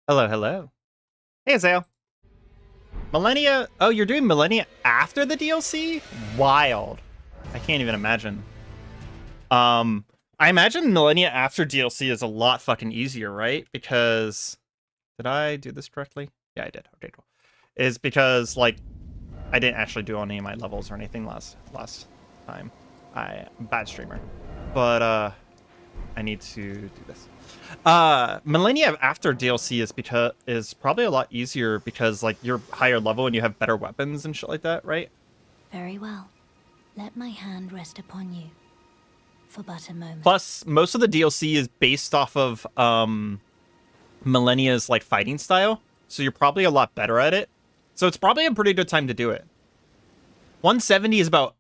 Hello, hello. Hey, Azale. Millennia. Oh, you're doing Millennia after the DLC? Wild. I can't even imagine. I imagine Millennia after DLC is a lot fucking easier, right? Because did I do this correctly? Yeah, I did. Okay, cool. Is because like I didn't actually do any of my levels or anything last time. I'm a bad streamer, but I need to do this. Millennia after DLC is probably a lot easier because like you're higher level and you have better weapons and shit like that, right? Very well. Let my hand rest upon you for but a moment. Plus, most of the DLC is based off of Millennia's like fighting style, so you're probably a lot better at it. So it's probably a pretty good time to do it. 170 is about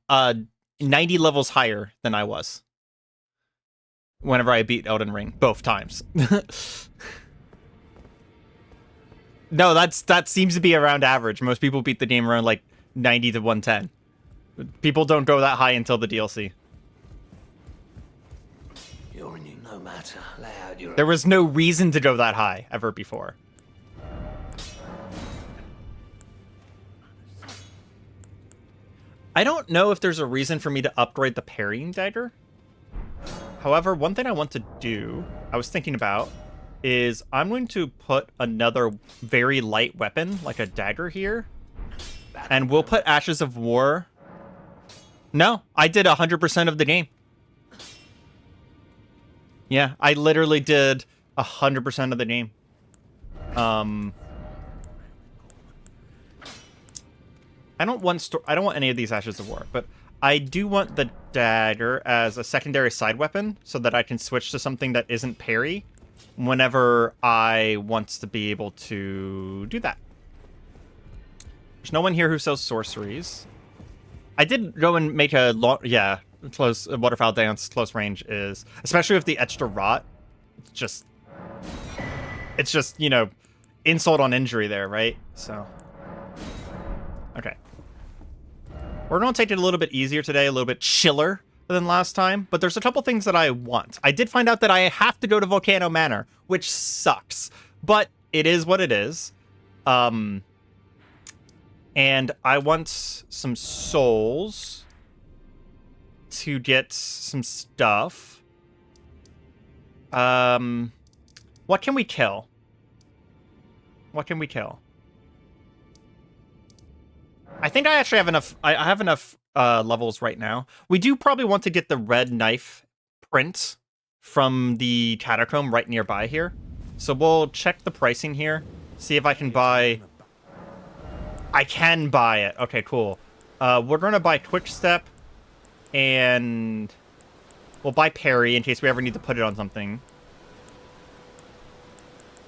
90 levels higher than I was whenever I beat Elden Ring, both times. No, that seems to be around average. Most people beat the game around like 90 to 110. People don't go that high until the DLC. No matter. Lay out your... There was no reason to go that high ever before. I don't know if there's a reason for me to upgrade the parrying dagger. However, one thing I want to do, I was thinking about, is I'm going to put another very light weapon, like a dagger here. And we'll put Ashes of War. No, I did 100% of the game. Yeah, I literally did 100% of the game. I don't want any of these Ashes of War, but I do want the dagger as a secondary side weapon so that I can switch to something that isn't parry whenever I want to be able to do that. There's no one here who sells sorceries. I did go and make a close waterfowl dance close range is, especially with the extra rot. It's just, you know, insult on injury there, right? So, okay. We're going to take it a little bit easier today, a little bit chiller than last time, but there's a couple things that I want. I did find out that I have to go to Volcano Manor, which sucks, but it is what it is. And I want some souls to get some stuff. What can we kill? What can we kill? I think I actually have enough. I have enough levels right now. We do probably want to get the red knife print from the catacomb right nearby here. So we'll check the pricing here. See if I can buy... I can buy it. Okay, cool. We're going to buy Quick Step. And we'll buy parry in case we ever need to put it on something.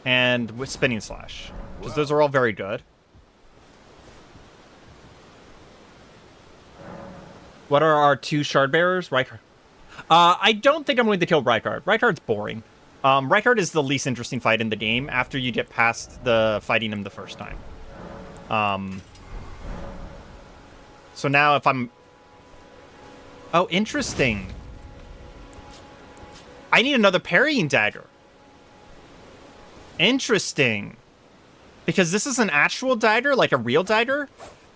And with Spinning Slash. Because those are all very good. What are our two shard bearers? Rykard. I don't think I'm going to kill Rykard. Rykard's boring. Rykard is the least interesting fight in the game after you get past the fighting him the first time. So now if I'm... Oh, interesting. I need another parrying dagger. Interesting. Because this is an actual dagger, like a real dagger,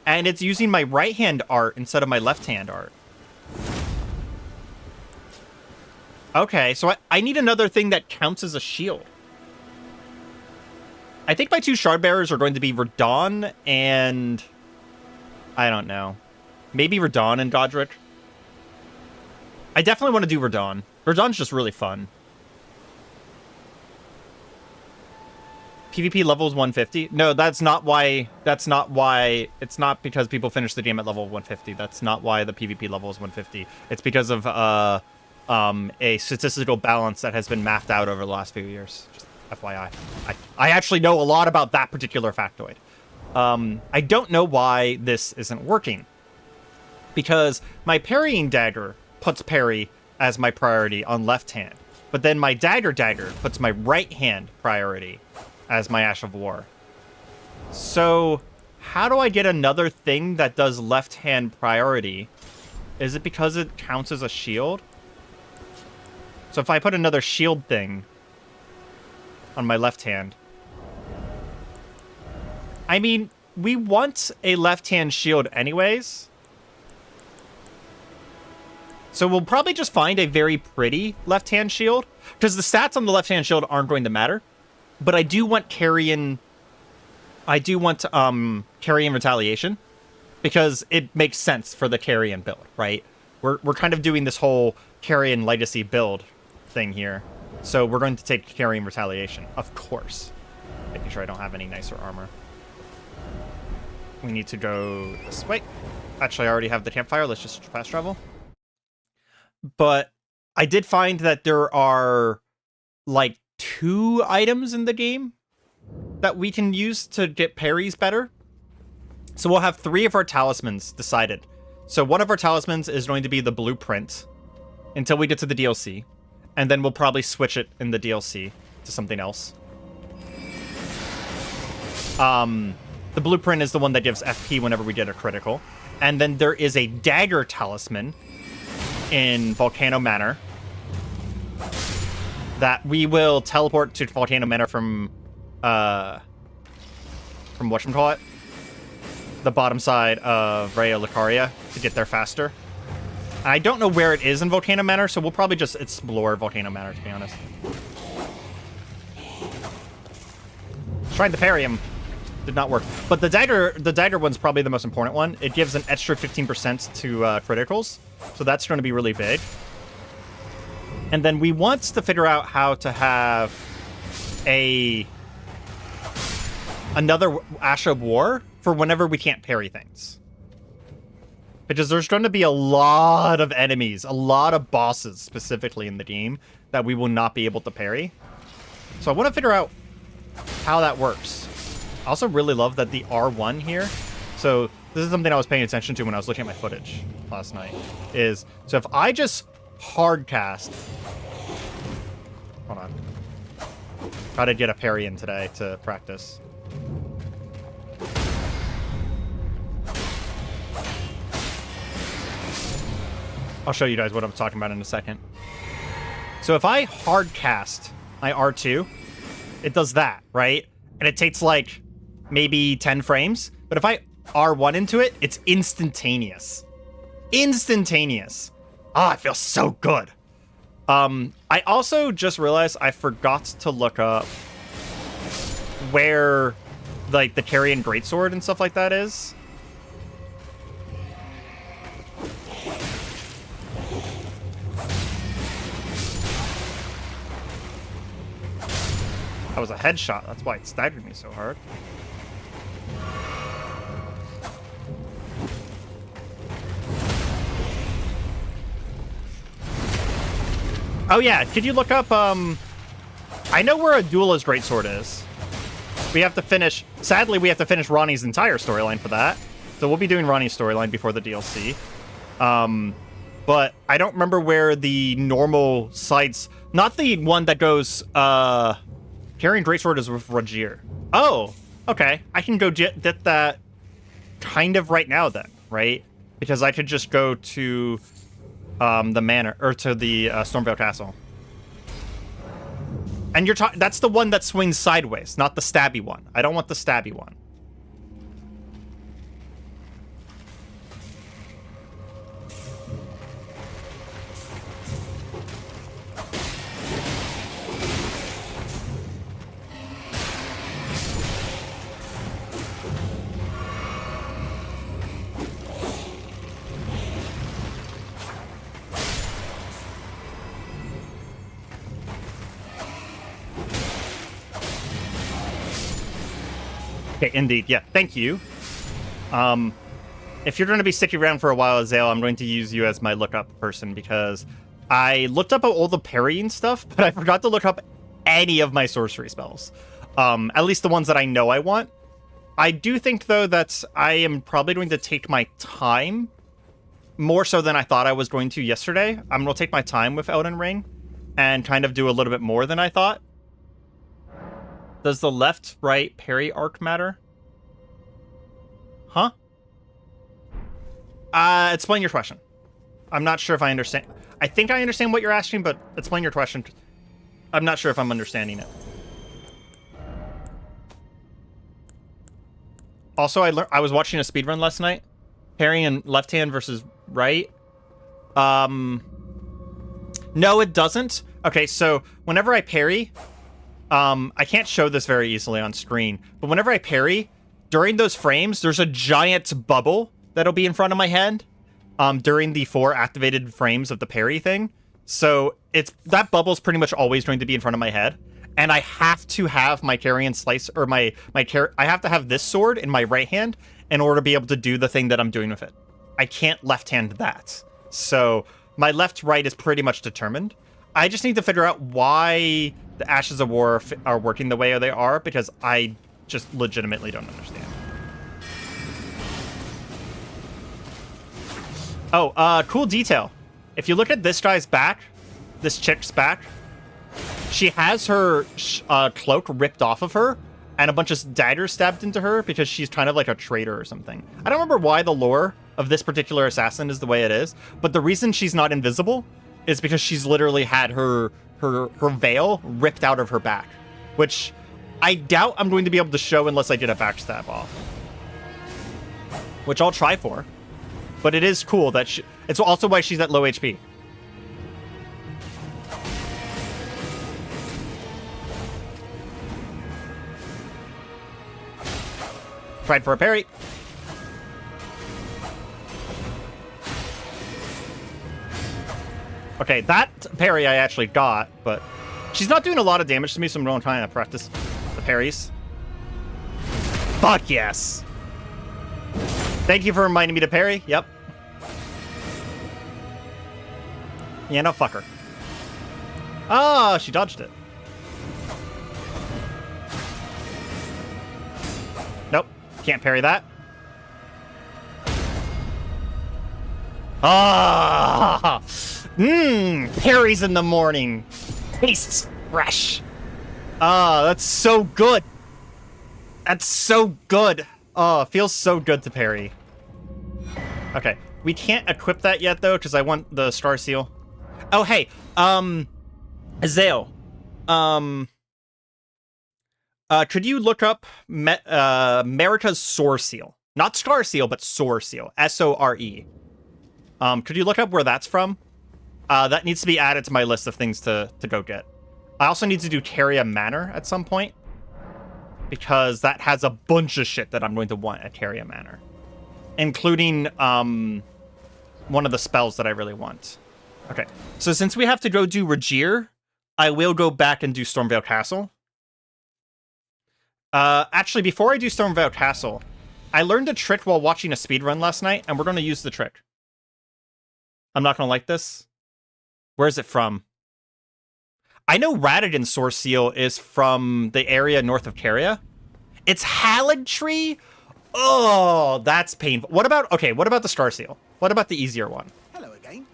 and it's using my right-hand art instead of my left-hand art. Okay, so I need another thing that counts as a shield. I think my two shard bearers are going to be Radon and... I don't know. Maybe Radon and Godric. I definitely want to do Radon. Radon's just really fun. PvP level is 150? No, that's not why. That's not why. It's not because people finish the game at level 150. That's not why the PvP level is 150. It's because of a statistical balance that has been mapped out over the last few years. Just FYI. I actually know a lot about that particular factoid. I don't know why this isn't working. Because my parrying dagger puts parry as my priority on left hand. But then my dagger puts my right hand priority as my Ash of War. So how do I get another thing that does left hand priority? Is it because it counts as a shield? So if I put another shield thing on my left hand, I mean, we want a left-hand shield anyways. So we'll probably just find a very pretty left-hand shield, because the stats on the left-hand shield aren't going to matter. But I do want Carrion... I do want Carrion Retaliation, because it makes sense for the Carrion build, right? We're kind of doing this whole Carrion Legacy build thing here. So we're going to take Carrion Retaliation, of course. Making sure I don't have any nicer armor. We need to go this way. Actually, I already have the campfire. Let's just fast travel. But I did find that there are like 2 items in the game that we can use to get parries better. So we'll have 3 of our talismans decided. So one of our talismans is going to be the blueprint until we get to the DLC. And then we'll probably switch it in the DLC to something else. The blueprint is the one that gives FP whenever we get a critical. And then there is a dagger talisman in Volcano Manor that we will teleport to Volcano Manor from whatchamacallit, the bottom side of Rayo Lucaria to get there faster. I don't know where it is in Volcano Manor, so we'll probably just explore Volcano Manor, to be honest. Trying to parry him. Did not work. But the dagger one's probably the most important one. It gives an extra 15% to criticals, so that's going to be really big. And then we want to figure out how to have another Ash of War for whenever we can't parry things. Because there's going to be a lot of enemies, a lot of bosses specifically in the game that we will not be able to parry. So I want to figure out how that works. I also really love that the R1 here. So this is something I was paying attention to when I was looking at my footage last night. So if I just hard cast... Hold on. Try to get a parry in today to practice. I'll show you guys what I'm talking about in a second. So if I hard cast my R2, it does that, right? And it takes like maybe 10 frames. But if I R1 into it, it's instantaneous. Instantaneous. Ah, it feels so good. I also just realized I forgot to look up where like the Carrion Greatsword and stuff like that is. That was a headshot. That's why it staggered me so hard. Oh yeah, could you look up, I know where a duelist greatsword is. We have to finish, sadly we have to finish Ronnie's entire storyline for that. So we'll be doing Ronnie's storyline before the DLC. But I don't remember where the normal sites, not the one that goes, Carrying Greatsword is with Rajir. Oh, okay. I can go get that kind of right now then, right? Because I could just go to the manor, or to the Stormvale Castle. And you're that's the one that swings sideways, not the stabby one. I don't want the stabby one. Okay, indeed. Yeah, thank you. If you're going to be sticking around for a while, Azale, I'm going to use you as my lookup person because I looked up all the parrying stuff, but I forgot to look up any of my sorcery spells. At least the ones that I know I want. I do think, though, that I am probably going to take my time more so than I thought I was going to yesterday. I'm going to take my time with Elden Ring and kind of do a little bit more than I thought. Does the left-right parry arc matter? Huh? Explain your question. I'm not sure if I understand. I think I understand what you're asking, but explain your question. I'm not sure if I'm understanding it. Also, I was watching a speedrun last night. Parrying left hand versus right. No, it doesn't. Okay, so whenever I parry, I can't show this very easily on screen, but whenever I parry, during those frames, there's a giant bubble that'll be in front of my head, during the 4 activated frames of the parry thing. So that bubble's pretty much always going to be in front of my head, and I have to have my carry and slice, or I have to have this sword in my right hand in order to be able to do the thing that I'm doing with it. I can't left hand that. So my left-right is pretty much determined. I just need to figure out why the Ashes of War are working the way they are, because I just legitimately don't understand. Oh, cool detail. If you look at this guy's back, this chick's back, she has her cloak ripped off of her and a bunch of daggers stabbed into her because she's kind of like a traitor or something. I don't remember why the lore of this particular assassin is the way it is, but the reason she's not invisible is because she's literally had her veil ripped out of her back, which I doubt I'm going to be able to show unless I get a backstab off, which I'll try for. But it is cool that it's also why she's at low HP. Tried for a parry. Okay, that parry I actually got, but she's not doing a lot of damage to me, so I'm going to try and practice the parries. Fuck yes. Thank you for reminding me to parry. Yep. Yeah, no, fuck her. Oh, she dodged it. Nope. Can't parry that. Ah! Parries in the morning. Tastes fresh. Ah, that's so good. That's so good. Oh, it feels so good to parry. Okay. We can't equip that yet, though, because I want the Star Seal. Oh, hey. Azael. Could you look up Merita's Sore Seal? Not Scar Seal, but Sore Seal. S-O-R-E. Could you look up where that's from? That needs to be added to my list of things to go get. I also need to do Caria Manor at some point, because that has a bunch of shit that I'm going to want at Caria Manor, including one of the spells that I really want. Okay, so since we have to go do Regier, I will go back and do Stormveil Castle. Actually, before I do Stormveil Castle, I learned a trick while watching a speedrun last night, and we're going to use the trick. I'm not going to like this. Where is it from? I know Radagon's Sore Seal is from the area north of Caria. It's Hallandtree? Oh, that's painful. What about the Star Seal? What about the easier one? Hello again.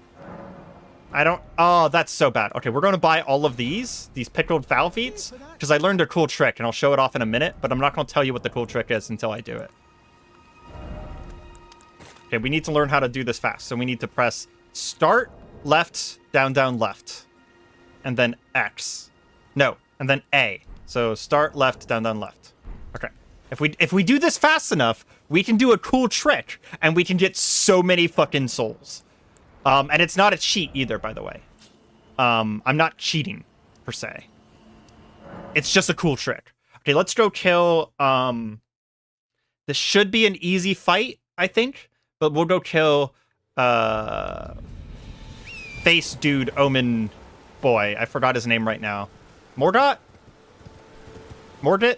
Oh, that's so bad. Okay, we're going to buy all of these pickled foul feet, because I learned a cool trick, and I'll show it off in a minute, but I'm not going to tell you what the cool trick is until I do it. Okay, we need to learn how to do this fast, so we need to press start, left, down, down, left, and then X. No, and then A. So start, left, down, down, left. Okay. If we do this fast enough, we can do a cool trick, and we can get so many fucking souls. And it's not a cheat either, by the way. I'm not cheating, per se. It's just a cool trick. Okay, let's go kill... This should be an easy fight, I think. But we'll go kill... Face dude, Omen boy. I forgot his name right now. Morgot? Mordit?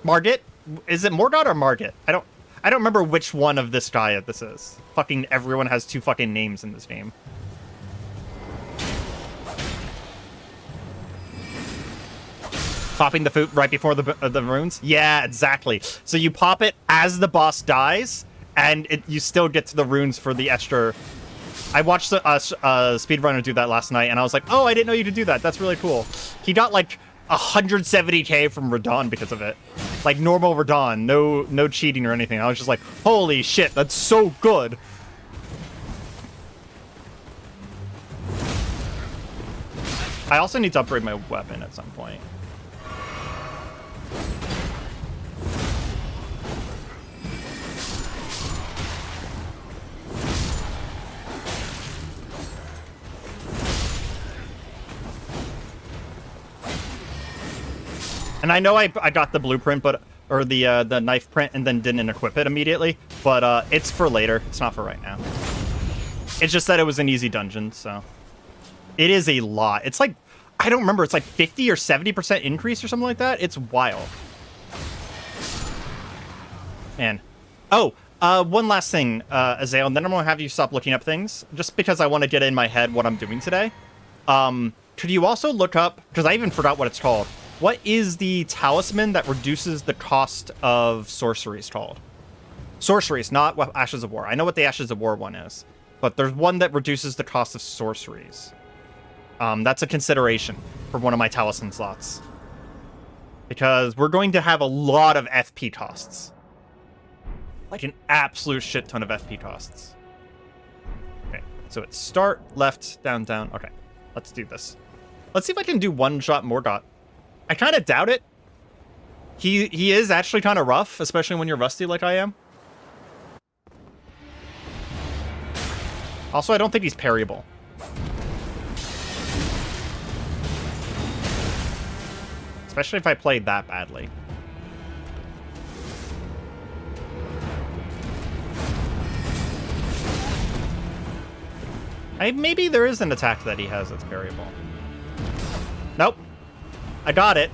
Margit? Is it Morgot or Margit? I don't remember which one of this guy this is. Fucking everyone has 2 fucking names in this game. Popping the food right before the runes? Yeah, exactly. So you pop it as the boss dies, and you still get to the runes for the extra... I watched a speedrunner do that last night, and I was like, oh, I didn't know you could do that. That's really cool. He got, like, 170k from Radon because of it. Like, normal Radon. No cheating or anything. I was just like, holy shit, that's so good. I also need to upgrade my weapon at some point. And I know I got the blueprint, or the knife print, and then didn't equip it immediately, but it's for later. It's not for right now. It's just that it was an easy dungeon, so it is a lot. It's like, I don't remember. It's like 50 or 70% increase or something like that. It's wild. Man. Oh, one last thing, Azael, and then I'm gonna have you stop looking up things, just because I want to get in my head what I'm doing today. Could you also look up, because I even forgot what it's called. What is the talisman that reduces the cost of sorceries called? Sorceries, not Ashes of War. I know what the Ashes of War one is, but there's one that reduces the cost of sorceries. That's a consideration for one of my talisman slots. Because we're going to have a lot of FP costs. Like an absolute shit ton of FP costs. Okay, so it's start, left, down, down. Okay, let's do this. Let's see if I can do one-shot Morgott. I kind of doubt it. He is actually kind of rough, especially when you're rusty like I am. Also, I don't think he's parryable. Especially if I played that badly. Maybe there is an attack that he has that's parryable. Nope. I got it.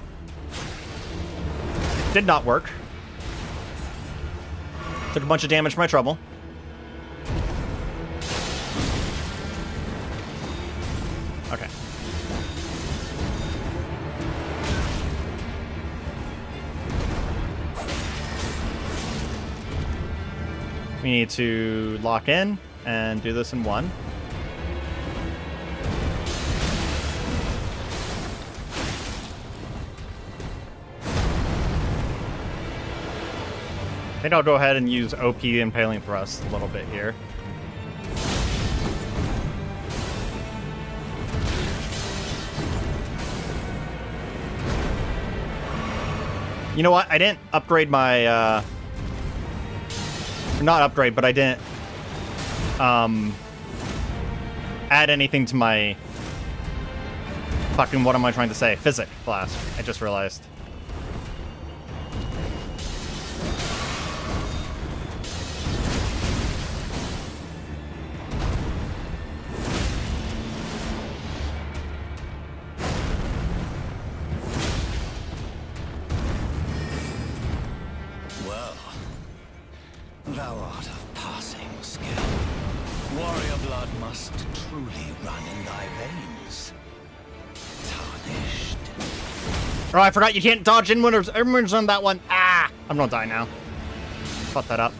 Did not work. Took a bunch of damage from my trouble. Okay. We need to lock in and do this in one. I think I'll go ahead and use OP Impaling Thrust a little bit here. You know what? I didn't upgrade my, not upgrade, but I didn't, add anything to my, fucking, what am I trying to say? Physic class. I just realized. Thou art of passing skill. Warrior blood must truly run in thy veins. Tarnished. Oh, I forgot you can't dodge inwards on that one. Ah! I'm gonna die now. Fuck that up.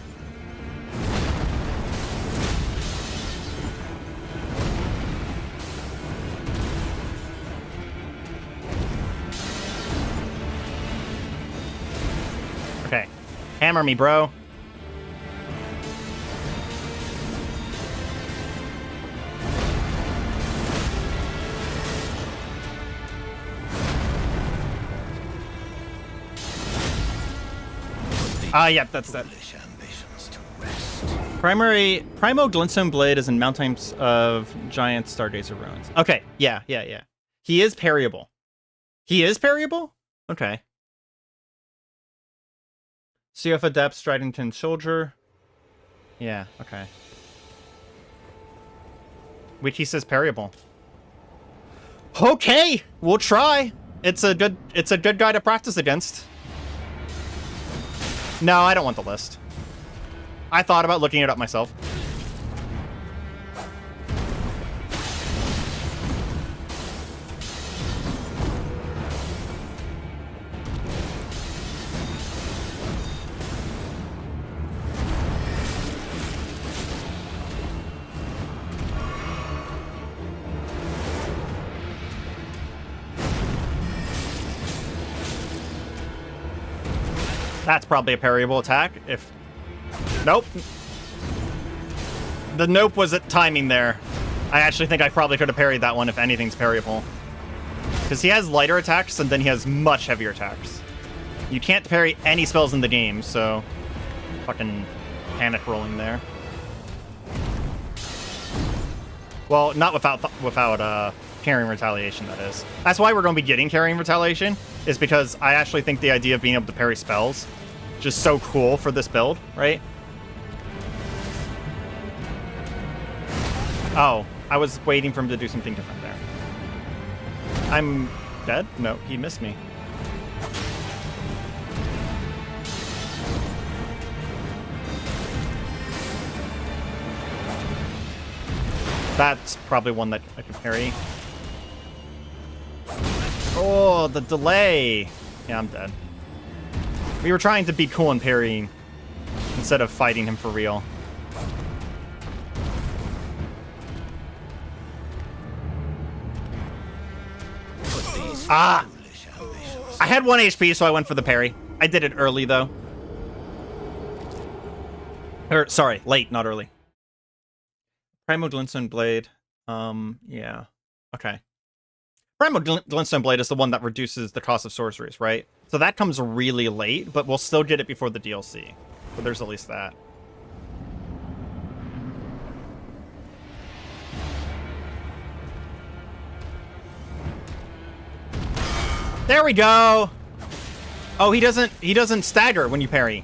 Okay. Hammer me, bro. Yeah, that's that. Primo Glintstone Blade is in Mountains of Giant Stargazer Ruins. Okay, yeah. He is parryable. He is parryable? Okay. Sea of Adept, Stridington Soldier. Yeah, okay. Wiki says parryable. Okay, we'll try. It's a good guy to practice against. No, I don't want the list. I thought about looking it up myself. That's probably a parryable attack. If... Nope. The nope was at timing there. I actually think I probably could have parried that one if anything's parryable. Because he has lighter attacks and then he has much heavier attacks. You can't parry any spells in the game, so... Fucking panic rolling there. Well, not without carrying retaliation, that is. That's why we're going to be getting carrying retaliation, is because I actually think the idea of being able to parry spells is just so cool for this build, right? Oh, I was waiting for him to do something different there. I'm dead? No, he missed me. That's probably one that I can parry. Oh, the delay. Yeah, I'm dead. We were trying to be cool and parrying instead of fighting him for real. Ah! I had 1 HP, so I went for the parry. I did it early, though. Or, sorry, late, not early. Primal Glintstone Blade. Yeah. Okay. Primal Glintstone Blade is the one that reduces the cost of sorceries, right? So that comes really late, but we'll still get it before the DLC. But there's at least that. There we go! Oh, he doesn't stagger when you parry.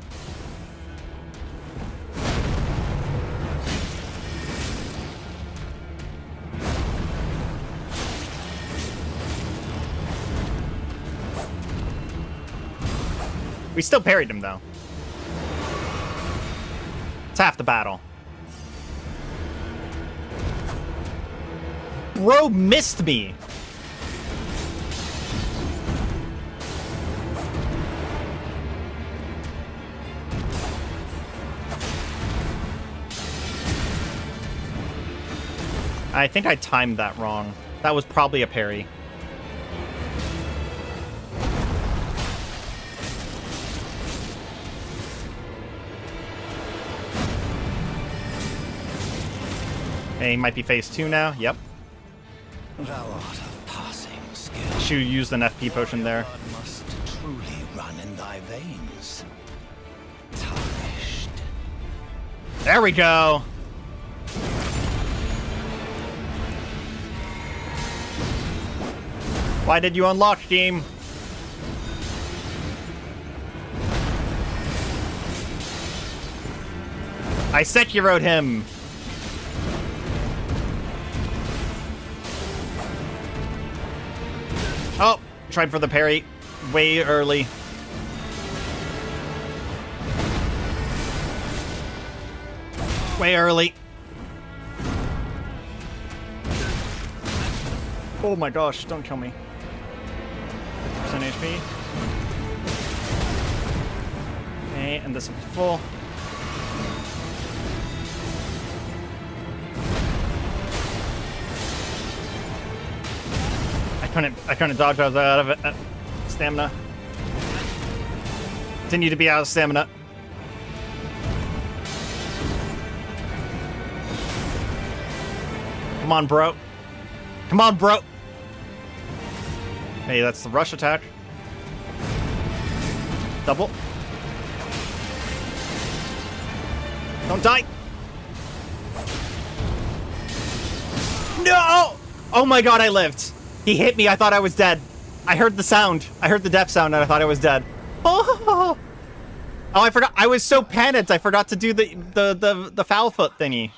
We still parried him, though. It's half the battle. Bro missed me! I think I timed that wrong. That was probably a parry. Okay, he might be phase 2 now. Yep. Thou art of passing skill. Should use an FP potion there. Blood must truly run in thy veins. Tarnished. There we go. Why did you unlock, game? I Sekiro'd him. Oh, tried for the parry way early. Way early. Oh my gosh, don't kill me. 50% HP. Okay, and this will be full. I couldn't dodge. I was out of it. Stamina. Continue to be out of stamina. Come on, bro. Come on, bro. Hey, that's the rush attack. Double. Don't die. No! Oh my god, I lived. He hit me. I thought I was dead. I heard the sound. I heard the death sound, and I thought I was dead. Oh, I forgot. I was so panicked. I forgot to do the foul foot thingy.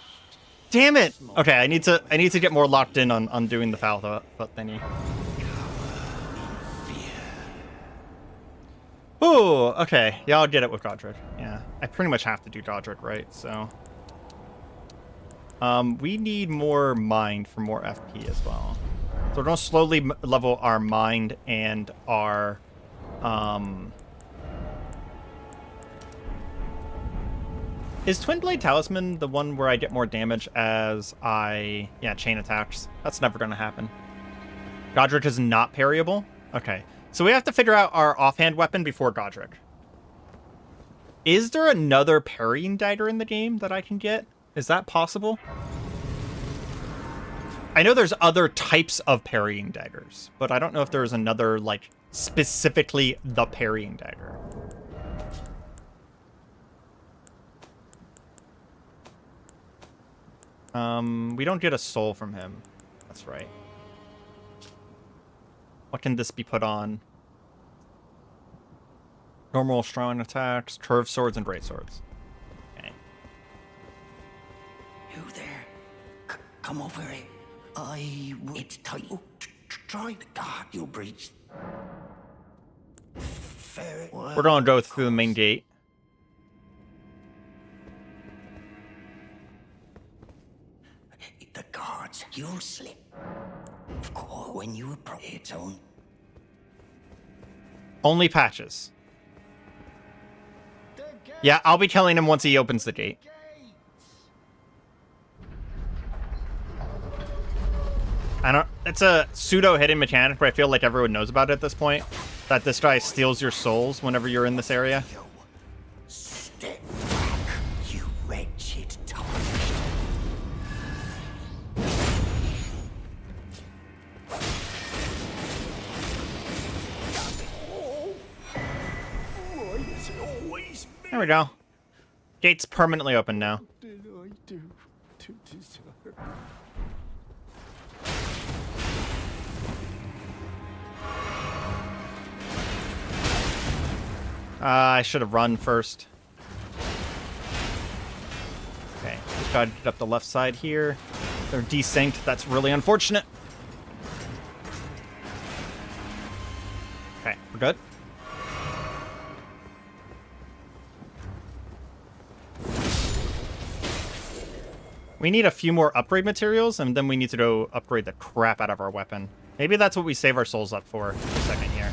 Damn it. Okay, I need to get more locked in on doing the foul foot thingy. Ooh, okay. Yeah, I'll get it with Godric. Yeah, I pretty much have to do Godric, right? So, we need more mind for more FP as well. So we're going to slowly level our mind and our, Is Twin Blade Talisman the one where I get more damage as yeah, chain attacks? That's never going to happen. Godric is not parryable? Okay. So we have to figure out our offhand weapon before Godric. Is there another parrying dagger in the game that I can get? Is that possible? I know there's other types of parrying daggers, but I don't know if there's another, like, specifically the parrying dagger. We don't get a soul from him. That's right. What can this be put on? Normal strong attacks, curved swords, and great swords. Okay. You there? Come over here. It's tight. Oh, try the guard you breached. Fair. We're gonna go through the main gate. The guards, you'll slip. Of course, when you approach its own. Only patches. Yeah, I'll be telling him once he opens the gate. I don't. It's a pseudo hidden mechanic, but I feel like everyone knows about it at this point. That this guy steals your souls whenever you're in this area. Step back, you wretched target. There we go. Gate's permanently open now. I should have run first. Okay, just gotta get up the left side here. They're desynced. That's really unfortunate. Okay, we're good. We need a few more upgrade materials, and then we need to go upgrade the crap out of our weapon. Maybe that's what we save our souls up for a second here.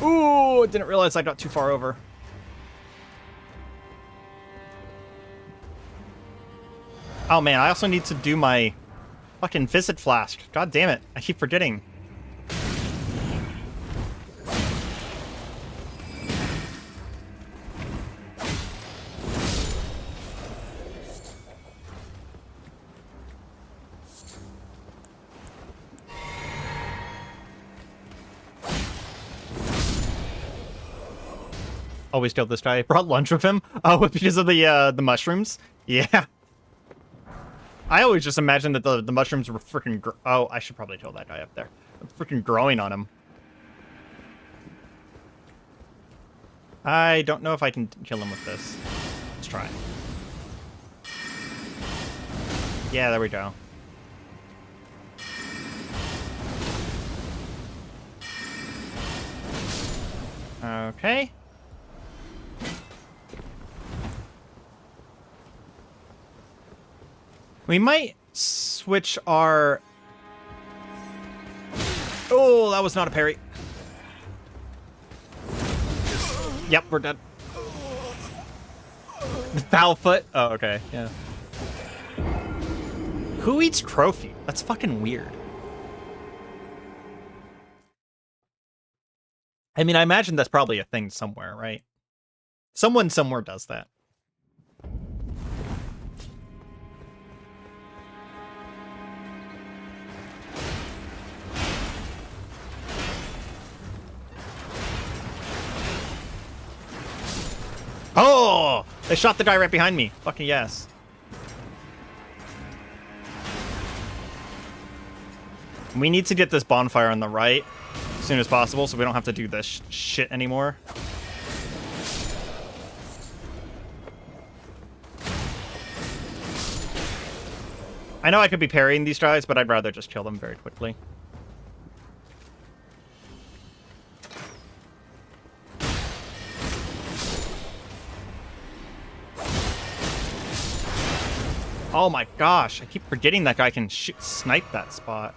Ooh, didn't realize I got too far over. Oh man, I also need to do my fucking Visit Flask. God damn it, I keep forgetting. Always killed this guy. I brought lunch with him. Oh, because of the mushrooms. Yeah. I always just imagined that the mushrooms were freaking. Oh, I should probably kill that guy up there. Freaking growing on him. I don't know if I can kill him with this. Let's try. Yeah, there we go. Okay. We might switch our... Oh, that was not a parry. Yep, we're dead. Foul foot? Oh, okay, yeah. Who eats trophy? That's fucking weird. I mean, I imagine that's probably a thing somewhere, right? Someone somewhere does that. Oh! They shot the guy right behind me. Fucking yes. We need to get this bonfire on the right as soon as possible so we don't have to do this shit anymore. I know I could be parrying these guys, but I'd rather just kill them very quickly. Oh my gosh, I keep forgetting that guy can snipe that spot.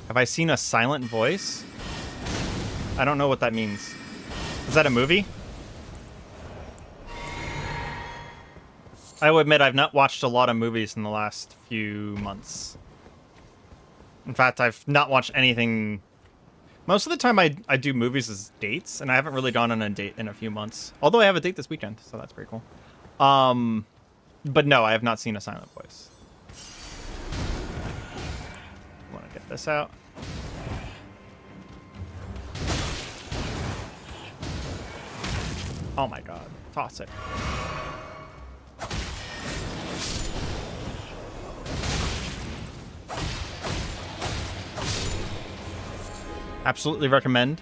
Have I seen a silent voice? I don't know what that means. Is that a movie? I will admit I've not watched a lot of movies in the last few months. In fact, I've not watched anything. Most of the time I do movies as dates, and I haven't really gone on a date in a few months. Although I have a date this weekend, so that's pretty cool. But no, I have not seen a silent voice. this out. Oh my god. Toss it. Absolutely recommend.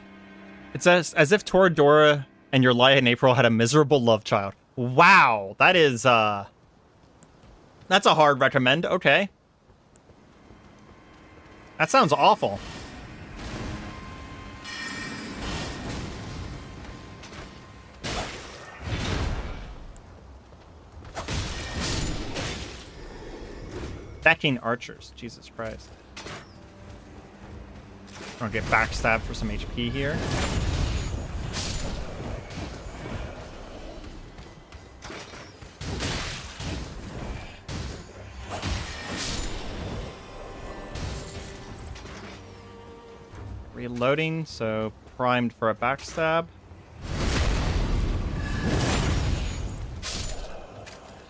It's as if Toradora and your Lia in April had a miserable love child. Wow, that is that's a hard recommend. Okay. That sounds awful. Stacking archers. Jesus Christ. I'm gonna get backstabbed for some HP here. Reloading, so primed for a backstab.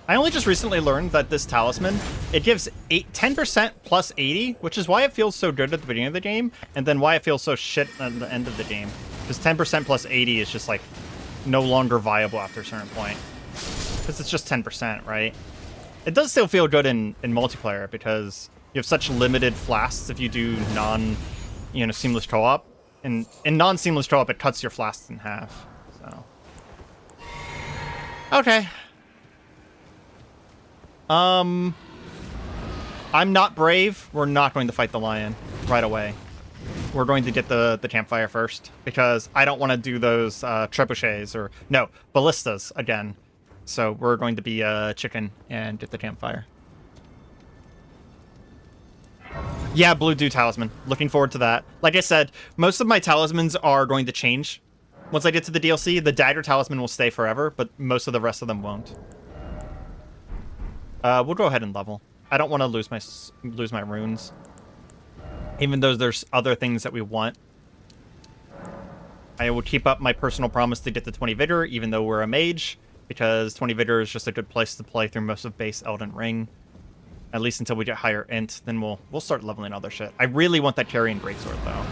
I only just recently learned that this talisman, it gives 10% plus 80, which is why it feels so good at the beginning of the game, and then why it feels so shit at the end of the game. Because 10% plus 80 is just, like, no longer viable after a certain point. Because it's just 10%, right? It does still feel good in multiplayer, because you have such limited flasks if you do seamless co-op. And in non-seamless co-op, it cuts your flasks in half, so. Okay. I'm not brave. We're not going to fight the lion right away. We're going to get the campfire first, because I don't want to do those trebuchets or no ballistas again. So we're going to be chicken and get the campfire. Yeah, Blue Dew Talisman. Looking forward to that. Like I said, most of my talismans are going to change. Once I get to the DLC, the Dagger Talisman will stay forever, but most of the rest of them won't. We'll go ahead and level. I don't want to lose my runes. Even though there's other things that we want. I will keep up my personal promise to get to 20 Vigor, even though we're a mage, because 20 Vigor is just a good place to play through most of base Elden Ring. At least until we get higher int, then we'll start leveling other shit. I really want that Carian Greatsword, though.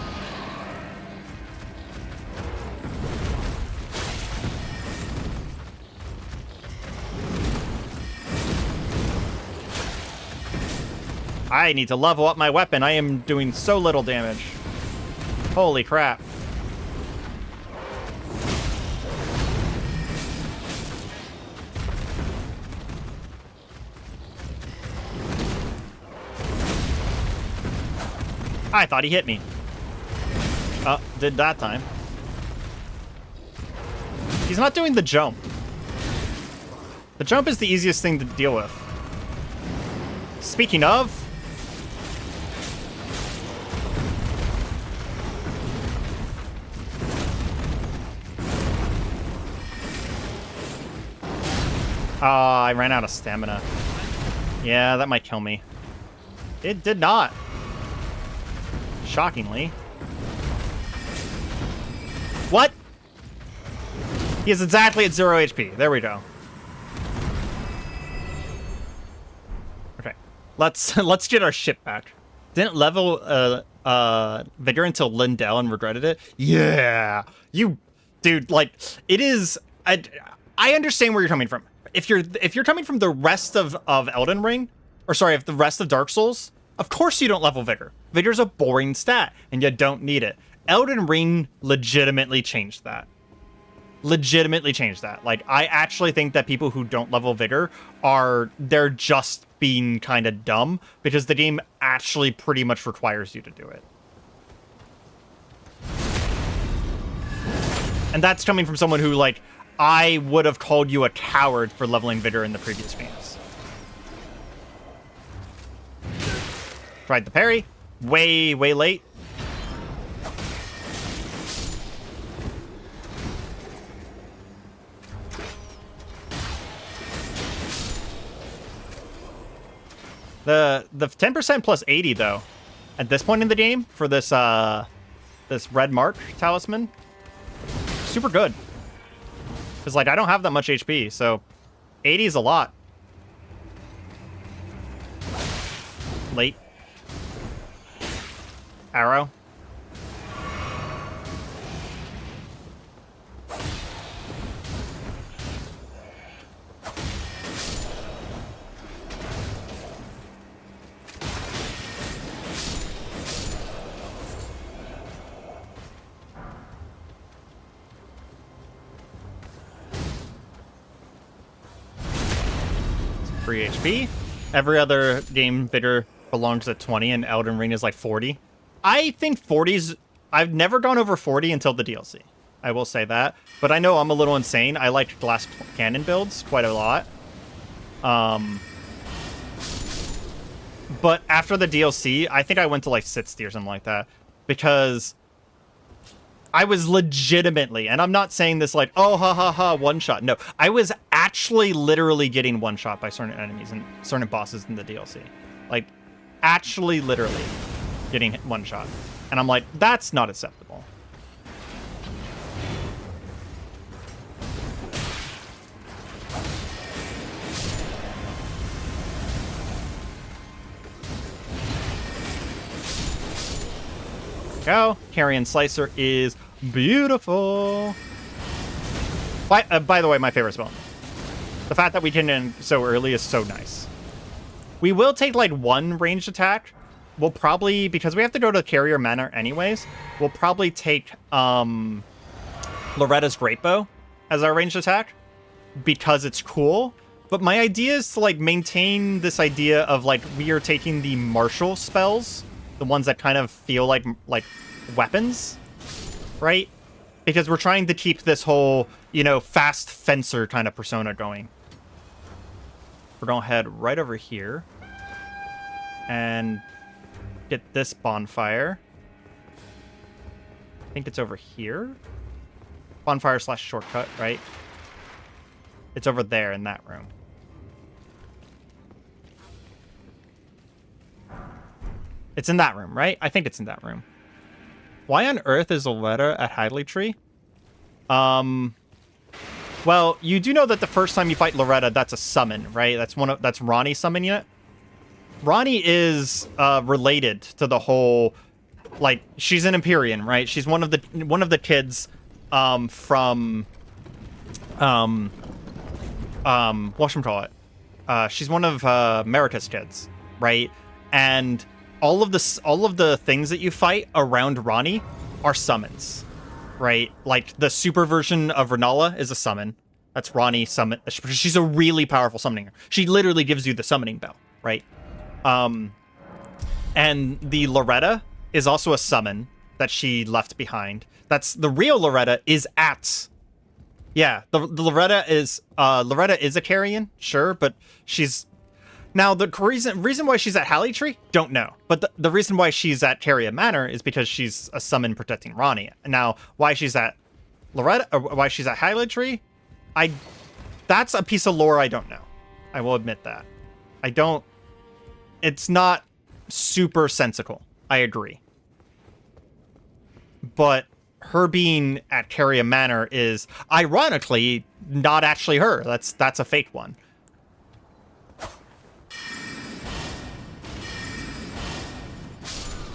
I need to level up my weapon. I am doing so little damage. Holy crap. I thought he hit me. Oh, did that time. He's not doing the jump. The jump is the easiest thing to deal with. Speaking of... I ran out of stamina. Yeah, that might kill me. It did not. Shockingly. What? He is exactly at 0 HP. There we go. Okay. Let's get our ship back. Didn't level Vigor until Lindell and regretted it. Yeah. You dude, like it is I understand where you're coming from. If you're coming from the rest of Elden Ring, or sorry, if the rest of Dark Souls, of course you don't level Vigor. Vigor's a boring stat, and you don't need it. Elden Ring legitimately changed that. Legitimately changed that. Like, I actually think that people who don't level Vigor they're just being kind of dumb, because the game actually pretty much requires you to do it. And that's coming from someone who, like, I would have called you a coward for leveling Vigor in the previous games. Tried the parry. Way late. The 10% plus 80 though, at this point in the game for this this red mark talisman, super good. Cause like I don't have that much HP, so 80 is a lot. Late. arrow. Free HP. Every other game vigor belongs at 20 and Elden Ring is like 40. I think 40's... I've never gone over 40 until the DLC. I will say that. But I know I'm a little insane. I like glass cannon builds quite a lot. But after the DLC, I think I went to like 60 or something like that. Because I was legitimately, and I'm not saying this like, oh, ha, ha, ha, one shot. No, I was actually literally getting one shot by certain enemies and certain bosses in the DLC. Like, actually literally getting one shot. And I'm like, that's not acceptable. Go. Carrion Slicer is beautiful. By the way, my favorite spell. The fact that we can end so early is so nice. We will take like one ranged attack. We'll probably, because we have to go to Carrier Manor anyways, we'll probably take Loretta's Great Bow as our ranged attack because it's cool. But my idea is to like maintain this idea of like we are taking the martial spells, the ones that kind of feel like weapons, right? Because we're trying to keep this whole, you know, fast fencer kind of persona going. We're going to head right over here and get this bonfire. I think it's over here. Bonfire / shortcut, right? It's over there in that room. It's in that room, right? I think it's in that room. Why on earth is Loretta at Hadley Tree? Well, you do know that the first time you fight Loretta, that's a summon, right? That's Ronnie summoning it. Ronnie is related to the whole, like, she's an Empyrean, right? She's one of the kids from whatchamacallit. She's one of America's kids, right? And all of the things that you fight around Ronnie are summons, right? Like the super version of Renala is a summon. That's Ronnie summon. She's a really powerful summoner. She literally gives you the summoning bell, right? And the Loretta is also a summon that she left behind. That's the real Loretta is at. Yeah, the Loretta is a Carrion, sure, but she's now the reason why she's at Hadley Tree, don't know. But the reason why she's at Caria Manor is because she's a summon protecting Ronnie. Now, why she's at Loretta or why she's at Hadley Tree, that's a piece of lore I don't know. I will admit that. It's not super sensical. I agree. But her being at Caria Manor is ironically not actually her. That's a fake one.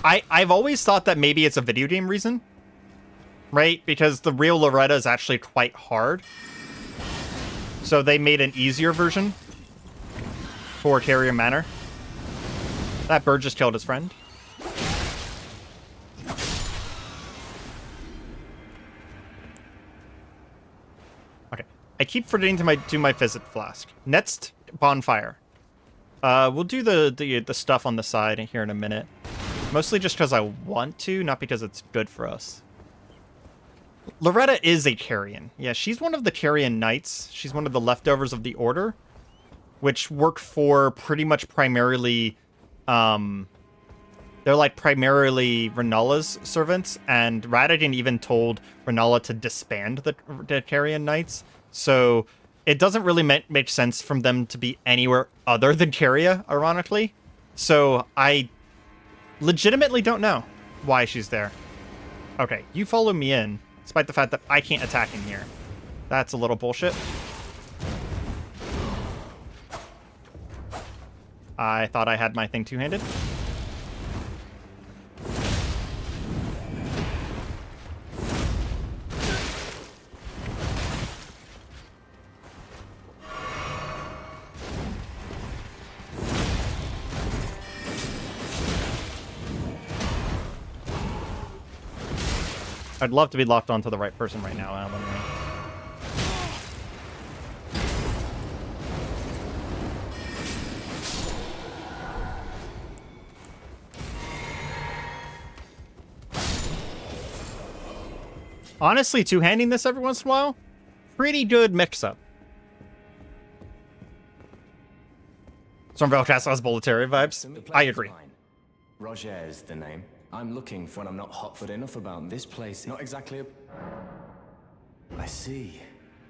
I've always thought that maybe it's a video game reason, right? Because the real Loretta is actually quite hard. So they made an easier version for Caria Manor. That bird just killed his friend. Okay. I keep forgetting to do my Physic Flask. Next bonfire. We'll do the stuff on the side here in a minute. Mostly just because I want to, not because it's good for us. Loretta is a Carrion. Yeah, she's one of the Carrion Knights. She's one of the leftovers of the Order, which work for pretty much primarily... they're like primarily Renala's servants, and Radagon even told Renala to disband the Carrion Knights. So it doesn't really make sense for them to be anywhere other than Caria, ironically. So I legitimately don't know why she's there. Okay, you follow me in, despite the fact that I can't attack in here. That's a little bullshit. I thought I had my thing two-handed. I'd love to be locked onto the right person right now, Elden Ring. Honestly, two-handing this every once in a while, pretty good mix-up. Stormveil Castle has Boletaria vibes. I agree. Roger's the name. I'm looking for when I'm not hot-foot enough about this place. Not exactly a... I see.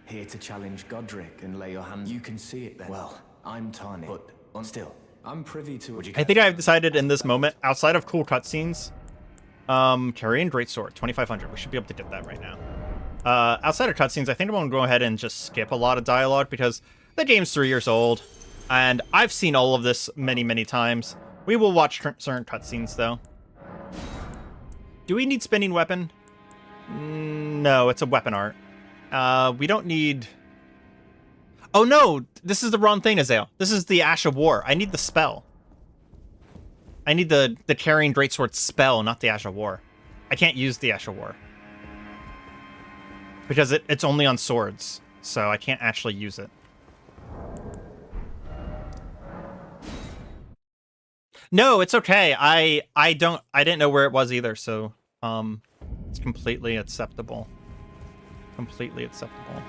Here to challenge Godric and lay your hand. You can see it then. Well, I'm Tawny, but still, I'm privy to... I think I've decided in this moment, outside of cool cutscenes, Carian Greatsword, 2,500. We should be able to get that right now. Outside of cutscenes, I think I'm going to go ahead and just skip a lot of dialogue because the game's 3 years old, and I've seen all of this many, many times. We will watch certain cutscenes, though. Do we need spinning weapon? No, it's a weapon art. We don't need... Oh, no! This is the wrong thing, Azael. This is the Ash of War. I need the spell. I need the Carrying Greatsword spell, not the Ash of War. I can't use the Ash of War. Because it's only on swords, so I can't actually use it. No, it's okay. I didn't know where it was either, so it's completely acceptable. Completely acceptable.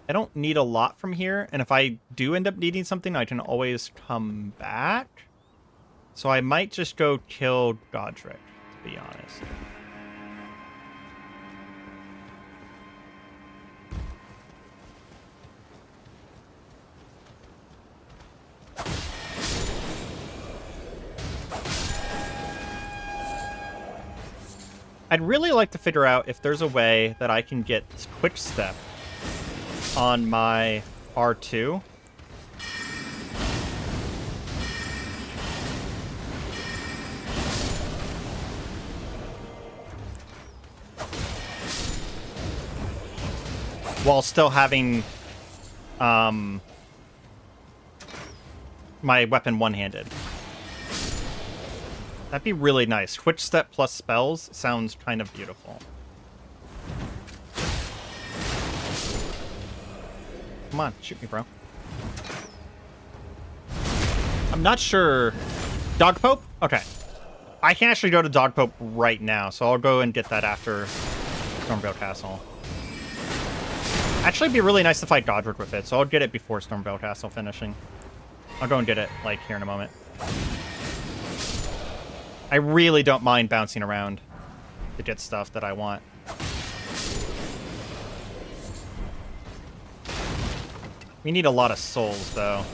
I don't need a lot from here, and if I do end up needing something, I can always come back. So I might just go kill Godric, to be honest. I'd really like to figure out if there's a way that I can get quick step on my R2. While still having my weapon one-handed. That'd be really nice. Quick step plus spells sounds kind of beautiful. Come on, shoot me, bro. I'm not sure. Dog Pope? Okay. I can actually go to Dog Pope right now, so I'll go and get that after Stormveil Castle. Actually, it'd be really nice to fight Godric with it, so I'll get it before Stormveil Castle finishing. I'll go and get it, like, here in a moment. I really don't mind bouncing around to get stuff that I want. We need a lot of souls, though.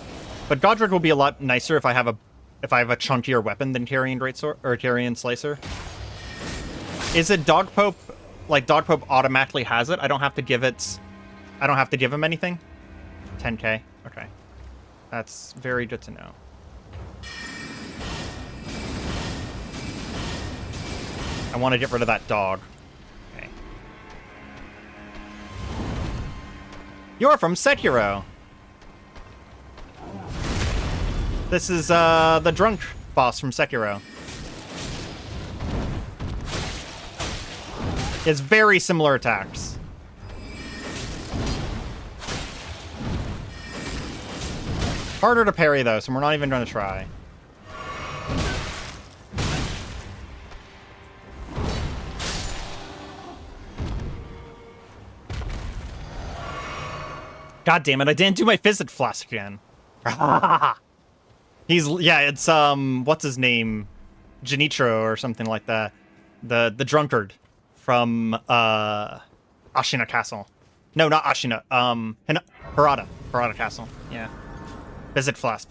But Godric will be a lot nicer if I have a chunkier weapon than Carrion Greatsword or Carrion Slicer. Is it Dog Pope? Like Dog Pope automatically has it. I don't have to give him anything. 10k. Okay, that's very good to know. I want to get rid of that dog. Okay. You're from Sekiro. This is the drunk boss from Sekiro. He has very similar attacks. Harder to parry though, so we're not even going to try. God damn it, I didn't do my Physic Flask again. It's what's his name? Genitro or something like that. The drunkard from Ashina Castle. No, not Ashina. Harada Castle. Yeah. Visit Flask.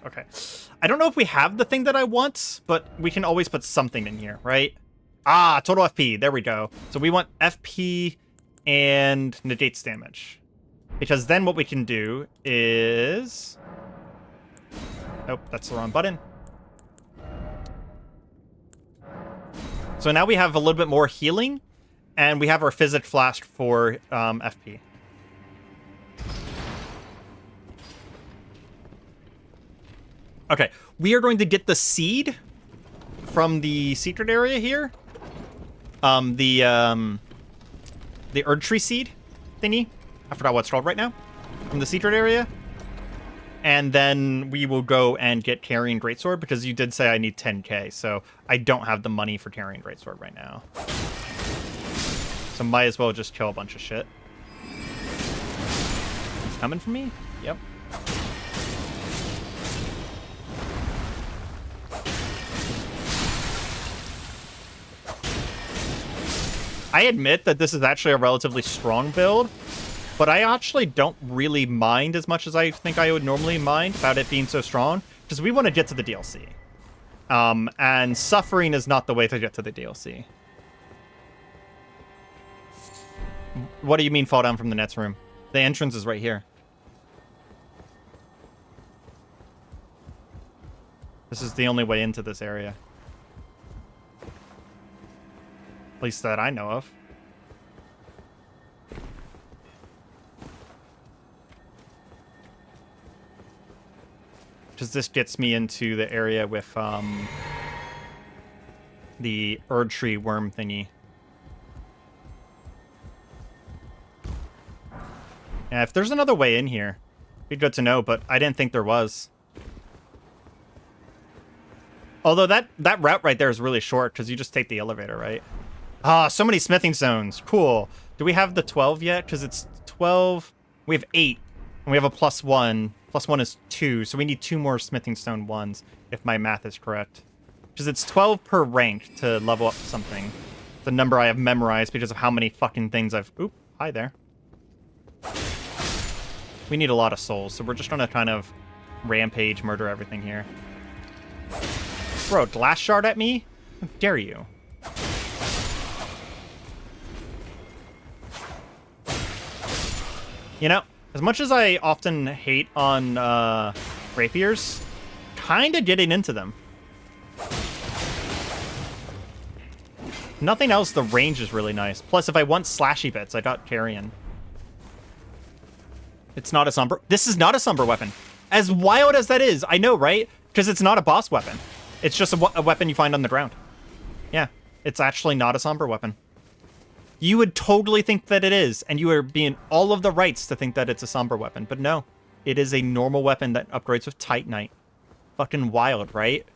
Okay. I don't know if we have the thing that I want, but we can always put something in here, right? Ah, total FP. There we go. So we want FP and negates damage. Because then what we can do is... Nope, that's the wrong button. So now we have a little bit more healing, and we have our Physic Flask for FP. Okay, we are going to get the seed from the secret area here. The Erd Tree Seed thingy. I forgot what it's called right now. From the secret area. And then we will go and get Carrying Greatsword, because you did say I need 10k, so I don't have the money for Carrying Greatsword right now. So might as well just kill a bunch of shit. It's coming for me? Yep. I admit that this is actually a relatively strong build, but I actually don't really mind as much as I think I would normally mind about it being so strong, because we want to get to the DLC. And suffering is not the way to get to the DLC. What do you mean fall down from the Nets room? The entrance is right here. This is the only way into this area. At least that I know of. Because this gets me into the area with the Erd Tree worm thingy. Yeah, if there's another way in here, it'd be good to know, but I didn't think there was. Although that route right there is really short, because you just take the elevator, right? Ah, so many smithing stones. Cool. Do we have the 12 yet? Because it's 12. We have 8. And we have a +1. +1 is 2. So we need 2 more smithing stone ones, if my math is correct. Because it's 12 per rank to level up something. The number I have memorized because of how many fucking things I've... Oop, hi there. We need a lot of souls, so we're just going to kind of rampage, murder everything here. Throw a glass shard at me? How dare you? You know, as much as I often hate on rapiers, kind of getting into them. Nothing else, the range is really nice. Plus, if I want slashy bits, I got Carrion. It's not a somber... This is not a somber weapon. As wild as that is, I know, right? Because it's not a boss weapon. It's just a weapon you find on the ground. Yeah, it's actually not a somber weapon. You would totally think that it is, and you are being all of the rights to think that it's a somber weapon. But no, it is a normal weapon that upgrades with Titanite. Fucking wild, right?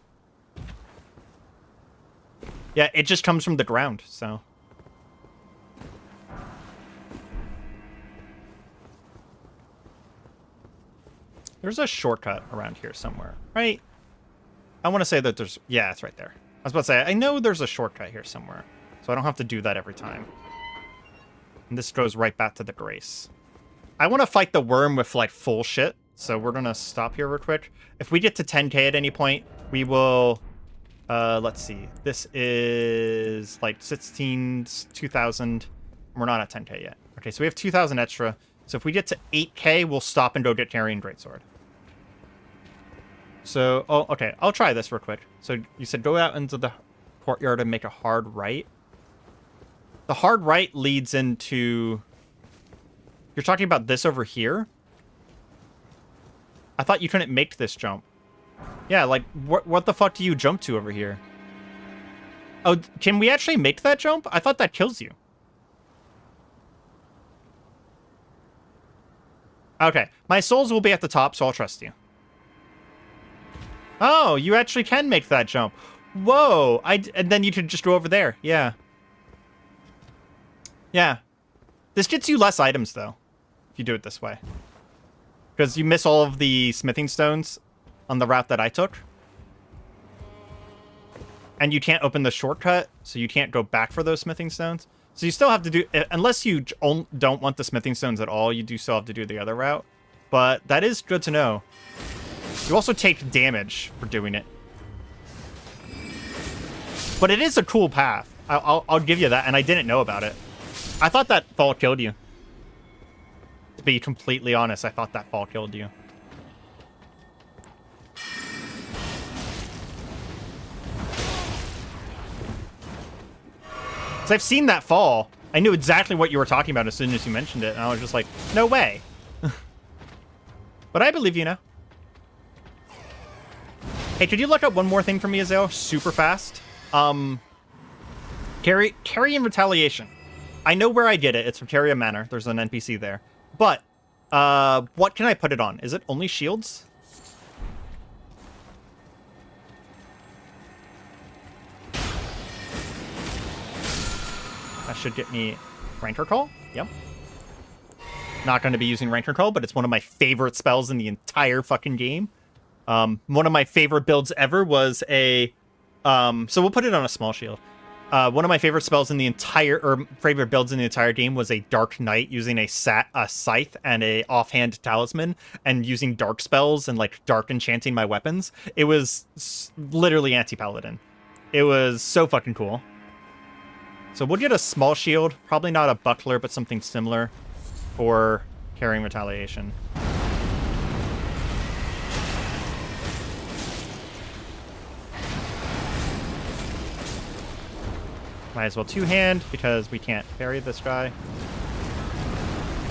Yeah, it just comes from the ground, so... There's a shortcut around here somewhere, right? I want to say that there's... Yeah, it's right there. I was about to say, I know there's a shortcut here somewhere, so I don't have to do that every time. And this goes right back to the Grace. I want to fight the worm with, like, full shit, so we're going to stop here real quick. If we get to 10k at any point, we will... let's see. This is, like, 2,000. We're not at 10k yet. Okay, so we have 2,000 extra. So if we get to 8k, we'll stop and go get Carrying Greatsword. So, oh, okay. I'll try this real quick. So you said go out into the courtyard and make a hard right. The hard right leads into... You're talking about this over here? I thought you couldn't make this jump. Yeah, like, what the fuck do you jump to over here? Oh, can we actually make that jump? I thought that kills you. Okay, my souls will be at the top, so I'll trust you. Oh, you actually can make that jump. Whoa, and then you could just go over there. Yeah. Yeah. This gets you less items, though, if you do it this way. Because you miss all of the smithing stones on the route that I took. And you can't open the shortcut, so you can't go back for those smithing stones. So you still have to do... Unless you don't want the smithing stones at all, you do still have to do the other route. But that is good to know. You also take damage for doing it. But it is a cool path. I'll give you that, and I didn't know about it. I thought that fall killed you. To be completely honest, I thought that fall killed you. So I've seen that fall. I knew exactly what you were talking about as soon as you mentioned it, and I was just like, no way. But I believe you now. Hey, could you look up one more thing for me, Azale? Super fast. Caria and Retaliation. I know where I get it. It's from Caria Manor. There's an NPC there. But, what can I put it on? Is it only shields? That should get me Ranker Call. Yep. Not going to be using Ranker Call, but it's one of my favorite spells in the entire fucking game. One of my favorite builds ever was a... so we'll put it on a small shield. One of my favorite spells in the entire... or favorite builds in the entire game was a Dark Knight using a Scythe and a offhand Talisman and using dark spells and, like, dark enchanting my weapons. It was literally anti-paladin. It was so fucking cool. So we'll get a small shield. Probably not a buckler, but something similar for carrying Retaliation. Might as well two-hand, because we can't parry this guy.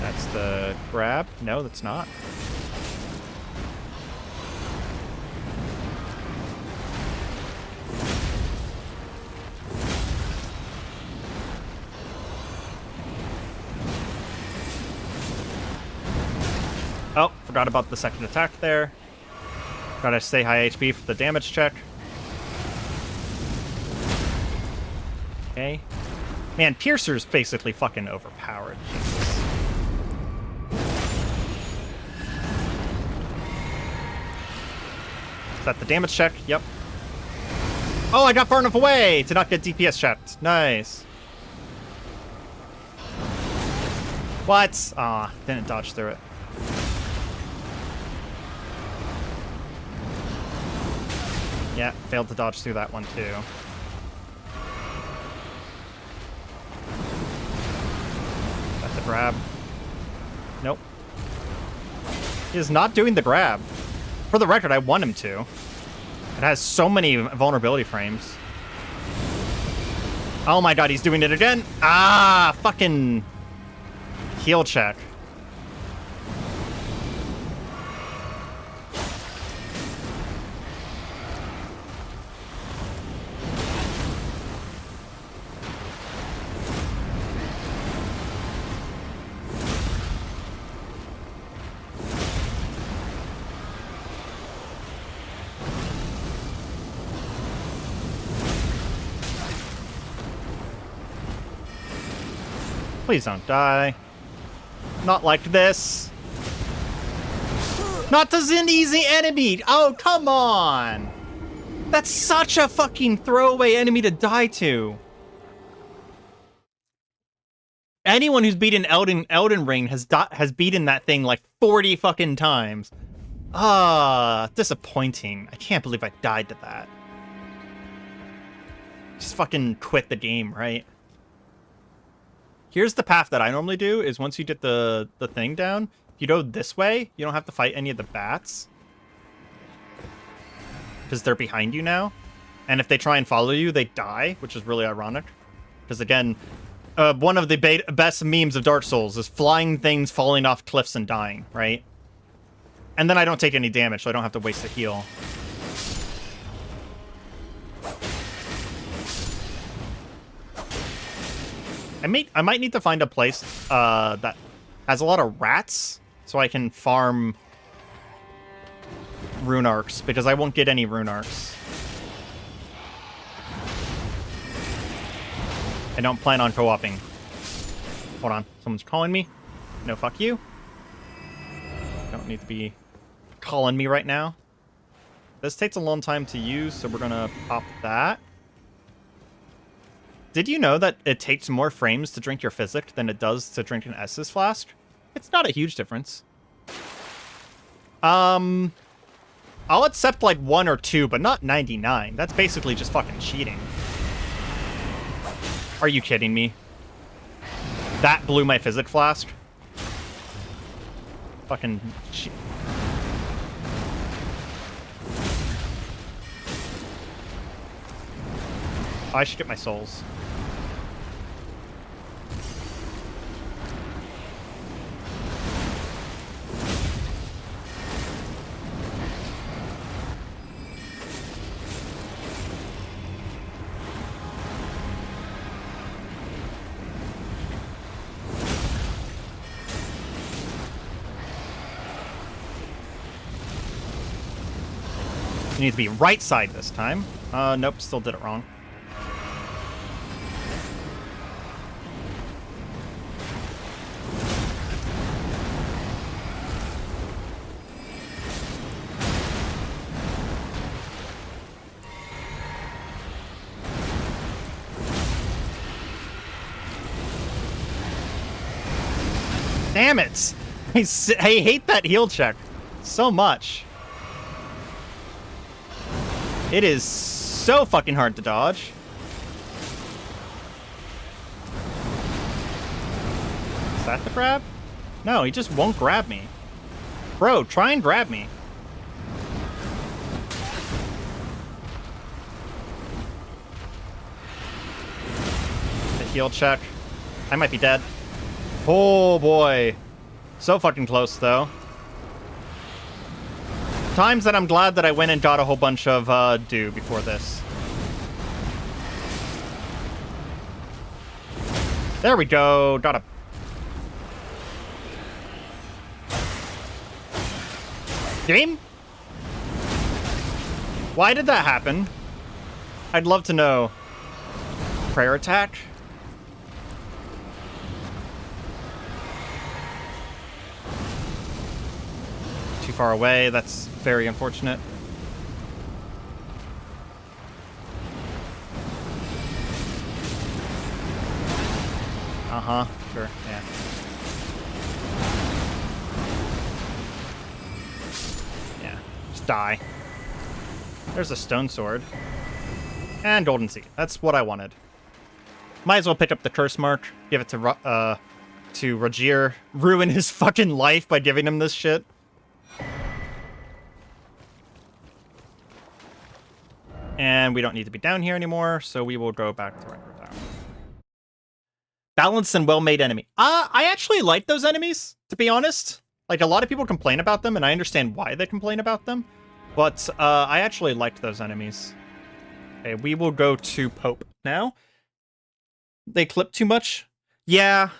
That's the grab. No, that's not. Oh, forgot about the second attack there. Gotta stay high HP for the damage check. Okay. Man, Piercer's basically fucking overpowered. Jesus. Is that the damage check? Yep. Oh, I got far enough away to not get DPS checked. Nice. What? Aw, didn't dodge through it. Yeah, failed to dodge through that one too. That's the grab. Nope. He is not doing the grab. For the record, I want him to. It has so many vulnerability frames. Oh my god, he's doing it again. Ah, fucking heal check. Please don't die. Not like this. Not as an easy enemy. Oh, come on. That's such a fucking throwaway enemy to die to. Anyone who's beaten Elden Ring has beaten that thing like 40 fucking times. Ah, disappointing. I can't believe I died to that. Just fucking quit the game, right? Here's the path that I normally do, is once you get the thing down, if you go this way, you don't have to fight any of the bats. Because they're behind you now. And if they try and follow you, they die, which is really ironic. Because again, one of the best memes of Dark Souls is flying things falling off cliffs and dying, right? And then I don't take any damage, so I don't have to waste a heal. I might need to find a place that has a lot of rats, so I can farm rune arcs, because I won't get any rune arcs. I don't plan on co-oping. Hold on, someone's calling me. No, fuck you. Don't need to be calling me right now. This takes a long time to use, so we're gonna pop that. Did you know that it takes more frames to drink your Physic than it does to drink an Estus flask? It's not a huge difference. I'll accept like 1 or 2, but not 99. That's basically just fucking cheating. Are you kidding me? That blew my Physic flask? Fucking cheat. I should get my souls. You need to be right side this time. Nope, still did it wrong. Damn it! I hate that heal check so much. It is so fucking hard to dodge. Is that the grab? No, he just won't grab me. Bro, try and grab me. The heal check. I might be dead. Oh boy. So fucking close though. Times that I'm glad that I went and got a whole bunch of dew before this. There we go. Got a... Game? Why did that happen? I'd love to know. Prayer attack? Too far away. That's very unfortunate. Uh-huh. Sure. Yeah. Yeah. Just die. There's a stone sword. And golden seed. That's what I wanted. Might as well pick up the curse mark. Give it to Rajir. Ruin his fucking life by giving him this shit. And we don't need to be down here anymore, so we will go back to where we're down. Balanced and well-made enemy. I actually like those enemies, to be honest. Like, a lot of people complain about them, and I understand why they complain about them. But I actually liked those enemies. Okay, we will go to Pope now. They clip too much? Yeah,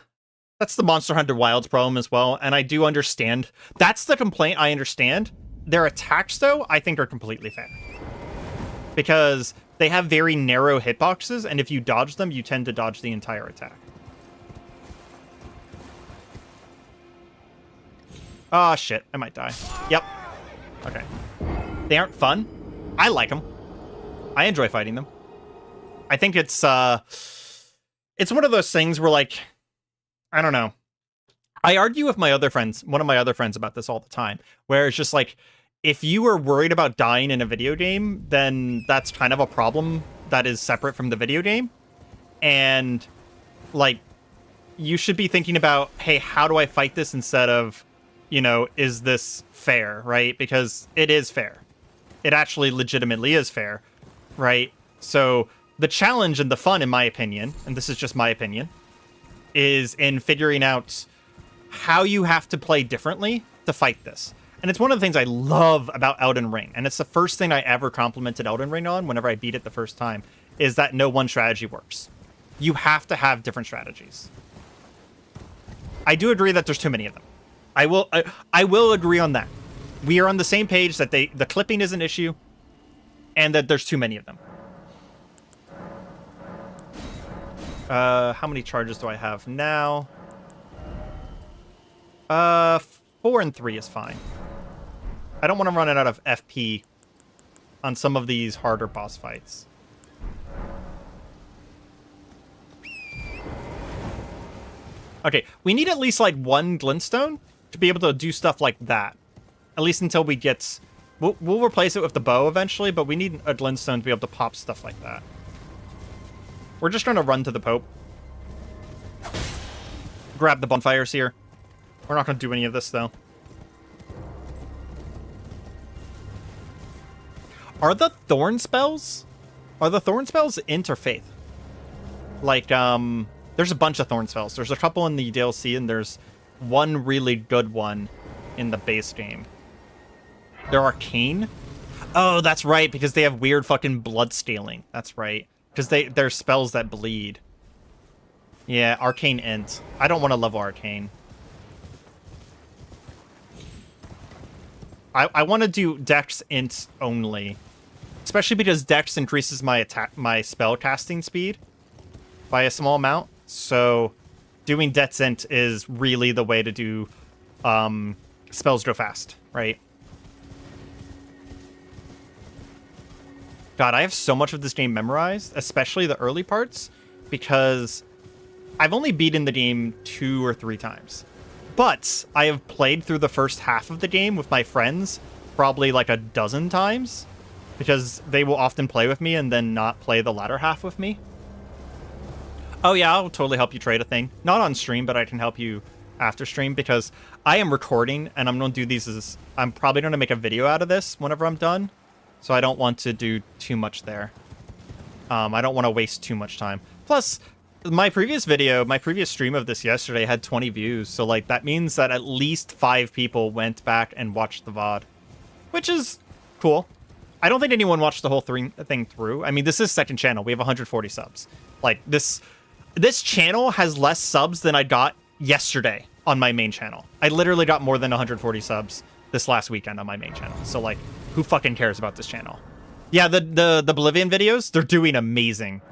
that's the Monster Hunter Wilds problem as well, and I do understand. That's the complaint I understand. Their attacks, though, I think are completely fair. Because they have very narrow hitboxes, and if you dodge them, you tend to dodge the entire attack. Oh, shit. I might die. Yep. Okay. They aren't fun. I like them. I enjoy fighting them. I think it's one of those things where, like, I don't know. I argue with my other friends, one of my other friends about this all the time, where it's just like, if you are worried about dying in a video game, then that's kind of a problem that is separate from the video game. And, like, you should be thinking about, hey, how do I fight this instead of, you know, is this fair, right? Because it is fair. It actually legitimately is fair, right? So the challenge and the fun, in my opinion, and this is just my opinion, is in figuring out how you have to play differently to fight this. And it's one of the things I love about Elden Ring, and it's the first thing I ever complimented Elden Ring on whenever I beat it the first time, is that no one strategy works. You have to have different strategies. I do agree that there's too many of them. I will agree on that. We are on the same page that the clipping is an issue, and that there's too many of them. How many charges do I have now? 4 and 3 is fine. I don't want to run out of FP on some of these harder boss fights. Okay, we need at least like one glintstone to be able to do stuff like that. At least until we get... We'll replace it with the bow eventually, but we need a glintstone to be able to pop stuff like that. We're just trying to run to the Pope. Grab the bonfires here. We're not going to do any of this, though. Are the thorn spells? Are the thorn spells interfaith? Like, there's a bunch of thorn spells. There's a couple in the DLC, and there's one really good one in the base game. They're arcane? Oh, that's right, because they have weird fucking blood stealing. That's right. Because they're spells that bleed. Yeah, arcane int. I don't want to level arcane. I want to do Dex Int only, especially because Dex increases my spell casting speed by a small amount. So doing Dex Int is really the way to do spells go fast, right? God, I have so much of this game memorized, especially the early parts, because I've only beaten the game 2 or 3 times. But I have played through the first half of the game with my friends probably like a dozen times, because they will often play with me and then not play the latter half with me. Oh yeah, I'll totally help you trade a thing. Not on stream, but I can help you after stream, because I am recording and I'm going to do these as... I'm probably going to make a video out of this whenever I'm done. So I don't want to do too much there. I don't want to waste too much time. Plus, my previous stream of this yesterday had 20 views. So, like, that means that at least 5 people went back and watched the VOD. Which is cool. I don't think anyone watched the whole thing through. I mean, this is second channel. We have 140 subs. Like, this channel has less subs than I got yesterday on my main channel. I literally got more than 140 subs this last weekend on my main channel. So, like, who fucking cares about this channel? Yeah, the Oblivion videos, they're doing amazing.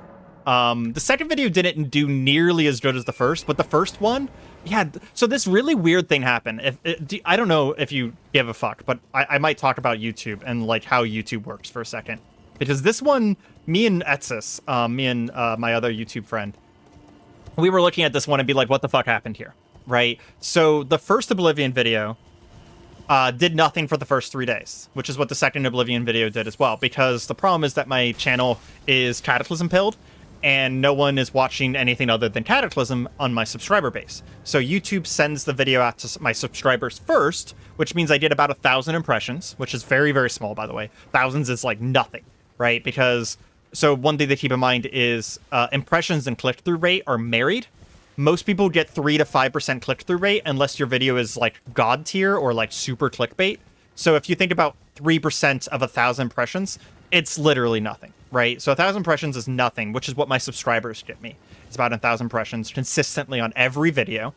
The second video didn't do nearly as good as the first, but the first one, yeah. So this really weird thing happened. I don't know if you give a fuck, but I might talk about YouTube and like how YouTube works for a second, because this one, me and Etsis, me and my other YouTube friend, we were looking at this one and be like, what the fuck happened here, right? So the first Oblivion video did nothing for the first 3 days, which is what the second Oblivion video did as well, because the problem is that my channel is Cataclysm pilled, and no one is watching anything other than Cataclysm on my subscriber base. So YouTube sends the video out to my subscribers first, which means I did about 1,000 impressions, which is very, very small, by the way. Thousands is like nothing, right? Because, so one thing to keep in mind is impressions and click-through rate are married. Most people get 3 to 5% click-through rate unless your video is like god tier or like super clickbait. So if you think about 3% of 1,000 impressions, it's literally nothing, right? So 1,000 impressions is nothing, which is what my subscribers get me. It's about 1,000 impressions consistently on every video.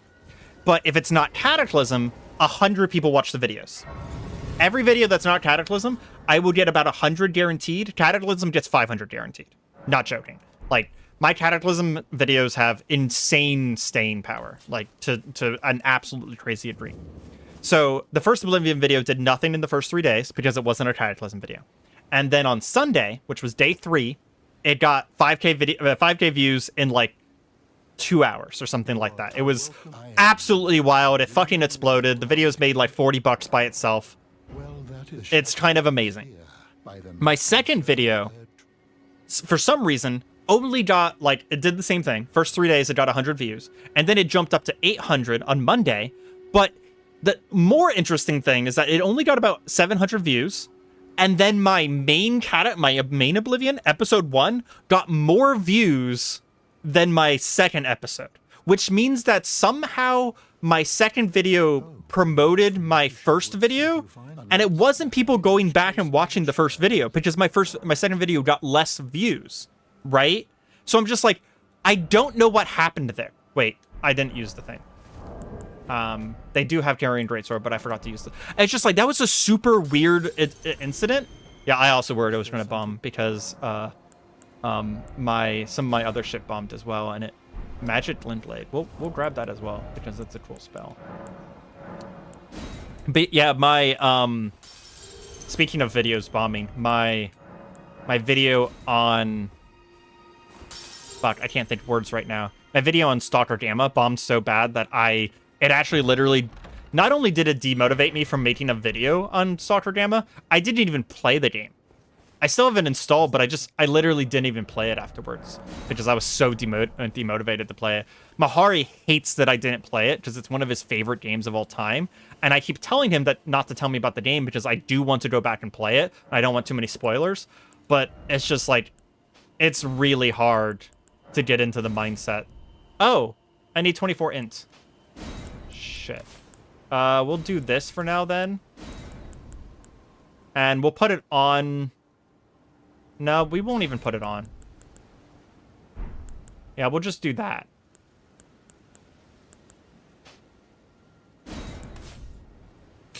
But if it's not Cataclysm, 100 people watch the videos. Every video that's not Cataclysm, I will get about 100 guaranteed. Cataclysm gets 500 guaranteed. Not joking. Like, my Cataclysm videos have insane staying power, like to an absolutely crazy degree. So the first Oblivion video did nothing in the first 3 days because it wasn't a Cataclysm video. And then on Sunday, which was day 3, it got 5K views in like 2 hours or something like that. It was absolutely wild. It fucking exploded. The video's made like $40 by itself. It's kind of amazing. My second video, for some reason, only got, like, it did the same thing. First 3 days, it got 100 views. And then it jumped up to 800 on Monday. But the more interesting thing is that it only got about 700 views. And then my main Oblivion, episode 1, got more views than my second episode. Which means that somehow my second video promoted my first video. And it wasn't people going back and watching the first video, because my second video got less views. Right? So I'm just like, I don't know what happened there. Wait, I didn't use the thing. They do have Carian Greatsword, but I forgot to use the... It's just like, that was a super weird incident. Yeah, I also worried it was going to bomb because some of my other shit bombed as well, and it... Magic Glintblade. We'll grab that as well, because it's a cool spell. But yeah, my... Speaking of videos bombing, my video on... Fuck, I can't think of words right now. My video on Stalker Gamma bombed so bad that it actually literally, not only did it demotivate me from making a video on Stalker Gamma, I didn't even play the game. I still have it installed, but I literally didn't even play it afterwards because I was so demotivated to play it. Mahari hates that I didn't play it because it's one of his favorite games of all time. And I keep telling him that not to tell me about the game because I do want to go back and play it. I don't want too many spoilers, but it's just like, it's really hard to get into the mindset. Oh, I need 24 int. Shit. We'll do this for now then. And we'll put it on... No, we won't even put it on. Yeah, we'll just do that.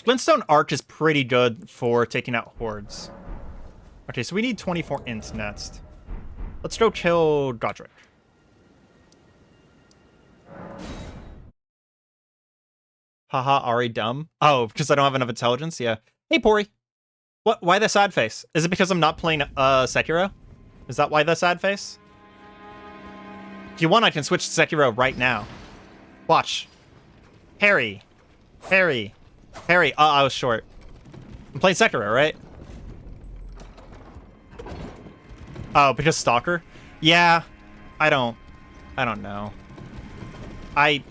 Glintstone Arch is pretty good for taking out hordes. Okay, so we need 24 ints next. Let's go kill Godric. Haha, Ari dumb. Oh, because I don't have enough intelligence? Yeah. Hey, Pori. What? Why the sad face? Is it because I'm not playing Sekiro? Is that why the sad face? If you want, I can switch to Sekiro right now. Watch. Harry. Harry. Harry. Oh, I was short. I'm playing Sekiro, right? Oh, because Stalker? Yeah. I don't know. I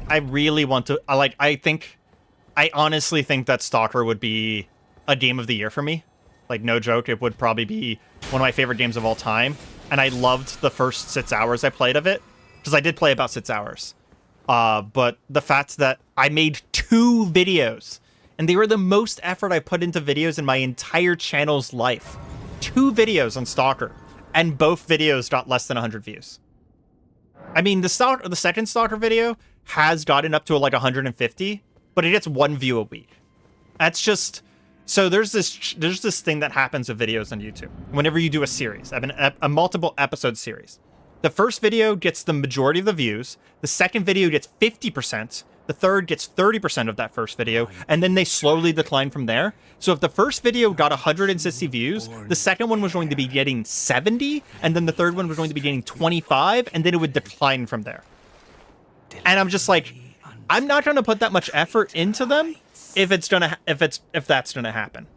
really want to... I honestly think that Stalker would be a game of the year for me. Like, no joke, it would probably be one of my favorite games of all time. And I loved the first 6 hours I played of it. Because I did play about 6 hours. But the fact that I made 2 videos. And they were the most effort I put into videos in my entire channel's life. 2 videos on Stalker. And both videos got less than 100 views. I mean, the second Stalker video has gotten up to like 150. But it gets 1 view a week. That's just... So there's this thing that happens with videos on YouTube. Whenever you do a series, a multiple episode series. The first video gets the majority of the views. The second video gets 50%. The third gets 30% of that first video. And then they slowly decline from there. So if the first video got 160 views, the second one was going to be getting 70. And then the third one was going to be getting 25. And then it would decline from there. And I'm just like, I'm not going to put that much effort into them if that's gonna happen.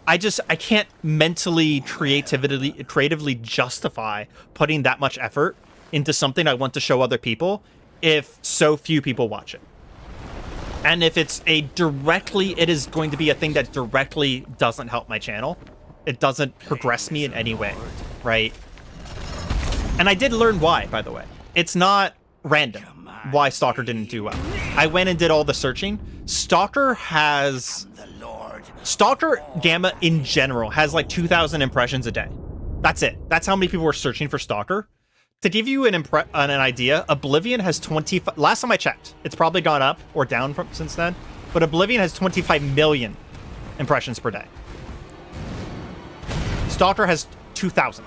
I can't mentally creatively justify putting that much effort into something I want to show other people if so few people watch it. And if it is going to be a thing that directly doesn't help my channel. It doesn't progress me in any way, right? And I did learn why, by the way. It's not random why Stalker didn't do well. I went and did all the searching. Stalker Gamma in general has like 2,000 impressions a day. That's it. That's how many people were searching for Stalker. To give you an idea, Oblivion has 25... Last time I checked, it's probably gone up or down since then, but Oblivion has 25 million impressions per day. Stalker has 2,000.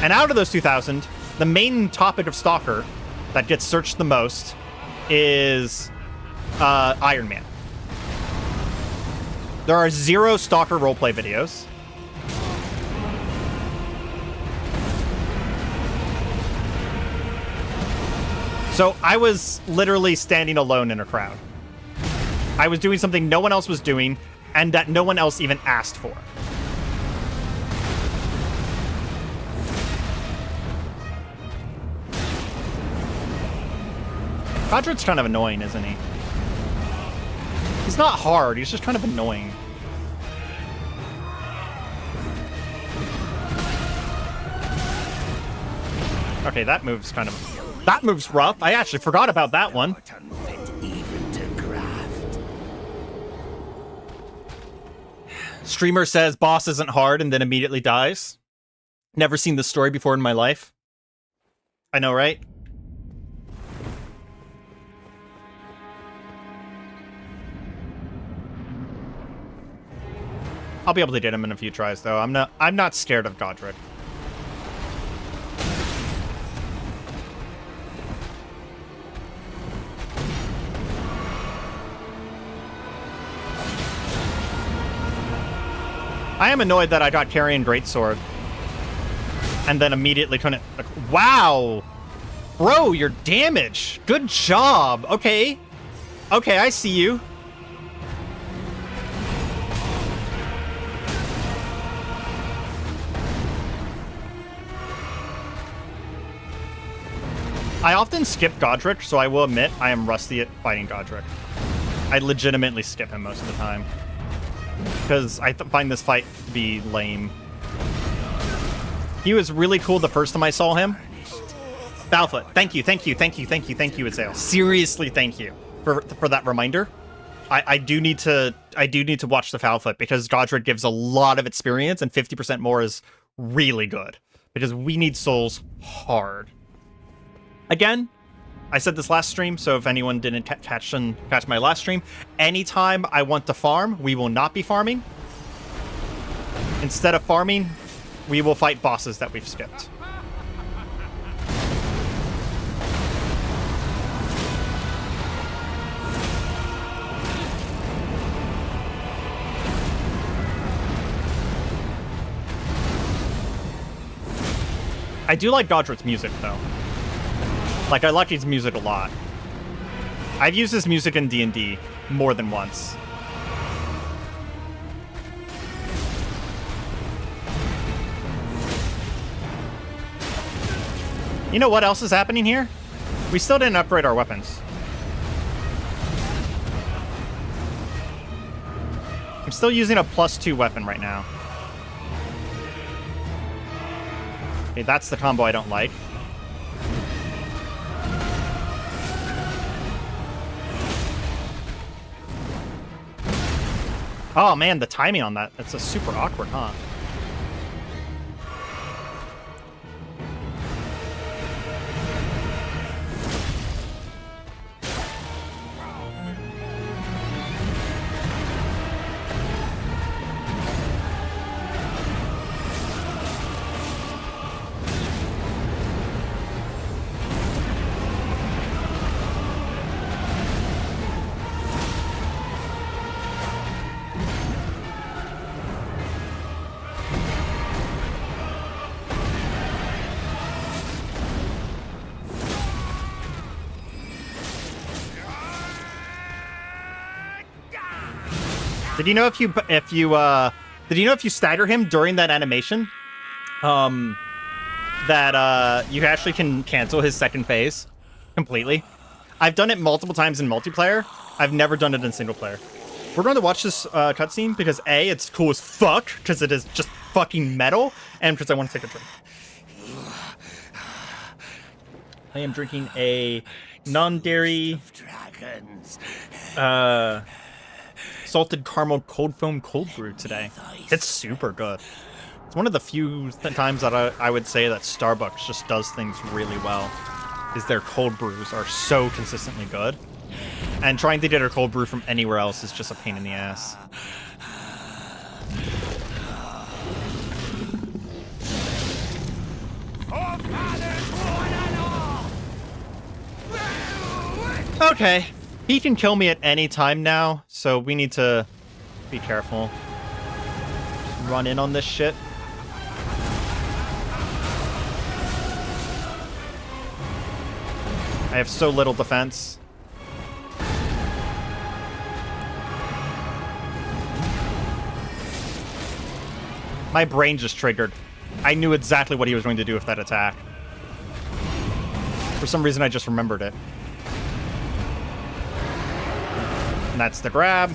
And out of those 2,000, the main topic of Stalker that gets searched the most is Iron Man. There are 0 Stalker roleplay videos. So I was literally standing alone in a crowd. I was doing something no one else was doing, and that no one else even asked for. Godric's kind of annoying, isn't he? He's not hard, he's just kind of annoying. Okay, that move's rough. I actually forgot about that one. Streamer says boss isn't hard and then immediately dies. Never seen this story before in my life. I know, right? I'll be able to get him in a few tries, though. I'm not scared of Godric. I am annoyed that I got Carian Greatsword. And then immediately couldn't... Like, wow! Bro, your damage! Good job! Okay. Okay, I see you. I often skip Godric, so I will admit I am rusty at fighting Godric. I legitimately skip him most of the time. Because I find this fight to be lame. He was really cool the first time I saw him. Foulfoot, thank you, Azale. Seriously, thank you for that reminder. I do need to watch the Foulfoot because Godric gives a lot of experience and 50% more is really good. Because we need souls hard. Again, I said this last stream, so if anyone didn't catch my last stream, anytime I want to farm, we will not be farming. Instead of farming, we will fight bosses that we've skipped. I do like Godric's music, though. Like, I like his music a lot. I've used his music in D&D more than once. You know what else is happening here? We still didn't upgrade our weapons. I'm still using a +2 weapon right now. Okay, that's the combo I don't like. Oh man, the timing on that, that's a super awkward, huh? Did you know if you stagger him during that animation, that you actually can cancel his second phase completely? I've done it multiple times in multiplayer. I've never done it in single player. We're going to watch this cutscene because A, it's cool as fuck because it is just fucking metal, and because I want to take a drink. I am drinking a non-dairy salted caramel cold foam cold brew today. It's super good. It's one of the few times that I would say that Starbucks just does things really well, is their cold brews are so consistently good. And trying to get a cold brew from anywhere else is just a pain in the ass. Okay. He can kill me at any time now, so we need to be careful. Just run in on this shit. I have so little defense. My brain just triggered. I knew exactly what he was going to do with that attack. For some reason, I just remembered it. And that's the grab.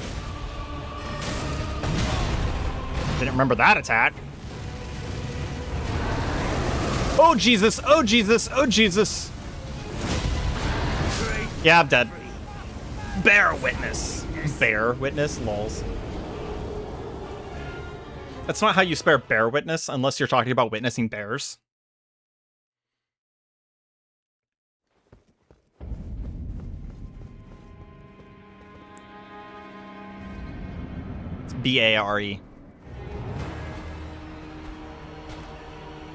Didn't remember that attack. Oh, Jesus. Oh, Jesus. Oh, Jesus. Yeah, I'm dead. Bear witness. Bear witness? Lols. That's not how you spell bear witness unless you're talking about witnessing bears. B-A-R-E.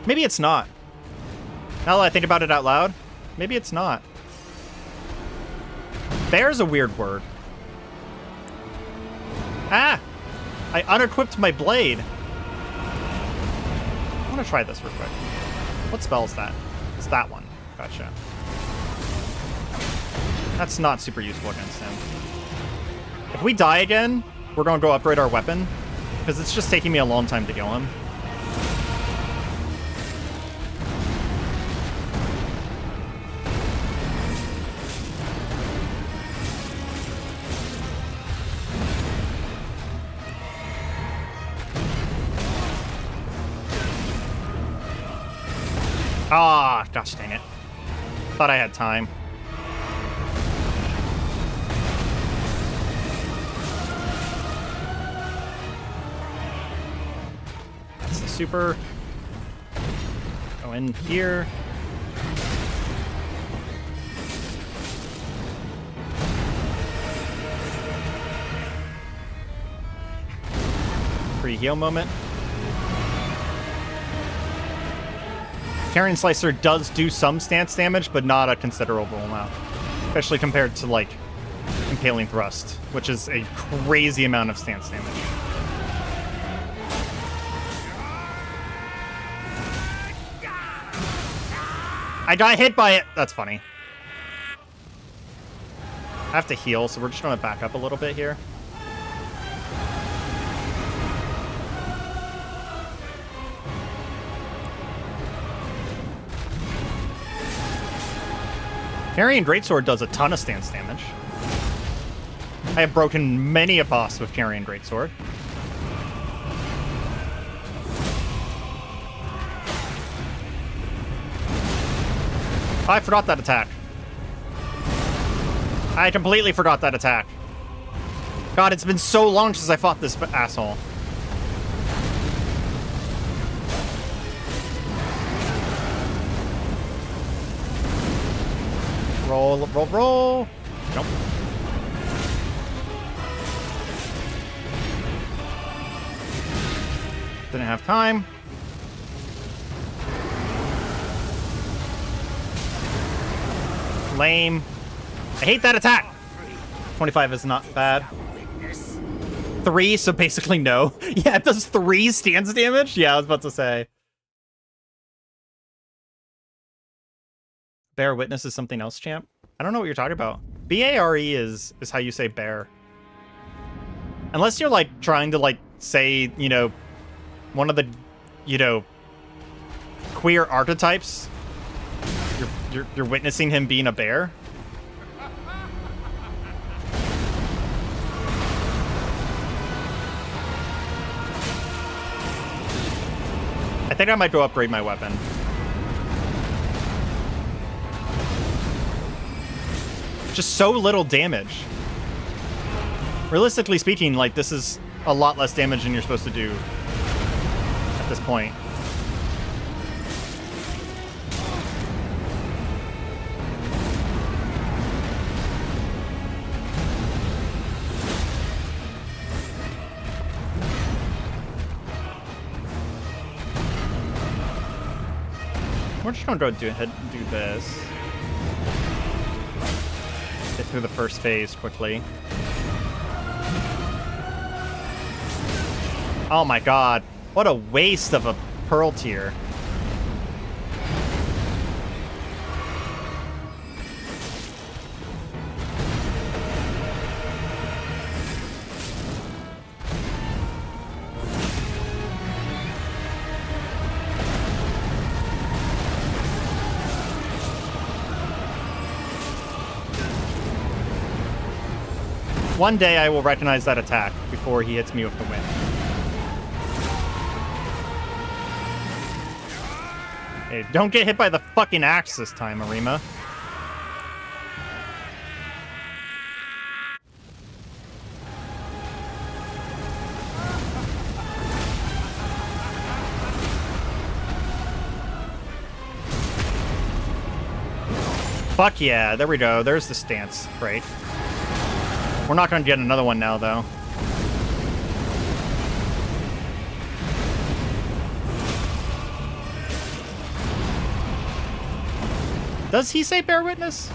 Maybe it's not. Now that I think about it out loud, maybe it's not. Bear's a weird word. Ah! I unequipped my blade. I want to try this real quick. What spell is that? It's that one. Gotcha. That's not super useful against him. If we die again, we're going to go upgrade our weapon, because it's just taking me a long time to kill him. Ah, gosh dang it. Thought I had time. Super. Go in here. free heal moment. Carrion Slicer does do some stance damage, but not a considerable amount. Especially compared to, like, Impaling Thrust, which is a crazy amount of stance damage. I got hit by it! That's funny. I have to heal, so we're just going to back up a little bit here. Carrion Greatsword does a ton of stance damage. I have broken many a boss with Carrion Greatsword. I forgot that attack. I completely forgot that attack. God, it's been so long since I fought this asshole. Roll, roll, roll. Nope. Didn't have time. Lame. I hate that attack. 25 is not bad. 3, so basically no. Yeah, it does 3 stance damage? Yeah, I was about to say. Bear Witness is something else, champ? I don't know what you're talking about. B-A-R-E is how you say bear. Unless you're, like, trying to, like, say, you know, one of the, you know, queer archetypes. You're witnessing him being a bear. I think I might go upgrade my weapon. Just so little damage. Realistically speaking, like, this is a lot less damage than you're supposed to do at this point. We're just gonna go do this. Get through the first phase quickly. Oh my god. What a waste of a pearl tier. One day I will recognize that attack before he hits me with the wind. Hey, don't get hit by the fucking axe this time, Areima. Fuck yeah, there we go. There's the stance. Great. We're not going to get another one now, though. Does he say bear witness?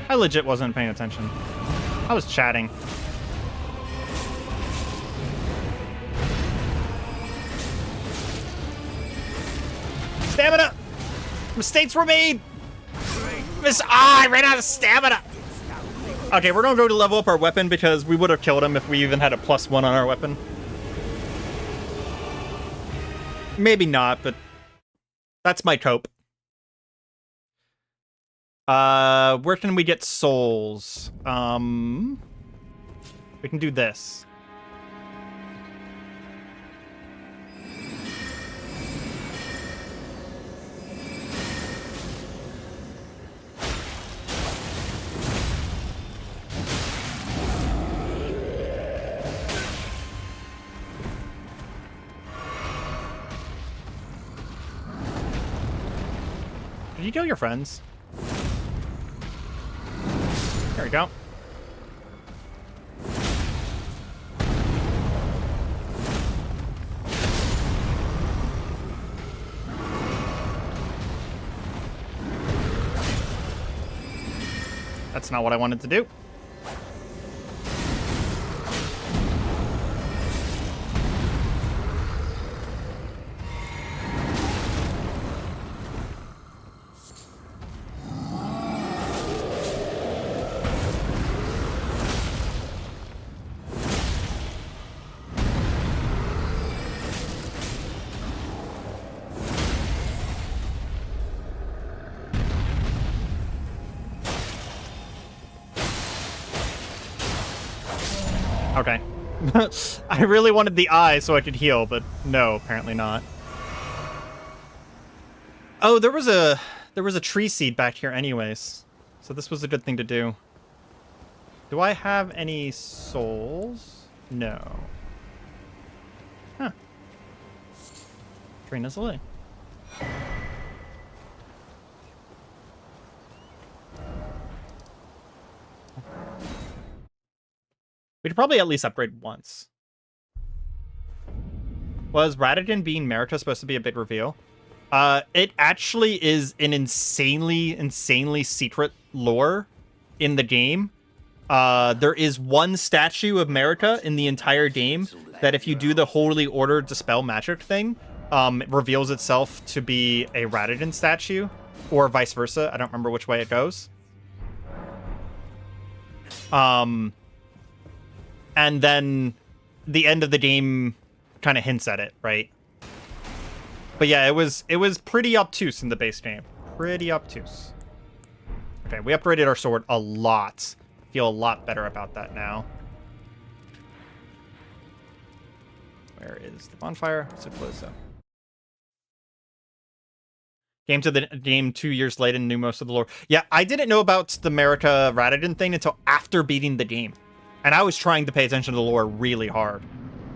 I legit wasn't paying attention. I was chatting. Stamina! Mistakes were made! I ran out of stamina! Okay, we're gonna go to level up our weapon because we would have killed him if we even had a +1 on our weapon. Maybe not, but that's my cope. Where can we get souls? We can do this. Did you kill your friends? There we go. That's not what I wanted to do. Okay. I really wanted the eye so I could heal, but no, apparently not. Oh, there was a tree seed back here anyways. So this was a good thing to do. Do I have any souls? No. Huh. Trina's away. We could probably at least upgrade once. Was Radagon being Merita supposed to be a big reveal? It actually is an insanely secret lore in the game. There is one statue of Merita in the entire game that if you do the Holy Order Dispel Magic thing, it reveals itself to be a Radagon statue, or vice versa. I don't remember which way it goes. And then the end of the game kind of hints at it, right? But yeah, it was pretty obtuse in the base game. Pretty obtuse. Okay, we upgraded our sword a lot. Feel a lot better about that now. Where is the bonfire? So close up. Came to the game 2 years late and knew most of the lore. Yeah, I didn't know about the Merita Radagon thing until after beating the game. And I was trying to pay attention to the lore really hard.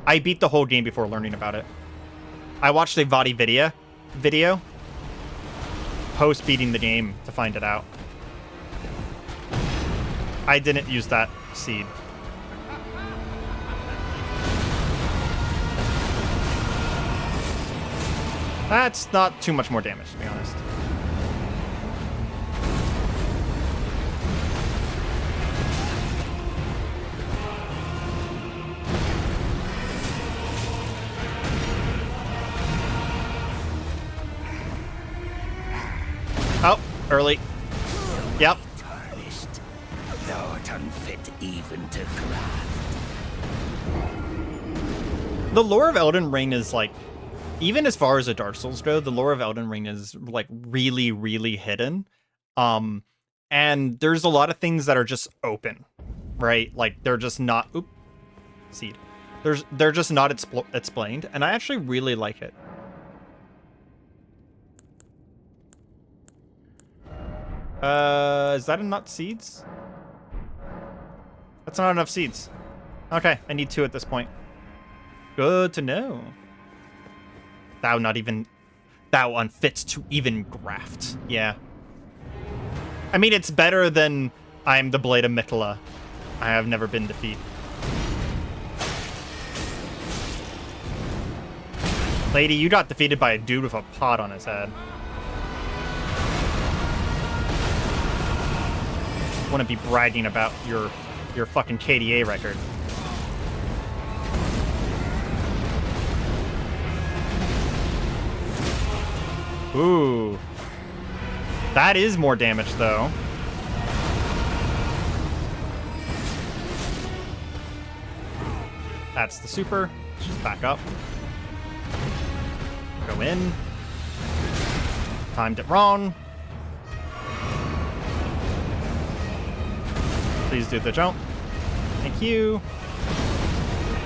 I beat the whole game before learning about it. I watched a Vadi video post beating the game to find it out. I didn't use that seed. That's not too much more damage, to be honest. Oh, early. Yep. Tarnished, thou'rt unfit even to craft. The lore of Elden Ring is like, even as far as the Dark Souls go, the lore of Elden Ring is like really hidden. And there's a lot of things that are just open, right? Like they're just not, seed. They're just not explained, and I actually really like it. Is that enough seeds? That's not enough seeds. Okay, I need 2 at this point. Good to know. Thou unfit to even graft. Yeah. I mean, it's better than I'm the Blade of Mikola. I have never been defeated. Lady, you got defeated by a dude with a pot on his head. Wouldn't be bragging about your fucking KDA record. Ooh. That is more damage, though. That's the super. Let's just back up. Go in. Timed it wrong. Please do the jump. Thank you.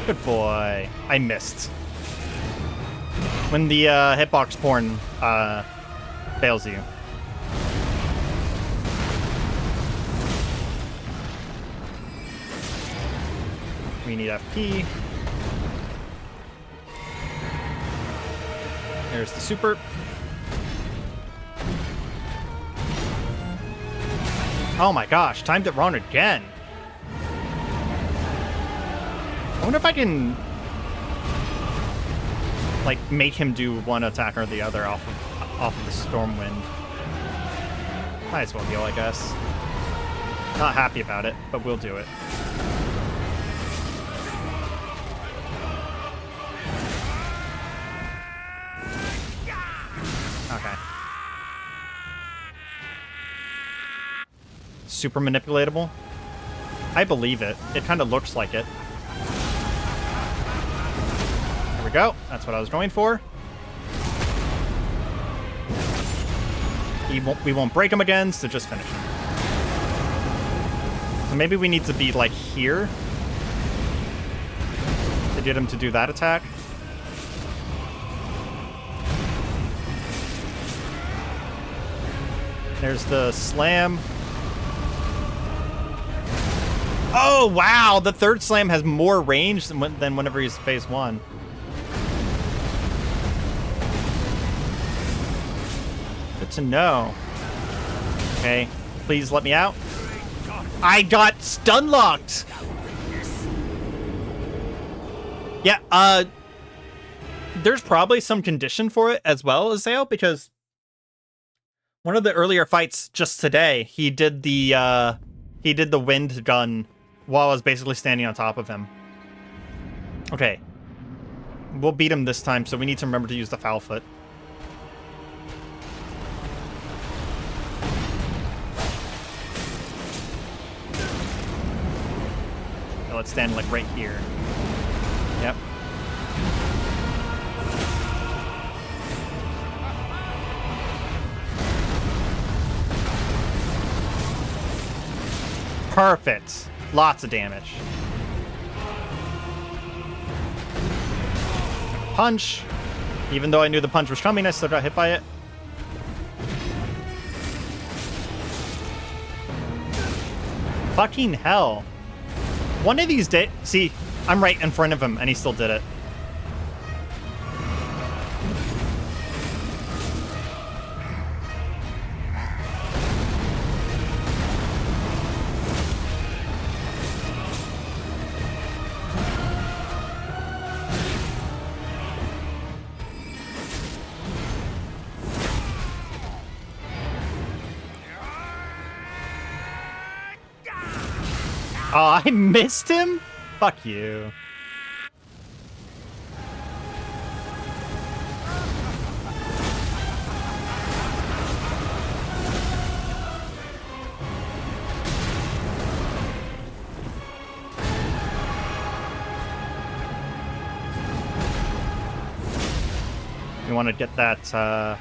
Good boy. I missed. When the hitbox porn fails you. We need FP. There's the super. Oh my gosh, timed it wrong again. I wonder if I can like make him do one attack or the other off of the Stormwind. Might as well heal, I guess. Not happy about it, but we'll do it. Okay. Super manipulatable? I believe it. It kind of looks like it. There we go. That's what I was going for. We won't break him again, so just finish him. So maybe we need to be, like, here to get him to do that attack. There's the slam. Oh, wow! The third slam has more range than whenever he's phase 1. Good to know. Okay, please let me out. I got stun locked! Yeah, there's probably some condition for it as well, Azale, because one of the earlier fights just today, he did the wind gun while I was basically standing on top of him. Okay. We'll beat him this time, so we need to remember to use the foul foot. So let's stand like right here. Yep. Perfect. Lots of damage. Punch. Even though I knew the punch was coming, I still got hit by it. Fucking hell. One of these days... See, I'm right in front of him, and he still did it. Oh, I missed him? Fuck you. You want to get that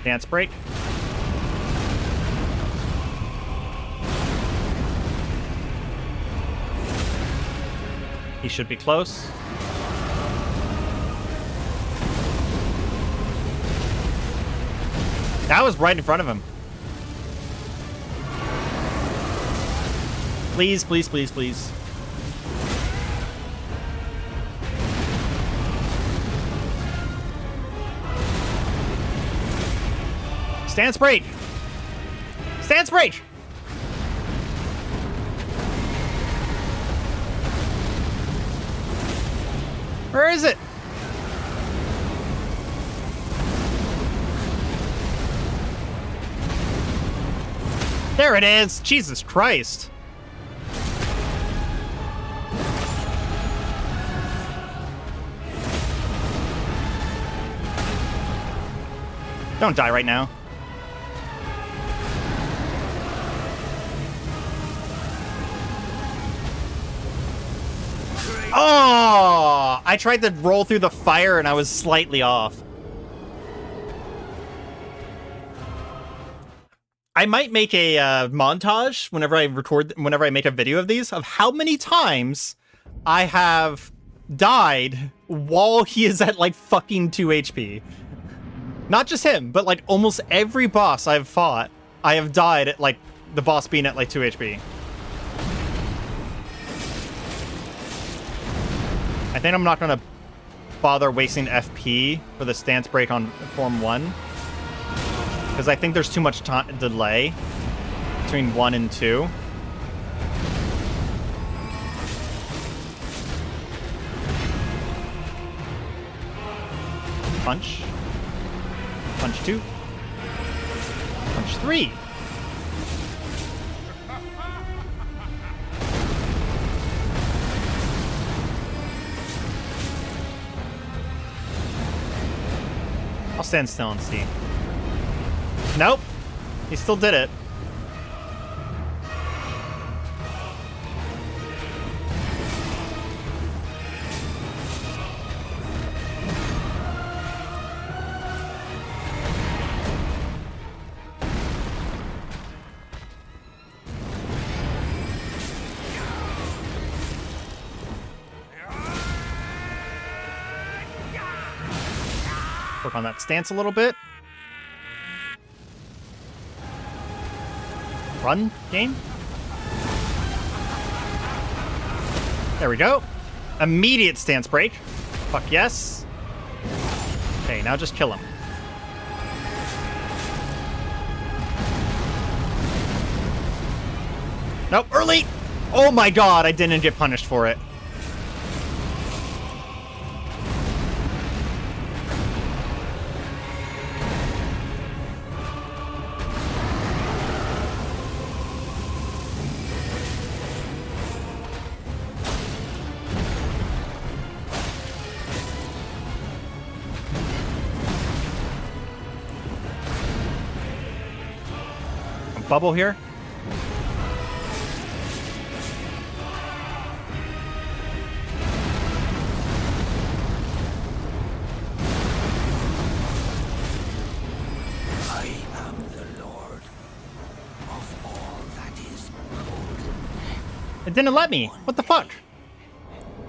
dance break? He should be close. That was right in front of him. Please, please, please, please. Stance break! Stance break! Where is it? There it is! Jesus Christ! Don't die right now. Oh! I tried to roll through the fire and I was slightly off. I might make a montage whenever I make a video of these of how many times I have died while he is at like fucking 2 HP. Not just him, but like almost every boss I've fought, I have died at like the boss being at like 2 HP. I think I'm not going to bother wasting FP for the stance break on Form 1. Because I think there's too much delay between 1 and 2. Punch. Punch 2. Punch 3. stand still and see. Nope. He still did it. Work on that stance a little bit. Run, game. There we go. Immediate stance break. Fuck yes. Okay, now just kill him. Nope, early! Oh my god, I didn't get punished for it. Bubble here. I am the Lord of all that is golden. It didn't let me. What the fuck?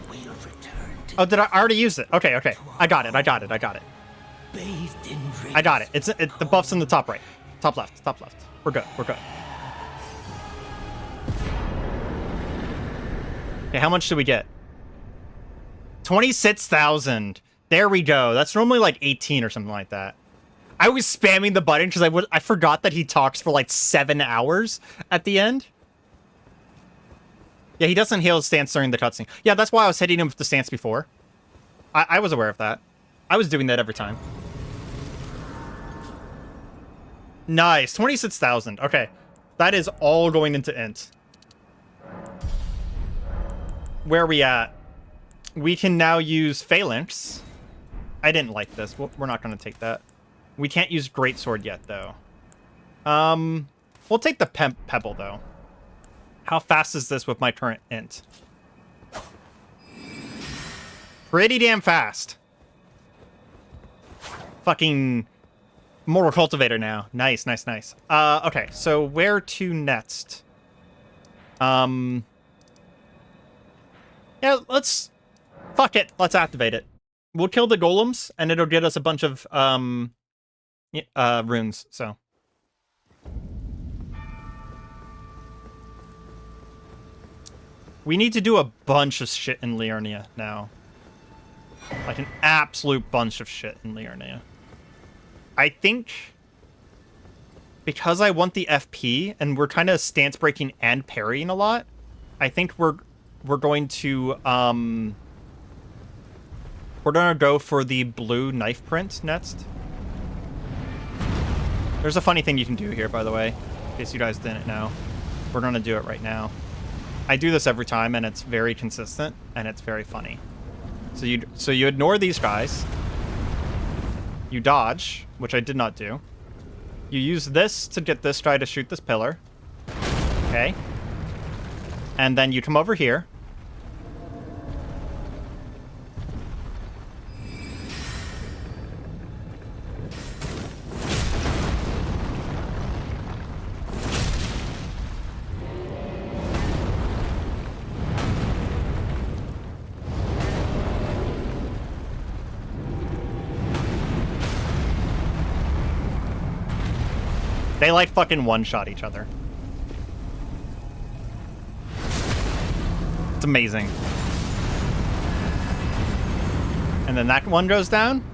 We'll return to Oh, did I already use it? Okay, okay. I got it. bathed in I got it. It's the buff's in the top right. Top left. Top left. We're good. We're good. Okay, how much did we get? 26,000. There we go. That's normally like 18 or something like that. I was spamming the button because I forgot that he talks for like 7 hours at the end. Yeah, he doesn't heal his stance during the cutscene. Yeah, that's why I was hitting him with the stance before. I was aware of that. I was doing that every time. Nice. 26,000. Okay. That is all going into int. Where are we at? We can now use Phalanx. I didn't like this. We're not going to take that. We can't use Greatsword yet, though. We'll take the Pebble, though. How fast is this with my current int? Pretty damn fast. Fucking Mortal Cultivator now. Nice, nice, nice. Okay, so where to next? Yeah, let's... Fuck it. Let's activate it. We'll kill the golems, and it'll get us a bunch of, runes, so... We need to do a bunch of shit in Liurnia now. Like an absolute bunch of shit in Liurnia. I think... Because I want the FP, and we're kind of stance breaking and parrying a lot, I think we're going to, we're gonna go for the blue knife print next. There's a funny thing you can do here, by the way, in case you guys didn't know. We're gonna do it right now. I do this every time, and it's very consistent, and it's very funny. So you ignore these guys. You dodge, which I did not do. You use this to get this guy to shoot this pillar. Okay. And then you come over here. They like fucking one-shot each other. It's amazing. And then that one goes down.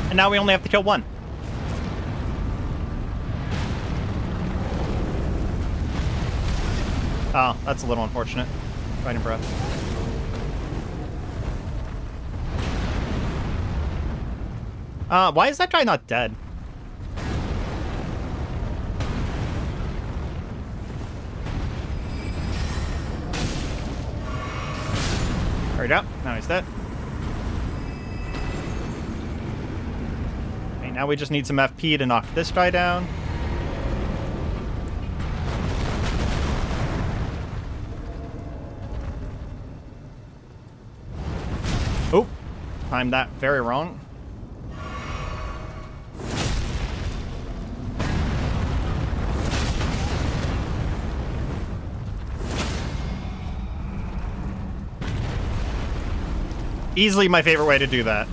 And now we only have to kill one. Oh, that's a little unfortunate. Right in breath. Why is that guy not dead? There we go. Now he's dead. Okay, now we just need some FP to knock this guy down. Oh, timed that very wrong. Easily my favorite way to do that.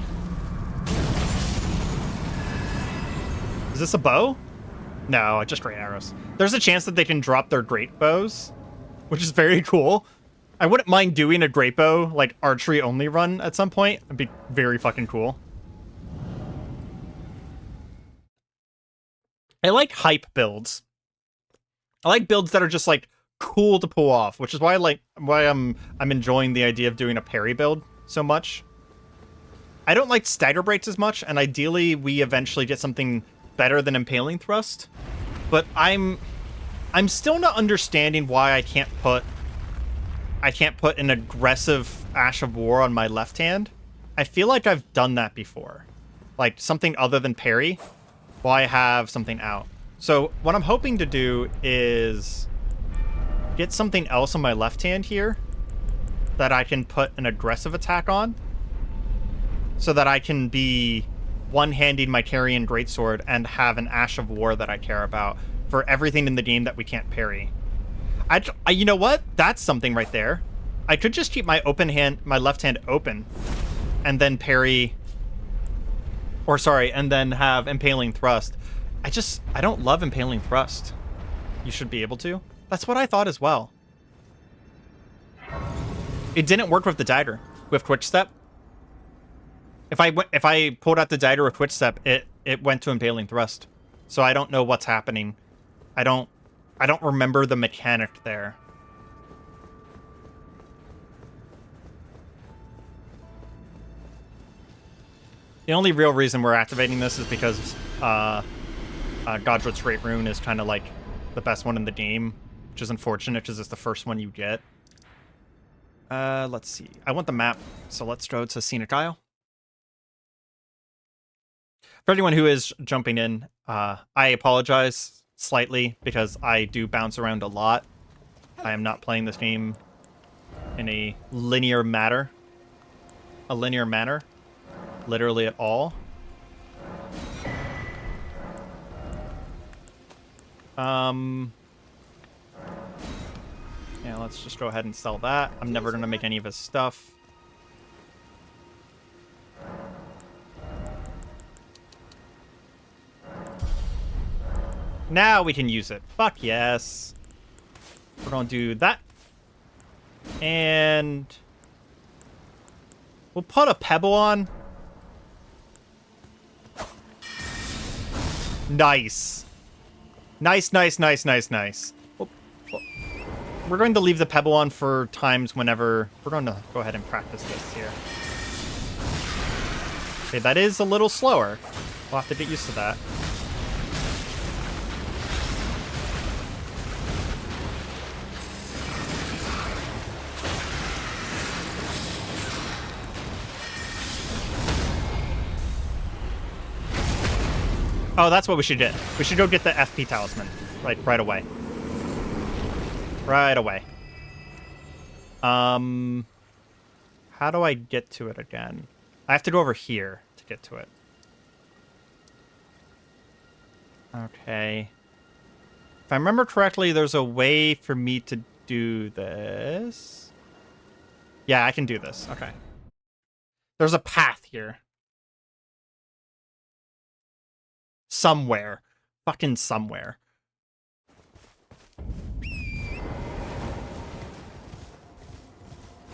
Is this a bow? No, just great arrows. There's a chance that they can drop their great bows, which is very cool. I wouldn't mind doing a great bow, like, archery only run at some point. It'd be very fucking cool. I like hype builds. I like builds that are just, like, cool to pull off, which is why I'm enjoying the idea of doing a parry build so much. I don't like stagger breaks as much, and ideally we eventually get something better than impaling thrust. But I'm still not understanding why I can't put an aggressive Ash of War on my left hand. I feel like I've done that before. Like something other than parry while I have something out. So what I'm hoping to do is get something else on my left hand here that I can put an aggressive attack on, so that I can be one-handing my Carian Greatsword and have an Ash of War that I care about for everything in the game that we can't parry. You know what? That's something right there. I could just keep my left hand open, and then parry, or sorry, and then have Impaling Thrust. I don't love Impaling Thrust. You should be able to. That's what I thought as well. It didn't work with the dagger, with Quick Step. If I pulled out the dagger with Quick Step, it went to Impaling Thrust. So I don't know what's happening. I don't remember the mechanic there. The only real reason we're activating this is because Godred's Great Rune is kind of like the best one in the game, which is unfortunate because it's the first one you get. Let's see. I want the map, so let's go to Scenic Isle. For anyone who is jumping in, I apologize slightly because I do bounce around a lot. I am not playing this game in a linear manner. Literally at all. Yeah, let's just go ahead and sell that. I'm never going to make any of his stuff. Now we can use it. Fuck yes. We're going to do that. And we'll put a pebble on. Nice. Nice. We're going to leave the pebble on for times whenever... We're going to go ahead and practice this here. Okay, that is a little slower. We'll have to get used to that. Oh, that's what we should get. We should go get the FP talisman, like, right away. Right away. How do I get to it again? I have to go over here to get to it. Okay. If I remember correctly, there's a way for me to do this. Yeah, I can do this. Okay. There's a path here. Somewhere. Fucking somewhere.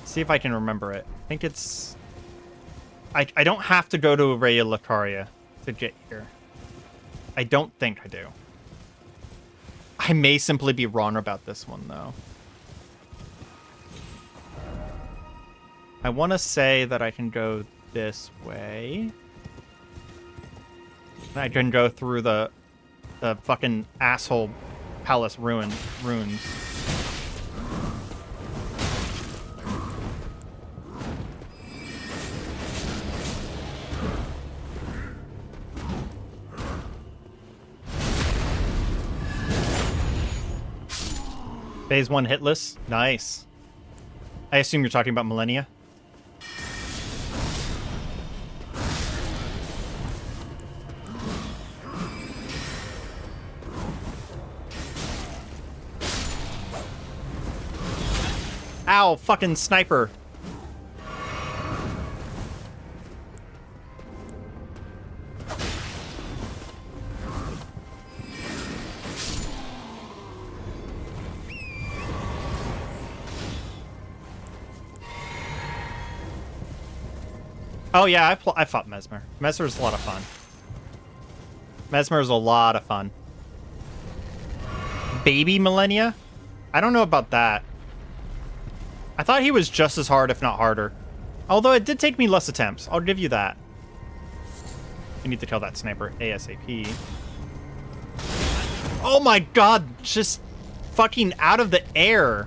See if I can remember it. I think it's... I don't have to go to Areima Caria to get here. I don't think I do. I may simply be wrong about this one, though. I want to say that I can go this way. I can go through the fucking asshole palace ruins. Phase 1 hitless. Nice. I assume you're talking about Millennia. Ow, fucking sniper. Oh yeah, I fought Mesmer. Mesmer's a lot of fun. Mesmer's a lot of fun. Baby Millennia? I don't know about that. I thought he was just as hard, if not harder. Although it did take me less attempts. I'll give you that. You need to kill that sniper ASAP. Oh my god, just fucking out of the air.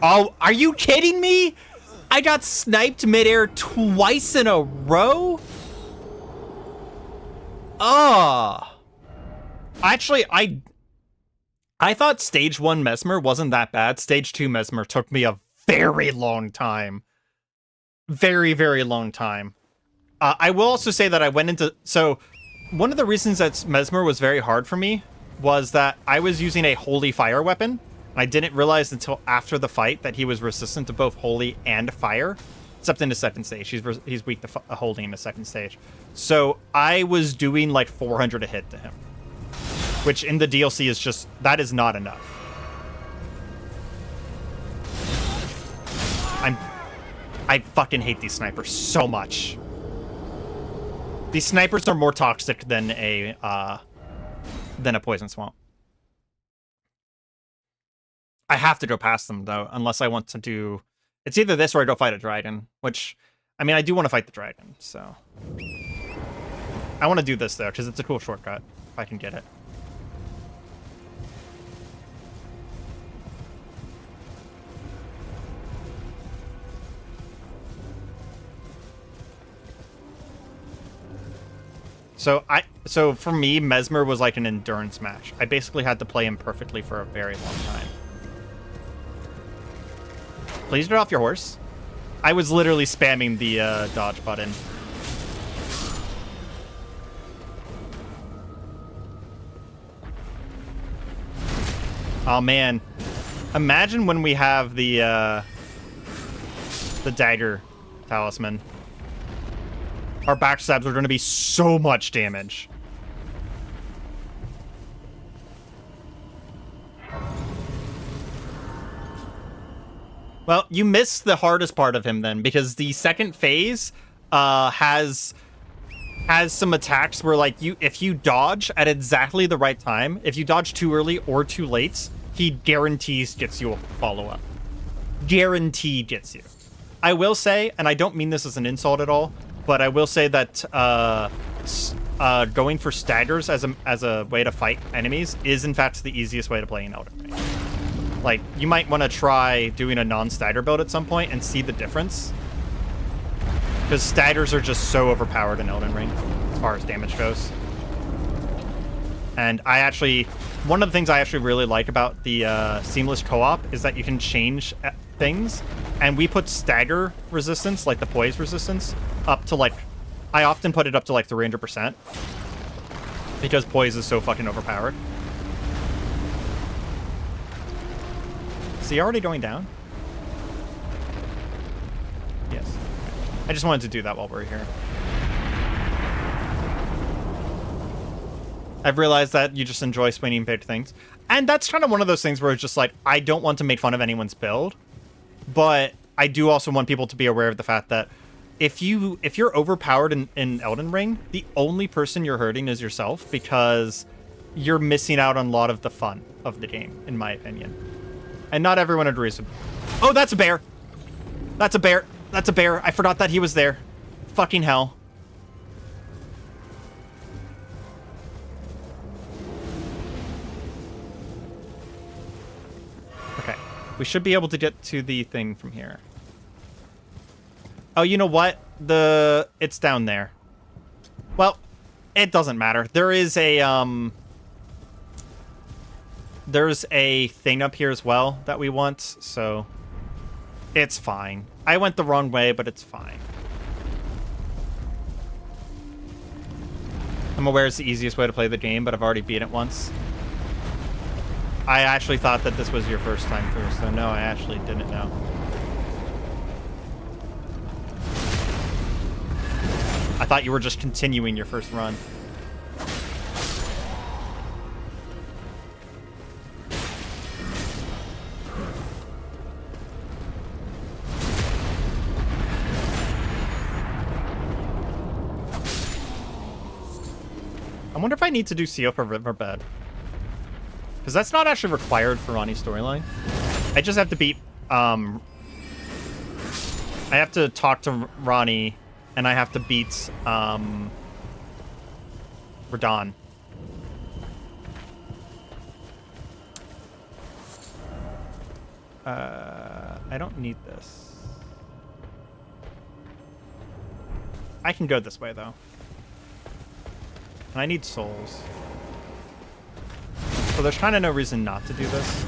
Oh, are you kidding me? I got sniped midair twice in a row? Actually, I thought stage 1 Mesmer wasn't that bad. Stage 2 Mesmer took me a very long time. Very, very long time. I will also say that I went into... So, one of the reasons that Mesmer was very hard for me was that I was using a holy fire weapon. I didn't realize until after the fight that he was resistant to both holy and fire. Except in the second stage. He's weak to holy in the second stage. So, I was doing like 400 a hit to him. Which in the DLC is just... That is not enough. I fucking hate these snipers so much. These snipers are more toxic than a poison swamp. I have to go past them, though, unless I want to do... It's either this or I go fight a dragon, which... I mean, I do want to fight the dragon, so... I want to do this, though, because it's a cool shortcut, if I can get it. So for me, Mesmer was like an endurance match. I basically had to play him perfectly for a very long time. Please get off your horse. I was literally spamming the dodge button. Oh man, imagine when we have the dagger talisman. Our backstabs are going to be so much damage. Well, you missed the hardest part of him then, because the second phase has some attacks where, like, if you dodge at exactly the right time, if you dodge too early or too late, he guarantees gets you a follow-up. Guaranteed gets you. I will say, and I don't mean this as an insult at all, but I will say that going for staggers as a way to fight enemies is in fact the easiest way to play in Elden Ring. Like, you might want to try doing a non-stagger build at some point and see the difference. Because staggers are just so overpowered in Elden Ring, as far as damage goes. And one of the things I actually really like about the seamless co-op is that you can change things. And we put stagger resistance, like the poise resistance, up to like... I often put it up to like 300%. Because poise is so fucking overpowered. Is he already going down? Yes. I just wanted to do that while we're here. I've realized that you just enjoy swinging big things. And that's kind of one of those things where it's just like, I don't want to make fun of anyone's build, but I do also want people to be aware of the fact that if you're overpowered in Elden Ring, the only person you're hurting is yourself, because you're missing out on a lot of the fun of the game, in my opinion. And not everyone agrees with me. Oh, that's a bear! That's a bear! That's a bear! I forgot that he was there. Fucking hell. We should be able to get to the thing from here. Oh, you know what? It's down there. Well, it doesn't matter. There's a thing up here as well that we want, so it's fine. I went the wrong way, but it's fine. I'm aware it's the easiest way to play the game, but I've already beat it once. I actually thought that this was your first time through, so no, I actually didn't know. I thought you were just continuing your first run. I wonder if I need to do Seal for Riverbed. Because that's not actually required for Ronnie's storyline. I just have to beat... I have to talk to Ronnie, and I have to beat... Radon. I don't need this. I can go this way, though. And I need souls. So there's kind of no reason not to do this.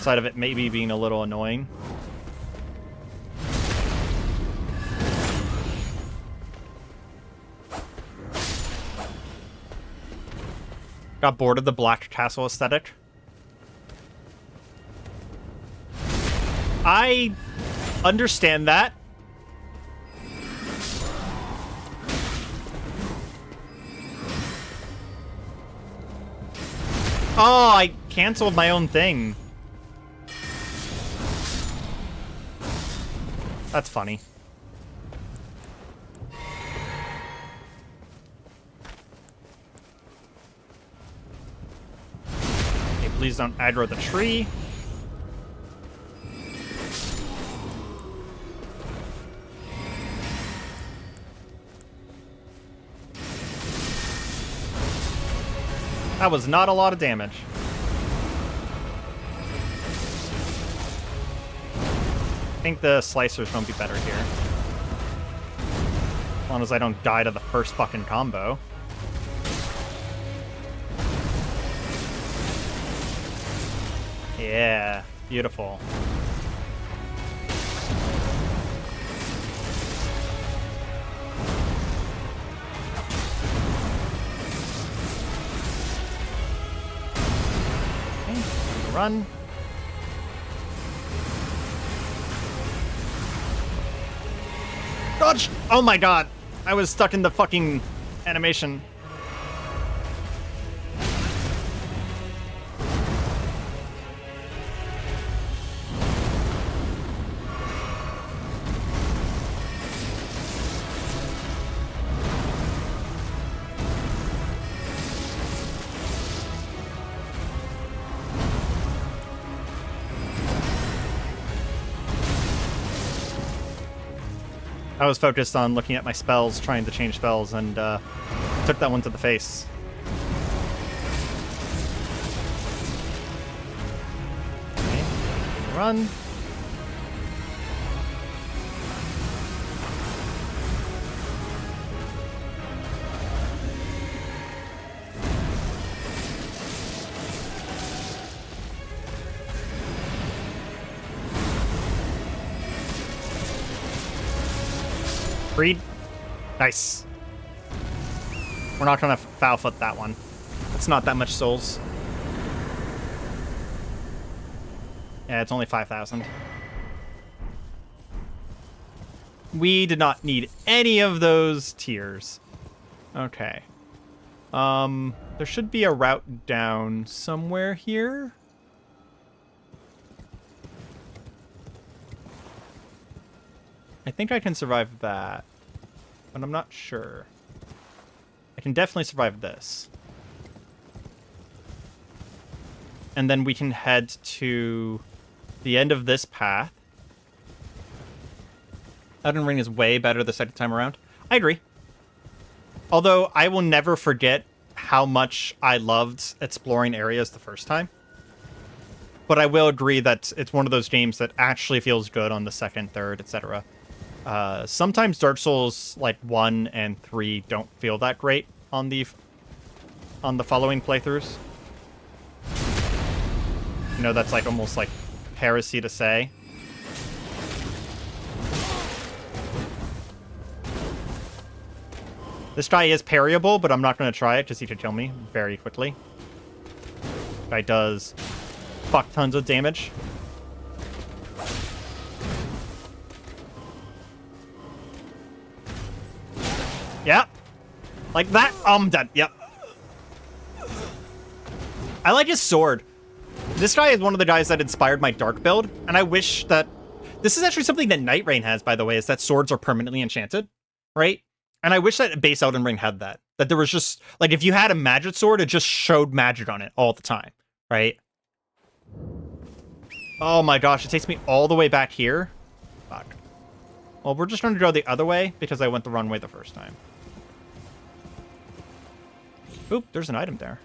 Aside of it maybe being a little annoying. Got bored of the Black Castle aesthetic. I understand that. Oh, I canceled my own thing. That's funny. Okay, please don't aggro the tree. That was not a lot of damage. I think the slicers won't be better here. As long as I don't die to the first fucking combo. Yeah, beautiful. Run. Dodge! Oh my god! I was stuck in the fucking animation. I was focused on looking at my spells, trying to change spells, and took that one to the face. Okay. Run. Freed. Nice. We're not gonna foul foot that one. It's not that much souls. Yeah, it's only 5,000. We did not need any of those tiers. Okay. There should be a route down somewhere here. I think I can survive that, but I'm not sure. I can definitely survive this. And then we can head to the end of this path. Elden Ring is way better the second time around. I agree. Although I will never forget how much I loved exploring areas the first time. But I will agree that it's one of those games that actually feels good on the second, third, etc. Sometimes Dark Souls like 1 and 3 don't feel that great on the following playthroughs. You know, that's like almost like heresy to say. This guy is parryable, but I'm not going to try it because he could kill me very quickly. Guy does fuck tons of damage. Yep. Like that. I'm dead. Yep. I like his sword. This guy is one of the guys that inspired my dark build, and I wish that... This is actually something that Nightreign has, by the way, is that swords are permanently enchanted, right? And I wish that base Elden Ring had that. That there was just... Like, if you had a magic sword, it just showed magic on it all the time, right? Oh my gosh, it takes me all the way back here. Fuck. Well, we're just going to go the other way, because I went the wrong way the first time. Oop, there's an item there.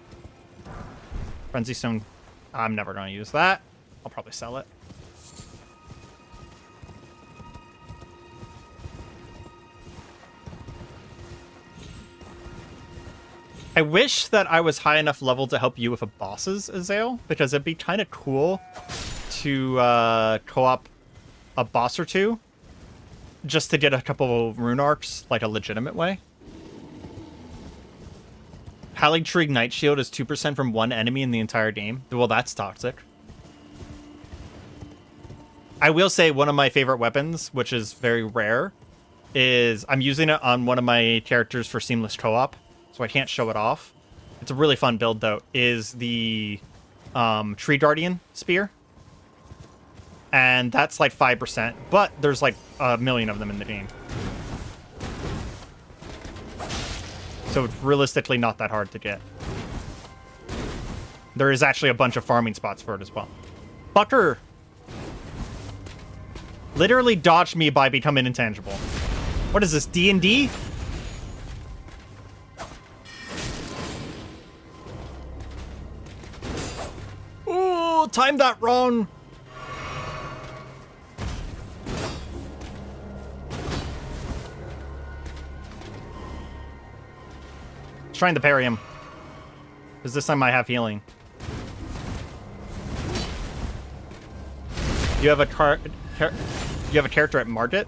Frenzy Stone. I'm never going to use that. I'll probably sell it. I wish that I was high enough level to help you with a bosses, Azael, because it'd be kind of cool to co-op a boss or two just to get a couple of rune arcs like a legitimate way. Haligtree Night Shield is 2% from one enemy in the entire game. Well, that's toxic. I will say one of my favorite weapons, which is very rare, is I'm using it on one of my characters for seamless co-op, so I can't show it off. It's a really fun build, though, is the Tree Guardian Spear. And that's like 5%, but there's like a million of them in the game. So it's realistically not that hard to get. There is actually a bunch of farming spots for it as well. Fucker! Literally dodged me by becoming intangible. What is this, D&D? Ooh, timed that wrong! Trying to parry him. Because this time I have healing. You have a you have a character at Margit?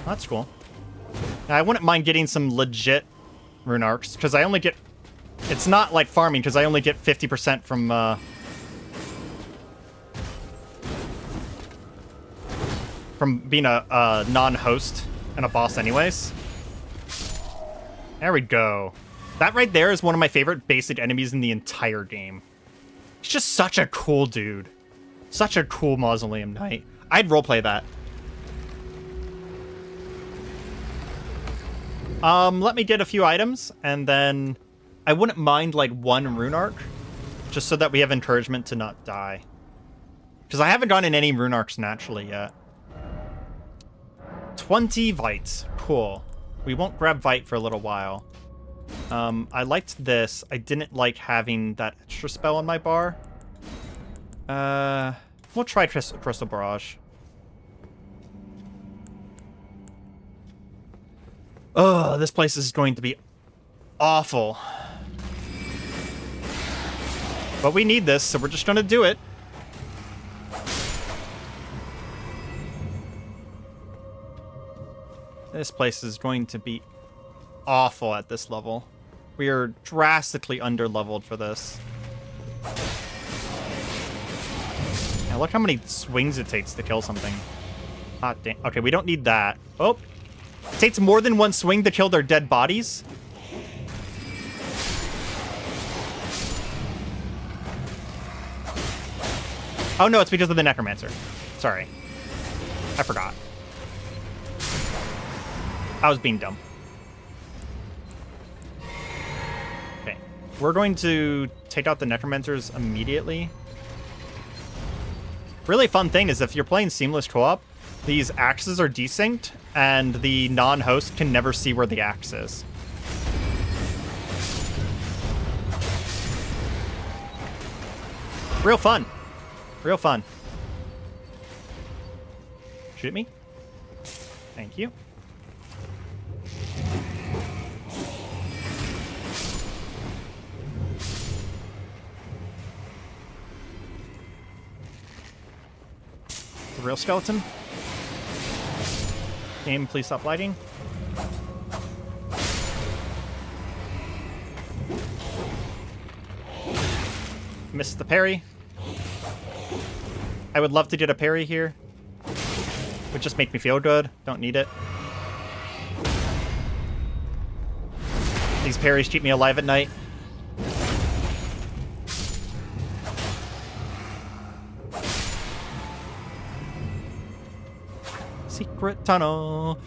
That's cool. I wouldn't mind getting some legit rune arcs, because I only get... It's not like farming, because I only get 50% from being a non-host and a boss anyways. There we go. That right there is one of my favorite basic enemies in the entire game. He's just such a cool dude. Such a cool Mausoleum Knight. I'd roleplay that. Let me get a few items, and then I wouldn't mind, like, one rune arc, just so that we have encouragement to not die. Because I haven't gotten any rune arcs naturally yet. 20 Vite. Cool. We won't grab Vite for a little while. I liked this. I didn't like having that extra spell on my bar. We'll try Crystal Barrage. Oh, this place is going to be awful. But we need this, so we're just going to do it. This place is going to be awful at this level. We are drastically under-leveled for this. Now look how many swings it takes to kill something. Hot damn. Okay, we don't need that. Oh! It takes more than one swing to kill their dead bodies? Oh no, it's because of the Necromancer. Sorry. I forgot. I was being dumb. Okay. We're going to take out the Necromancers immediately. Really fun thing is if you're playing Seamless Co-op, these axes are desynced, and the non-host can never see where the axe is. Real fun. Real fun. Shoot me. Thank you. The real skeleton. Game, please stop lighting. Missed the parry. I would love to get a parry here. Would just make me feel good. Don't need it. These parries keep me alive at night. Secret tunnel.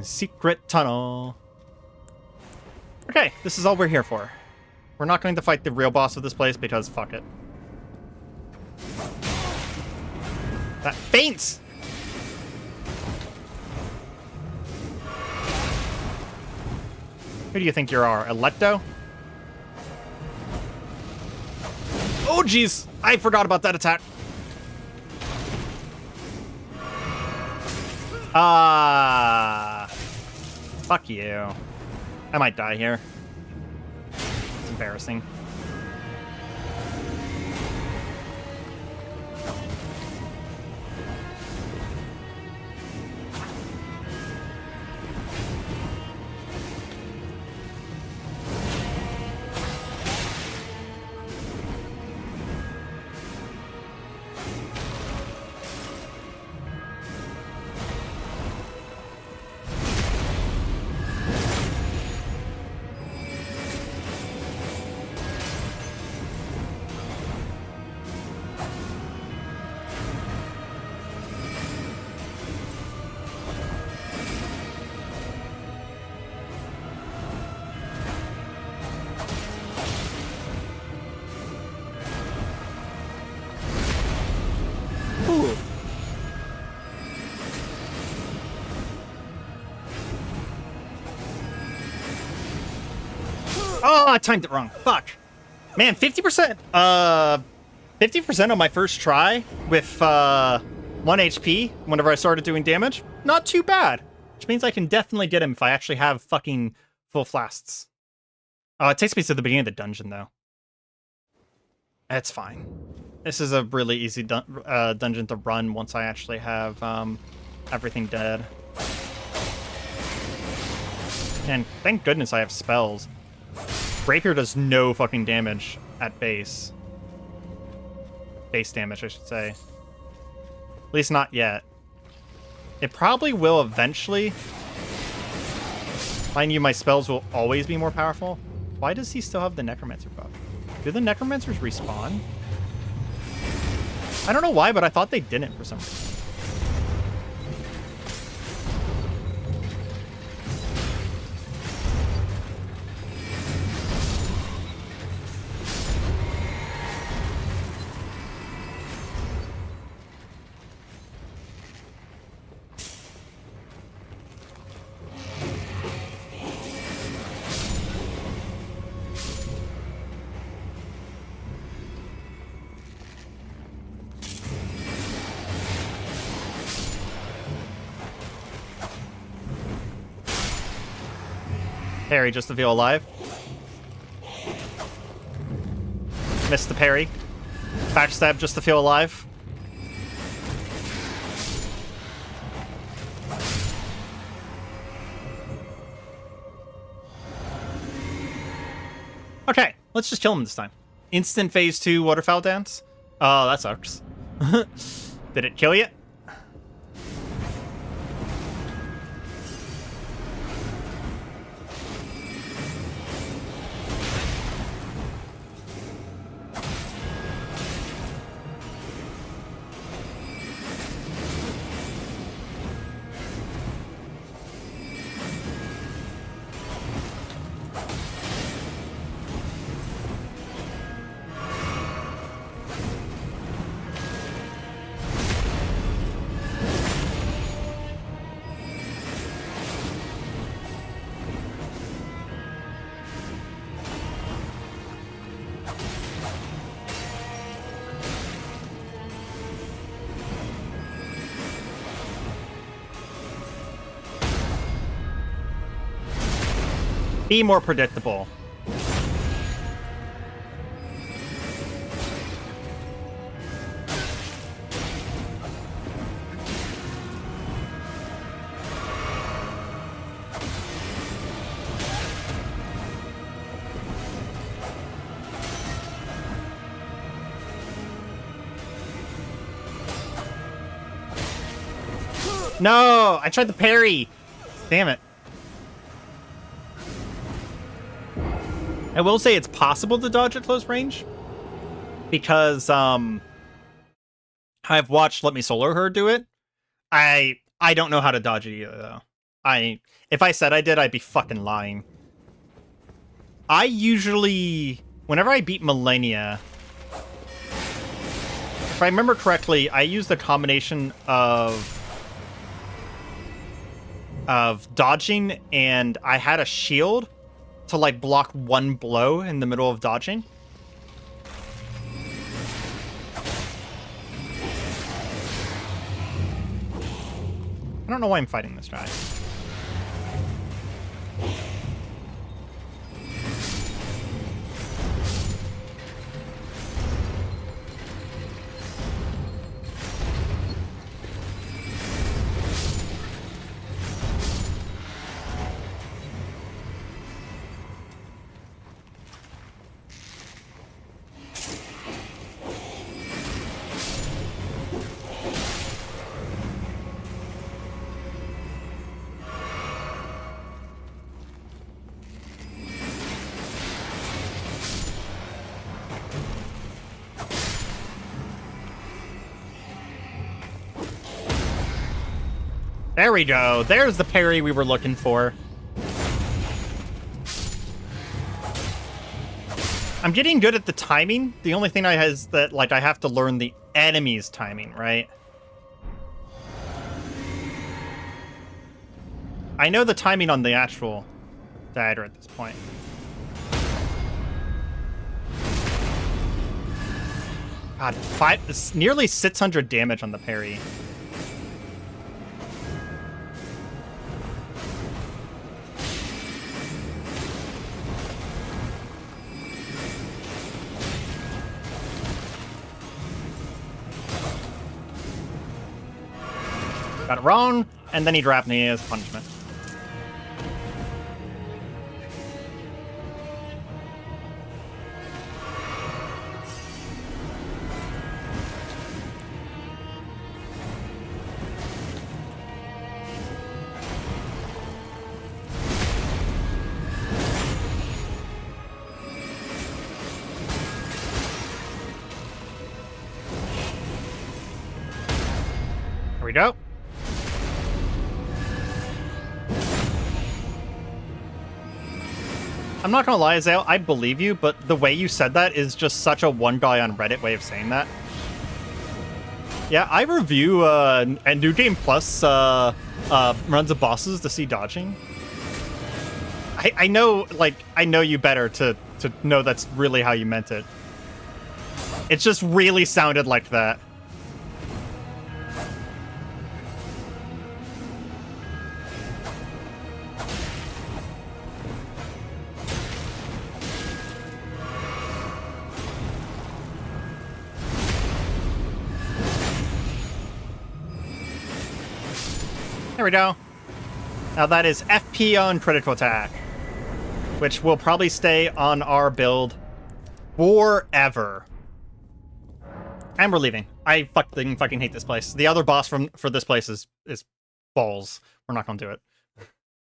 Secret tunnel. Okay, this is all we're here for. We're not going to fight the real boss of this place because fuck it. That faints! Who do you think you are, Electo? Oh jeez! I forgot about that attack. Fuck you. I might die here. It's embarrassing. Oh, I timed it wrong. Fuck. Man, 50%. 50% on my first try with 1 HP whenever I started doing damage. Not too bad. Which means I can definitely get him if I actually have fucking full flasks. Oh, it takes me to the beginning of the dungeon, though. That's fine. This is a really easy dungeon to run once I actually have everything dead. And thank goodness I have spells. Rapier does no fucking damage at base. Base damage, I should say. At least not yet. It probably will eventually. Mind you, my spells will always be more powerful. Why does he still have the Necromancer buff? Do the Necromancers respawn? I don't know why, but I thought they didn't for some reason. Parry just to feel alive. Missed the parry. Backstab just to feel alive. Okay, let's just kill him this time. Instant phase 2 waterfowl dance. Oh, that sucks. Did it kill you? Be more predictable. No, I tried the parry. Damn it. I will say it's possible to dodge at close range because I've watched Let Me Solar Her do it. I don't know how to dodge it either though. If I said I did, I'd be fucking lying. I usually, whenever I beat Millennia, if I remember correctly, I used a combination of dodging, and I had a shield to like block one blow in the middle of dodging. I don't know why I'm fighting this guy. There we go. There's the parry we were looking for. I'm getting good at the timing. The only thing I have is that, like, I have to learn the enemy's timing, right? I know the timing on the actual dagger at this point. God, it's nearly 600 damage on the parry. Got it wrong, and then he dropped me as punishment. Here we go. I'm not gonna lie, Azale, I believe you, but the way you said that is just such a one guy on Reddit way of saying that. Yeah, I review and New Game Plus runs of bosses to see dodging. I know, like, I know you better to know that's really how you meant it. It just really sounded like that. There we go. Now that is FP on critical attack, which will probably stay on our build forever. And we're leaving. I fucking hate this place. The other boss for this place is balls. We're not gonna do it.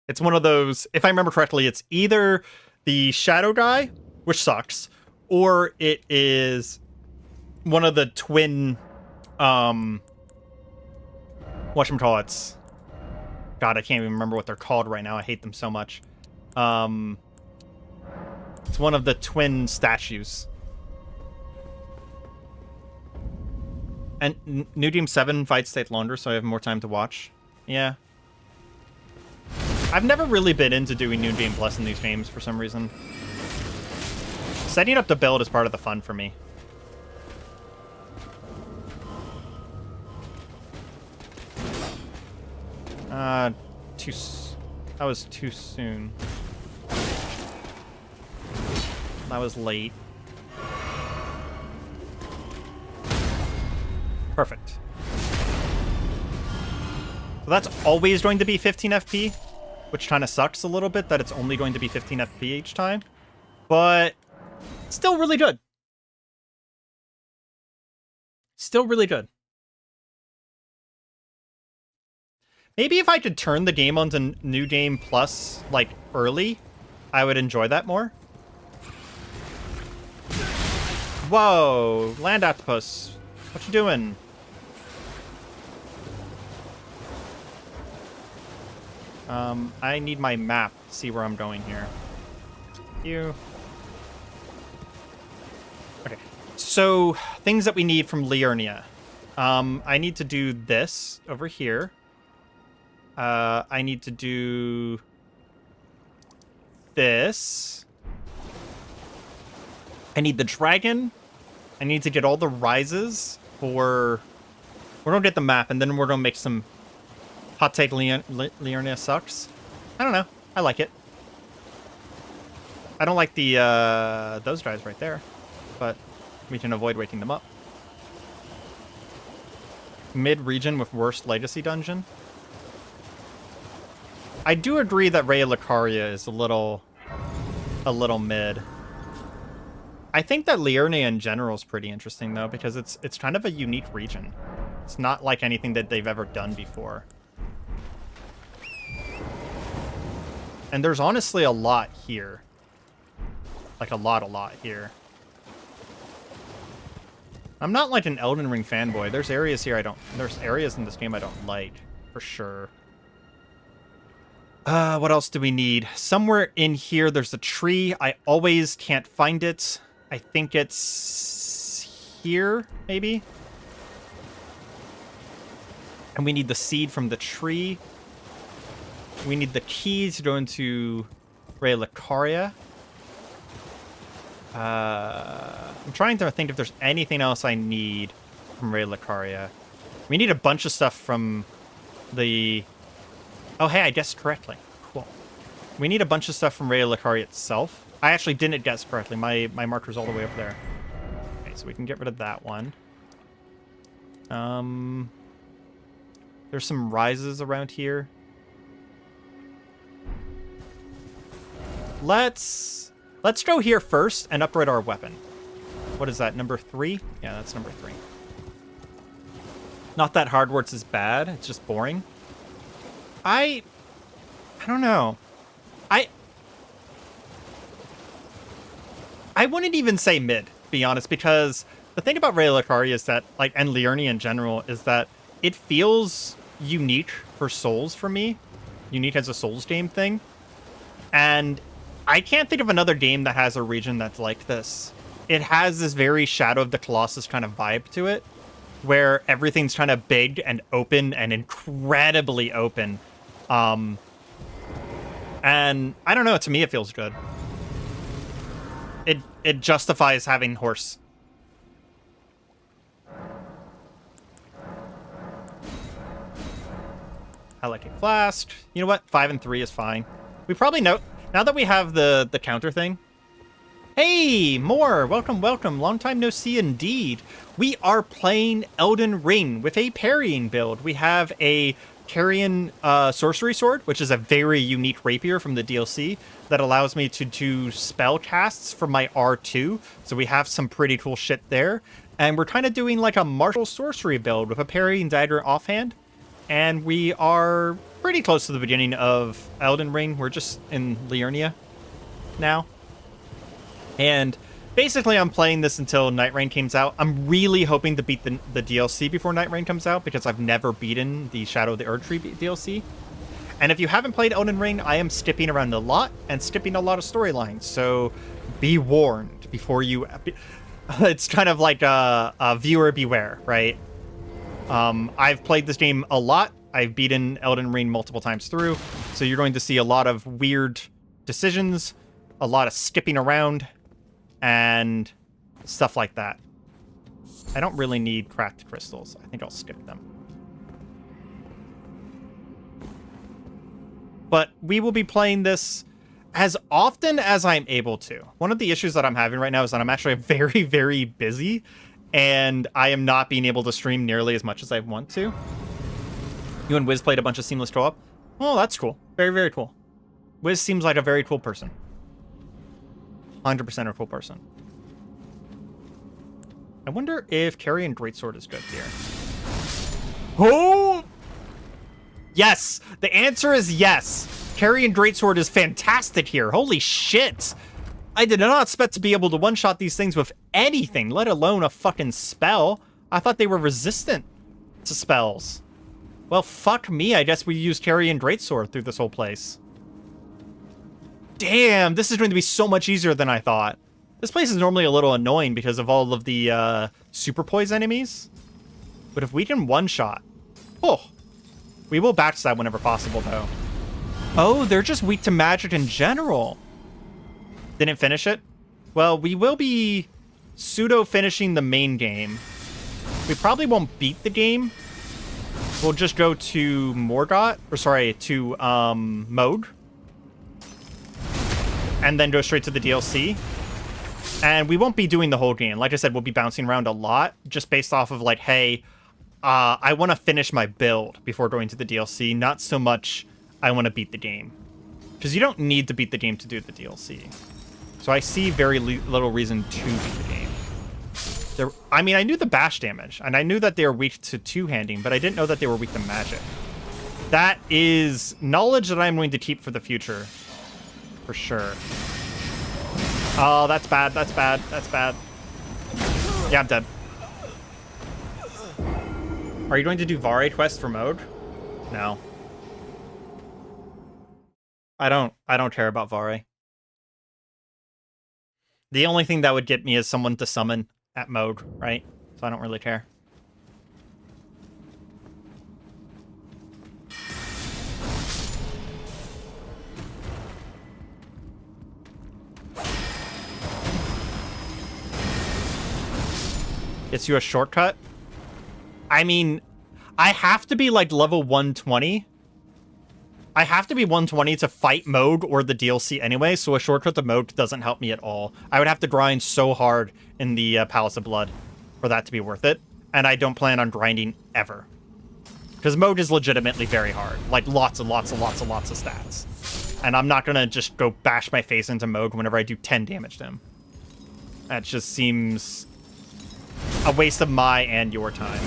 It's one of those, if I remember correctly, it's either the shadow guy, which sucks, or it is one of the twin whatchamacallits. God, I can't even remember what they're called right now. I hate them so much. It's one of the twin statues. And New Game 7 fights take longer, so I have more time to watch. Yeah. I've never really been into doing New Game Plus in these games for some reason. Setting up the build is part of the fun for me. That was too soon. that was late. Perfect. So that's always going to be 15 FP, which kind of sucks a little bit that it's only going to be 15 FP each time. But still really good. Still really good. Maybe if I could turn the game onto New Game Plus, like, early, I would enjoy that more. Whoa, land octopus. What you doing? I need my map to see where I'm going here. You. Okay, so things that we need from Liurnia. I need to do this over here. I need to do this. I need the dragon. I need to get all the rises for... We're going to get the map, and then we're going to make some... Hot take, Liurnia sucks. I don't know. I like it. I don't like the those guys right there, but we can avoid waking them up. Mid-region with worst legacy dungeon. I do agree that Raya Lucaria is a little mid. I think that Liurnia in general is pretty interesting though, because it's kind of a unique region. It's not like anything that they've ever done before. And there's honestly a lot here. Like a lot here. I'm not like an Elden Ring fanboy. There's areas here there's areas in this game I don't like, for sure. What else do we need? Somewhere in here there's a tree. I always can't find it. I think it's here, maybe? And we need the seed from the tree. We need the key to go into Raya Lucaria. I'm trying to think if there's anything else I need from Raya Lucaria. We need a bunch of stuff from the... Oh, hey, I guessed correctly. Cool. We need a bunch of stuff from Raya Lucaria itself. I actually didn't guess correctly. My marker's all the way up there. Okay, so we can get rid of that one. There's some rises around here. Let's go here first and upgrade our weapon. What is that, number 3? Yeah, that's number 3. Not that Hardwarts is bad, it's just boring. I don't know. I wouldn't even say mid, to be honest, because the thing about Raya Lucaria is that, like, and Liurnia in general, is that it feels unique for Souls for me. Unique as a Souls game thing. And I can't think of another game that has a region that's like this. It has this very Shadow of the Colossus kind of vibe to it, where everything's kind of big and open and incredibly open. And I don't know, to me it feels good. It justifies having horse. I like a flask. You know what? 5 and 3 is fine. We probably know... Now that we have the counter thing... Hey, more! Welcome, welcome. Long time no see indeed. We are playing Elden Ring with a parrying build. We have a Carian sorcery sword, which is a very unique rapier from the DLC that allows me to do spell casts from my R2. So we have some pretty cool shit there. And we're kind of doing like a martial sorcery build with a parrying dagger offhand. And we are pretty close to the beginning of Elden Ring. We're just in Liurnia now. And basically I'm playing this until Nightreign comes out. I'm really hoping to beat the DLC before Nightreign comes out, because I've never beaten the Shadow of the Erdtree DLC. And if you haven't played Elden Ring, I am skipping around a lot and skipping a lot of storylines. So be warned before you... It's kind of like a viewer beware, right? I've played this game a lot. I've beaten Elden Ring multiple times through. So you're going to see a lot of weird decisions, a lot of skipping around, and stuff like that. I don't really need cracked crystals. I think I'll skip them. But we will be playing this as often as I'm able to. One of the issues that I'm having right now is that I'm actually very, very busy, and I am not being able to stream nearly as much as I want to. You and Wiz played a bunch of Seamless Co-op. Oh, that's cool. Very, very cool. Wiz seems like a very cool person. 100% a cool person. I wonder if Caria and Greatsword is good here. Oh! Yes! The answer is yes! Caria and Greatsword is fantastic here. Holy shit! I did not expect to be able to one-shot these things with anything, let alone a fucking spell. I thought they were resistant to spells. Well, fuck me. I guess we used Caria and Greatsword through this whole place. Damn, this is going to be so much easier than I thought. This place is normally a little annoying because of all of the super poise enemies. But if we can one-shot... Oh! We will backstab whenever possible, though. Oh, they're just weak to magic in general. Didn't finish it? Well, we will be pseudo-finishing the main game. We probably won't beat the game. We'll just go to Morgot, or sorry, to Mode. And then go straight to the DLC. And we won't be doing the whole game. Like I said, we'll be bouncing around a lot, just based off of like, hey, I want to finish my build before going to the DLC. Not so much I want to beat the game. Because you don't need to beat the game to do the DLC. So I see very little reason to beat the game. I mean, I knew the bash damage, and I knew that they were weak to two-handing, but I didn't know that they were weak to magic. That is knowledge that I'm going to keep for the future. For sure. Oh, that's bad, that's bad, that's bad. Yeah, I'm dead. Are you going to do Vare quest for Mode? No. I don't care about Vare. The only thing that would get me is someone to summon at Mode, right? So I don't really care. Gets you a shortcut? I mean, I have to be like level 120. I have to be 120 to fight Mode or the DLC anyway, so a shortcut to Mode doesn't help me at all. I would have to grind so hard in the Palace of Blood for that to be worth it, and I don't plan on grinding ever. Because Mode is legitimately very hard. Like, lots and lots and lots and lots of stats. And I'm not gonna just go bash my face into Mode whenever I do 10 damage to him. That just seems a waste of my and your time.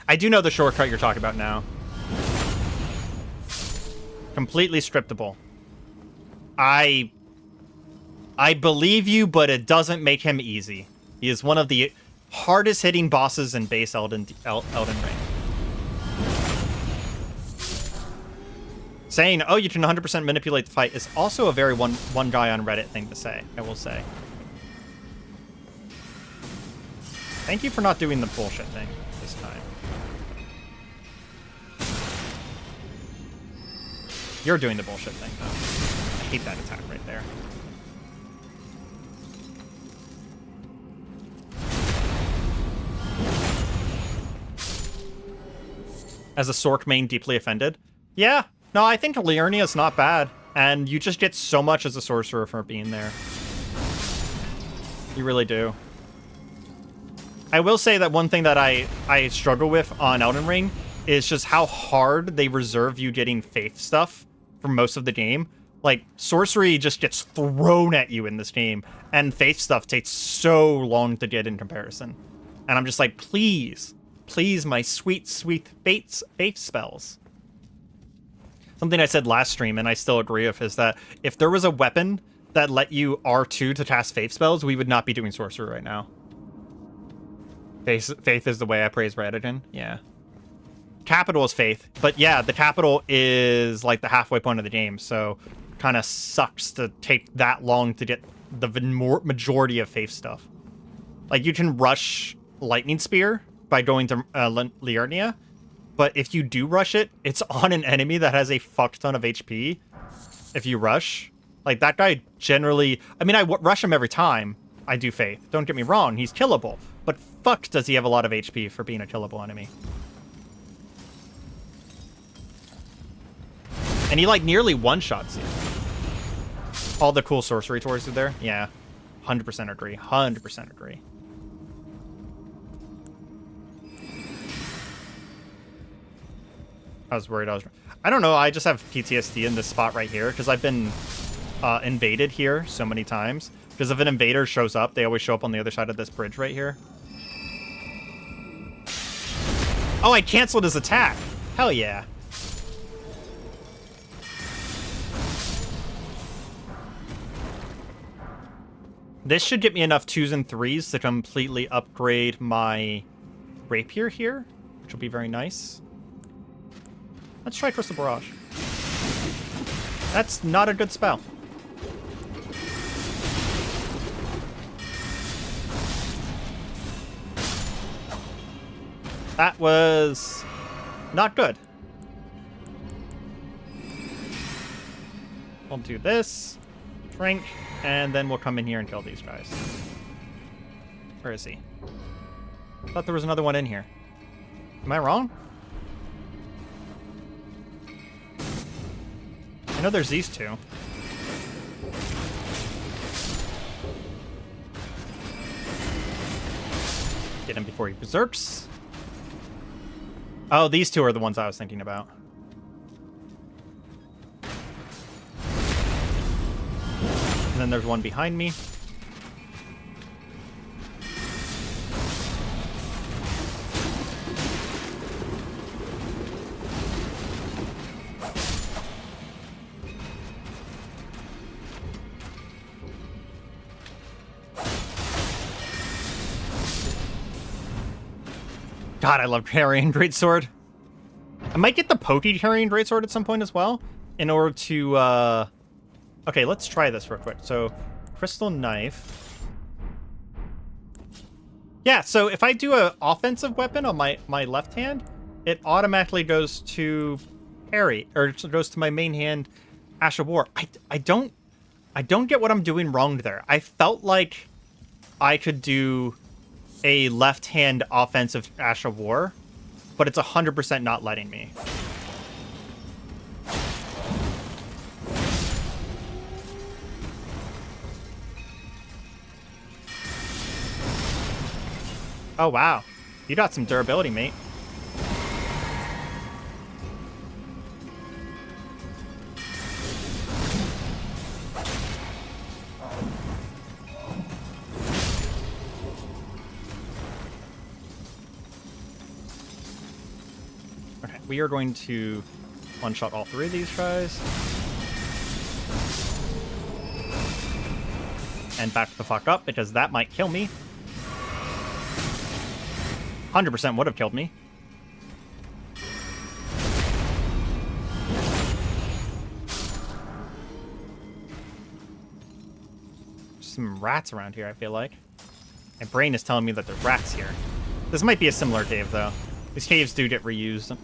I do know the shortcut you're talking about now. Completely scriptable. I believe you, but it doesn't make him easy. He is one of the hardest hitting bosses in base Elden Ring. Saying, oh, you can 100% manipulate the fight is also a very one guy on Reddit thing to say, I will say. Thank you for not doing the bullshit thing this time. You're doing the bullshit thing, though. I hate that attack right there. As a Sork main, deeply offended? Yeah. No, I think Liurnia is not bad. And you just get so much as a sorcerer for being there. You really do. I will say that one thing that I struggle with on Elden Ring is just how hard they reserve you getting faith stuff for most of the game. Like, sorcery just gets thrown at you in this game, and faith stuff takes so long to get in comparison. And I'm just like, please, please, my sweet, sweet faith spells. Something I said last stream, and I still agree with, is that if there was a weapon that let you R2 to cast faith spells, we would not be doing sorcery right now. Faith is the way I praise Radigan. Yeah. Capital is faith, but yeah, the capital is like the halfway point of the game, so kind of sucks to take that long to get the majority of faith stuff. Like, you can rush Lightning Spear by going to Liurnia, but if you do rush it, it's on an enemy that has a fuck ton of HP. If you rush, like, that guy generally, I mean, I rush him every time I do faith. Don't get me wrong, he's killable, but fuck does he have a lot of HP for being a killable enemy. And he, like, nearly one-shots you. All the cool sorcery toys are there. Yeah. 100% agree. 100% agree. I was worried I don't know, I just have PTSD in this spot right here, because I've been invaded here so many times. Because if an invader shows up, they always show up on the other side of this bridge right here. Oh, I canceled his attack. Hell yeah. This should get me enough 2s and 3s to completely upgrade my rapier here, which will be very nice. Let's try Crystal Barrage. That's not a good spell. That was not good. We'll do this, drink, and then we'll come in here and kill these guys. Where is he? I thought there was another one in here. Am I wrong? I know there's these two. Get him before he berserks. Oh, these two are the ones I was thinking about. And then there's one behind me. God, I love Carrying Greatsword. I might get the Pokey Carrying Greatsword at some point as well, in order to, Okay, let's try this real quick. So, Crystal Knife. Yeah, so if I do an offensive weapon on my left hand, it automatically goes to parry, or it goes to my main hand, Ash of War. I don't get what I'm doing wrong there. I felt like I could do a left-hand offensive Ash of War, but it's 100% not letting me. Oh, wow. You got some durability, mate. We are going to one-shot all three of these guys. And back the fuck up, because that might kill me. 100% would have killed me. Some rats around here, I feel like. My brain is telling me that there's rats here. This might be a similar cave, though. These caves do get reused.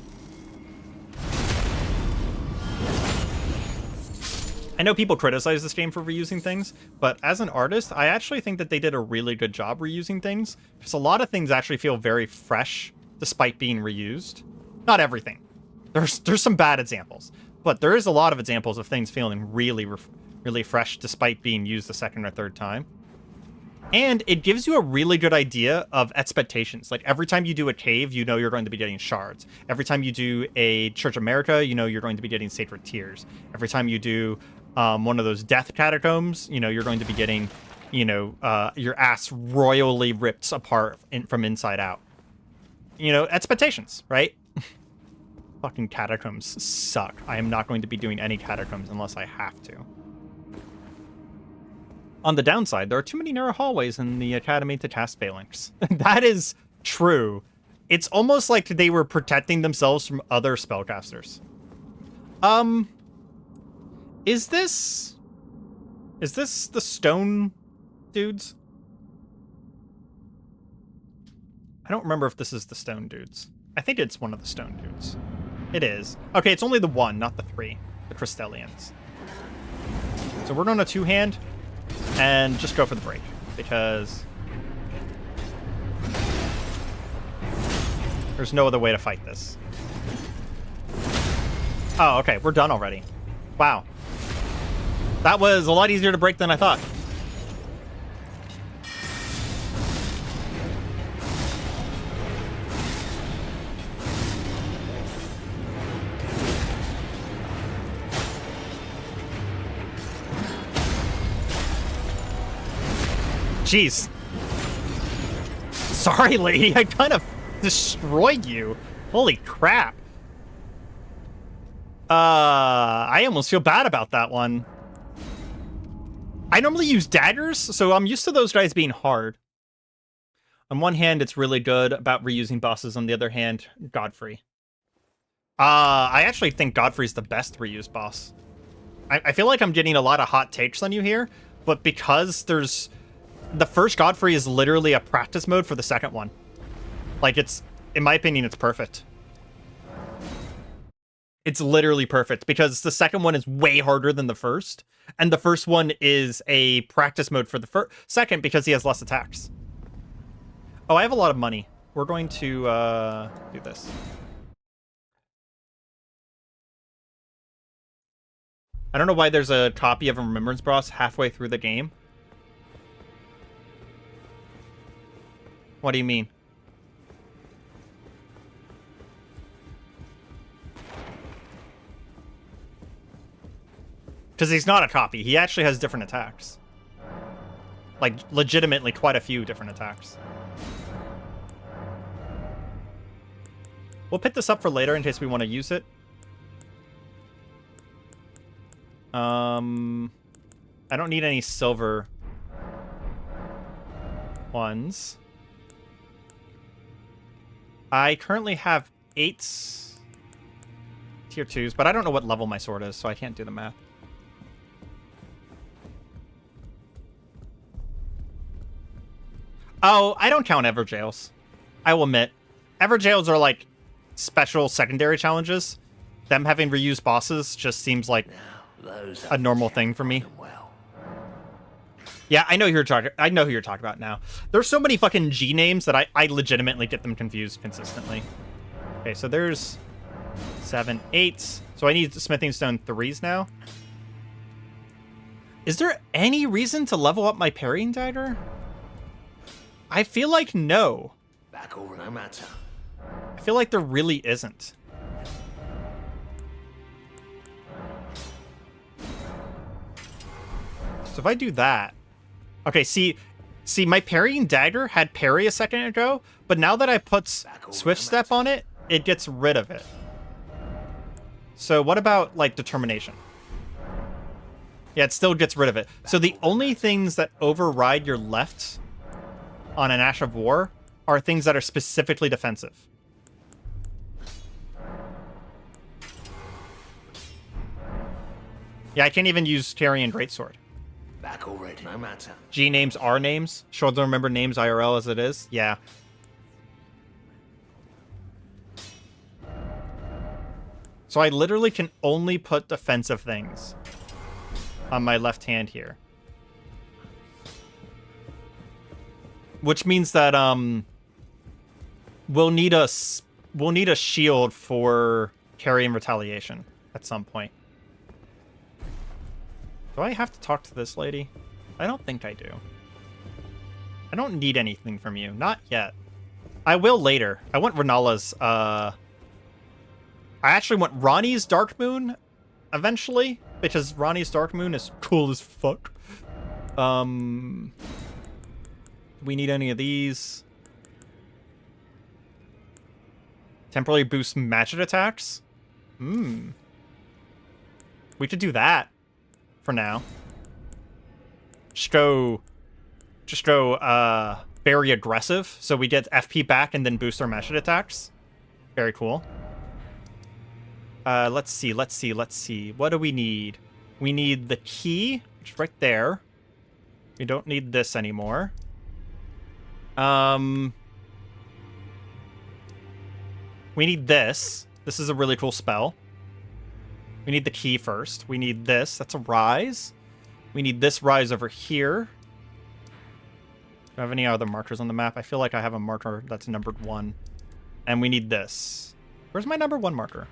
I know people criticize this game for reusing things, but as an artist, I actually think that they did a really good job reusing things, because a lot of things actually feel very fresh despite being reused. Not everything. There's some bad examples, but there is a lot of examples of things feeling really fresh despite being used the second or third time. And it gives you a really good idea of expectations. Like, every time you do a cave, you know you're going to be getting shards. Every time you do a Church of America, you know you're going to be getting sacred tears. Every time you do one of those death catacombs, you know you're going to be getting, your ass royally ripped apart from inside out. You know, expectations, right? Fucking catacombs suck. I am not going to be doing any catacombs unless I have to. On the downside, there are too many narrow hallways in the academy to cast Phalanx. That is true. It's almost like they were protecting themselves from other spellcasters. Is this the stone dudes? I don't remember if this is the stone dudes. I think it's one of the stone dudes. It is. Okay, it's only the one, not the three. The Crystallians. So we're going to two-hand and just go for the break, because there's no other way to fight this. Oh, okay, we're done already. Wow. That was a lot easier to break than I thought. Jeez. Sorry, lady. I kind of destroyed you. Holy crap. I almost feel bad about that one. I normally use daggers, so I'm used to those guys being hard. On one hand, it's really good about reusing bosses. On the other hand, Godfrey. I actually think Godfrey's the best reused boss. I feel like I'm getting a lot of hot takes on you here, but because there's... The first Godfrey is literally a practice mode for the second one. Like, it's... In my opinion, it's perfect. It's literally perfect, because the second one is way harder than the first, and the first one is a practice mode for the second because he has less attacks. Oh, I have a lot of money. We're going to do this. I don't know why there's a copy of a Remembrance Boss halfway through the game. What do you mean? Because he's not a copy. He actually has different attacks. Like, legitimately quite a few different attacks. We'll pick this up for later in case we want to use it. I don't need any silver ones. I currently have 8 tier 2s, but I don't know what level my sword is, so I can't do the math. Oh, I don't count Everjails. I will admit. Everjails are like special secondary challenges. Them having reused bosses just seems like a normal thing for me. Yeah, I know who you're talking about now. There's so many fucking G names that I legitimately get them confused consistently. Okay, so there's 7, 8. So I need smithing stone 3s now. Is there any reason to level up my parrying dagger? I feel like no. Back over no matter. I feel like there really isn't. So if I do that... Okay, see, my parrying dagger had parry a second ago, but now that I put Swift Step on it, it gets rid of it. So what about, like, determination? Yeah, it still gets rid of it. So the only things that override your left on an Ash of War are things that are specifically defensive. Yeah, I can't even use Carian Greatsword. Back already, no matter. G names are names. Sure, don't remember names IRL as it is. Yeah. So I literally can only put defensive things on my left hand here. Which means that we'll need a shield for Carian Retaliation at some point. Do I have to talk to this lady? I don't think I do. I don't need anything from you. Not yet. I will later. I want Renala's, I actually want Ronnie's Dark Moon eventually, because Ronnie's Dark Moon is cool as fuck. Do we need any of these? Temporarily boost magic attacks? We could do that. For now. Just go very aggressive, so we get FP back and then boost our magic attacks. Very cool. Let's see. What do we need? We need the key, which is right there. We don't need this anymore. We need this. This is a really cool spell. We need the key first. We need this. That's a rise. We need this rise over here. Do I have any other markers on the map? I feel like I have a marker that's numbered 1. And we need this. Where's my number 1 marker?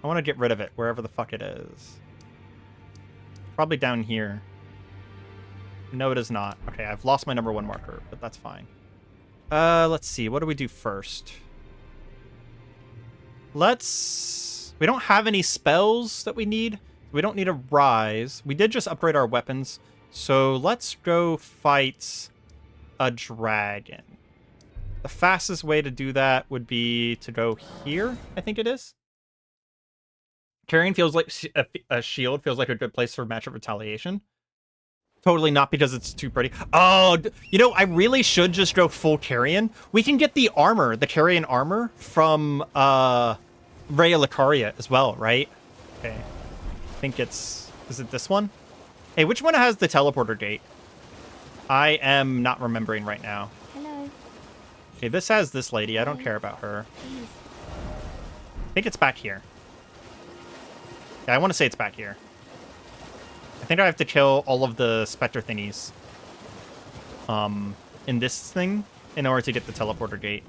I want to get rid of it, wherever the fuck it is. Probably down here. No, it is not. Okay, I've lost my number 1 marker, but that's fine. Let's see. What do we do first? We don't have any spells that we need. We don't need a rise. We did just upgrade our weapons. So let's go fight a dragon. The fastest way to do that would be to go here, I think it is. Carrion feels like a shield feels like a good place for matchup retaliation. Totally not because it's too pretty. Oh, you know, I really should just go full Carrion. We can get the armor, the Carrion armor from Raya Caria as well, right? Okay. I think is it this one? Hey, which one has the teleporter gate? I am not remembering right now. Hello. Okay, this has this lady. I don't care about her. Please. I think it's back here. Yeah, I want to say it's back here. I think I have to kill all of the specter thingies in this thing in order to get the teleporter gate.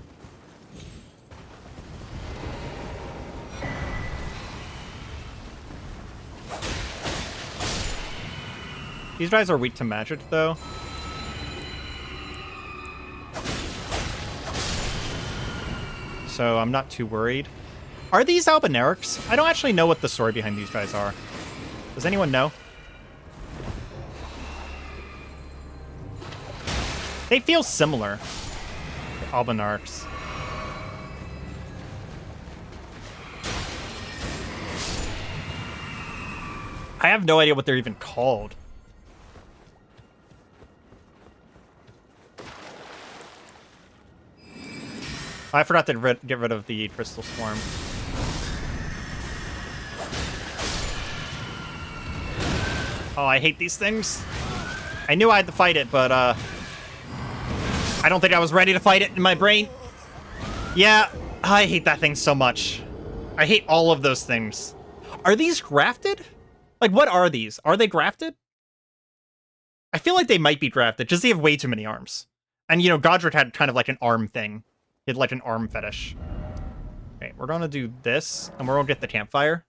These guys are weak to magic, though. So I'm not too worried. Are these Albinerics? I don't actually know what the story behind these guys are. Does anyone know? They feel similar. The Albinerics. I have no idea what they're even called. I forgot to get rid of the crystal swarm. Oh, I hate these things. I knew I had to fight it, but I don't think I was ready to fight it in my brain. Yeah, I hate that thing so much. I hate all of those things. Are these grafted? Like, what are these? Are they grafted? I feel like they might be grafted, just they have way too many arms. And, you know, Godric had kind of like an arm thing. He had like an arm fetish. Okay, we're gonna do this, and we're gonna get the campfire.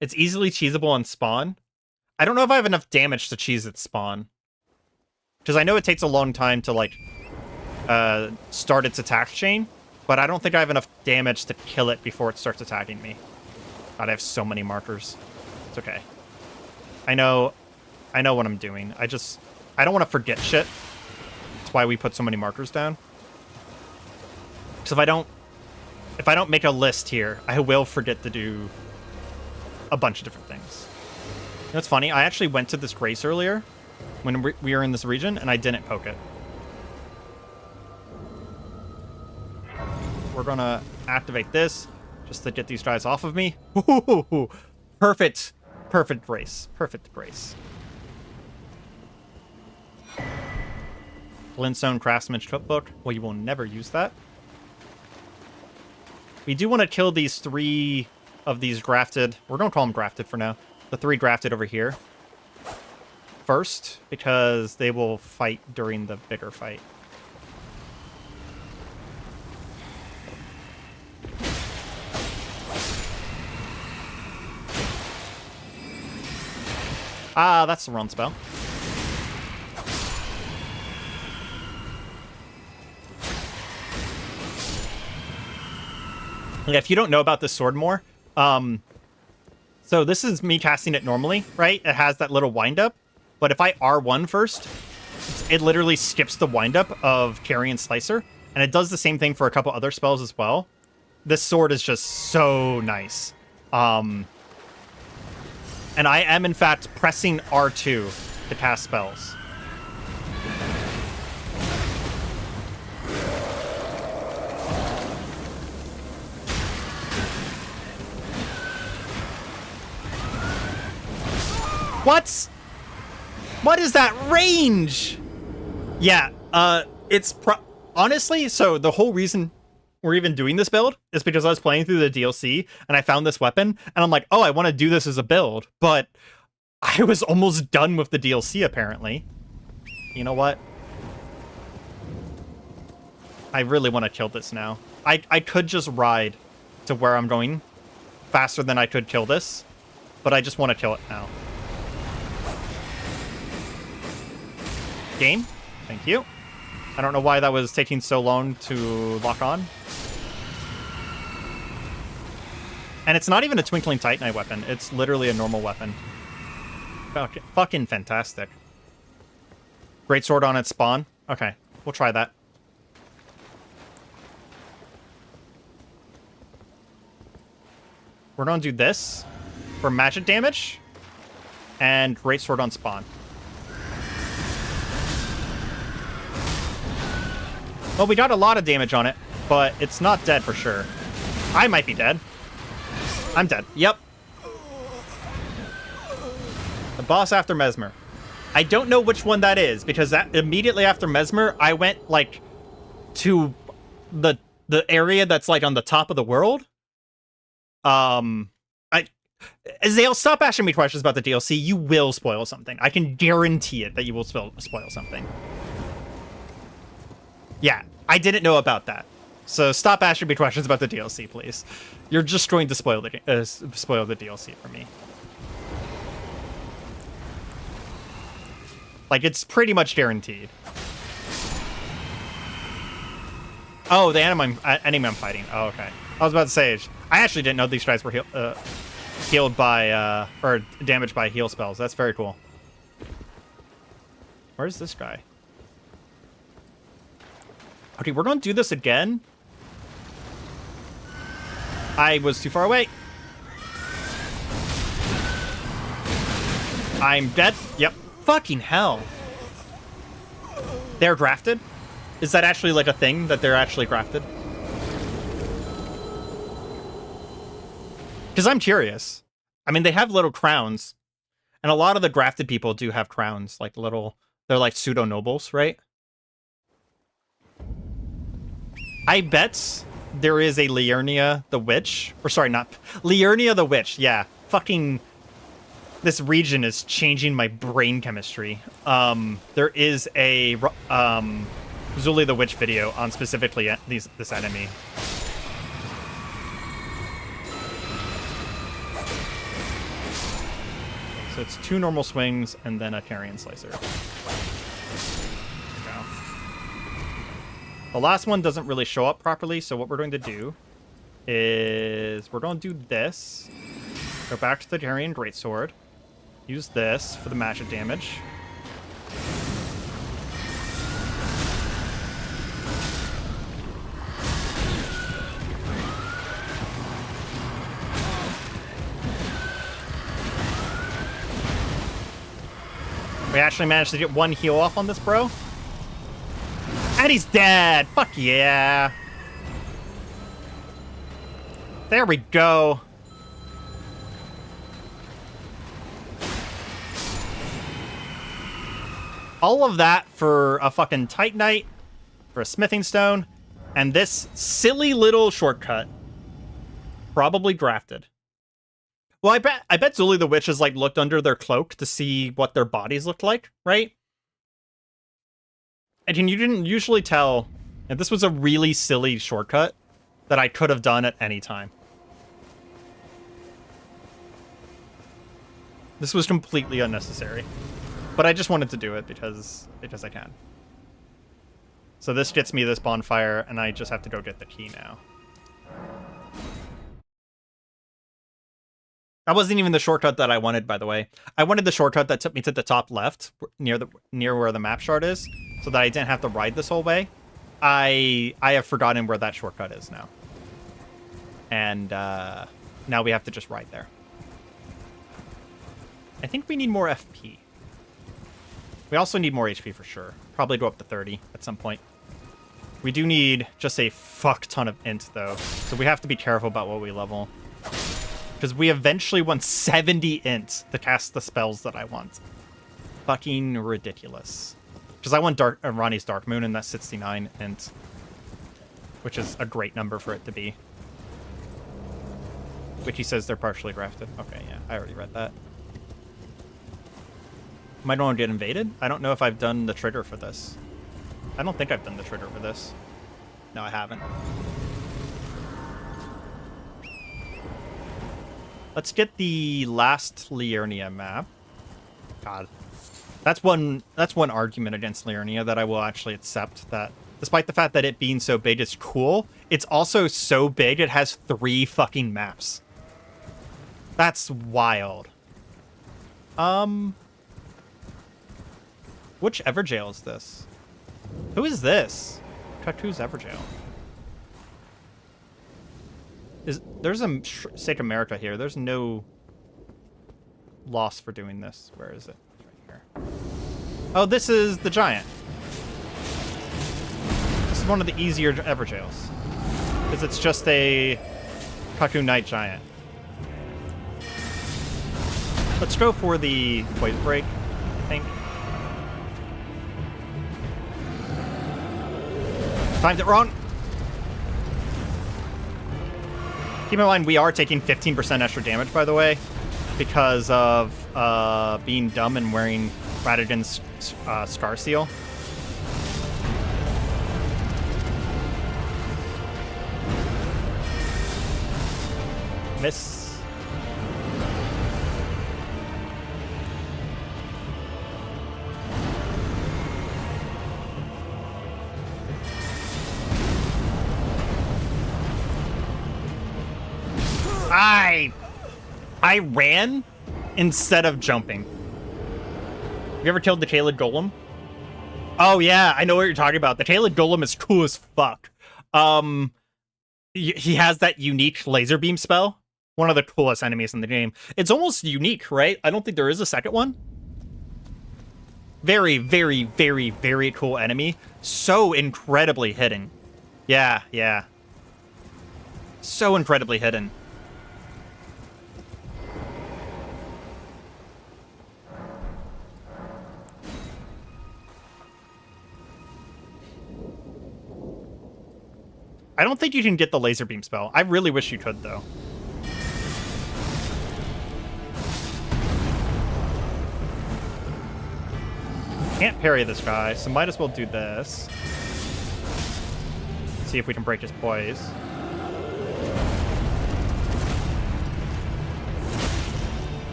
It's easily cheesable on spawn. I don't know if I have enough damage to cheese its spawn. Because I know it takes a long time to, like, start its attack chain, but I don't think I have enough damage to kill it before it starts attacking me. God, I have so many markers. It's okay. I know what I'm doing. I don't want to forget shit. That's why we put so many markers down. Because if I don't make a list here, I will forget to do a bunch of different things. You know what's funny? I actually went to this grace earlier when we were in this region, and I didn't poke it. We're gonna activate this just to get these guys off of me. Ooh, perfect grace. Perfect grace. Glintstone Craftsman's Cookbook. Well, you will never use that. We do want to kill these 3 of these grafted. We're going to call them grafted for now. The 3 grafted over here first, because they will fight during the bigger fight. Ah, that's the wrong spell. Yeah, if you don't know about this sword more, so this is me casting it normally, right? It has that little wind-up, but if I R1 first, it literally skips the wind-up of Carrion Slicer, and it does the same thing for a couple other spells as well. This sword is just so nice. And I am, in fact, pressing R2 to cast spells. What? What is that range? Yeah, it's honestly, so the whole reason we're even doing this build is because I was playing through the DLC and I found this weapon and I'm like, oh, I want to do this as a build, but I was almost done with the DLC apparently. You know what? I really want to kill this now. I could just ride to where I'm going faster than I could kill this, but I just want to kill it now. Game. Thank you. I don't know why that was taking so long to lock on. And it's not even a Twinkling Titanite weapon. It's literally a normal weapon. Fucking fantastic. Greatsword on its spawn. Okay, we'll try that. We're gonna do this for magic damage and Greatsword on spawn. Well, we got a lot of damage on it, but it's not dead for sure. I might be dead. I'm dead. Yep. The boss after Mesmer. I don't know which one that is, because that immediately after Mesmer, I went, like, to the area that's, like, on the top of the world. Zale, stop asking me questions about the DLC. You will spoil something. I can guarantee it that you will spoil something. Yeah, I didn't know about that. So stop asking me questions about the DLC, please. You're just going to spoil the DLC for me. Like, it's pretty much guaranteed. Oh, the enemy I'm fighting. Oh, okay. I was about to say, I actually didn't know these guys were healed by, or damaged by heal spells. That's very cool. Where's this guy? Okay, we're going to do this again. I was too far away. I'm dead. Yep. Fucking hell. They're grafted? Is that actually like a thing that they're actually grafted? Because I'm curious. I mean, they have little crowns. And a lot of the grafted people do have crowns. Like little... They're like pseudo-nobles, right? I bet there is a Liurnia the Witch. Or sorry, not... Liurnia the Witch, yeah. Fucking... This region is changing my brain chemistry. There is a Zuli the Witch video on specifically this enemy. So it's 2 normal swings and then a Carrion Slicer. The last one doesn't really show up properly, so what we're going to do is we're going to do this. Go back to the Carrion Greatsword. Use this for the magic damage. We actually managed to get 1 heal off on this bro. And he's dead! Fuck yeah! There we go. All of that for a fucking Titanite, for a smithing stone, and this silly little shortcut. Probably grafted. Well, I bet Zuli the Witch has like looked under their cloak to see what their bodies looked like, right? And you didn't usually tell, and this was a really silly shortcut that I could have done at any time. This was completely unnecessary. But I just wanted to do it because I can. So this gets me this bonfire, and I just have to go get the key now. That wasn't even the shortcut that I wanted, by the way. I wanted the shortcut that took me to the top left, near where the map shard is, so that I didn't have to ride this whole way. I have forgotten where that shortcut is now. And now we have to just ride there. I think we need more FP. We also need more HP for sure. Probably go up to 30 at some point. We do need just a fuck ton of int, though. So we have to be careful about what we level. Because we eventually want 70 int to cast the spells that I want. Fucking ridiculous. Because I want Ronnie's Dark Moon, and that's 69 int. Which is a great number for it to be. Which he says they're partially grafted. Okay, yeah, I already read that. Might want to get invaded? I don't know if I've done the trigger for this. I don't think I've done the trigger for this. No, I haven't. Let's get the last Liurnia map. God. That's one argument against Liurnia that I will actually accept, that despite the fact that it being so big is cool, it's also so big it has 3 fucking maps. That's wild. Which Everjail is this? Who is this? Check who's Everjail. There's a Sacred America here. There's no loss for doing this. Where is it? It's right here. Oh, this is the giant. This is one of the easier Everjails. Because it's just a Kaku Knight giant. Let's go for the Poison Break, I think. Timed it wrong. Keep in mind, we are taking 15% extra damage, by the way, because of being dumb and wearing Radagon's Scar Seal. Miss. I ran instead of jumping. Have you ever killed the Caelid Golem? Oh yeah, I know what you're talking about. The Caelid Golem is cool as fuck. He has that unique laser beam spell. One of the coolest enemies in the game. It's almost unique, right? I don't think there is a second one. Very, very, very, very cool enemy. So incredibly hidden. Yeah, yeah. So incredibly hidden. I don't think you can get the laser beam spell. I really wish you could, though. Can't parry this guy, so might as well do this. See if we can break his poise.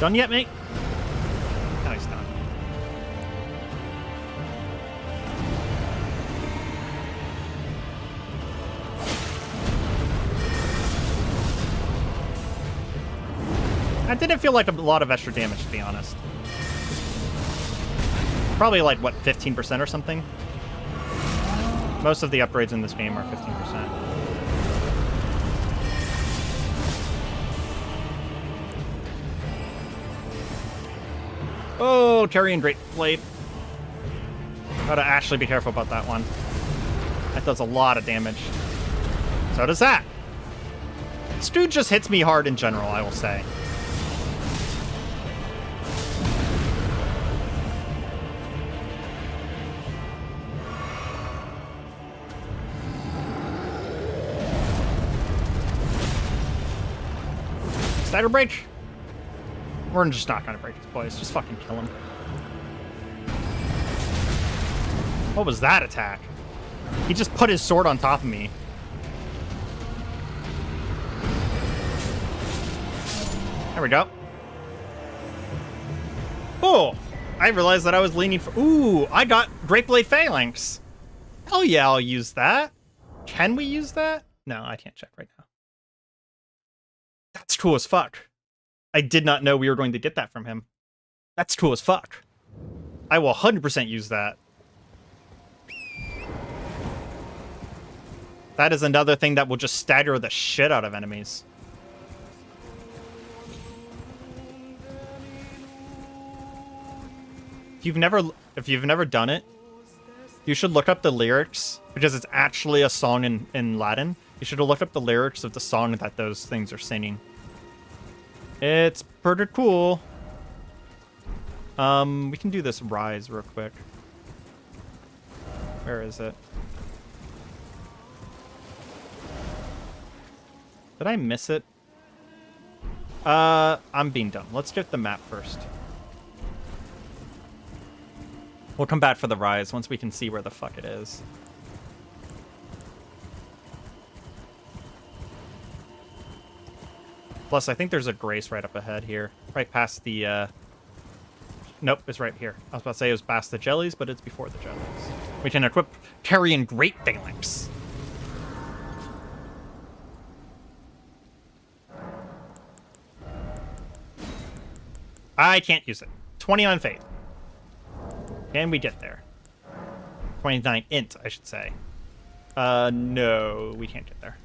Done yet, mate? No, he's done. That didn't feel like a lot of extra damage, to be honest. Probably like, what, 15% or something? Most of the upgrades in this game are 15%. Oh, Carian Great Blade. Gotta actually be careful about that one. That does a lot of damage. So does that. This dude just hits me hard in general, I will say. Stagger break. We're just not gonna break his poise. Just fucking kill him. What was that attack? He just put his sword on top of me. There we go. Oh! I realized that I was leaning for... Ooh! I got Great Blade Phalanx! Hell yeah, I'll use that. Can we use that? No, I can't check right now. That's cool as fuck. I did not know we were going to get that from him. That's cool as fuck. I will 100% use that. That is another thing that will just stagger the shit out of enemies. If you've never done it, you should look up the lyrics, because it's actually a song in Latin. You should look up the lyrics of the song that those things are singing. It's pretty cool. We can do this rise real quick. Where is it? Did I miss it? I'm being dumb. Let's get the map first. We'll come back for the rise once we can see where the fuck it is. Plus, I think there's a grace right up ahead here. Right past the, Nope, it's right here. I was about to say it was past the jellies, but it's before the jellies. We can equip Carian Great Phalanx. I can't use it. 20 on faith. Can we get there? 29 int, I should say. No, we can't get there.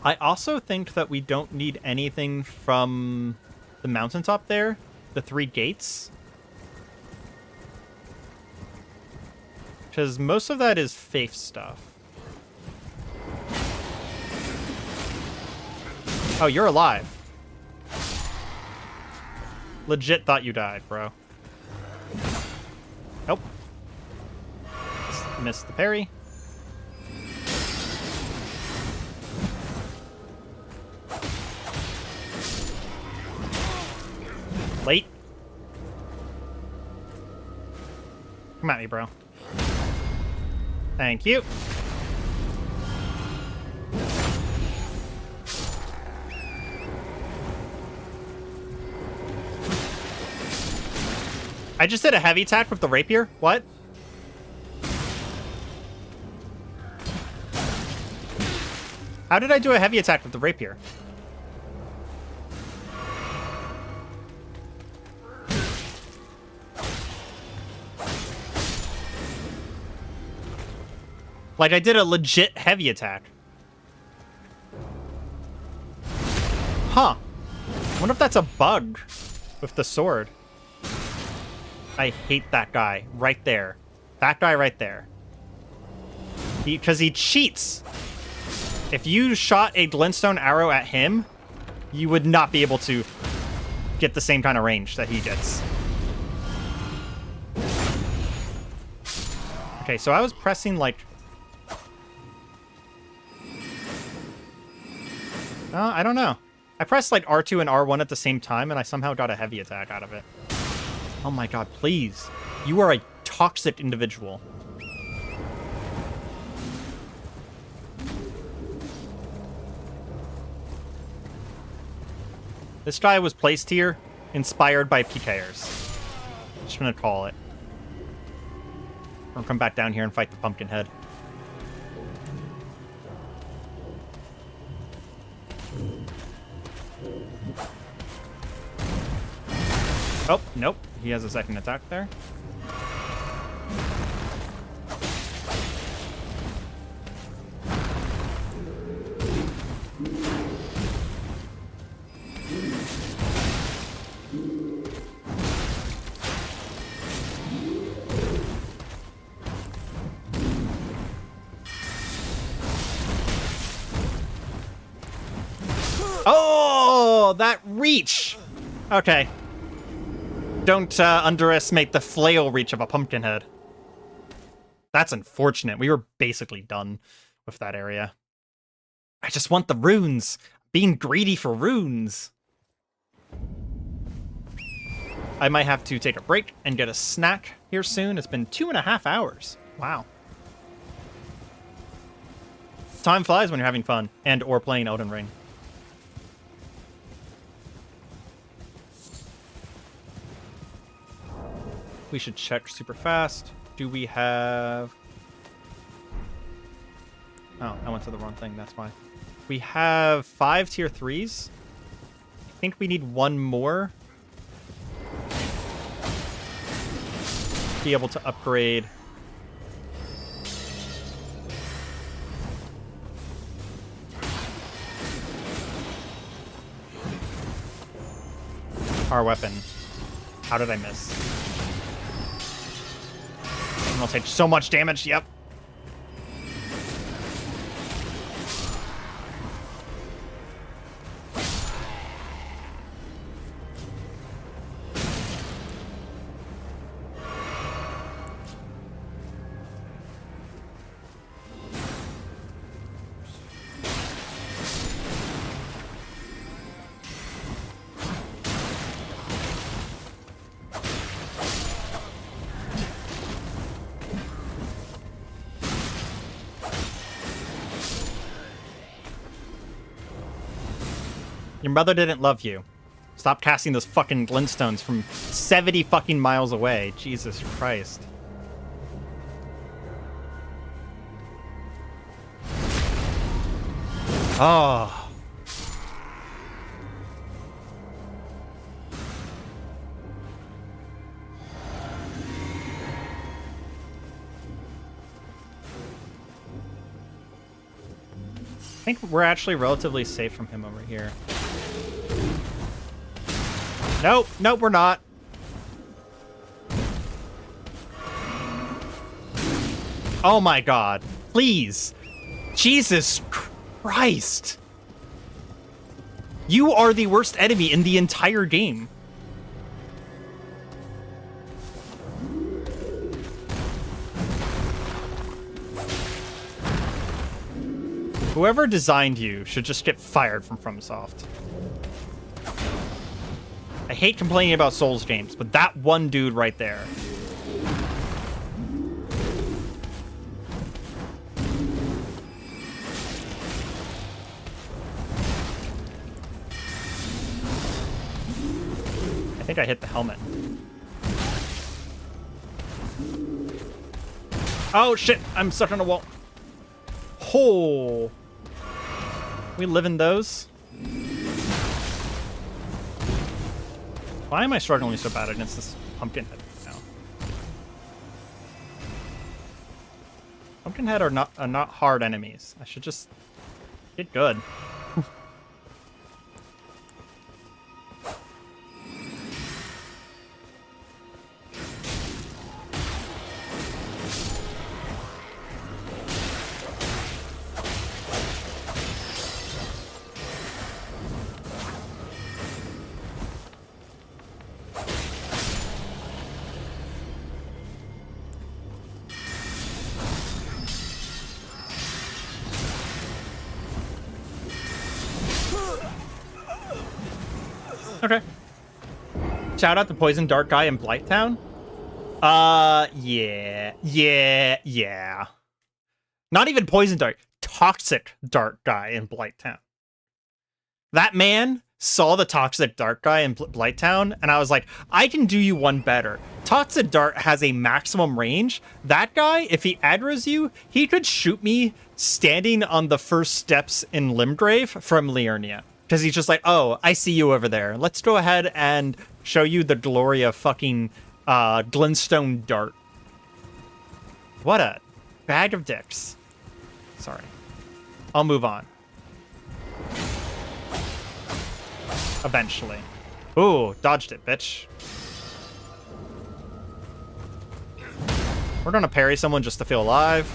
I also think that we don't need anything from the mountaintop there. The 3 gates. Because most of that is faith stuff. Oh, you're alive. Legit thought you died, bro. Nope. Missed the parry. Late. Come at me, bro. Thank you. I just did a heavy attack with the rapier? What? How did I do a heavy attack with the rapier? Like, I did a legit heavy attack. Huh. I wonder if that's a bug with the sword. I hate that guy right there. That guy right there. Because he cheats. If you shot a glintstone arrow at him, you would not be able to get the same kind of range that he gets. Okay, so I was pressing, like... I don't know. I pressed, like, R2 and R1 at the same time, and I somehow got a heavy attack out of it. Oh my god, please. You are a toxic individual. This guy was placed here, inspired by PKers. Just gonna call it. Or come back down here and fight the Pumpkinhead. Oh, nope. He has a second attack there. Oh, that reach! Okay. Don't underestimate the flail reach of a Pumpkinhead. That's unfortunate. We were basically done with that area. I just want the runes. Being greedy for runes. I might have to take a break and get a snack here soon. It's been 2.5 hours. Wow. Time flies when you're having fun and or playing Elden Ring. We should check super fast. Do we have... Oh, I went to the wrong thing, that's why. We have 5 tier 3s. I think we need 1 more. Be able to upgrade... our weapon. How did I miss? I'll take so much damage, yep. Your mother didn't love you. Stop casting those fucking glintstones from 70 fucking miles away. Jesus Christ. Oh. I think we're actually relatively safe from him over here. Nope, nope, we're not. Oh my god. Please. Jesus Christ. You are the worst enemy in the entire game. Whoever designed you should just get fired from FromSoft. I hate complaining about Souls games, but that one dude right there. I think I hit the helmet. Oh shit, I'm stuck on a wall. Oh. We live in those? Why am I struggling so bad against this Pumpkinhead now? Pumpkinhead are not hard enemies. I should just get good. Okay. Shout out to Poison Dark Guy in Blighttown. Yeah. Not even Poison Dark. Toxic Dark Guy in Blighttown. That man saw the Toxic Dark Guy in Blighttown, and I was like, I can do you one better. Toxic Dart has a maximum range. That guy, if he aggroes you, he could shoot me standing on the first steps in Limgrave from Liurnia. Because he's just like, oh, I see you over there. Let's go ahead and show you the glory of fucking glintstone dart. What a bag of dicks. Sorry. I'll move on. Eventually. Ooh, dodged it, bitch. We're gonna parry someone just to feel alive.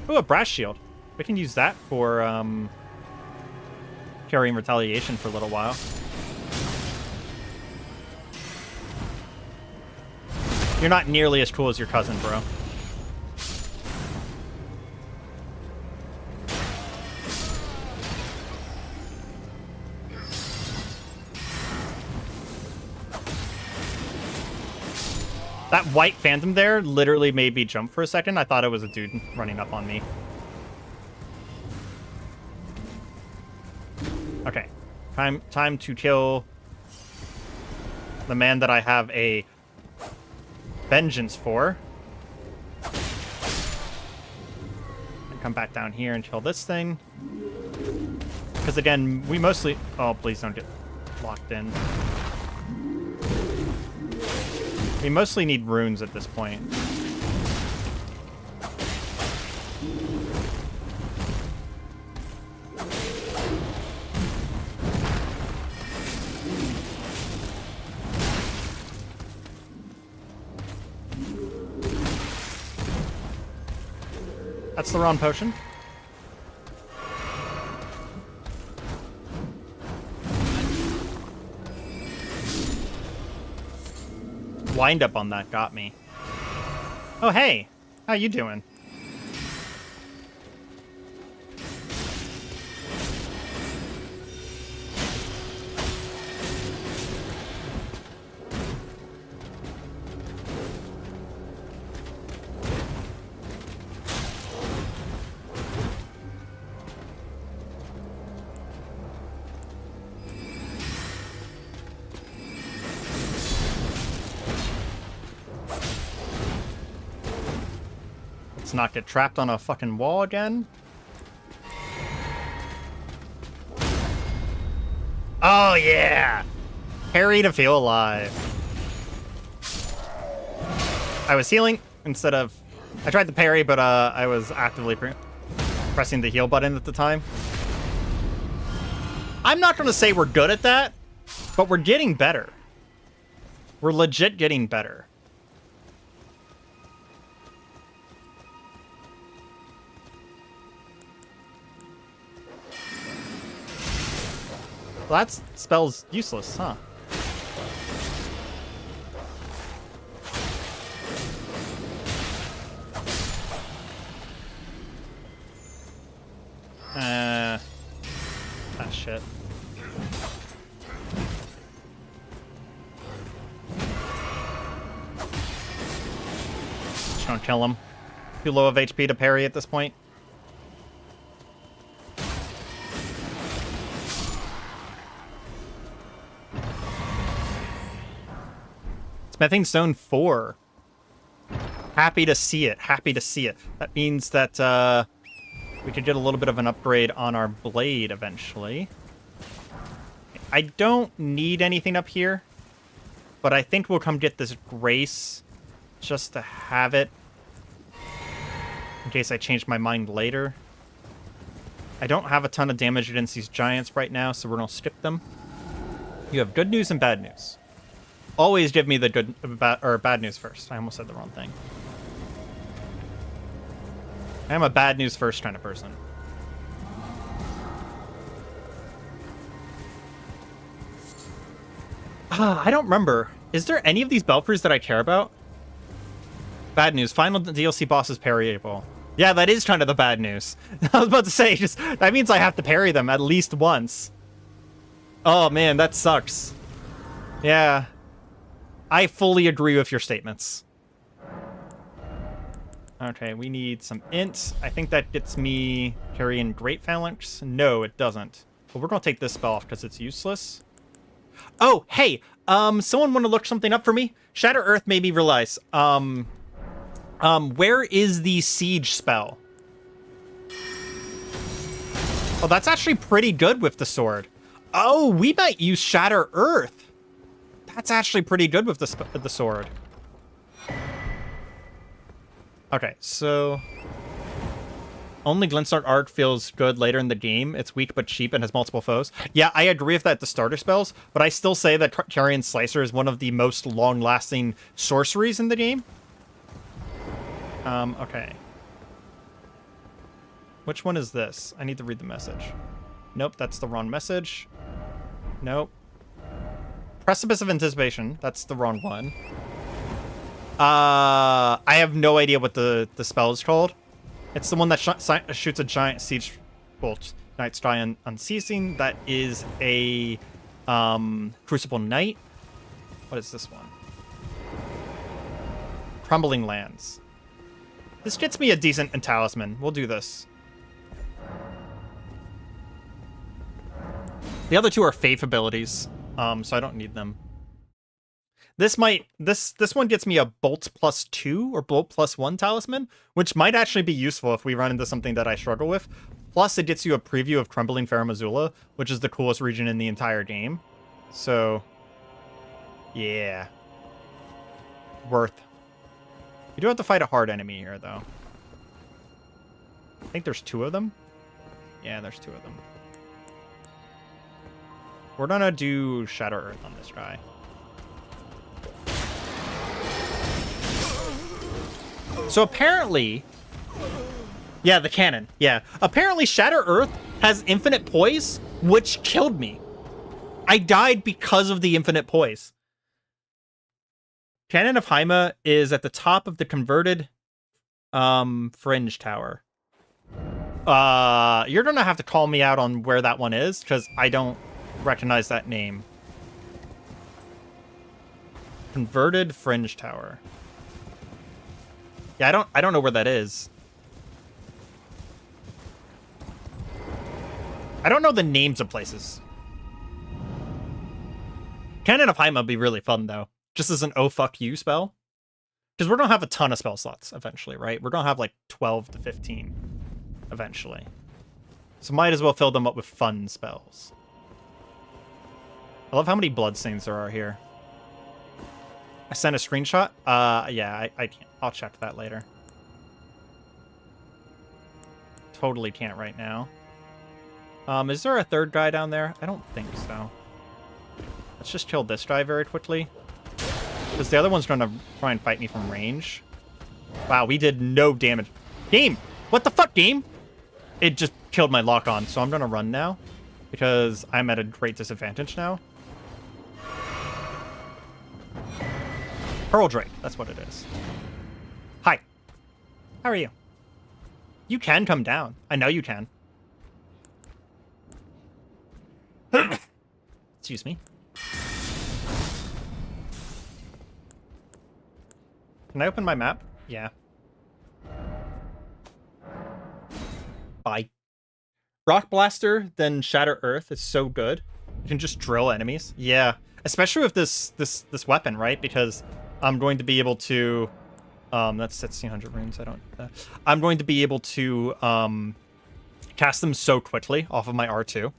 Ooh, a brass shield. We can use that for carrying retaliation for a little while. You're not nearly as cool as your cousin, bro. That white phantom there literally made me jump for a second. I thought it was a dude running up on me. Okay. Time to kill the man that I have a vengeance for. And come back down here and kill this thing. Because again, we mostly... Oh, please don't get locked in. We mostly need runes at this point. That's the wrong potion. Wind up on that got me. Oh, hey. How you doing? Let's not get trapped on a fucking wall again. Oh, yeah! Parry to feel alive. I was healing instead of... I tried the parry, but I was actively pressing the heal button at the time. I'm not going to say we're good at that, but we're getting better. We're legit getting better. Well, that spell's useless, huh? Shit. Just don't kill him. Too low of HP to parry at this point. Smithing Stone 4. Happy to see it. Happy to see it. That means that we could get a little bit of an upgrade on our blade eventually. I don't need anything up here, but I think we'll come get this Grace just to have it in case I change my mind later. I don't have a ton of damage against these giants right now, so we're going to skip them. You have good news and bad news. Always give me the good or bad news first. I almost said the wrong thing. I'm a bad news first kind of person. I don't remember. Is there any of these Belfries that I care about? Bad news. Final DLC boss is parryable. Yeah, that is kind of the bad news. I was about to say, just that means I have to parry them at least once. Oh man, that sucks. Yeah. I fully agree with your statements. Okay, we need some int. I think that gets me Carian Great Phalanx. No, it doesn't. But we're going to take this spell off because it's useless. Oh, hey, someone want to look something up for me? Shatter Earth made me realize, where is the siege spell? Oh, that's actually pretty good with the sword. Oh, we might use Shatter Earth. That's actually pretty good with the sword. Okay, so only Glinstart Arc feels good later in the game. It's weak but cheap and has multiple foes. Yeah, I agree with that, the starter spells, but I still say that Carian Slicer is one of the most long-lasting sorceries in the game. Okay. Which one is this? I need to read the message. Nope, that's the wrong message. Nope. Precipice of Anticipation. That's the wrong one. I have no idea what the spell is called. It's the one that shoots a giant siege bolt. Night's Giant Unceasing. That is a Crucible Knight. What is this one? Crumbling Lands. This gets me a decent talisman. We'll do this. The other two are faith abilities, so I don't need them. This one gets me a Bolt +2 or Bolt +1 talisman, which might actually be useful if we run into something that I struggle with. Plus, it gets you a preview of Crumbling Farum Azula, which is the coolest region in the entire game. So, yeah. Worth. You do have to fight a hard enemy here, though. I think there's 2 of them. Yeah, there's 2 of them. We're gonna do Shatter Earth on this guy. So apparently... Yeah, the cannon. Yeah. Apparently Shatter Earth has infinite poise, which killed me. I died because of the infinite poise. Cannon of Areima is at the top of the converted fringe tower. You're gonna have to call me out on where that one is, because I don't recognize that name. Converted fringe tower. Yeah, I don't know where that is. I don't know the names of places. Cannon of Areima would be really fun, though. Just as an oh fuck you spell. Because we're going to have a ton of spell slots eventually, right? We're going to have like 12 to 15 eventually. So might as well fill them up with fun spells. I love how many bloodstains there are here. I sent a screenshot? Yeah, I can't. I'll check that later. Totally can't right now. Is there a third guy down there? I don't think so. Let's just kill this guy very quickly. Because the other one's going to try and fight me from range. Wow, we did no damage. Game! What the fuck, game? It just killed my lock-on, so I'm going to run now. Because I'm at a great disadvantage now. Pearl Drake, that's what it is. Hi. How are you? You can come down. I know you can. Excuse me. Can I open my map? Yeah. Bye. Rock Blaster, then Shatter Earth is so good. You can just drill enemies. Yeah. Especially with this weapon, right? Because I'm going to be able to... that's 1600 runes. I don't... I'm going to be able to cast them so quickly off of my R2. And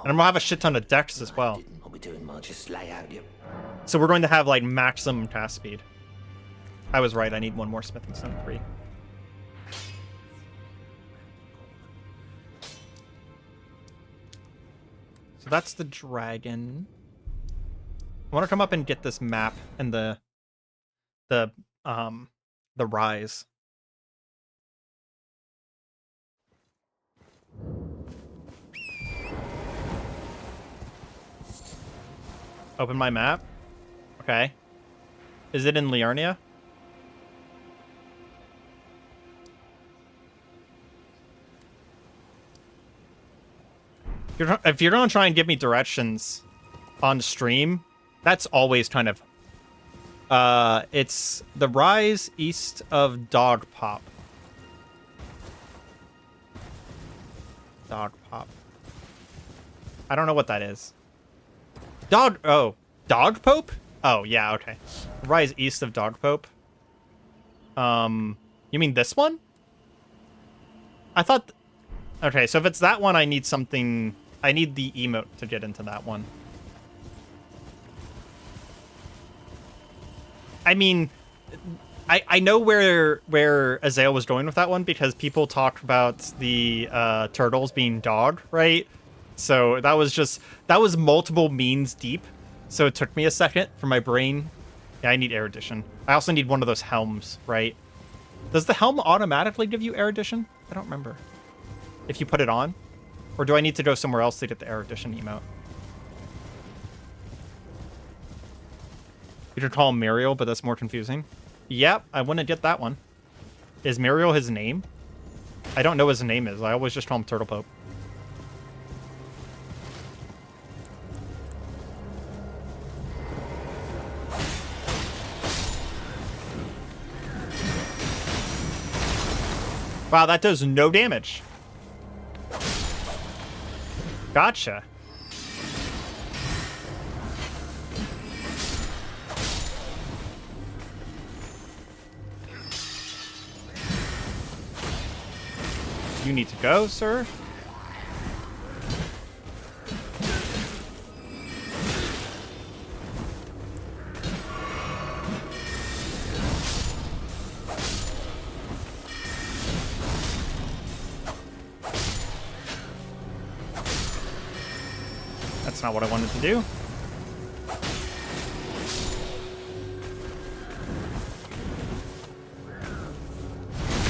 I'm going to have a shit ton of dex as well. What we're doing, I'll just lay out you. So we're going to have, like, maximum cast speed. I was right. I need one more Smithing Stone 3. So that's the dragon. I want to come up and get this map and the rise. Open my map. Okay. Is it in Liurnia? If you're gonna try and give me directions on stream, that's always kind of... it's the rise east of Dog Pop. Dog Pop. I don't know what that is. Dog Dog Pope? Oh, yeah, okay. Rise east of Dog Pope. You mean this one? I thought... Okay, so if it's that one, I need something... I need the emote to get into that one. I mean, I know where Azael was going with that one because people talked about the turtles being dog, right? So that was multiple means deep. So it took me a second for my brain. Yeah, I need erudition. I also need one of those helms, right? Does the helm automatically give you erudition? I don't remember. If you put it on? Or do I need to go somewhere else to get the erudition emote? You could call him Muriel, but that's more confusing. Yep, I wouldn't get that one. Is Muriel his name? I don't know what his name is. I always just call him Turtle Pope. Wow, that does no damage. Gotcha. You need to go, sir. That's not what I wanted to do.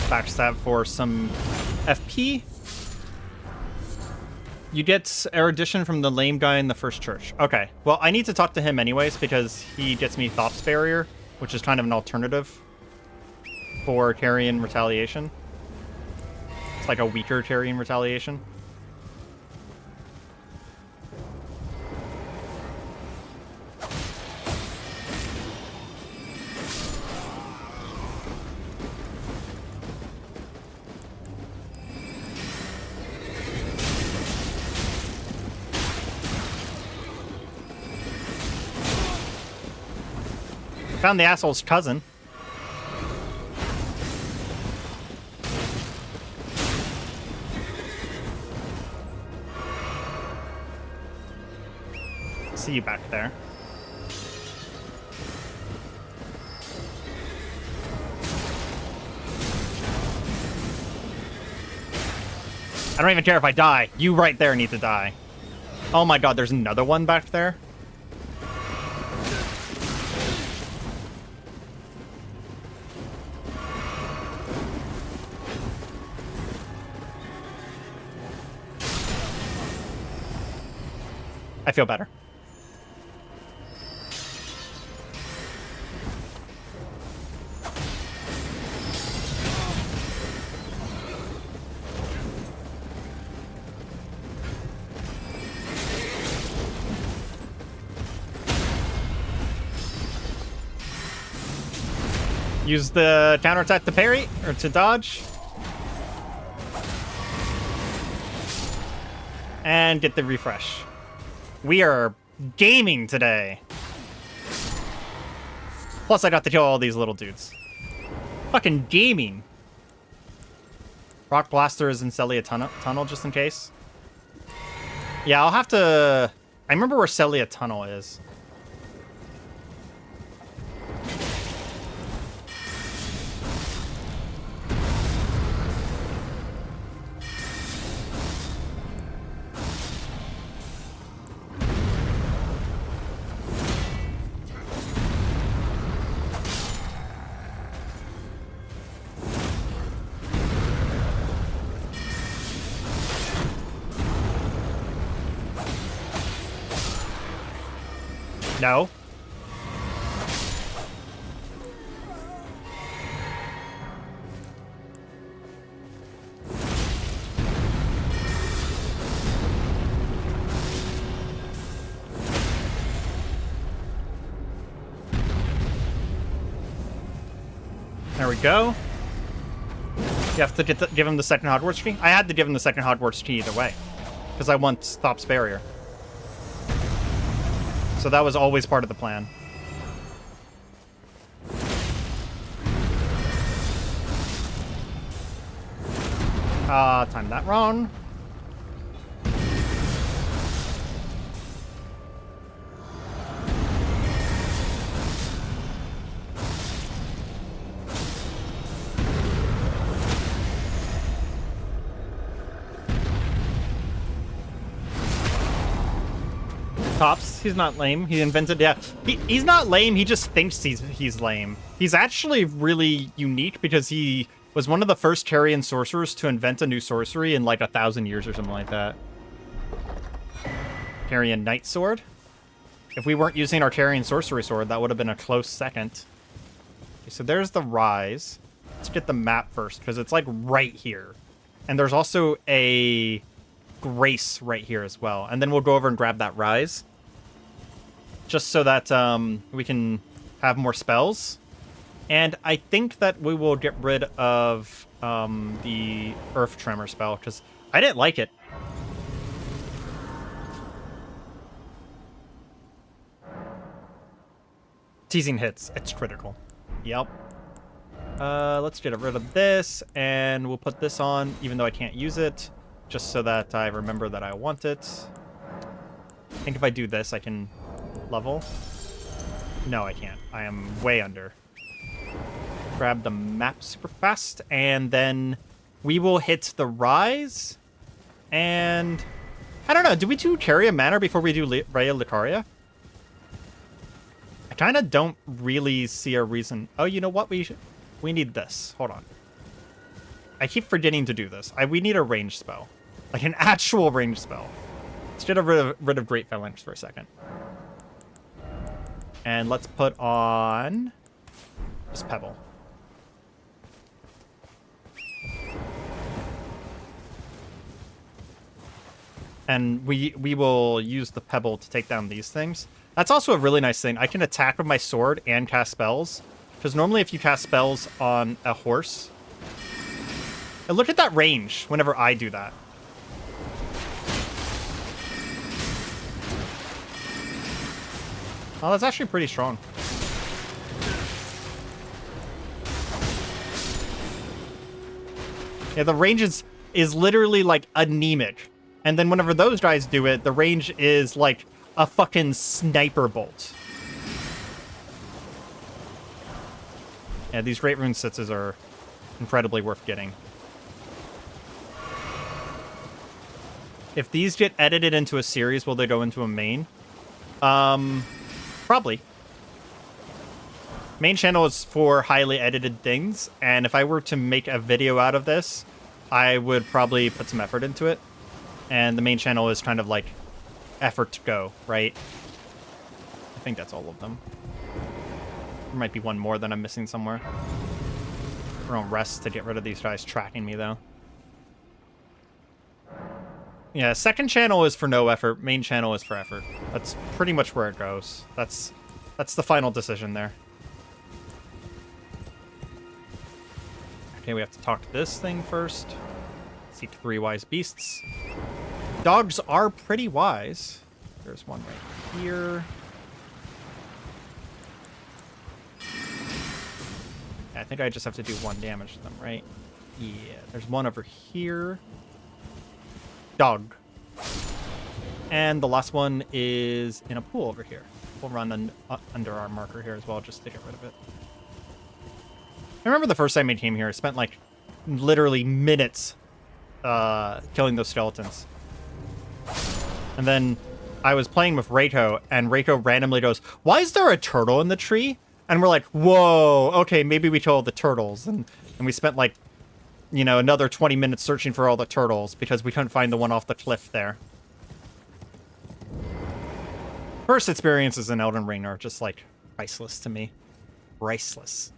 Backstab for some FP. You get erudition from the lame guy in the first church. Okay, well, I need to talk to him anyways because he gets me Thought's Barrier, which is kind of an alternative for Carian Retaliation. It's like a weaker Carian Retaliation. Found the asshole's cousin. See you back there. I don't even care if I die. You right there need to die. Oh my god, there's another one back there. I feel better. Use the counterattack to parry, or to dodge. And get the refresh. We are gaming today. Plus, I got to kill all these little dudes. Fucking gaming. Rock Blaster is in Celia Tunnel, just in case. Yeah, I'll have to... I remember where Celia Tunnel is. No. There we go. You have to give him the second Hogwarts key? I had to give him the second Hogwarts key either way. Because I want Stop's Barrier. So that was always part of the plan. Timed that wrong. Tops, he's not lame. He invented, yeah. He's not lame, he just thinks he's lame. He's actually really unique because he was one of the first Carian sorcerers to invent a new sorcery in like 1,000 years or something like that. Carian Knight Sword. If we weren't using our Carian Sorcery Sword, that would have been a close second. Okay, so there's the Rise. Let's get the map first, because it's like right here. And there's also a Grace right here as well. And then we'll go over and grab that Rise. Just so that we can have more spells. And I think that we will get rid of the Earth Tremor spell, because I didn't like it. Teasing hits. It's critical. Yep. Let's get rid of this, and we'll put this on, even though I can't use it, just so that I remember that I want it. I think if I do this, I can level. No, I can't. I am way under. Grab the map super fast, and then we will hit the Rise. And I don't know. Do we do Caria Manor before we do Raya Lucaria? I kind of don't really see a reason. Oh, you know what? We need this. Hold on. I keep forgetting to do this. We need a range spell, like an actual range spell. Let's get rid of Great Phalanx for a second. And let's put on this Pebble. And we will use the Pebble to take down these things. That's also a really nice thing. I can attack with my sword and cast spells. Because normally if you cast spells on a horse... And look at that range whenever I do that. Oh, that's actually pretty strong. Yeah, the range is literally like anemic. And then whenever those guys do it, the range is like a fucking sniper bolt. Yeah, these Great Rune Sitzes are incredibly worth getting. If these get edited into a series, will they go into a main? Probably. Main channel is for highly edited things, and if I were to make a video out of this, I would probably put some effort into it. And the main channel is kind of like effort to go, right? I think that's all of them. There might be one more that I'm missing somewhere. We're gonna rest to get rid of these guys tracking me, though. Yeah, second channel is for no effort. Main channel is for effort. That's pretty much where it goes. That's the final decision there. Okay, we have to talk to this thing first. Seek 3 wise beasts. Dogs are pretty wise. There's one right here. I think I just have to do 1 damage to them, right? Yeah, there's one over here. Dog. And the last one is in a pool over here. We'll run under our marker here as well, just to get rid of it. I remember the first time I came here, I spent like literally minutes killing those skeletons. And then I was playing with Reiko, and Reiko randomly goes, "Why is there a turtle in the tree?" And we're like, "Whoa, okay, maybe we kill the turtles." And we spent like, you know, another 20 minutes searching for all the turtles because we couldn't find the one off the cliff there. First experiences in Elden Ring are just like priceless to me. Priceless.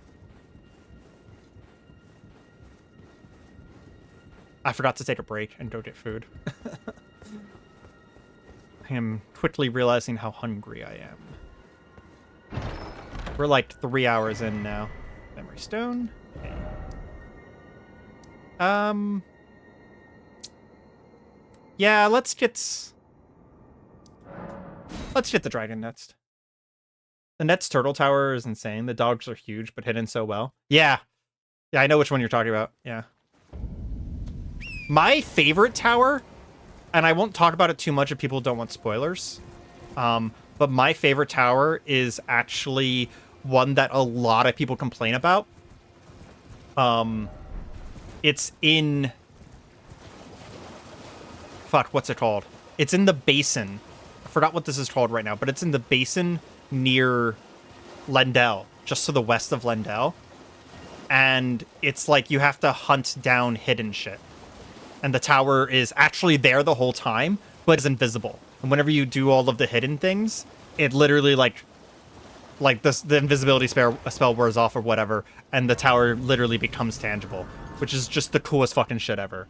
I forgot to take a break and go get food. I am quickly realizing how hungry I am. We're like 3 hours in now. Memory stone. Okay. Yeah, let's get the dragon next. The Net's turtle tower is insane. The dogs are huge, but hidden so well. Yeah. Yeah, I know which one you're talking about. Yeah. My favorite tower, and I won't talk about it too much if people don't want spoilers, but my favorite tower is actually one that a lot of people complain about. It's in... Fuck, what's it called? It's in the basin. I forgot what this is called right now, but it's in the basin near Lendel, just to the west of Lendel. And it's like you have to hunt down hidden shit. And the tower is actually there the whole time, but is invisible. And whenever you do all of the hidden things, it literally the invisibility spell wears off or whatever, and the tower literally becomes tangible, which is just the coolest fucking shit ever.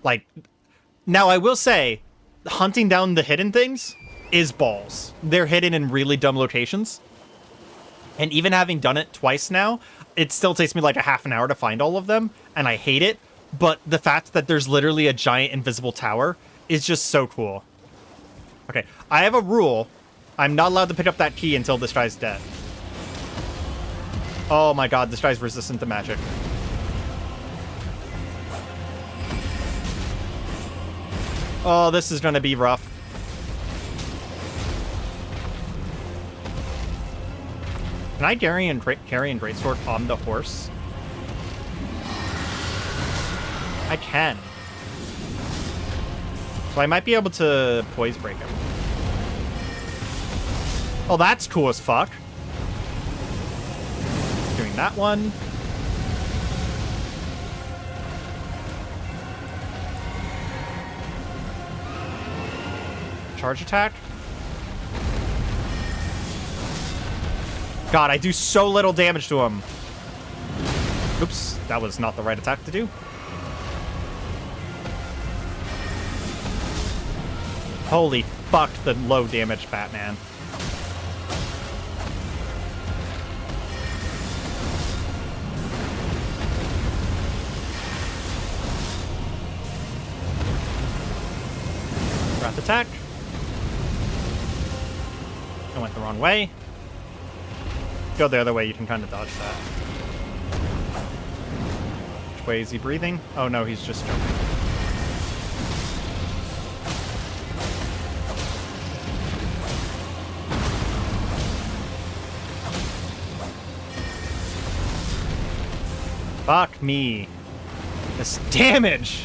Like, now I will say, hunting down the hidden things is balls. They're hidden in really dumb locations. And even having done it twice now, it still takes me like a half an hour to find all of them, and I hate it. But the fact that there's literally a giant invisible tower is just so cool. Okay, I have a rule. I'm not allowed to pick up that key until this guy's dead. Oh my god, this guy's resistant to magic. Oh, this is gonna be rough. Can I carry and greatsword on the horse? I can. So I might be able to poise break him. Oh, that's cool as fuck. Doing that one. Charge attack. God, I do so little damage to him. Oops, that was not the right attack to do. Holy fuck, the low damage Batman. Wrath attack. I went the wrong way. Go the other way, you can kind of dodge that. Which way is he breathing? Oh no, he's just jumping. Fuck me. This damage!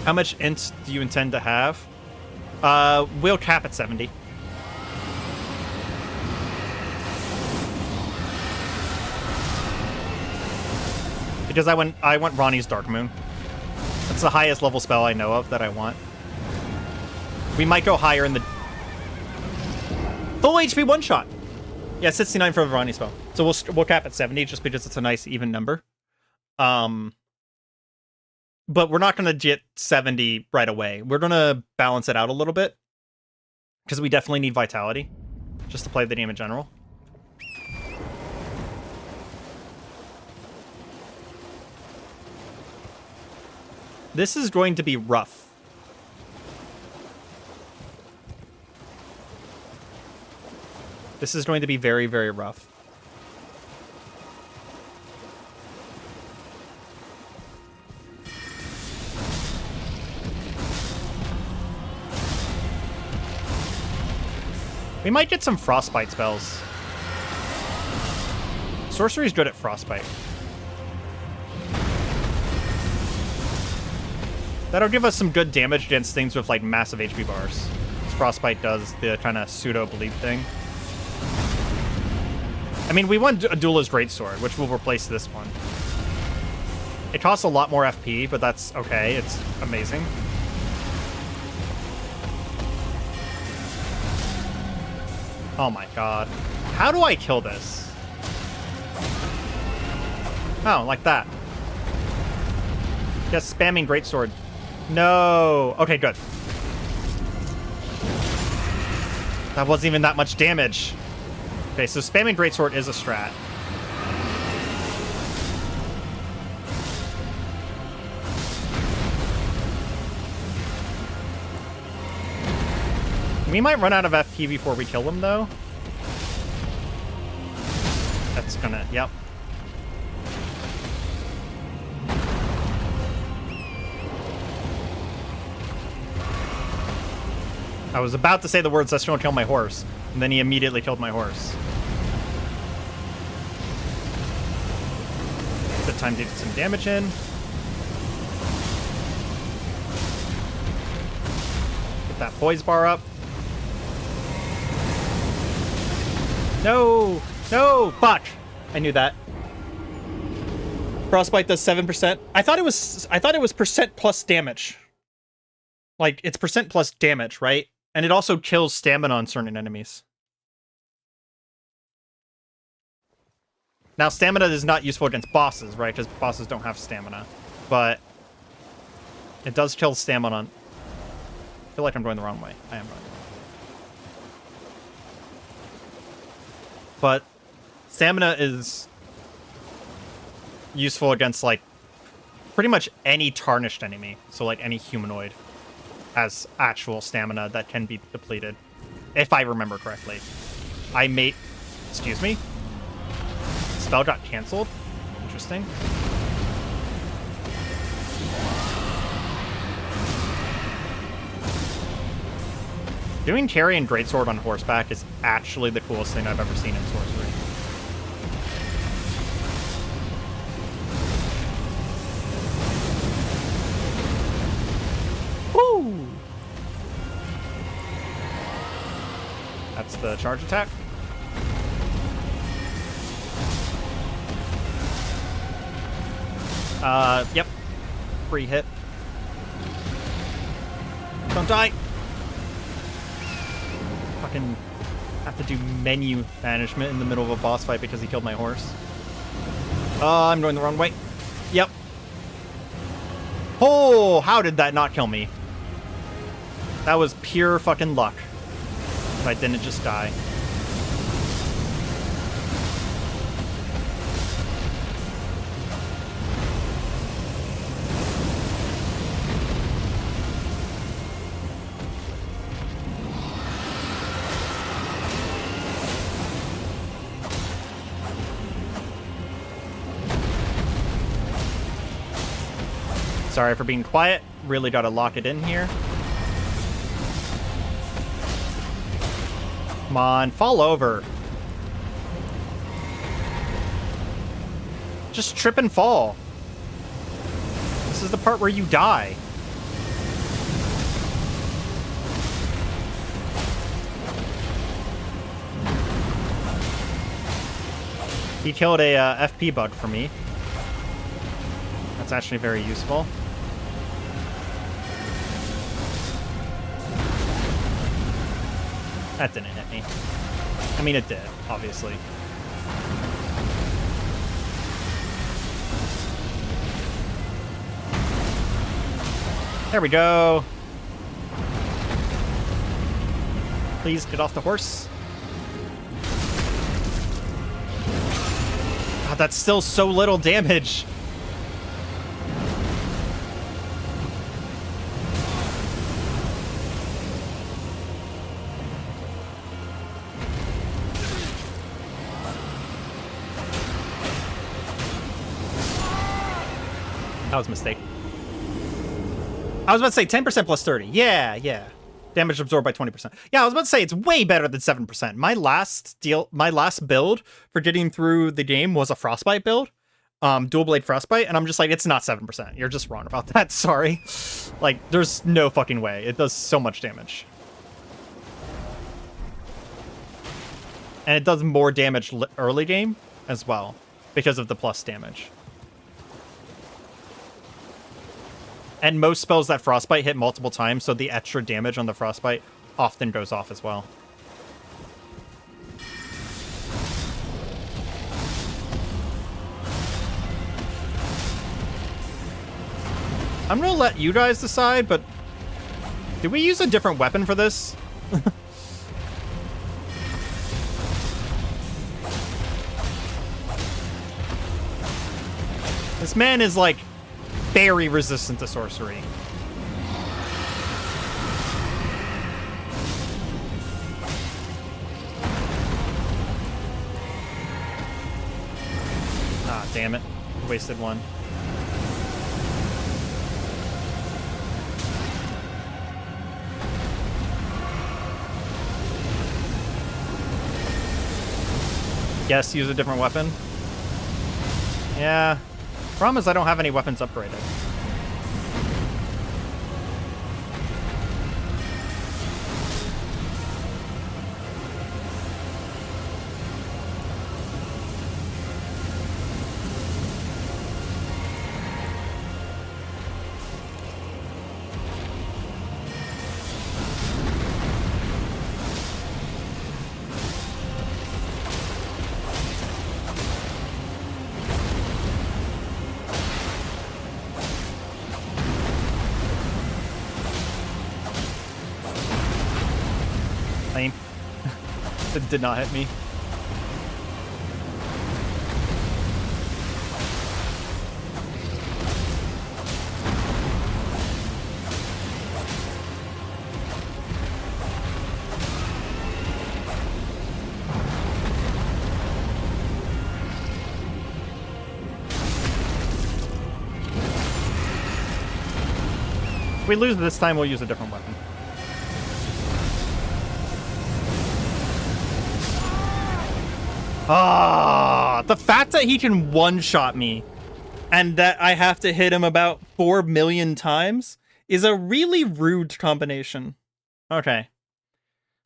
How much int do you intend to have? We'll cap at 70. Because I want Ronnie's Dark Moon. That's the highest level spell I know of that I want. We might go higher in the... Full HP one-shot! Yeah, 69 for a Ronnie spell. So we'll cap at 70 just because it's a nice even number. But we're not going to get 70 right away. We're going to balance it out a little bit. Because we definitely need Vitality. Just to play the game in general. This is going to be rough. This is going to be very, very rough. We might get some Frostbite spells. Sorcery's good at Frostbite. That'll give us some good damage against things with, like, massive HP bars. Frostbite does the kind of pseudo-bleed thing. I mean, we want Adula's Greatsword, which will replace this one. It costs a lot more FP, but that's okay. It's amazing. Oh my god. How do I kill this? Oh, like that. Just spamming Greatsword. No. Okay, good. That wasn't even that much damage. Okay, so spamming Greatsword is a strat. We might run out of FP before we kill him, though. That's gonna... Yep. I was about to say the words, that's gonna kill my horse. And then he immediately killed my horse. Good time to get some damage in. Get that poise bar up. No! No! Fuck! I knew that. Frostbite does 7%. I thought it was percent plus damage. Like, it's percent plus damage, right? And it also kills stamina on certain enemies. Now, stamina is not useful against bosses, right? Because bosses don't have stamina. But it does kill stamina on... I feel like I'm going the wrong way. I am going. But stamina is useful against, like, pretty much any tarnished enemy. So, like, any humanoid has actual stamina that can be depleted. If I remember correctly. Excuse me? Spell got canceled? Interesting. Doing Caria and Greatsword on horseback is actually the coolest thing I've ever seen in Sorcery. Woo! That's the charge attack. Yep. Free hit. Don't die! Fucking have to do menu management in the middle of a boss fight because he killed my horse. I'm going the wrong way. Yep. Oh, how did that not kill me? That was pure fucking luck. If I didn't just die. Sorry for being quiet. Really gotta lock it in here. Come on, fall over. Just trip and fall. This is the part where you die. He killed a FP bug for me. That's actually very useful. That didn't hit me. I mean, it did, obviously. There we go. Please get off the horse. God, that's still so little damage. That was a mistake. I was about to say 10% plus 30. Yeah. Damage absorbed by 20%. Yeah, I was about to say it's way better than 7%. My last build for getting through the game was a Frostbite build. Dual Blade Frostbite, and I'm just like, it's not 7%. You're just wrong about that. Sorry. Like, there's no fucking way. It does so much damage. And it does more damage early game as well because of the plus damage. And most spells that Frostbite hit multiple times, so the extra damage on the Frostbite often goes off as well. I'm gonna let you guys decide, but did we use a different weapon for this? This man is like very resistant to sorcery. Ah, damn it. Wasted one. Guess use a different weapon. Yeah. Problem is I don't have any weapons upgraded. Lame. It did not hit me. If we lose this time, we'll use a different weapon. Ah, the fact that he can one-shot me and that I have to hit him about 4 million times is a really rude combination. Okay.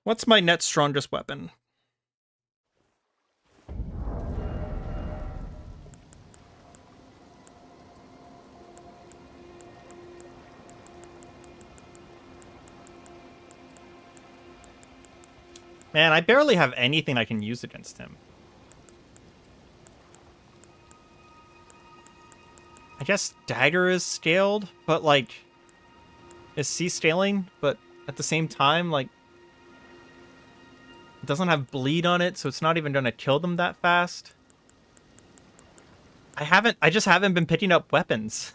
What's my next strongest weapon? Man, I barely have anything I can use against him. I guess Dagger is scaled, but like, is C scaling, but at the same time, like, it doesn't have bleed on it, so it's not even gonna kill them that fast. I just haven't been picking up weapons.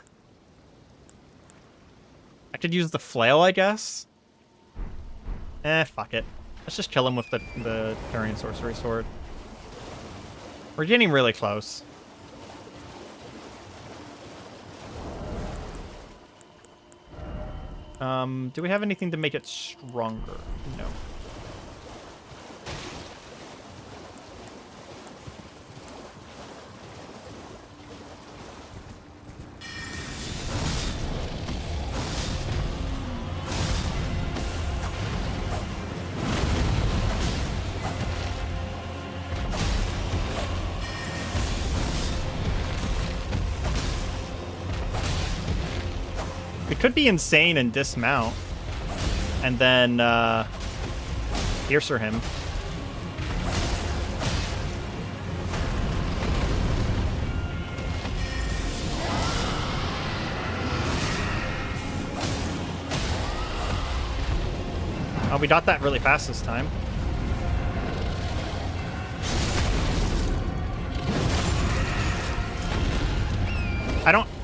I could use the flail, I guess. Fuck it. Let's just kill him with the Carian Sorcery Sword. We're getting really close. Do we have anything to make it stronger? No. could be insane and dismount. And then piercer him. Oh, we got that really fast this time.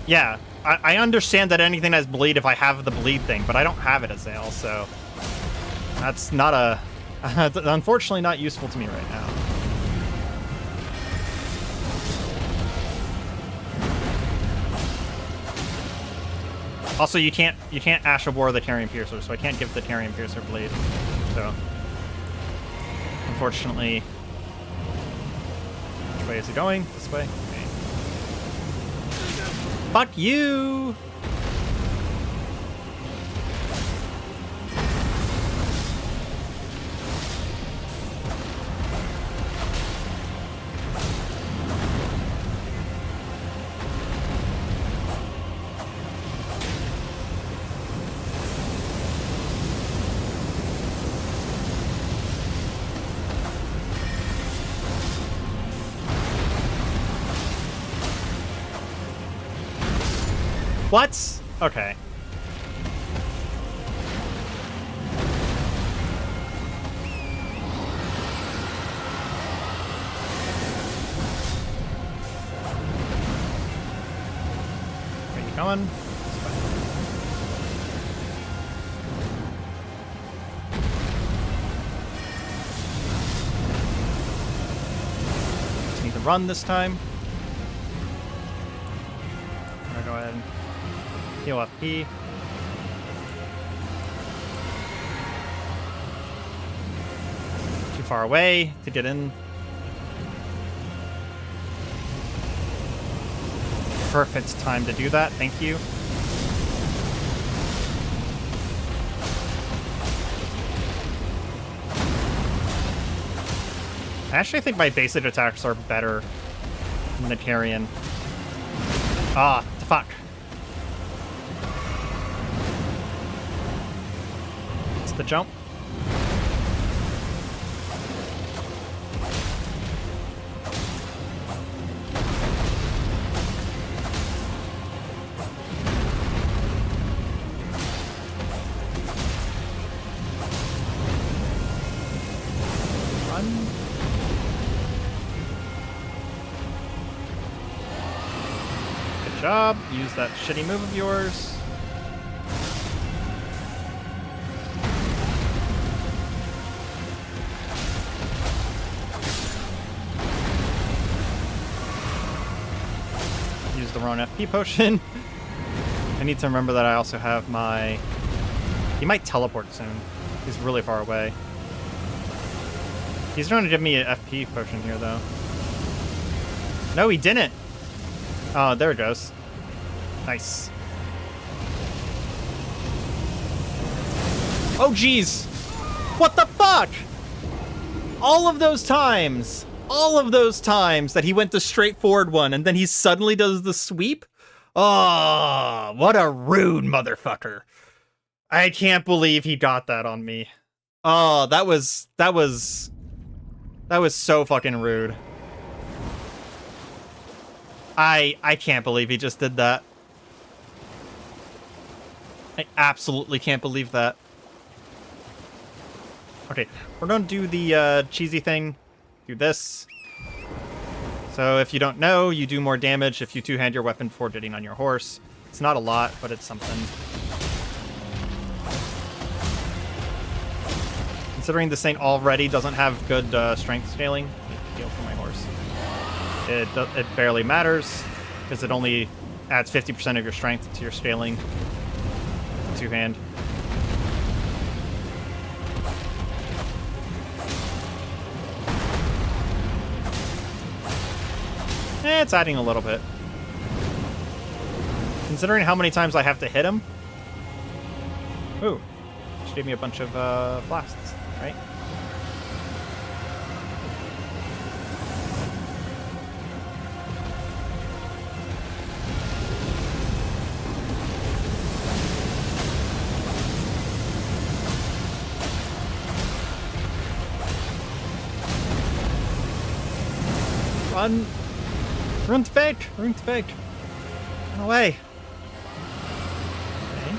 Yeah, I understand that anything has bleed if I have the bleed thing, but I don't have it, Azael, so that's not unfortunately not useful to me right now. Also, you can't Ash of War the Carrion Piercer, so I can't give the Carrion Piercer bleed. So, unfortunately, which way is it going? This way. Okay. Fuck you! What? Okay. Where you going? Just need to run this time. I'm gonna go ahead and heal up P. Too far away to get in. Perfect time to do that. Thank you. I actually think my basic attacks are better than the Carrion. Ah, fuck. The jump. Run. Good job. Use that shitty move of yours. The wrong FP potion. I need to remember that I also have my... He might teleport soon. He's really far away. He's trying to give me an FP potion here, though. No, he didn't. Oh, there it goes. Nice. Oh, jeez. What the fuck? All of those times that he went the straightforward one and then he suddenly does the sweep? Oh, what a rude motherfucker. I can't believe he got that on me. Oh, that was so fucking rude. I can't believe he just did that. I absolutely can't believe that. Okay, we're gonna do the cheesy thing. Do this. So if you don't know, you do more damage if you two-hand your weapon before getting on your horse. It's not a lot, but it's something. Considering this thing already doesn't have good strength scaling, I need to heal for my horse. It barely matters, because it only adds 50% of your strength to your scaling. Two-hand. It's adding a little bit. Considering how many times I have to hit him. Ooh. She gave me a bunch of blasts, right? Run! Run to fate! Run to fate! Run away! Okay.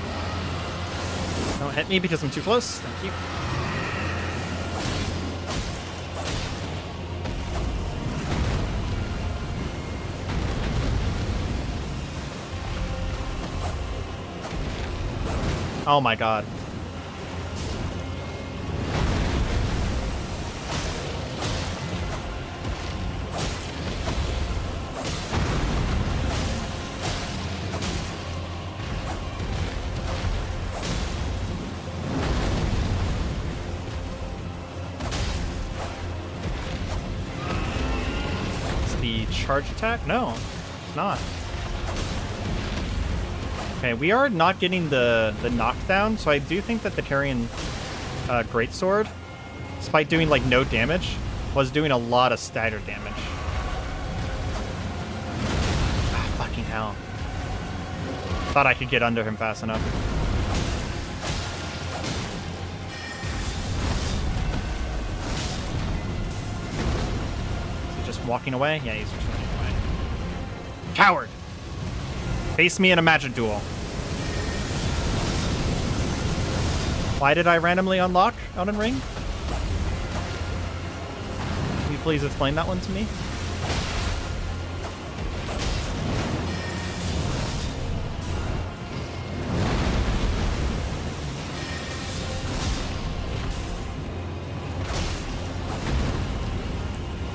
Don't hit me because I'm too close. Thank you. Oh my god. It's the charge attack? No, it's not. Okay, we are not getting the knockdown, so I do think that the Carian Greatsword, despite doing like no damage, was doing a lot of stagger damage. Ah, fucking hell. Thought I could get under him fast enough. Is he just walking away? Yeah, he's just running away. Coward! Face me in a magic duel. Why did I randomly unlock Elden Ring? Can you please explain that one to me?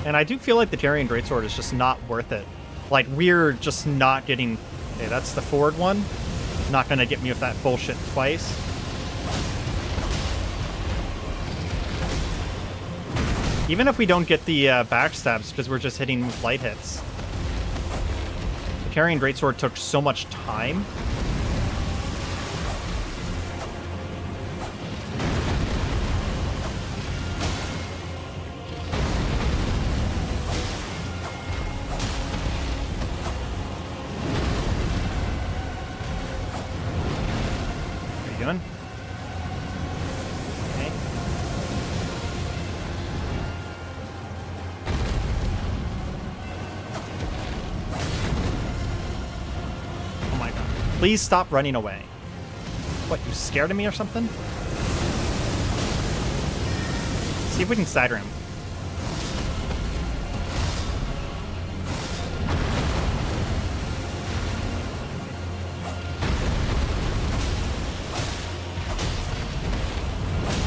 And I do feel like the Carian Greatsword is just not worth it. Like, we're just not getting... Okay, that's the forward one. Not gonna get me with that bullshit twice. Even if we don't get the backstabs, because we're just hitting with light hits. The Carian Greatsword took so much time. Doing? Okay. Oh my god. Please stop running away. What, you scared of me or something? See if we can stagger him.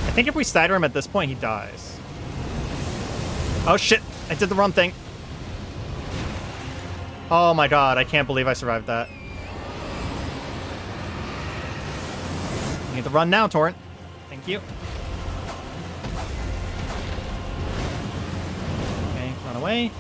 I think if we stagger him at this point, he dies. Oh shit! I did the wrong thing. Oh my god, I can't believe I survived that. You need to run now, Torrent. Thank you. Okay, run away.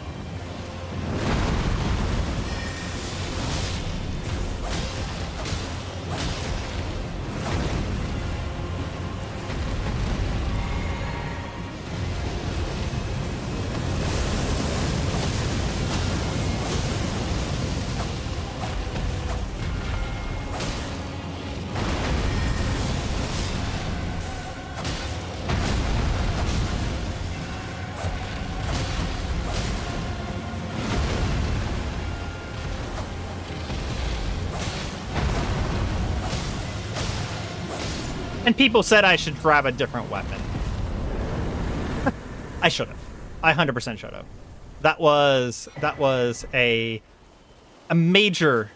And people said I should grab a different weapon. I should have. I 100% should have. That was a major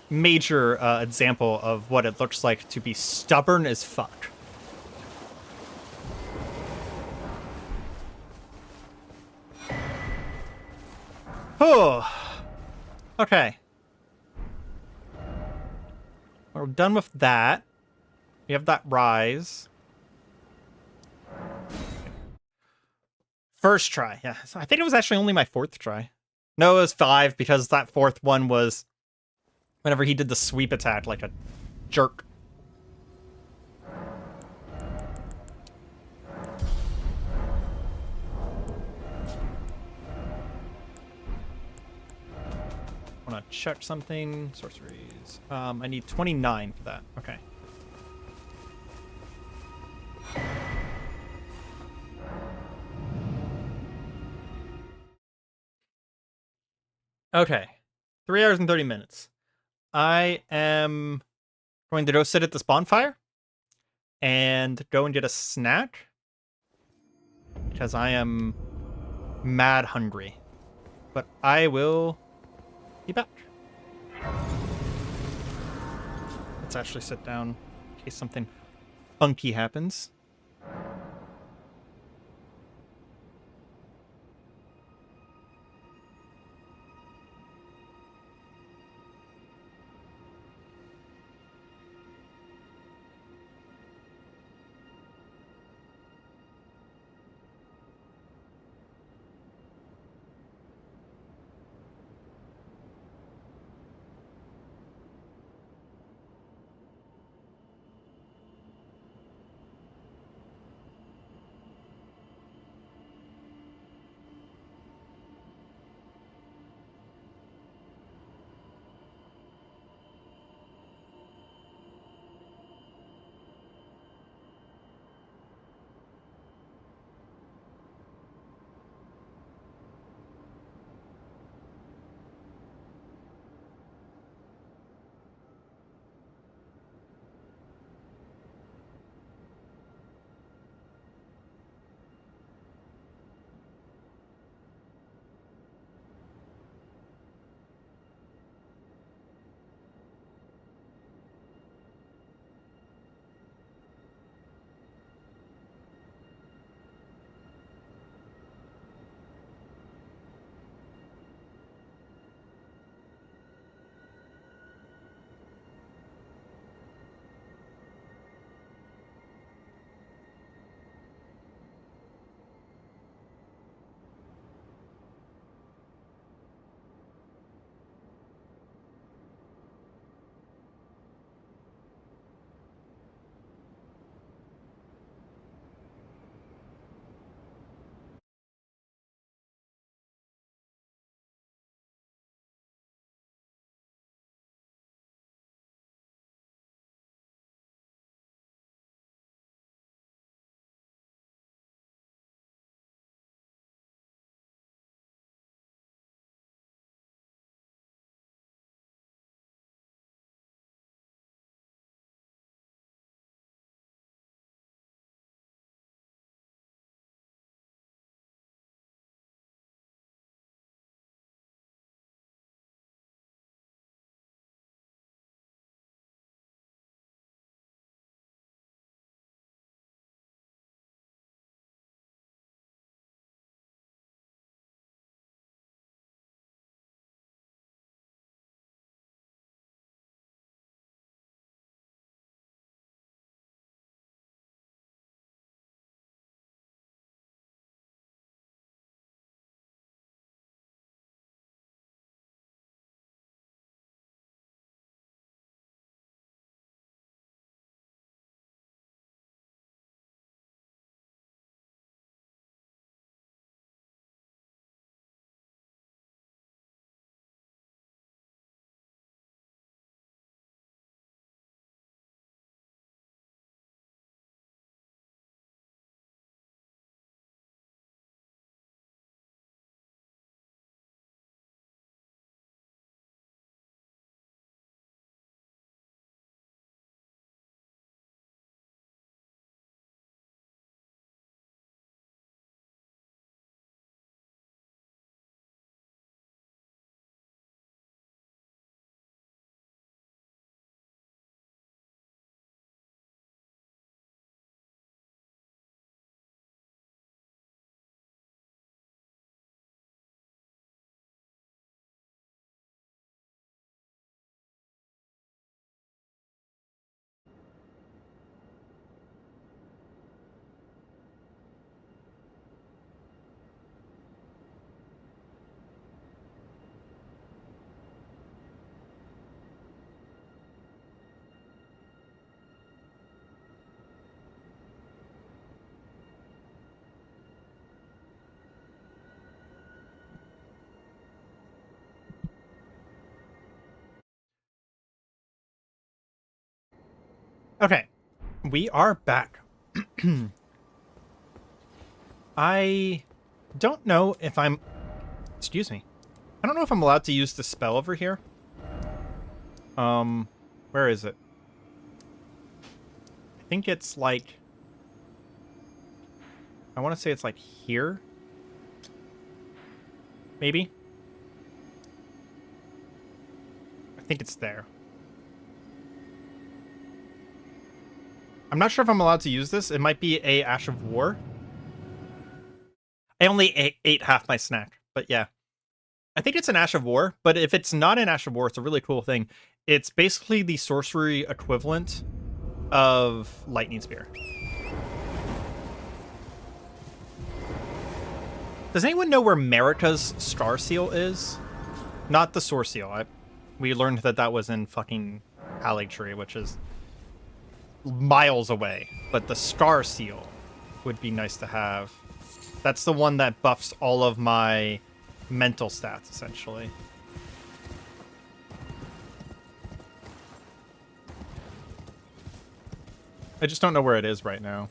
example of what it looks like to be stubborn as fuck. Oh. Okay. We're done with that. We have that rise. First try, yeah. So I think it was actually only my fourth try. No, it was 5 because that fourth one was whenever he did the sweep attack like a jerk. I want to check something. Sorceries. I need 29 for that. Okay. Okay. 3 hours and 30 minutes. I am going to go sit at this bonfire and go and get a snack because I am mad hungry. But I will be back. Let's actually sit down in case something funky happens. Okay, we are back. I don't know if I'm... Excuse me. I don't know if I'm allowed to use the spell over here. Where is it? I think it's like... I want to say it's like here. Maybe? I think it's there. I'm not sure if I'm allowed to use this. It might be a Ash of War. I only ate half my snack, but yeah. I think it's an Ash of War, but if it's not an Ash of War, it's a really cool thing. It's basically the sorcery equivalent of Lightning Spear. Does anyone know where Marika's Star Seal is? Not the Source Seal. We learned that that was in fucking Alley Tree, which is miles away. But the Star Seal would be nice to have. That's the one that buffs all of my mental stats, essentially. I just don't know where it is right now.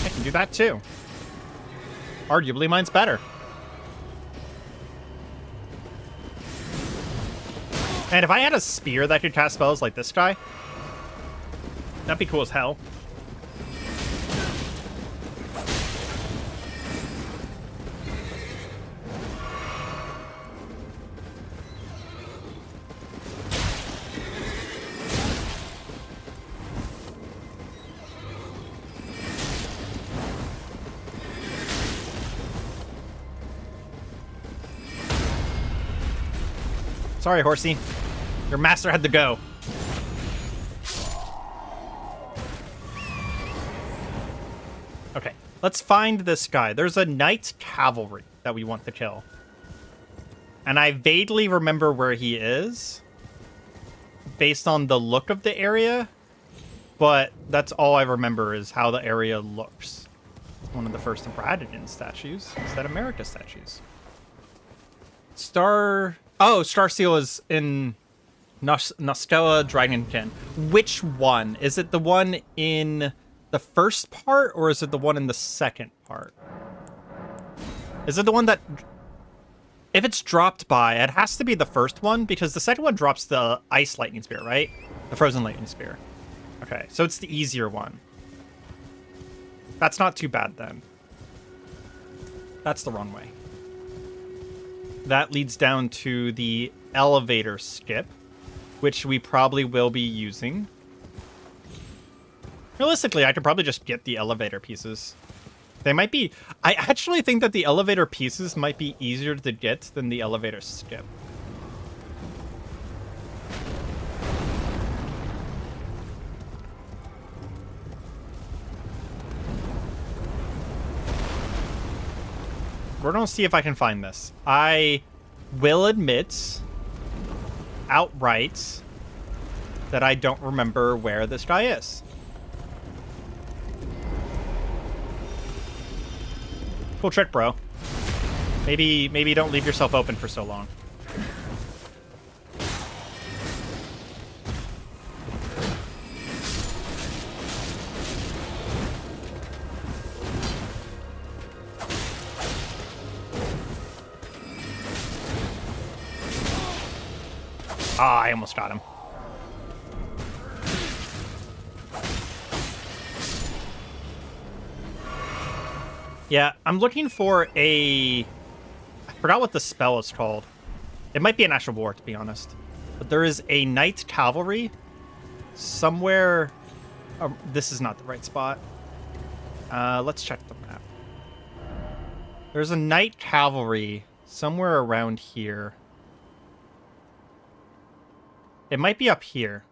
I can do that too. Arguably, mine's better. And if I had a spear that could cast spells like this guy, that'd be cool as hell. Sorry, horsey. Your master had to go. Okay, let's find this guy. There's a knight cavalry that we want to kill. And I vaguely remember where he is based on the look of the area, but that's all I remember is how the area looks. One of the first Braddon statues instead of Marika statues. Star Seal is in Nostella Dragonkin. Which one? Is it the one in the first part, or is it the one in the second part? Is it the one that... If it's dropped by, it has to be the first one, because the second one drops the Ice Lightning Spear, right? The Frozen Lightning Spear. Okay, so it's the easier one. That's not too bad, then. That's the wrong way. That leads down to the elevator skip, which we probably will be using. Realistically, I could probably just get the elevator pieces. They might be... I actually think that the elevator pieces might be easier to get than the elevator skip. We're gonna see if I can find this. I will admit outright that I don't remember where this guy is. Cool trick, bro. Maybe don't leave yourself open for so long. Ah, I almost got him. Yeah, I'm looking for a... I forgot what the spell is called. It might be an Ash of War, to be honest. But there is a Knight Cavalry somewhere... this is not the right spot. Let's check the map. There's a Knight Cavalry somewhere around here. It might be up here.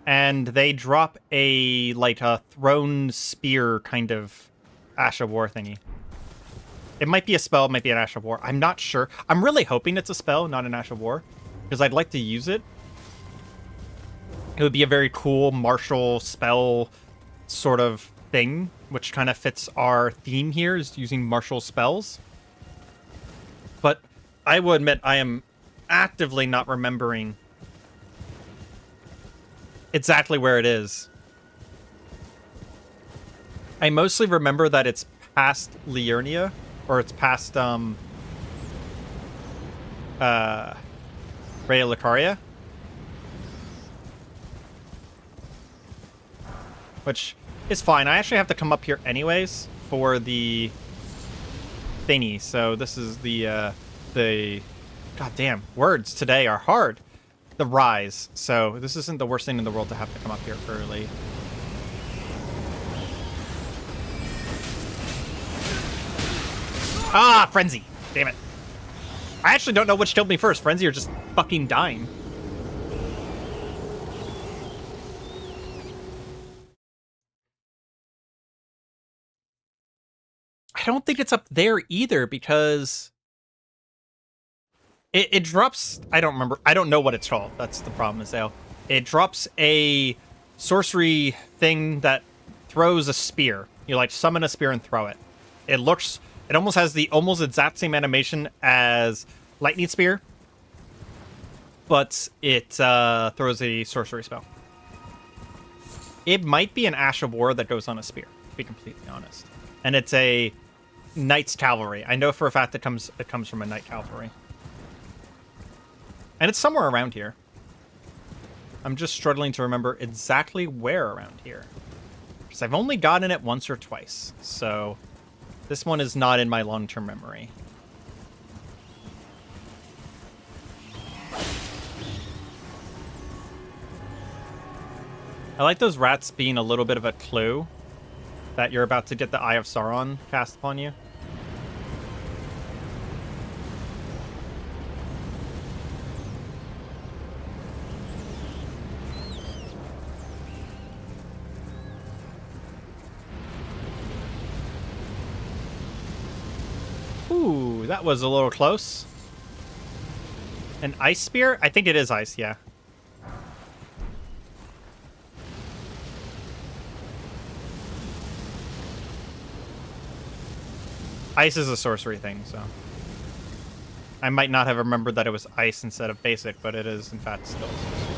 And they drop a, like, a thrown spear kind of Ash of War thingy. It might be a spell, it might be an Ash of War. I'm not sure. I'm really hoping it's a spell, not an Ash of War. Because I'd like to use it. It would be a very cool martial spell sort of thing, which kind of fits our theme here, is using martial spells. But I will admit I am actively not remembering exactly where it is. I mostly remember that it's past Liurnia, or it's past Caria, which is fine. I actually have to come up here anyways for the thingy. So this is the goddamn words today are hard. The rise. So this isn't the worst thing in the world to have to come up here early. Ah, Frenzy. Damn it. I actually don't know which killed me first, Frenzy or just fucking dying. I don't think it's up there either because it drops. I don't remember. I don't know what it's called. That's the problem, Azale. It drops a sorcery thing that throws a spear. You like summon a spear and throw it. It almost has the almost exact same animation as Lightning Spear, but it throws a sorcery spell. It might be an Ash of War that goes on a spear, to be completely honest. And it's a Knight's Cavalry. I know for a fact it comes from a Knight Cavalry. And it's somewhere around here. I'm just struggling to remember exactly where around here. Because I've only gotten it once or twice, so this one is not in my long-term memory. I like those rats being a little bit of a clue that you're about to get the Eye of Sauron cast upon you. Ooh, that was a little close. An ice spear? I think it is ice, yeah. Ice is a sorcery thing, so I might not have remembered that it was ice instead of basic, but it is, in fact, still sorcery.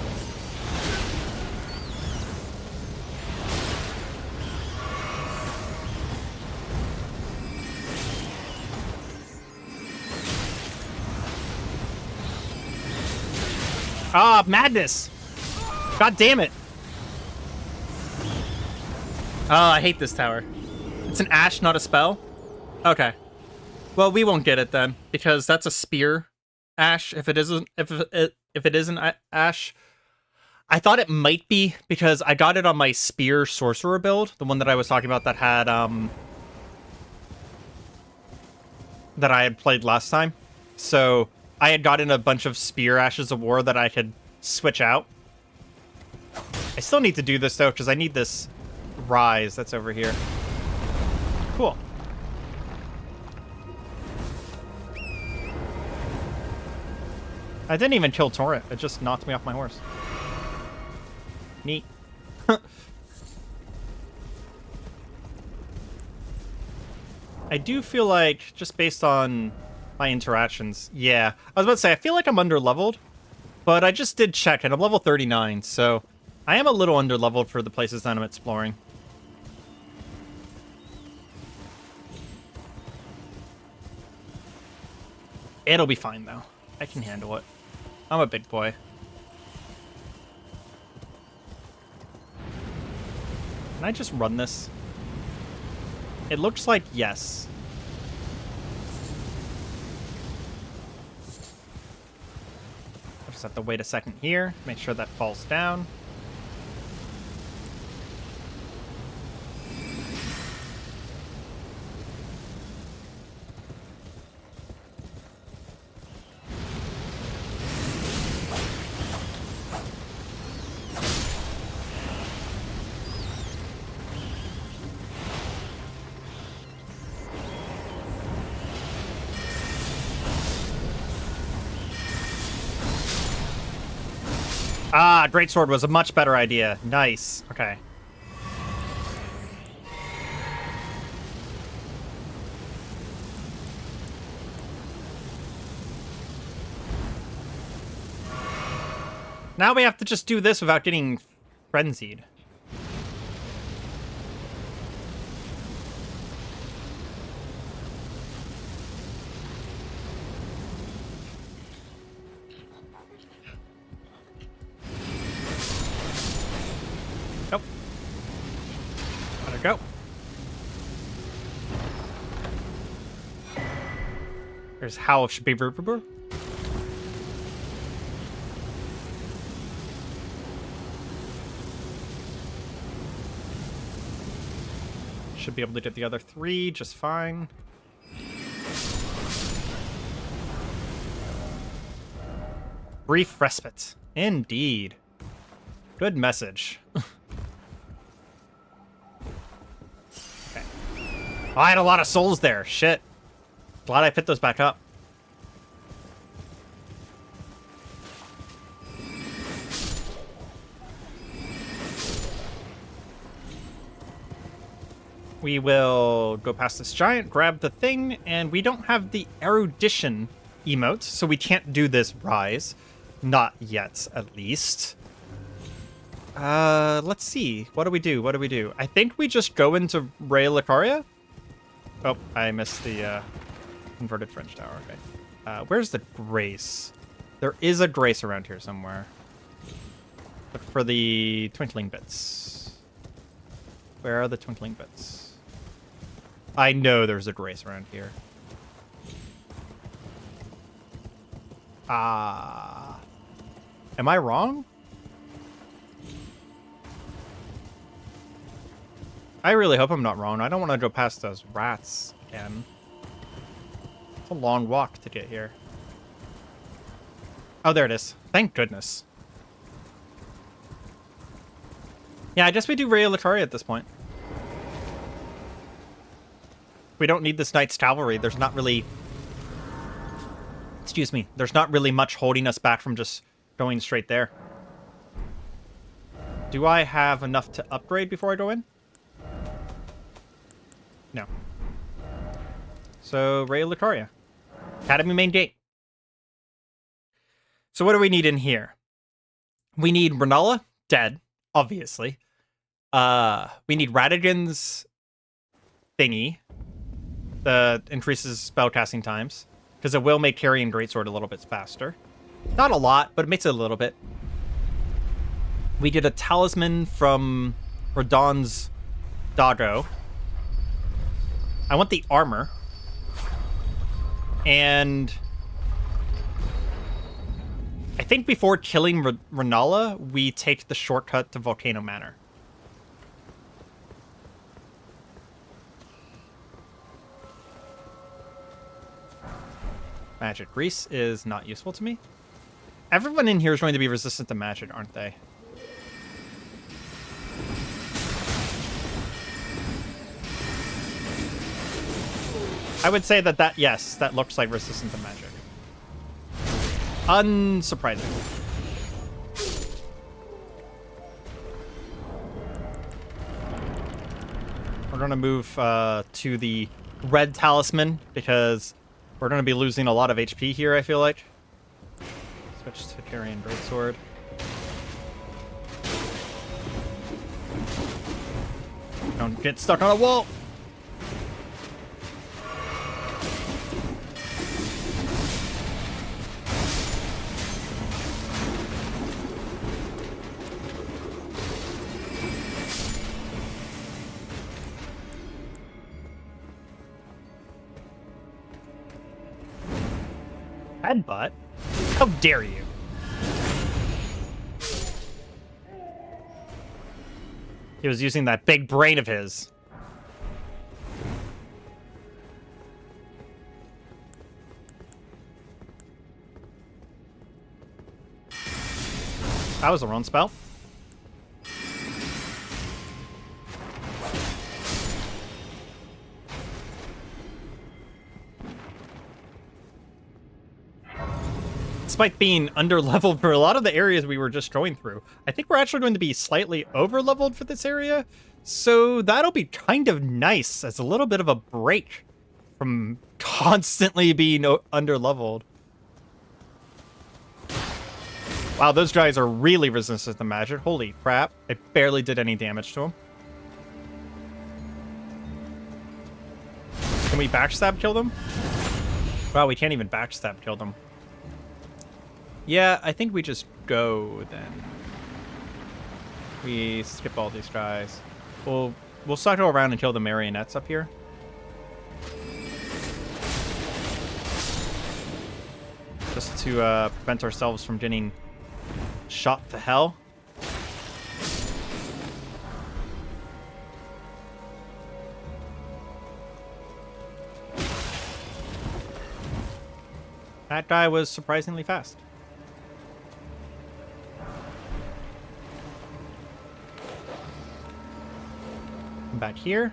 Ah, madness! God damn it! Oh, I hate this tower. It's an ash, not a spell? Okay. Well, we won't get it then, because that's a spear ash. If it isn't ash, I thought it might be because I got it on my spear sorcerer build, the one that I was talking about that had that I had played last time. So I had gotten a bunch of spear ashes of war that I could switch out. I still need to do this though, because I need this rise that's over here. Cool. I didn't even kill Torrent. It just knocked me off my horse. Neat. I do feel like, just based on my interactions, yeah. I was about to say, I feel like I'm under-leveled, but I just did check, and I'm level 39, so I am a little under-leveled for the places that I'm exploring. It'll be fine, though. I can handle it. I'm a big boy. Can I just run this? It looks like yes. I just have to wait a second here, make sure that falls down. Ah, greatsword was a much better idea. Nice. Okay. Now we have to just do this without getting frenzied. Nope. Let her go. There's how it should be. Should be able to get the other 3 just fine. Brief respite. Indeed. Good message. Okay. Oh, I had a lot of souls there. Shit. Glad I picked those back up. We will go past this giant, grab the thing, and we don't have the erudition emote, so we can't do this rise. Not yet, at least. Let's see. What do we do? What do we do? I think we just go into Caria. Oh, I missed the inverted French tower. Okay. Where's the grace? There is a grace around here somewhere. Look for the twinkling bits. Where are the twinkling bits? I know there's a grace around here. Am I wrong? I really hope I'm not wrong. I don't want to go past those rats again. It's a long walk to get here. Oh, there it is. Thank goodness. Yeah, I guess we do Caria at this point. We don't need this Knight's Cavalry. There's not really... Excuse me. There's not really much holding us back from just going straight there. Do I have enough to upgrade before I go in? No. So, Caria. Academy main gate. So what do we need in here? We need Renala, dead, obviously. We need Radigan's thingy. That increases spellcasting times. Because it will make carrying Greatsword a little bit faster. Not a lot, but it makes it a little bit. We get a talisman from Radon's doggo. I want the armor. And I think before killing Renala, we take the shortcut to Volcano Manor. Magic. Grease is not useful to me. Everyone in here is going to be resistant to magic, aren't they? I would say that yes, that looks like resistant to magic. Unsurprising. We're going to move to the red talisman because we're going to be losing a lot of HP here, I feel like. Switch to Carrion Greatsword. Don't get stuck on a wall! Headbutt? How dare you? He was using that big brain of his. That was the wrong spell. Despite being under-leveled for a lot of the areas we were just going through, I think we're actually going to be slightly over-leveled for this area, so that'll be kind of nice as a little bit of a break from constantly being under-leveled. Wow, those guys are really resistant to magic. Holy crap. I barely did any damage to them. Can we backstab kill them? Wow, we can't even backstab kill them. Yeah, I think we just go then. We skip all these guys. We'll cycle around and kill the marionettes up here. Just to prevent ourselves from getting shot to hell. That guy was surprisingly fast. Come back here.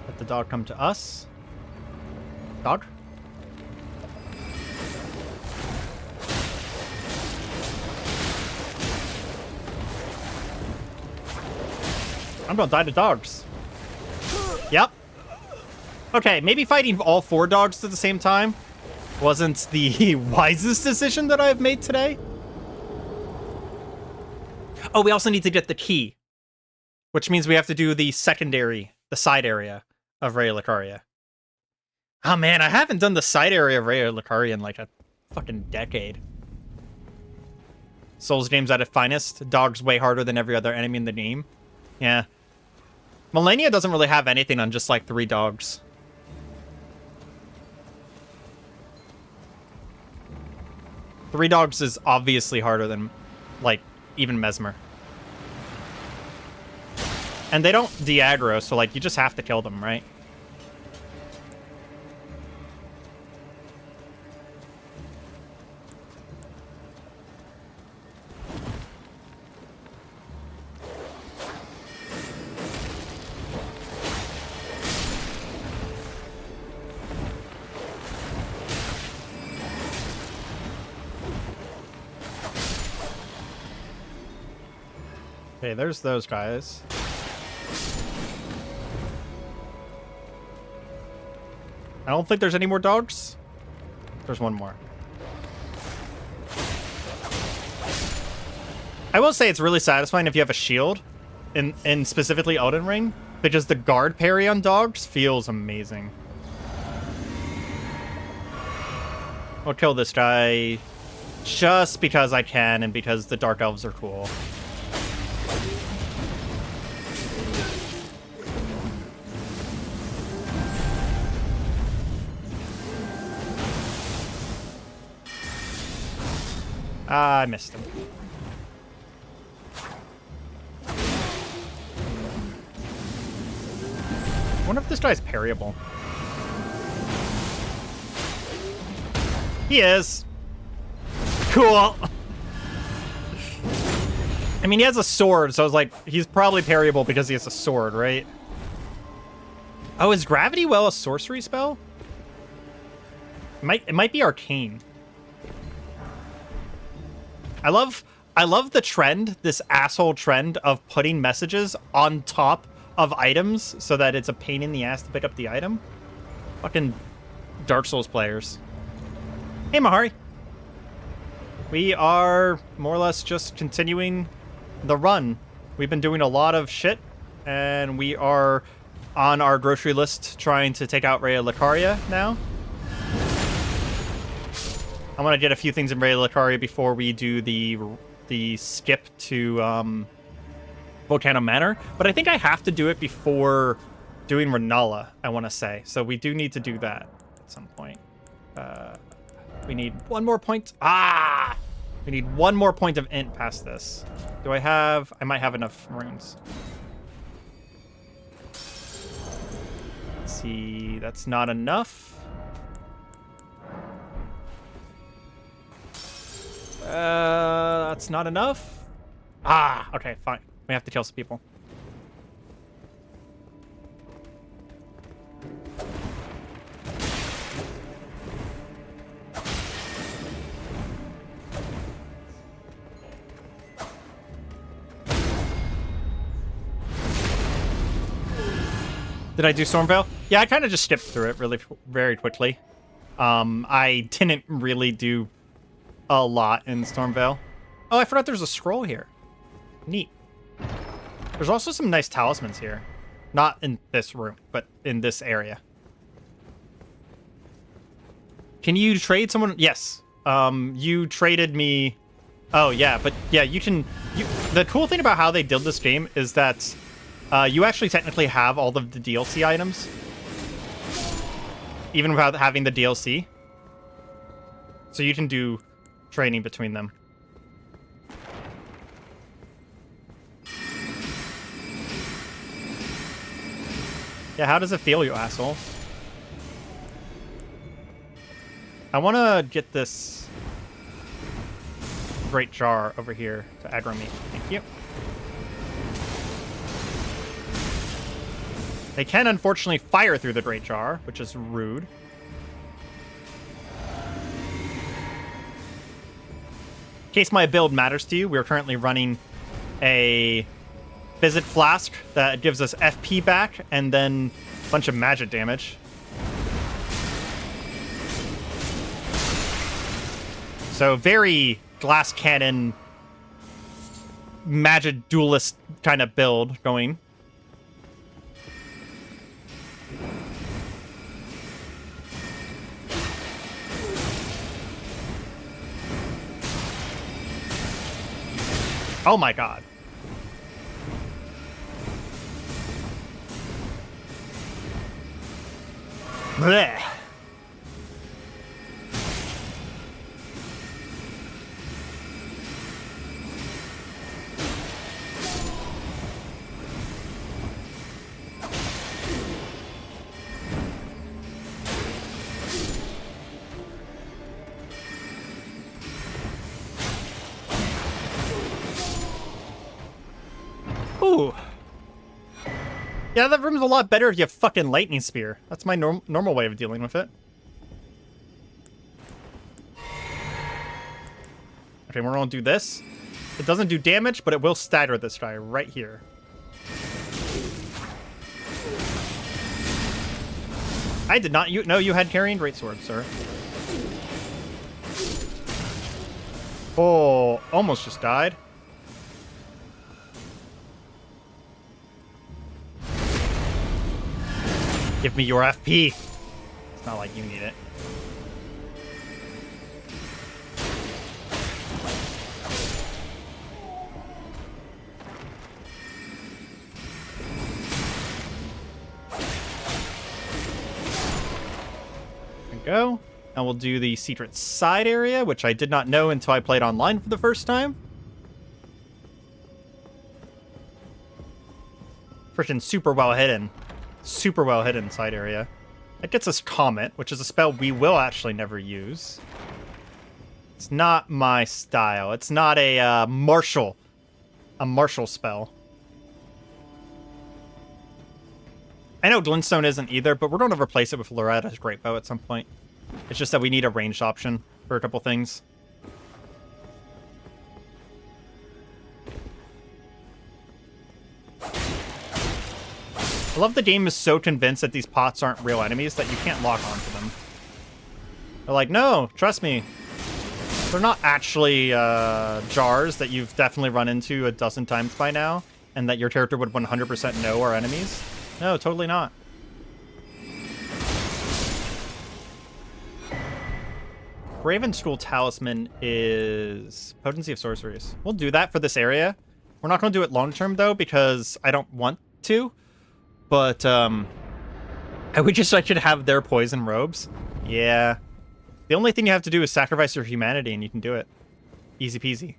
Let the dog come to us. Dog? I'm gonna die to dogs. Yep. Okay, maybe fighting all 4 dogs at the same time wasn't the wisest decision that I've made today. Oh, we also need to get the key, which means we have to do the side area of Raya Lucaria. Oh man, I haven't done the side area of Raya Lucaria in like a fucking decade. Souls games at its finest. Dog's way harder than every other enemy in the game. Yeah. Malenia doesn't really have anything on just like 3 dogs. Three dogs is obviously harder than, like, even Mesmer. And they don't de-aggro, so, like, you just have to kill them, right? Okay, there's those guys. I don't think there's any more dogs. There's one more. I will say it's really satisfying if you have a shield, in specifically Elden Ring, because the guard parry on dogs feels amazing. I'll kill this guy just because I can and because the Dark Elves are cool. Ah, I missed him. I wonder if this guy's parryable. He is. Cool. I mean, he has a sword, so I was like, he's probably parryable because he has a sword, right? Oh, is Gravity Well a sorcery spell? It might be arcane. I love the trend, this asshole trend of putting messages on top of items so that it's a pain in the ass to pick up the item. Fucking Dark Souls players. Hey, Mahari. We are more or less just continuing the run. We've been doing a lot of shit, and we are on our grocery list trying to take out Raya Lucaria now. I want to get a few things in Raya Lucaria before we do the skip to Volcano Manor, but I think I have to do it before doing Renala, I want to say. So we do need to do that at some point. We need one more point. Ah! We need one more point of int past this. Do I have... I might have enough runes. Let's see. That's not enough. That's not enough. Ah, okay, fine. We have to kill some people. Did I do Stormveil? Yeah, I kind of just skipped through it very quickly. I didn't really do a lot in Stormveil. Oh, I forgot there's a scroll here. Neat. There's also some nice talismans here. Not in this room, but in this area. Can you trade someone? Yes. You traded me... Oh, yeah, but yeah, you can... The cool thing about how they did this game is that you actually technically have all of the DLC items. Even without having the DLC. So you can do trading between them. Yeah, how does it feel, you asshole? I want to get this great jar over here to aggro me. Thank you. They can, unfortunately, fire through the great jar, which is rude. In case my build matters to you, we're currently running a Visit Flask that gives us FP back and then a bunch of magic damage. So very glass cannon, magic duelist kind of build going. Oh my god. Blech. Ooh. Yeah, that room's a lot better if you have fucking lightning spear. That's my normal way of dealing with it. Okay, we're gonna do this. It doesn't do damage, but it will stagger this guy right here. I did not know you had carrying greatsword, sir. Oh, almost just died. Give me your FP. It's not like you need it. There we go. Now we'll do the secret side area, which I did not know until I played online for the first time. Freaking super well hidden. Super well hidden side area. That gets us Comet, which is a spell we will actually never use. It's not my style. It's not a martial spell. I know Glintstone isn't either, but we're going to replace it with Loretta's Great Bow at some point. It's just that we need a ranged option for a couple things. I love the game is so convinced that these pots aren't real enemies that you can't lock onto them. They're like, no, trust me. They're not actually jars that you've definitely run into a dozen times by now, and that your character would 100% know are enemies. No, totally not. Raven School Talisman is Potency of Sorceries. We'll do that for this area. We're not going to do it long term, though, because I don't want to. But, I would just like you to have their poison robes. Yeah. The only thing you have to do is sacrifice your humanity and you can do it. Easy peasy.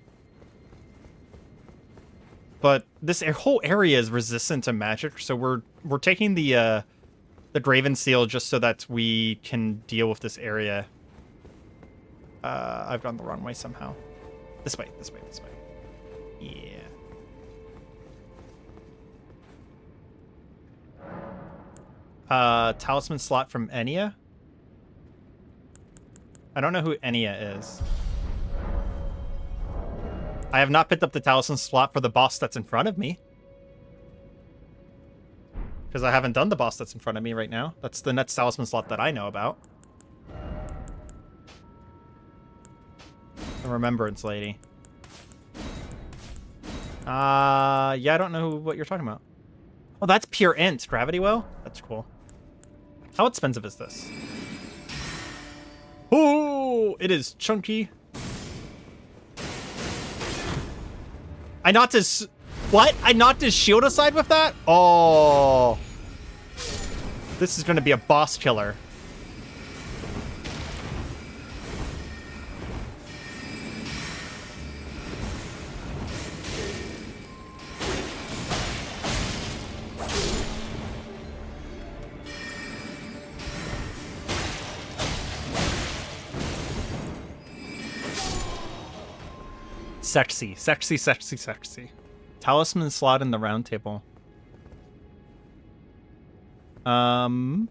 But this whole area is resistant to magic, so we're taking the Graven Seal just so that we can deal with this area. I've gone the wrong way somehow. This way, this way, this way. Yeah. Talisman slot from Enya. I don't know who Enya is. I have not picked up the talisman slot for the boss that's in front of me. Because I haven't done the boss that's in front of me right now. That's the next talisman slot that I know about. The Remembrance Lady. Yeah, I don't know what you're talking about. Oh, that's pure int. Gravity well? That's cool. How expensive is this? Oh, it is chunky. I knocked his... What? I knocked his shield aside with that? Oh. This is going to be a boss killer. Sexy, sexy, sexy, sexy. Talisman slot in the round table. Remembrance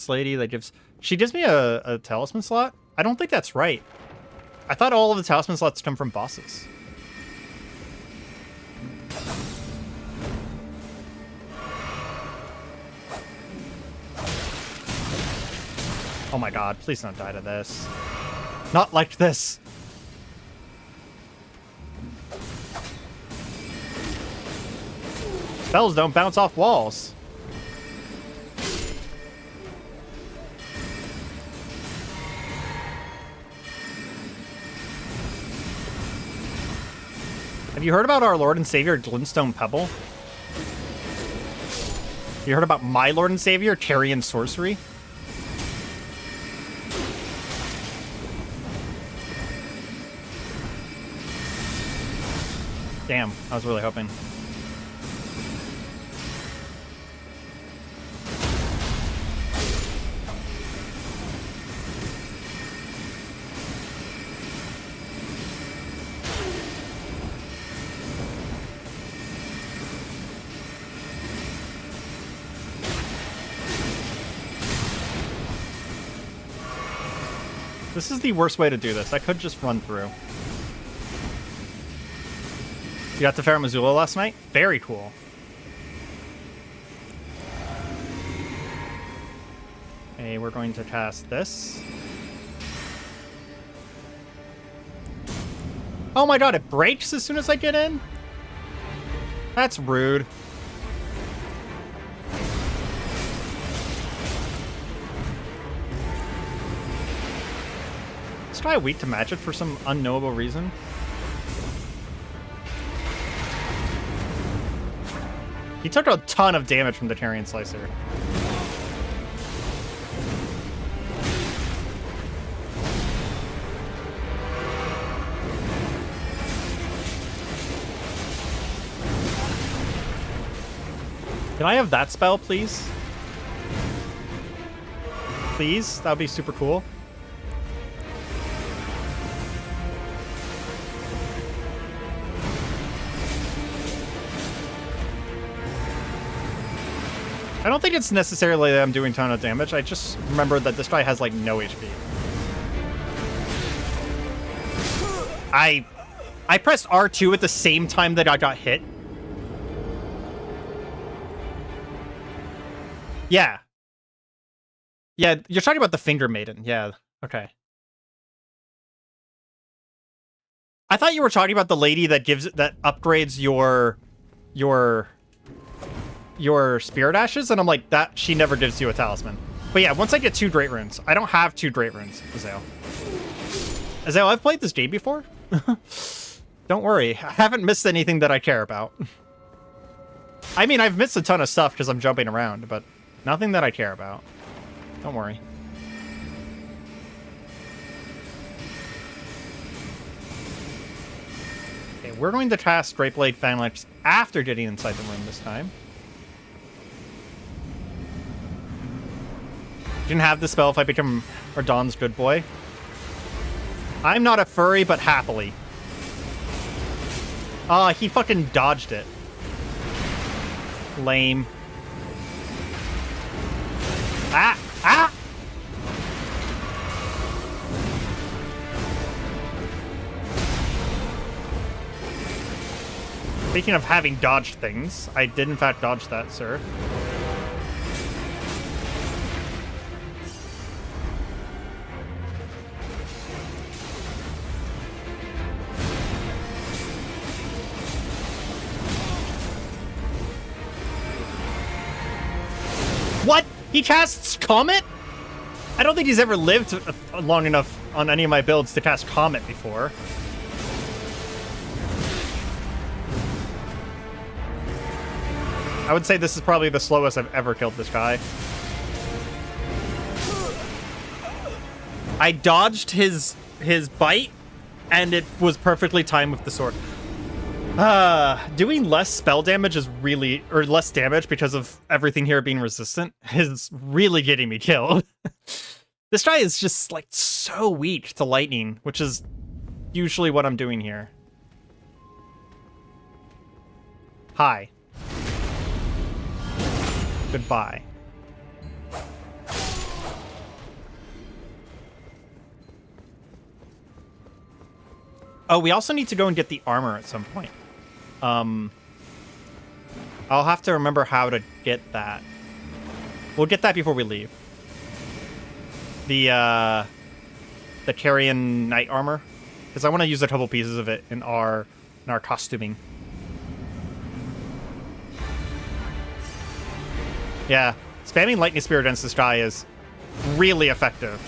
lady that gives... She gives me a talisman slot? I don't think that's right. I thought all of the talisman slots come from bosses. Oh my god, please don't die to this. Not like this. Spells don't bounce off walls. Have you heard about our Lord and Savior, Glintstone Pebble? You heard about my Lord and Savior, Carian Sorcery? Damn, I was really hoping. This is the worst way to do this. I could just run through. You got to Farum Azula last night? Very cool. Okay, we're going to cast this. Oh my god, it breaks as soon as I get in? That's rude. Let's try weak to magic for some unknowable reason. He took a ton of damage from the Carian Slicer. Can I have that spell, please? Please? That would be super cool. I don't think it's necessarily that I'm doing a ton of damage. I just remember that this guy has, like, no HP. I pressed R2 at the same time that I got hit. Yeah. Yeah, you're talking about the Finger Maiden. Yeah, okay. I thought you were talking about the lady that upgrades your Spirit Ashes, and I'm like, that she never gives you a talisman. But yeah, once I get 2 Great Runes. I don't have 2 Great Runes, Azale. Azale, I've played this game before. Don't worry, I haven't missed anything that I care about. I mean, I've missed a ton of stuff because I'm jumping around, but nothing that I care about. Don't worry. Okay, we're going to cast Great Blade Phalanx after getting inside the room this time. You can have the spell if I become Radon's good boy. I'm not a furry, but happily. Ah, he fucking dodged it. Lame. Ah! Ah! Speaking of having dodged things, I did in fact dodge that, sir. What? He casts Comet? I don't think he's ever lived long enough on any of my builds to cast Comet before. I would say this is probably the slowest I've ever killed this guy. I dodged his bite, and it was perfectly timed with the sword. Doing less spell damage is really, or less damage because of everything here being resistant, is really getting me killed. This guy is just, like, so weak to lightning, which is usually what I'm doing here. Hi. Goodbye. Oh, we also need to go and get the armor at some point. I'll have to remember how to get that. We'll get that before we leave. The Carian knight armor, because I want to use a couple pieces of it in our costuming. Yeah, spamming lightning spear against this guy is really effective.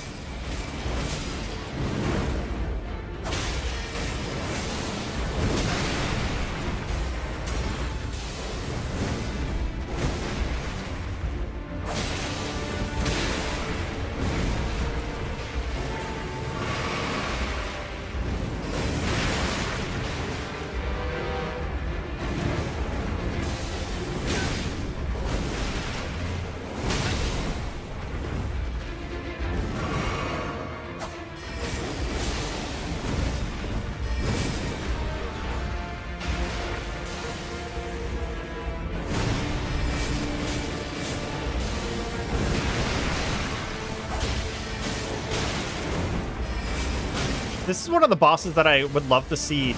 This is one of the bosses that I would love to see,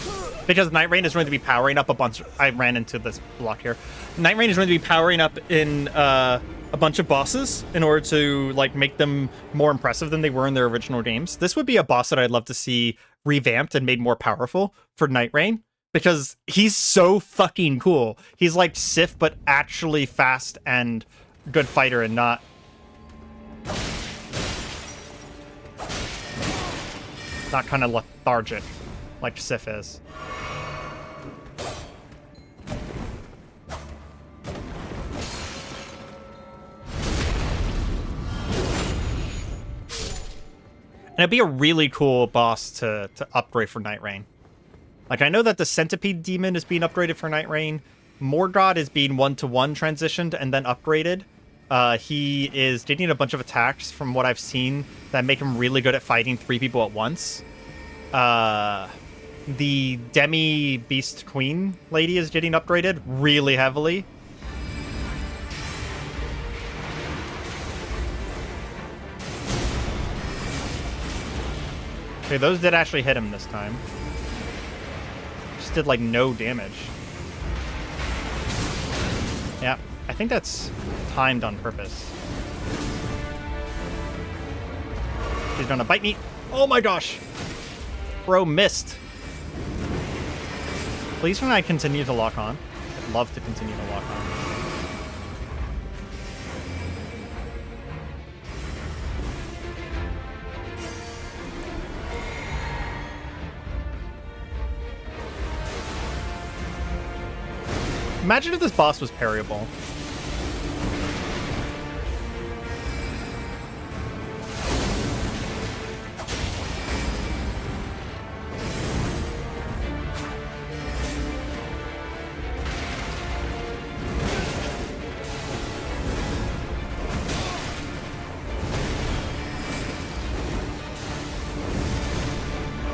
because Nightreign is going to be powering up a bunch. I ran into this block here. Nightreign is going to be powering up in a bunch of bosses in order to like make them more impressive than they were in their original games. This would be a boss that I'd love to see revamped and made more powerful for Nightreign, because he's so fucking cool. He's like Sif, but actually fast and good fighter, and not kind of lethargic like Sif is. And it'd be a really cool boss to upgrade for Nightreign. Like, I know that the Centipede Demon is being upgraded for Nightreign. Morgod is being 1-to-1 transitioned and then upgraded. He is getting a bunch of attacks from what I've seen that make him really good at fighting 3 people at once. The Demi Beast Queen lady is getting upgraded really heavily. Okay, those did actually hit him this time. Just did like no damage. Yeah, I think that's timed on purpose. He's gonna bite me. Oh my gosh! Bro missed. Please can I continue to lock on? I'd love to continue to lock on. Imagine if this boss was parryable.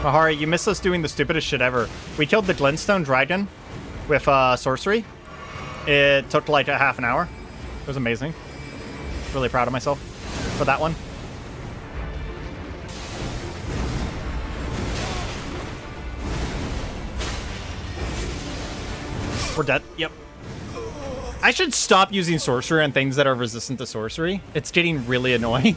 Mahari, you missed us doing the stupidest shit ever. We killed the Glintstone Dragon with sorcery. It took like a half an hour. It was amazing. Really proud of myself for that one. We're dead. Yep. I should stop using sorcery on things that are resistant to sorcery. It's getting really annoying.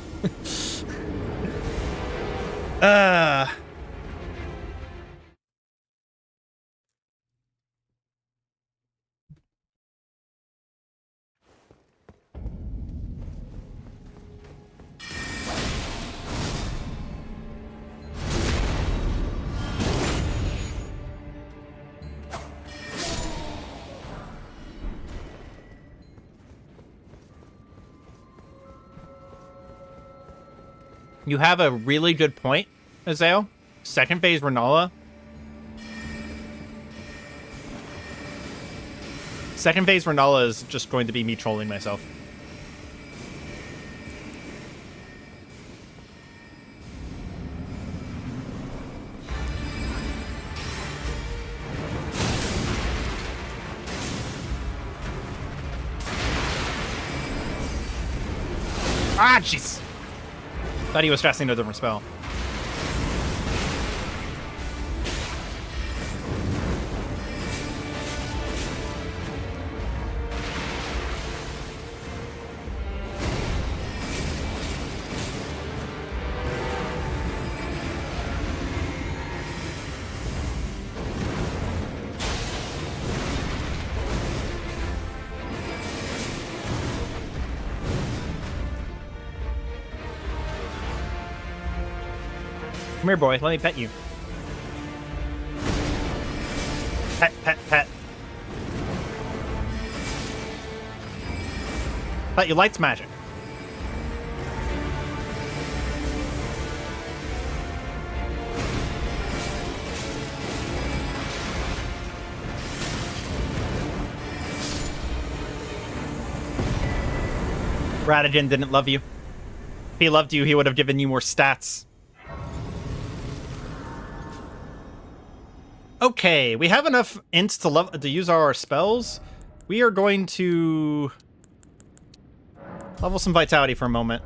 You have a really good point, Azale. Second phase Renala. Second phase Renala is just going to be me trolling myself. Ah, jeez. Thought he was casting a different spell. Come here, boy. Let me pet you. Pet, pet, pet. But you light's magic. Radagen didn't love you. If he loved you, he would have given you more stats. Okay, we have enough ints to use our spells. We are going to level some vitality for a moment.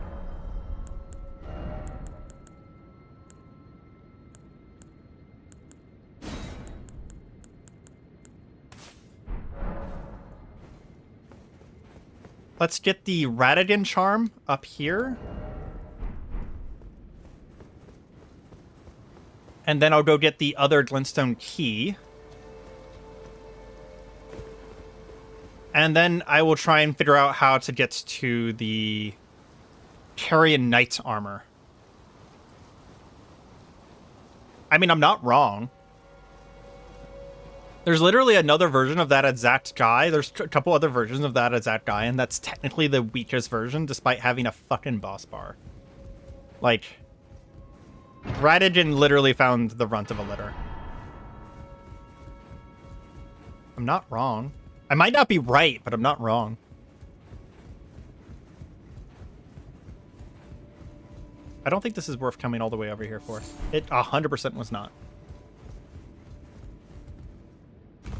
Let's get the Radagen charm up here. And then I'll go get the other glintstone key. And then I will try and figure out how to get to the Caria Knight armor. I mean, I'm not wrong. There's literally another version of that exact guy. There's a couple other versions of that exact guy, and that's technically the weakest version, despite having a fucking boss bar. Like... Radagen literally found the runt of a litter. I'm not wrong. I might not be right, but I'm not wrong. I don't think this is worth coming all the way over here for. It 100% was not. I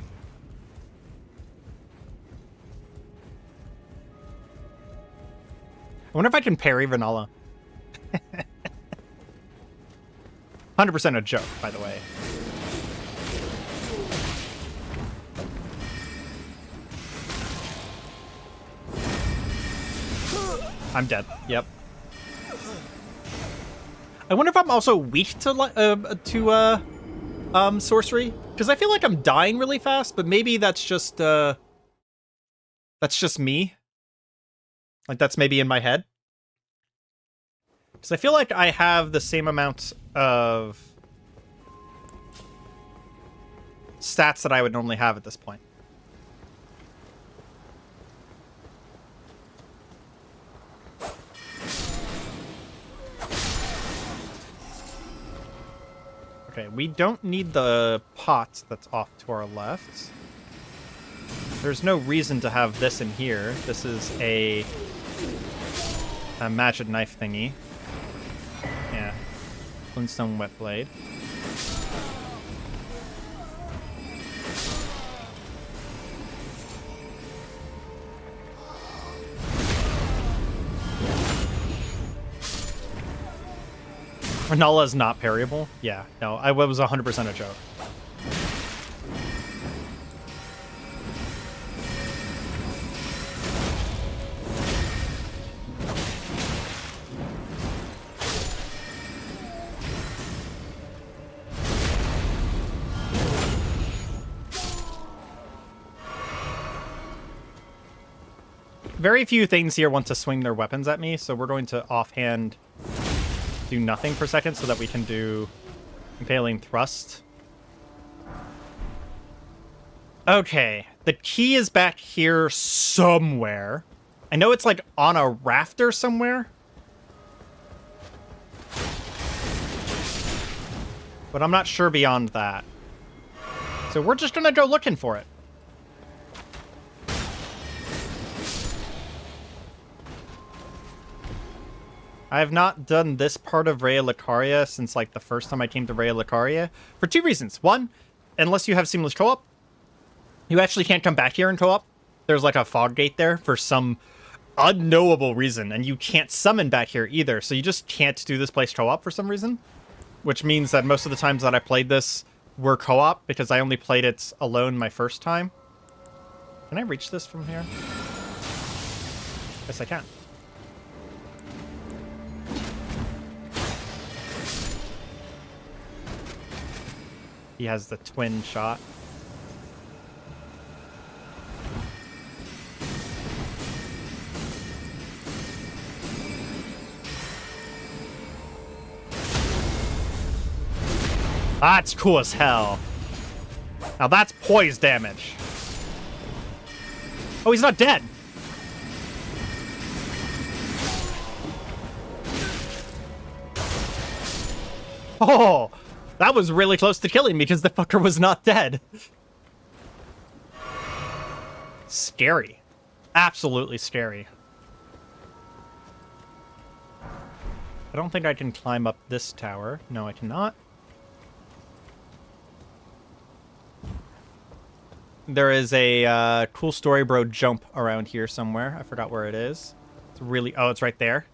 wonder if I can parry Vanilla. 100% a joke, by the way. I'm dead. Yep. I wonder if I'm also weak to sorcery, because I feel like I'm dying really fast, but maybe that's just me. Like that's maybe in my head. Because I feel like I have the same amount of stats that I would normally have at this point. Okay, we don't need the pot that's off to our left. There's no reason to have this in here. This is a magic knife thingy. Yeah. Glintstone wet blade. Renala is not parryable? Yeah, no, I was 100% a joke. Very few things here want to swing their weapons at me, so we're going to offhand do nothing for a second so that we can do Impaling Thrust. Okay, the key is back here somewhere. I know it's like on a rafter somewhere. But I'm not sure beyond that. So we're just gonna go looking for it. I have not done this part of Raya Lucaria since, like, the first time I came to Raya Lucaria. For two reasons. One, unless you have seamless co-op, you actually can't come back here in co-op. There's, like, a fog gate there for some unknowable reason, and you can't summon back here either, so you just can't do this place co-op for some reason. Which means that most of the times that I played this were co-op, because I only played it alone my first time. Can I reach this from here? Yes, I can. He has the twin shot. That's cool as hell. Now that's poise damage. Oh, he's not dead. Oh, that was really close to killing me because the fucker was not dead. Scary. Absolutely scary. I don't think I can climb up this tower. No, I cannot. There is a cool story bro jump around here somewhere. I forgot where it is. It's really... Oh, it's right there.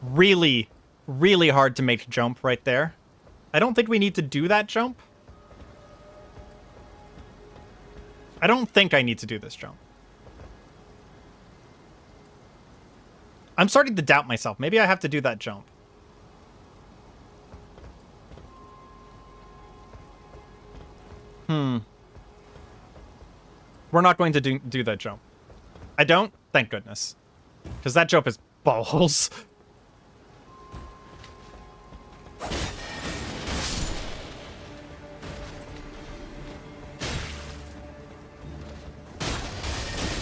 Really, really hard to make jump right there. I don't think we need to do that jump. I don't think I need to do this jump. I'm starting to doubt myself. Maybe I have to do that jump. We're not going to do that jump. I don't? Thank goodness. Because that jump is balls.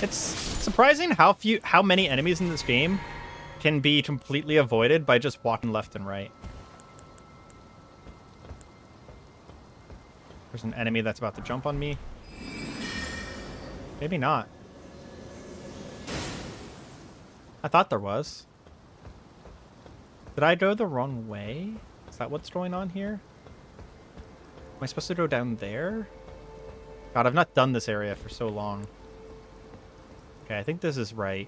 It's surprising how many enemies in this game can be completely avoided by just walking left and right. There's an enemy that's about to jump on me. Maybe not. I thought there was. Did I go the wrong way? Is that what's going on here? Am I supposed to go down there? God, I've not done this area for so long. Okay, I think this is right.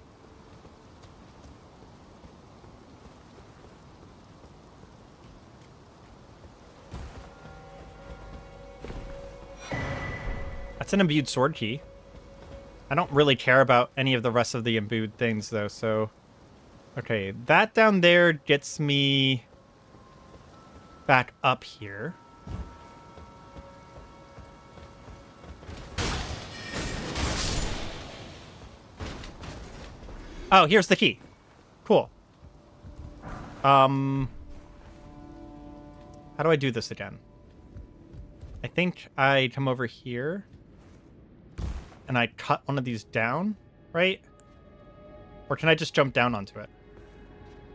That's an imbued sword key. I don't really care about any of the rest of the imbued things, though, so... Okay, that down there gets me back up here. Oh, here's the key. Cool. How do I do this again? I think I come over here and I cut one of these down, right? Or can I just jump down onto it?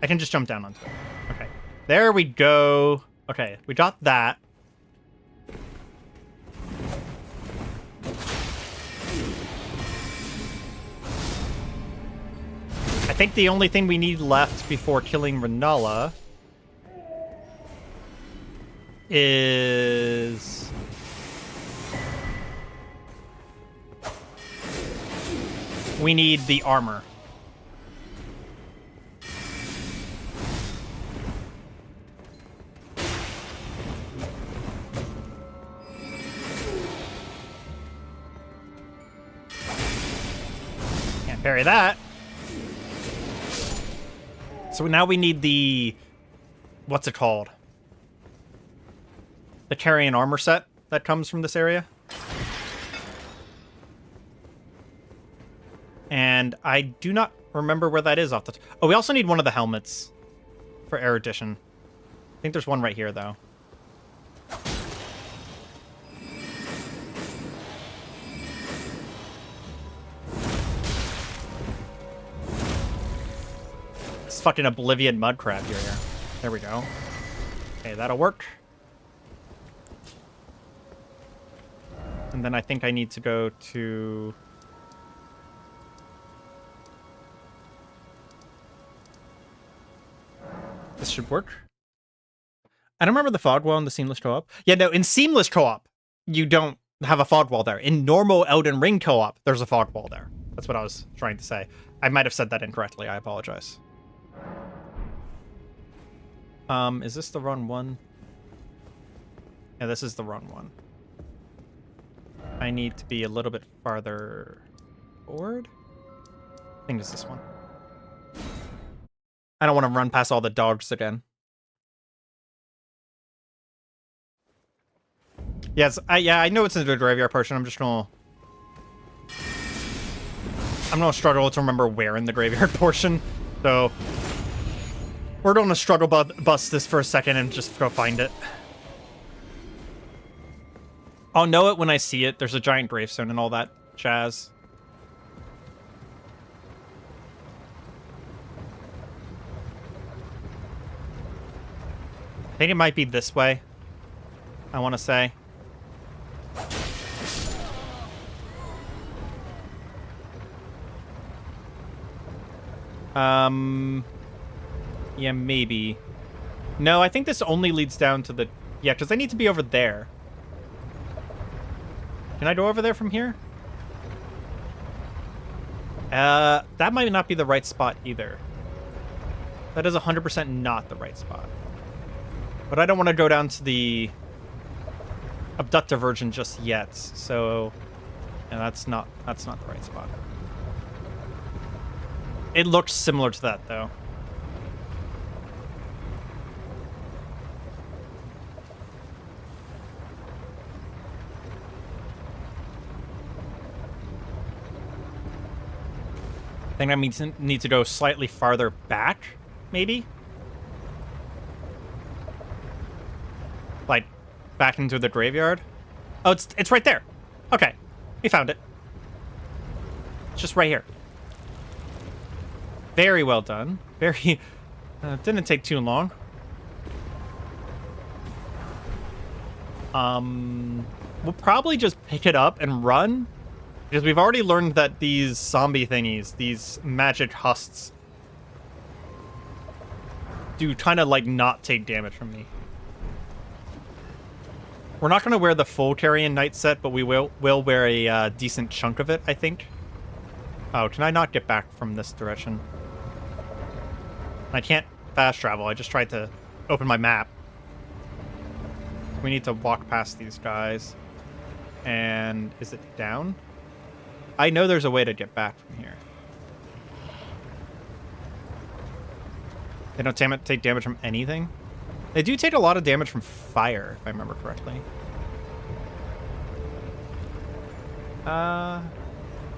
I can just jump down onto it. Okay. There we go. Okay, we got that. I think the only thing we need left before killing Renala is... we need the armor. Can't parry that. So now we need the... what's it called? The Carian armor set that comes from this area. And I do not remember where that is off the... Oh, we also need one of the helmets for erudition. I think there's one right here, though. It's fucking Oblivion mud crab here. There we go. Okay, that'll work. And then I think I need to go to... This should work. I don't remember the fog wall in the seamless co-op. Yeah, no, in seamless co-op, you don't have a fog wall there. In normal Elden Ring co-op, there's a fog wall there. That's what I was trying to say. I might have said that incorrectly. I apologize. Is this the wrong one? Yeah, this is the wrong one. I need to be a little bit farther forward. I think it's this one. I don't want to run past all the dogs again. Yes, I know it's in the graveyard portion. I'm gonna struggle to remember where in the graveyard portion. So we're gonna struggle bust this for a second and just go find it. I'll know it when I see it. There's a giant gravestone and all that jazz. I think it might be this way, I want to say. Yeah, maybe. No, I think this only leads down to the... Yeah, because I need to be over there. Can I go over there from here? That might not be the right spot either. That is 100% not the right spot. But I don't want to go down to the abductor version just yet, so... Yeah, that's not the right spot. It looks similar to that, though. I think I need to go slightly farther back, maybe? Like, back into the graveyard? Oh, it's right there. Okay, we found it. It's just right here. Very well done. Very... didn't take too long. We'll probably just pick it up and run. Because we've already learned that these zombie thingies, these magic husks, do kind of, like, not take damage from me. We're not going to wear the full Caria Knight set, but we will wear a decent chunk of it, I think. Oh, can I not get back from this direction? I can't fast travel. I just tried to open my map. We need to walk past these guys. And is it down? I know there's a way to get back from here. They don't take damage from anything? They do take a lot of damage from fire, if I remember correctly.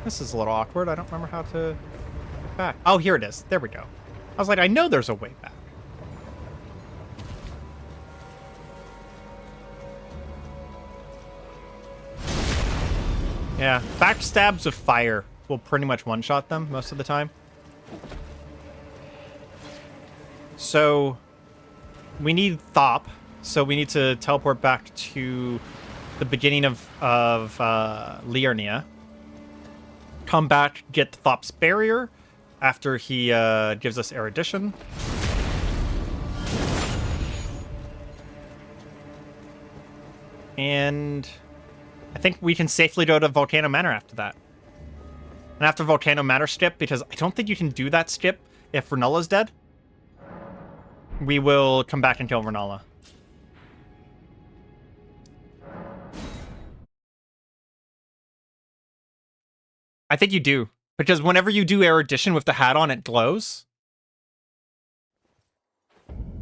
This is a little awkward. I don't remember how to get back. Oh, here it is. There we go. I was like, I know there's a way back. Yeah, backstabs of fire will pretty much one-shot them most of the time. So, we need Thop, so we need to teleport back to the beginning of Liurnia. Come back, get Thop's barrier after he gives us erudition. And I think we can safely go to Volcano Manor after that. And after Volcano Manor skip, because I don't think you can do that skip if Renulla's dead, we will come back and kill Renulla. I think you do. Because whenever you do erudition with the hat on, it glows.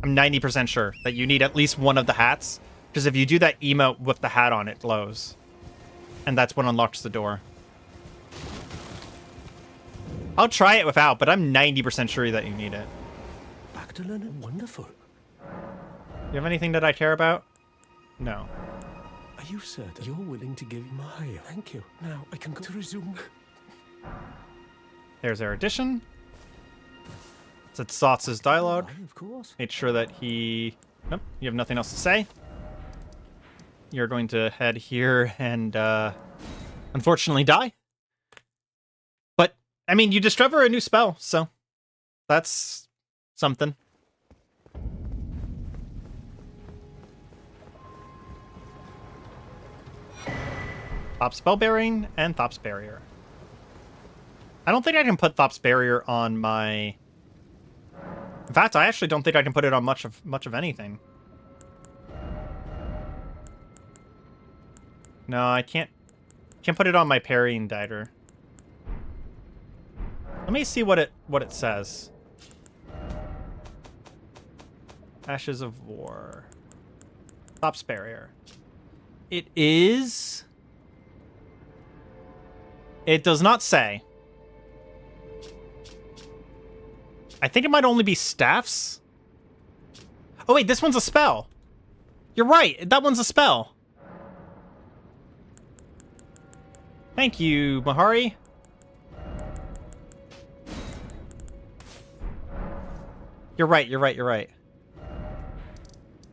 I'm 90% sure that you need at least one of the hats. Because if you do that emote with the hat on, it glows. And that's what unlocks the door. I'll try it without, but I'm 90% sure that you need it. Back to learning. Wonderful. You have anything that I care about? No. Are you certain you're willing to give my... Thank you. Now I can go to resume. There's erudition. It's Sotz's dialogue. Of course. Made sure that he... Nope, you have nothing else to say. you're going to head here and unfortunately die. But I mean, you discover a new spell, so that's something. Thop's Spell Bearing and Thop's Barrier. I don't think I can put Thop's Barrier on my... In fact, I actually don't think I can put it on much of anything. No, I can't put it on my parrying dagger. Let me see what it says. Ashes of War. Thop's Barrier. It is... It does not say. I think it might only be staffs. Oh wait, this one's a spell. You're right, that one's a spell. Thank you, Mahari. You're right, you're right, you're right.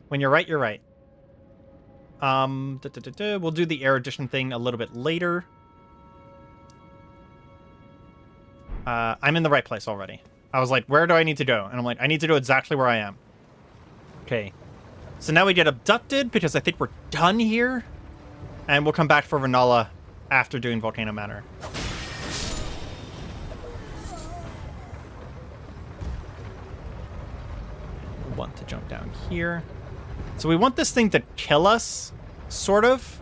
When you're right, you're right. We'll do the erudition thing a little bit later. I'm in the right place already. I was like, where do I need to go? And I'm like, I need to go exactly where I am. Okay. So now we get abducted because I think we're done here. And we'll come back for Renala after doing Volcano Manor. We want to jump down here. So we want this thing to kill us, sort of.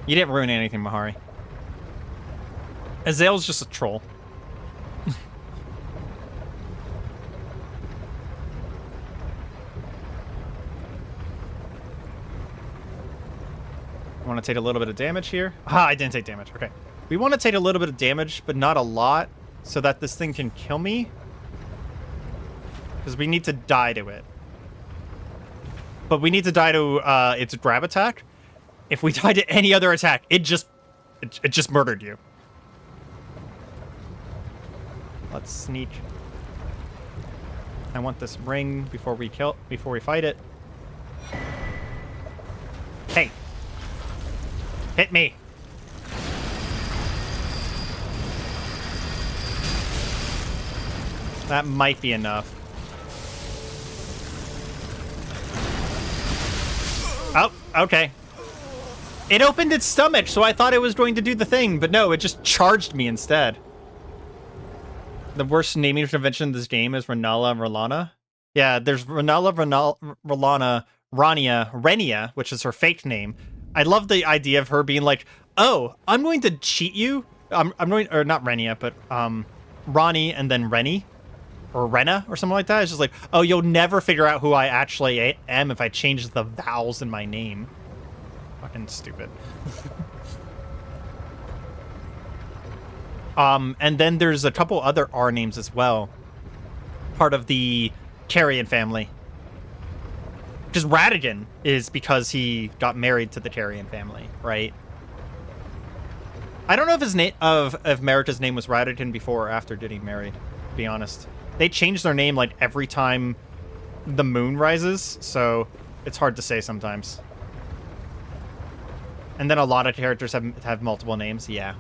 You didn't ruin anything, Mahari. Azael's just a troll. I want to take a little bit of damage here. Ah, I didn't take damage. Okay. We want to take a little bit of damage, but not a lot, so that this thing can kill me. Because we need to die to it. But we need to die to its grab attack. If we die to any other attack, it just murdered you. Let's sneak. I want this ring before we fight it. Hey. Hit me. That might be enough. Oh, okay. It opened its stomach, so I thought it was going to do the thing, but no, it just charged me instead. The worst naming convention in this game is Renala and Rolana. Yeah, there's Renala, Rolana, Renia, which is her fake name. I love the idea of her being like, oh, I'm going to cheat you. I'm going, or not Renia, but Ronnie and then Rennie. Or Rena, or something like that. It's just like, oh, you'll never figure out who I actually am if I change the vowels in my name. Fucking stupid. And then there's a couple other R names as well. Part of the Carian family. Because Radigan is because he got married to the Carian family, right? I don't know if his name of Marika's name was Radigan before or after getting married, to be honest. They change their name like every time the moon rises, so it's hard to say sometimes. And then a lot of characters have multiple names, yeah.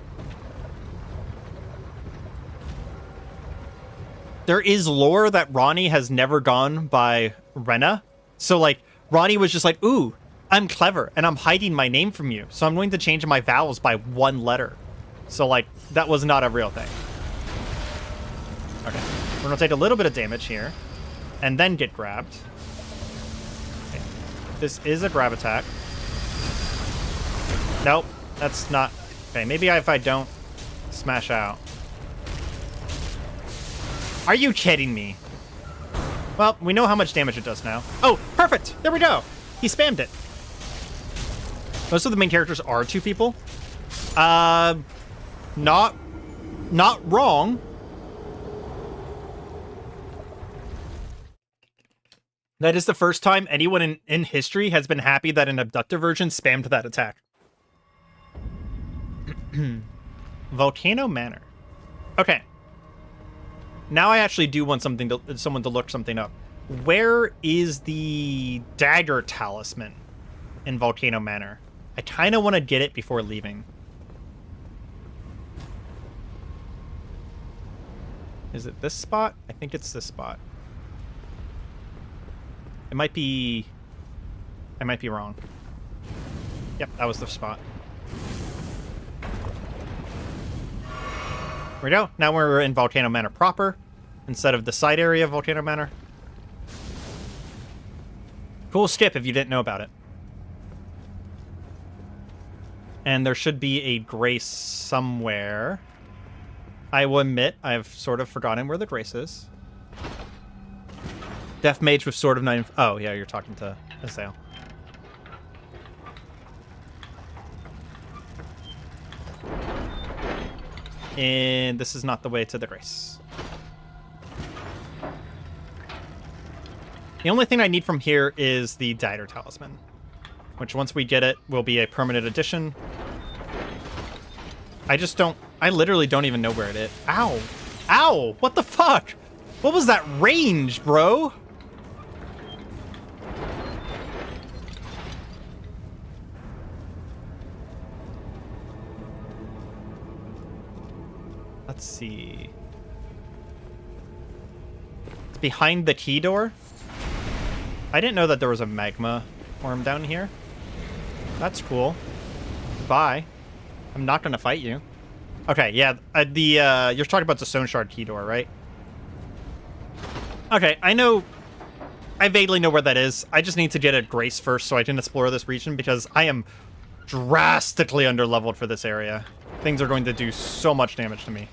There is lore that Ronnie has never gone by Rena. So, like, Ronnie was just like, ooh, I'm clever, and I'm hiding my name from you, so I'm going to change my vowels by one letter. So, like, that was not a real thing. Okay. We're going to take a little bit of damage here, and then get grabbed. Okay. This is a grab attack. Nope, that's not... Okay, maybe if I don't smash out. Are you kidding me? Well, we know how much damage it does now. Oh, perfect! There we go! He spammed it. Most of the main characters are 2 people. Not wrong. That is the first time anyone in history has been happy that an abductor version spammed that attack. Volcano Manor. Okay. Now I actually do want someone to look something up. Where is the dagger talisman in Volcano Manor? I kind of want to get it before leaving. Is it this spot? I think it's this spot. It might be... I might be wrong. Yep, that was the spot. Here we go. Now we're in Volcano Manor proper, instead of the side area of Volcano Manor. Cool skip if you didn't know about it. And there should be a grace somewhere. I will admit, I've sort of forgotten where the grace is. Death Mage with Sword of Nine... Oh, yeah, you're talking to Azael. And this is not the way to the grace. The only thing I need from here is the Dagger Talisman, which once we get it will be a permanent addition. I literally don't even know where it is. Ow! Ow! What the fuck? What was that range, bro? Let's see. It's behind the key door. I didn't know that there was a magma worm down here. That's cool. Bye. I'm not gonna fight you. Okay, yeah, you're talking about the Stone Shard key door, right? Okay, I vaguely know where that is. I just need to get a grace first so I can explore this region because I am drastically underleveled for this area. Things are going to do so much damage to me.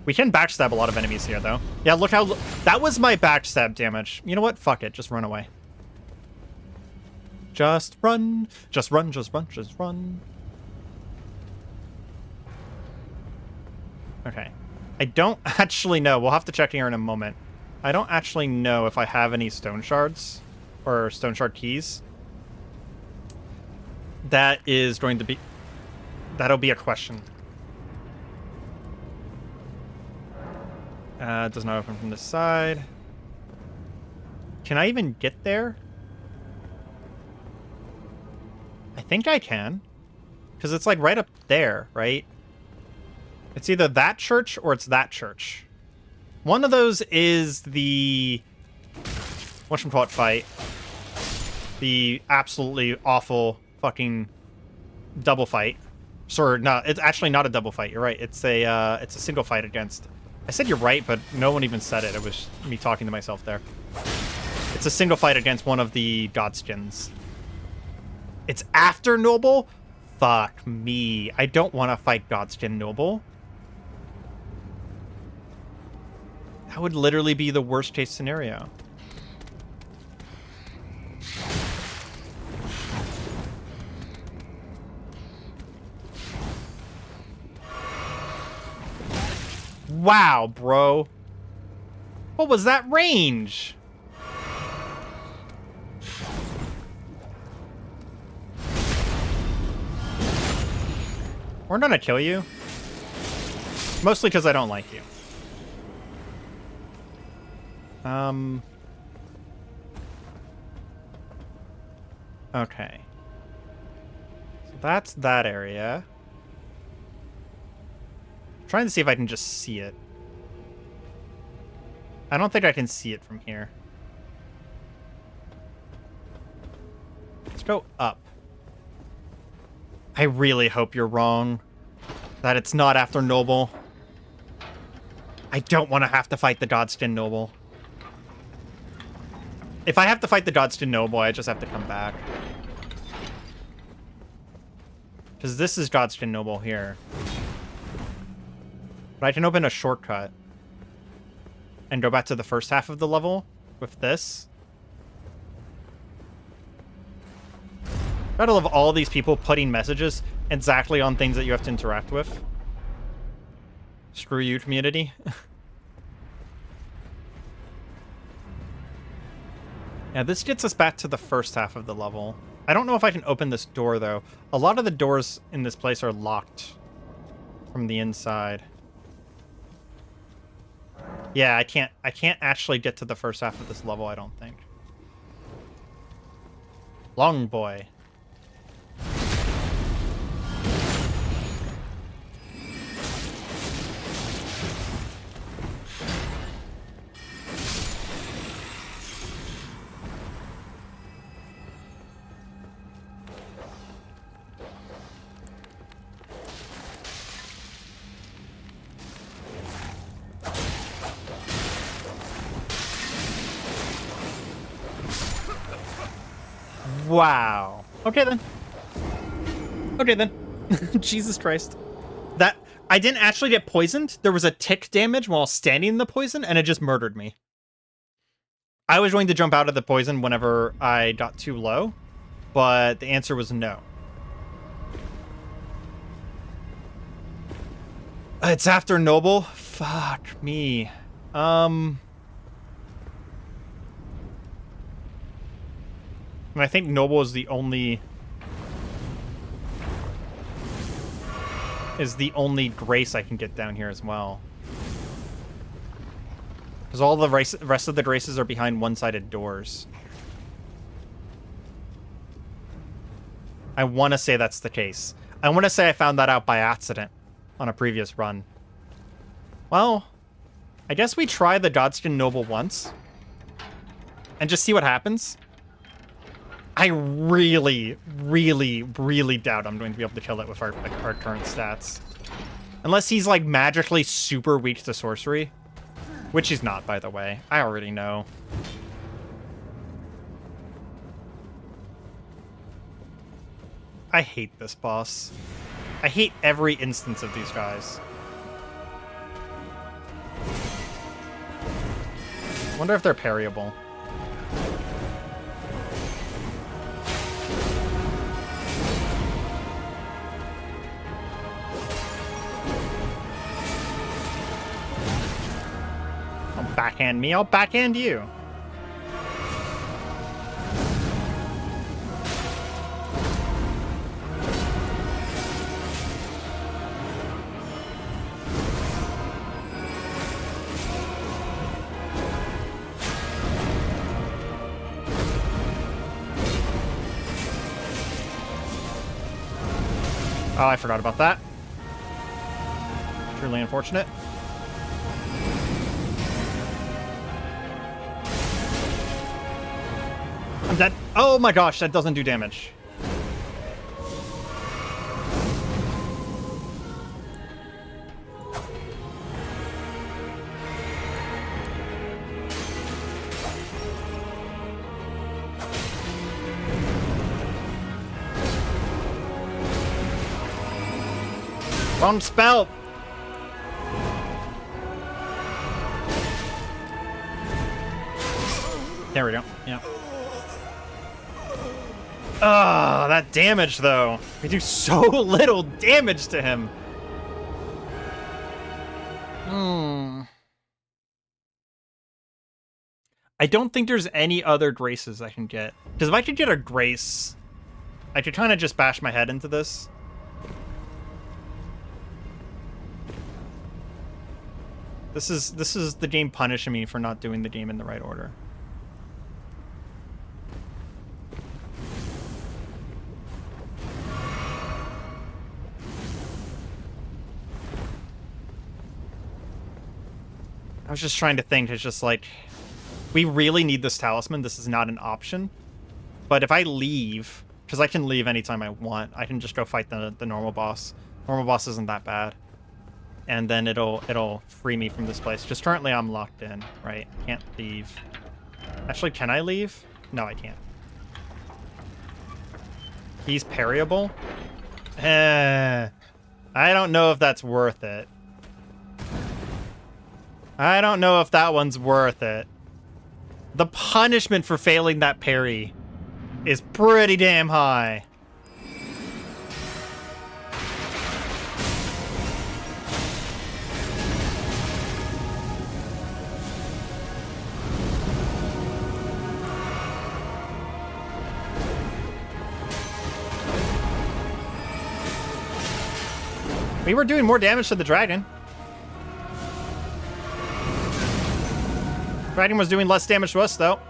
We can backstab a lot of enemies here, though. Yeah, look how... That was my backstab damage. You know what? Fuck it. Just run away. Just run. Just run, just run, just run. Okay. I don't actually know. We'll have to check here in a moment. I don't actually know if I have any stone shards or stone shard keys. That is going to be... That'll be a question. It does not open from this side. Can I even get there? I think I can. Because it's like right up there, right? It's either that church or it's that church. One of those is the... whatchamacallit fight. The absolutely awful fucking double fight. Sorry, no, it's actually not a double fight. You're right. It's a single fight against... I said you're right, but no one even said it. It was me talking to myself there. It's a single fight against one of the Godskins. It's after Noble? Fuck me. I don't want to fight Godskin Noble. That would literally be the worst case scenario. Wow, bro. What was that range? We're gonna kill you. Mostly because I don't like you. Okay. So that's that area. I'm trying to see if I can just see it. I don't think I can see it from here. Let's go up. I really hope you're wrong. That it's not after Noble. I don't want to have to fight the Godskin Noble. If I have to fight the Godskin Noble, I just have to come back. Because this is Godskin Noble here. But I can open a shortcut. And go back to the first half of the level with this. Gotta love all these people putting messages exactly on things that you have to interact with. Screw you, community. Yeah, this gets us back to the first half of the level. I don't know if I can open this door, though. A lot of the doors in this place are locked from the inside. Yeah, I can't actually get to the first half of this level, I don't think. Long boy. Wow. Okay then. Okay then. Jesus Christ. That I didn't actually get poisoned. There was a tick damage while standing in the poison, and it just murdered me. I was going to jump out of the poison whenever I got too low, but the answer was no. It's after Noble? Fuck me. And I think Noble is the only grace I can get down here as well. Because all the rest of the graces are behind one-sided doors. I want to say that's the case. I want to say I found that out by accident on a previous run. Well, I guess we try the Godskin Noble once and just see what happens. I really, really, really doubt I'm going to be able to kill it with our current stats. Unless he's, like, magically super weak to sorcery. Which he's not, by the way. I already know. I hate this boss. I hate every instance of these guys. I wonder if they're parryable. Backhand me, I'll backhand you. Oh, I forgot about that. Truly unfortunate. I'm dead. Oh my gosh, that doesn't do damage. Wrong spell. There we go. Yeah. Ah, that damage, though. We do so little damage to him. I don't think there's any other graces I can get. Because if I could get a grace, I could kind of just bash my head into this. This is the game punishing me for not doing the game in the right order. I was just trying to think, it's just like, we really need this talisman. This is not an option. But if I leave, because I can leave anytime I want, I can just go fight the normal boss. Normal boss isn't that bad. And then it'll free me from this place. Just currently I'm locked in, right? Can't leave. Actually, can I leave? No, I can't. He's parryable? I don't know if that's worth it. I don't know if that one's worth it. The punishment for failing that parry is pretty damn high. We were doing more damage to the dragon. Dragon was doing less damage to us, though.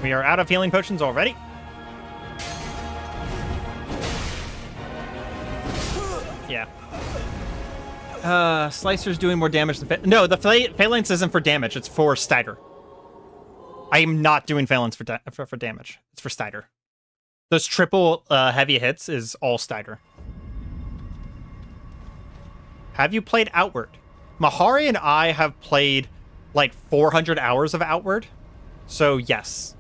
We are out of healing potions already. Yeah. Slicer's doing more damage than... No, the Phalanx isn't for damage. It's for stagger. I am not doing Phalanx for damage. It's for stagger. Those triple heavy hits is all stagger. Have you played Outward? Mahari and I have played like 400 hours of Outward. So, yes.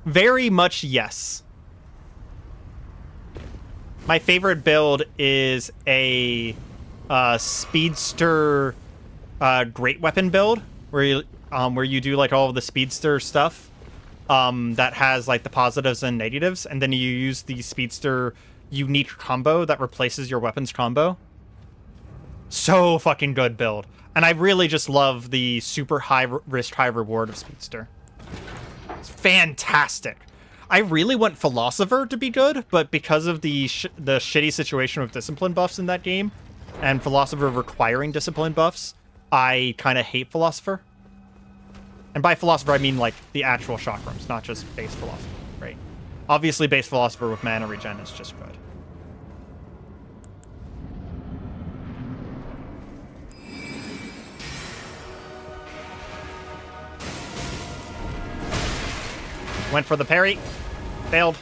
Very much yes. My favorite build is a speedster great weapon build where you do like all of the speedster stuff that has like the positives and negatives, and then you use the speedster unique combo that replaces your weapons combo. So fucking good build. And I really just love the super high risk, high reward of speedster. It's fantastic. I really want Philosopher to be good, but because of the shitty situation with discipline buffs in that game, and Philosopher requiring discipline buffs, I kind of hate Philosopher. And by Philosopher, I mean like the actual chakrams, not just base Philosopher, right? Obviously, base Philosopher with mana regen is just good. Went for the parry. Failed.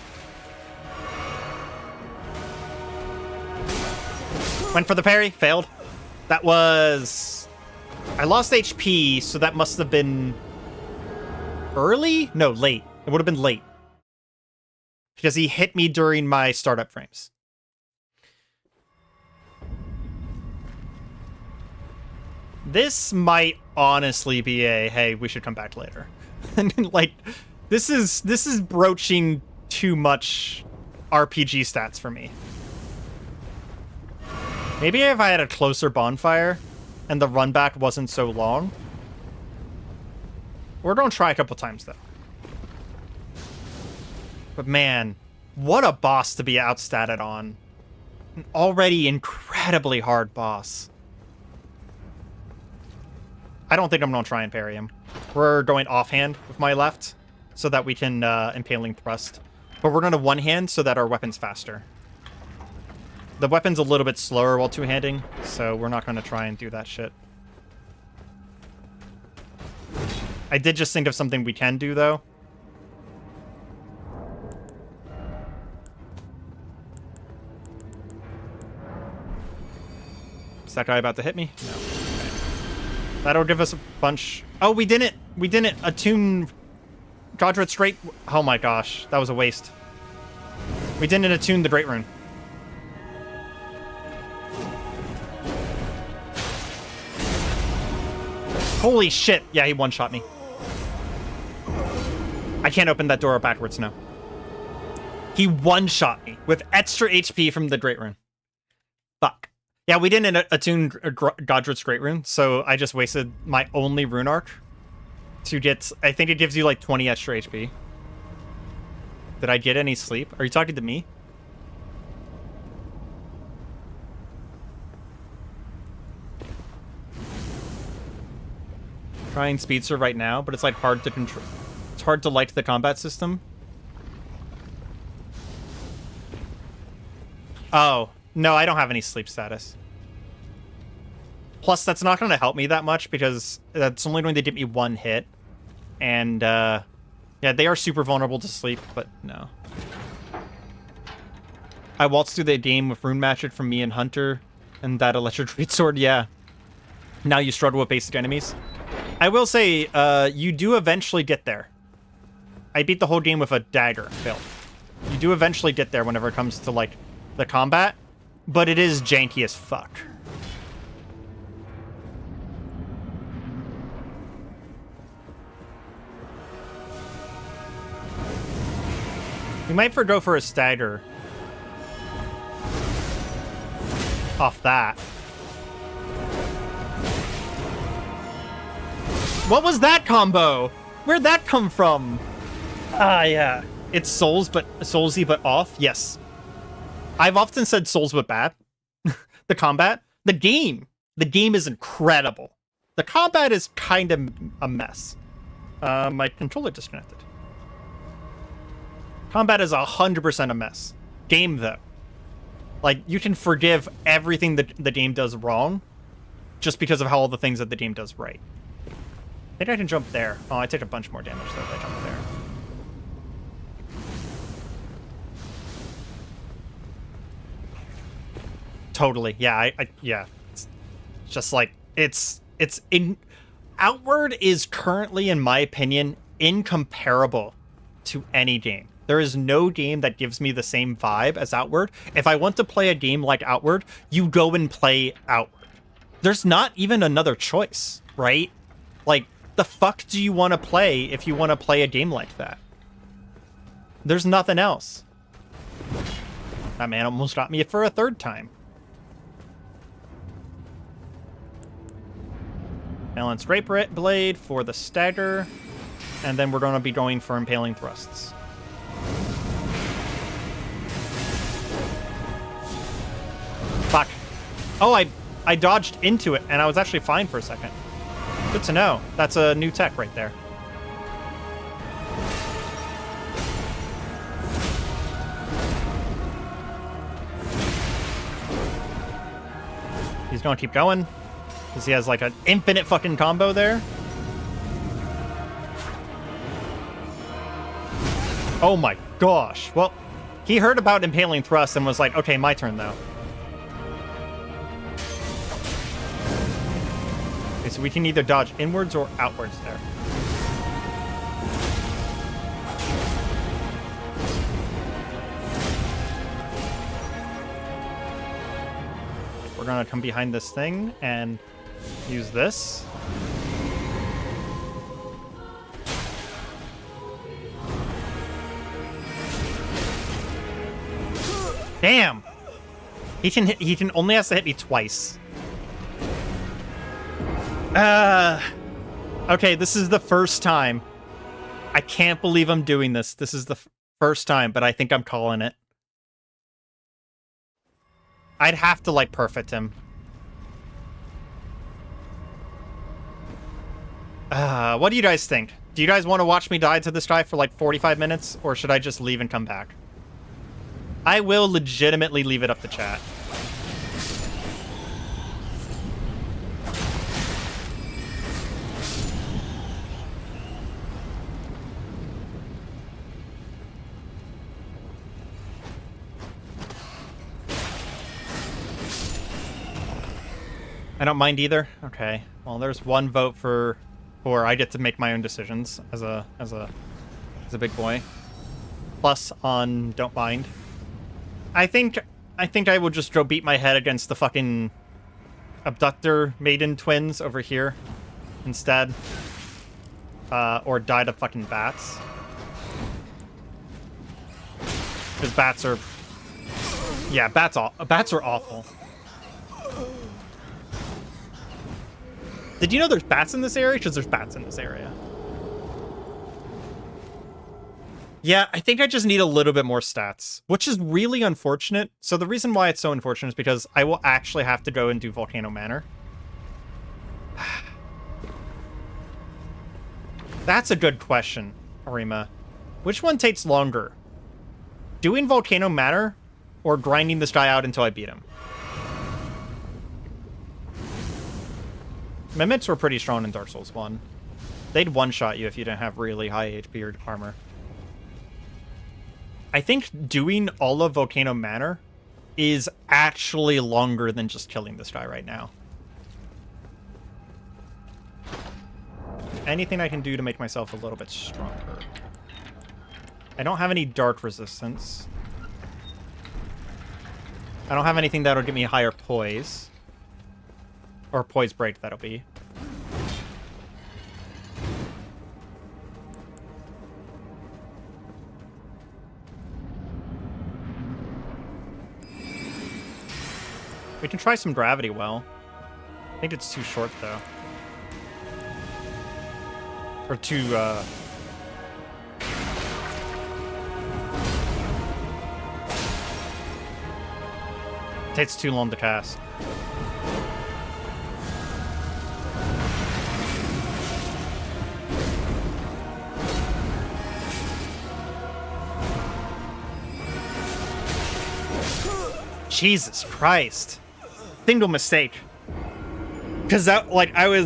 Went for the parry. Failed. That was... I lost HP, so that must have been... early? No, late. It would have been late. Because he hit me during my startup frames. This might honestly be a, hey, we should come back later. And like... This is broaching too much RPG stats for me. Maybe if I had a closer bonfire and the run back wasn't so long. We're gonna try a couple times though. But man, what a boss to be outstatted on. An already incredibly hard boss. I don't think I'm gonna try and parry him. We're going offhand with my left, so that we can Impaling Thrust. But we're going to one-hand so that our weapon's faster. The weapon's a little bit slower while two-handing, so we're not going to try and do that shit. I did just think of something we can do, though. Is that guy about to hit me? No. Okay. That'll give us a bunch... Oh, we didn't attune... Godred straight... Oh my gosh, that was a waste. We didn't attune the Great Rune. Holy shit! Yeah, he one-shot me. I can't open that door backwards now. He one-shot me with extra HP from the Great Rune. Fuck. Yeah, we didn't attune Godred's Great Rune, so I just wasted my only rune arc to get... I think it gives you like 20 extra HP. Did I get any sleep? Are you talking to me? Trying speedster right now, but it's like hard to control. It's hard to like the combat system. Oh, no, I don't have any sleep status. Plus, that's not going to help me that much because that's only going to give me one hit. And, yeah, they are super vulnerable to sleep, but no. I waltzed through the game with Rune Magic from me and Hunter, and that Electric Greatsword, yeah. Now you struggle with basic enemies. I will say, you do eventually get there. I beat the whole game with a dagger build. You do eventually get there whenever it comes to, like, the combat, but it is janky as fuck. We might go for a stagger off that. What was that combo? Where'd that come from? Ah, yeah. It's soulsy but off. Yes. I've often said souls but bad. The combat, the game is incredible. The combat is kind of a mess. My controller disconnected. Combat is 100% a mess. Game, though. Like, you can forgive everything that the game does wrong just because of how all the things that the game does right. I think I can jump there. Oh, I take a bunch more damage, though, if I jump there. Totally. Yeah, yeah. It's just like, it's in... Outward is currently, in my opinion, incomparable to any game. There is no game that gives me the same vibe as Outward. If I want to play a game like Outward, you go and play Outward. There's not even another choice, right? Like, the fuck do you want to play if you want to play a game like that? There's nothing else. That man almost got me for a third time. Balanced Rape Blade for the stagger. And then we're going to be going for Impaling Thrusts. Fuck. Oh, I dodged into it, and I was actually fine for a second. Good to know. That's a new tech right there. He's going to keep going. Because he has like an infinite fucking combo there. Oh my gosh. Well, he heard about Impaling Thrust and was like, okay, my turn though. Okay, so we can either dodge inwards or outwards there. We're gonna come behind this thing and use this. Damn! He can only has to hit me twice. Okay, this is the first time. I can't believe I'm doing this. This is the first time, but I think I'm calling it. I'd have to, like, perfect him. What do you guys think? Do you guys want to watch me die to this guy for, like, 45 minutes? Or should I just leave and come back? I will legitimately leave it up to chat. I don't mind either. Okay. Well, there's one vote for I get to make my own decisions as a big boy. Plus on don't mind. I think I will just go beat my head against the fucking abductor maiden twins over here instead. Or die to fucking bats. Because bats are... Yeah, bats are awful. Did you know there's bats in this area? Because there's bats in this area. Yeah, I think I just need a little bit more stats, which is really unfortunate. So the reason why it's so unfortunate is because I will actually have to go and do Volcano Manor. That's a good question, Areima. Which one takes longer? Doing Volcano Manor or grinding this guy out until I beat him? Mimics were pretty strong in Dark Souls 1. They'd one-shot you if you didn't have really high HP or armor. I think doing all of Volcano Manor is actually longer than just killing this guy right now. Anything I can do to make myself a little bit stronger. I don't have any dark resistance. I don't have anything that'll give me higher poise. Or poise break, that'll be. We can try some gravity well. I think it's too short, though. Or too, takes too long to cast. Jesus Christ. Single mistake. Cause that, like, I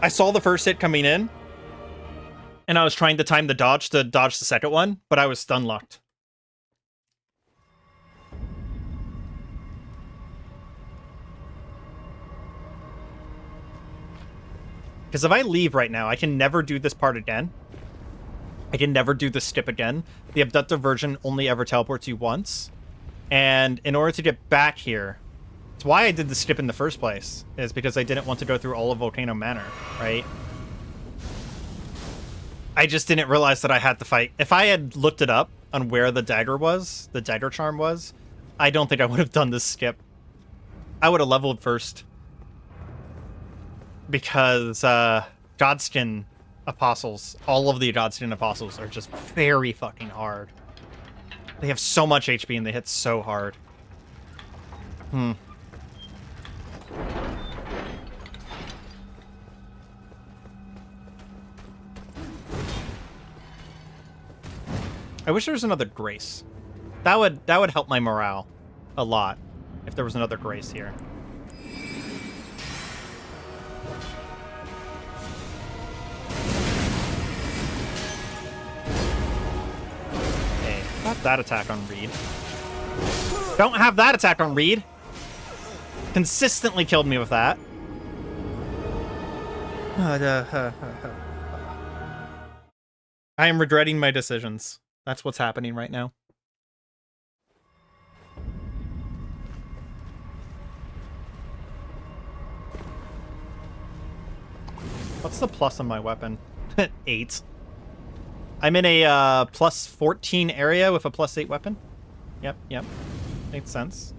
saw the first hit coming in, and I was trying to time the dodge to dodge the second one, but I was stun locked. Because if I leave right now, I can never do this part again. I can never do the skip again. The abductor version only ever teleports you once. And in order to get back here, it's why I did the skip in the first place, is because I didn't want to go through all of Volcano Manor, right? I just didn't realize that I had to fight. If I had looked it up on where the dagger was, the dagger charm was, I don't think I would have done this skip. I would have leveled first. Because Godskin Apostles, all of the Godskin Apostles are just very fucking hard. They have so much HP and they hit so hard. I wish there was another Grace. That would help my morale a lot if there was another Grace here. Not that attack on Reed. Don't have that attack on Reed. Consistently killed me with that. I am regretting my decisions. That's what's happening right now. What's the plus on my weapon? 8. I'm in a plus 14 area with a plus 8 weapon. Yep. Makes sense.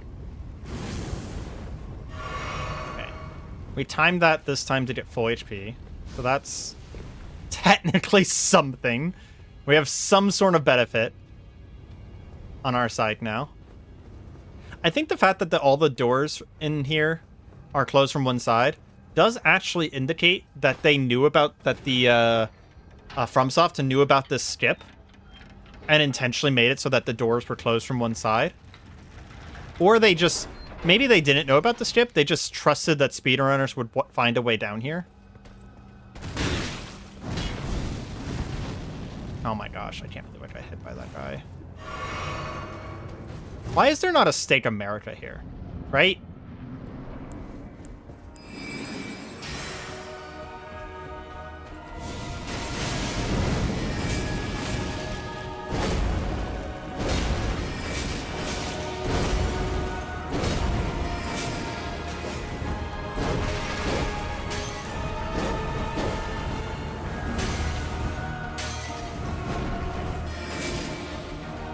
Okay. We timed that this time to get full HP. So that's technically something. We have some sort of benefit on our side now. I think the fact that all the doors in here are closed from one side does actually indicate that they knew about, that the FromSoft knew about this skip and intentionally made it so that the doors were closed from one side. Or they just, maybe they didn't know about the skip, they just trusted that speedrunners would find a way down here. Oh my gosh, I can't believe I got hit by that guy. Why is there not a Stake America here? Right?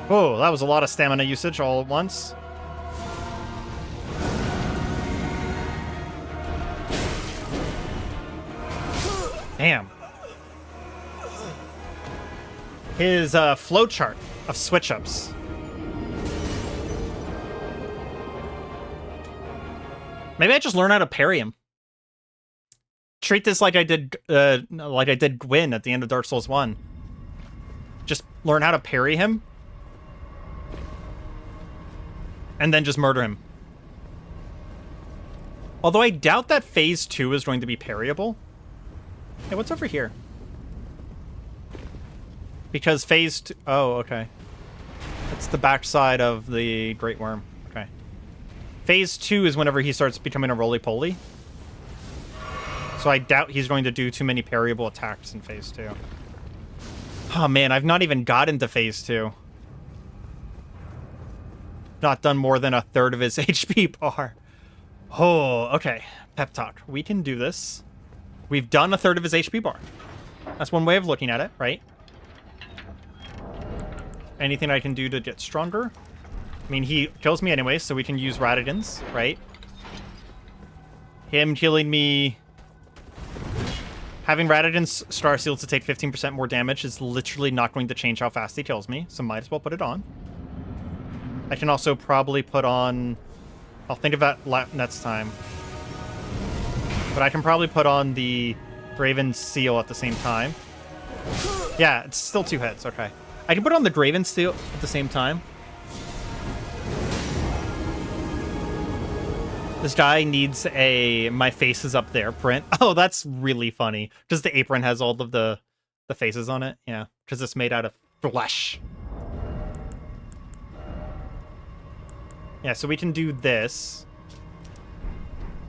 Whoa, that was a lot of stamina usage all at once. Damn. His flowchart of switch-ups. Maybe I just learn how to parry him. Treat this like I did Gwyn at the end of Dark Souls 1. Just learn how to parry him. And then just murder him. Although I doubt that phase 2 is going to be parryable. Hey, what's over here? Because phase 2... Oh, okay. It's the backside of the Great Worm. Okay. Phase 2 is whenever he starts becoming a roly-poly. So I doubt he's going to do too many parryable attacks in phase 2. Oh man, I've not even got into phase 2. Not done more than a third of his HP bar. Oh, okay. Pep talk. We can do this. We've done a third of his HP bar. That's one way of looking at it, right? Anything I can do to get stronger? I mean, he kills me anyway, so we can use Radagans, right? Him killing me Having Radadin's Star Seal to take 15% more damage is literally not going to change how fast he kills me, so might as well put it on. I can also probably put on... I'll think of that next time. But I can probably put on the Graven Seal at the same time. Yeah, it's still 2 hits, okay. I can put on the Graven Seal at the same time. This guy needs a "my face is up there" print. Oh, that's really funny. Because the apron has all of the faces on it. Yeah, because it's made out of flesh. Yeah, so we can do this.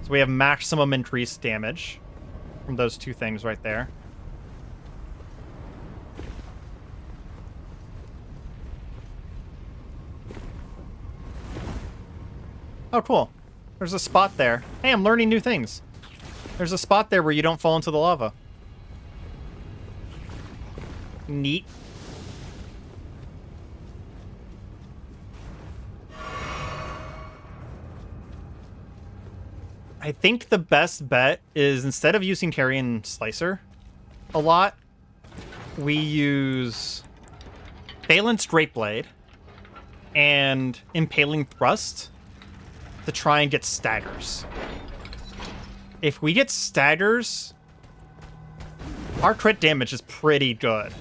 So we have maximum increased damage from those 2 things right there. Oh, cool. There's a spot there. Hey, I'm learning new things. There's a spot there where you don't fall into the lava. Neat. I think the best bet is, instead of using Caria and Slicer a lot, we use Phalanx Drapeblade and Impaling Thrust to try and get staggers. If we get staggers, our crit damage is pretty good.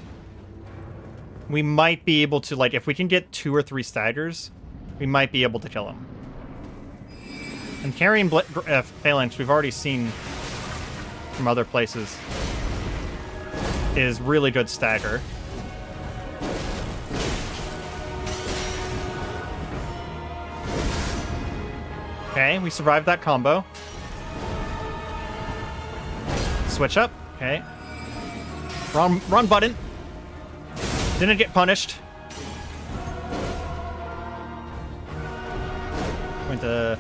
We might be able to, like, if we can get 2 or 3 staggers, we might be able to kill him. And carrying Phalanx, we've already seen from other places, is really good stagger. Okay, we survived that combo. Switch up. Okay. Wrong button. Didn't get punished. Going to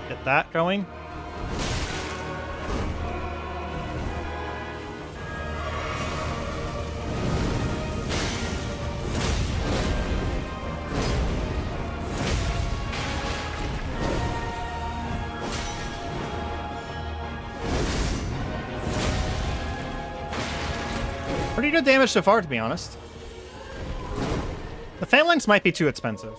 get that going. Pretty good damage so far, to be honest. The Phalanx might be too expensive.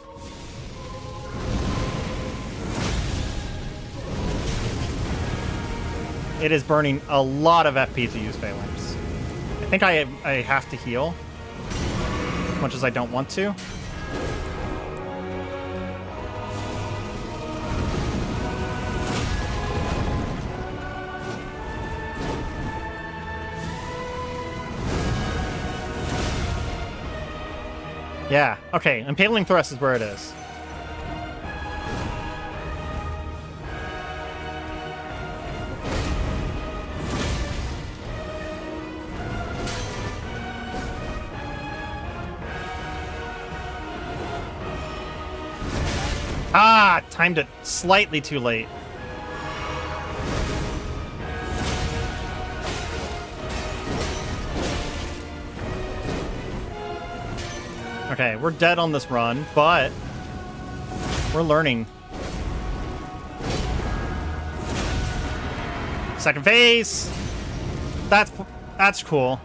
It is burning a lot of FP to use Phalanx. I think I have to heal, as much as I don't want to. Yeah, okay, Impaling Thrust is where it is. Ah, timed it slightly too late. Okay, we're dead on this run, but we're learning. Second phase. That's cool.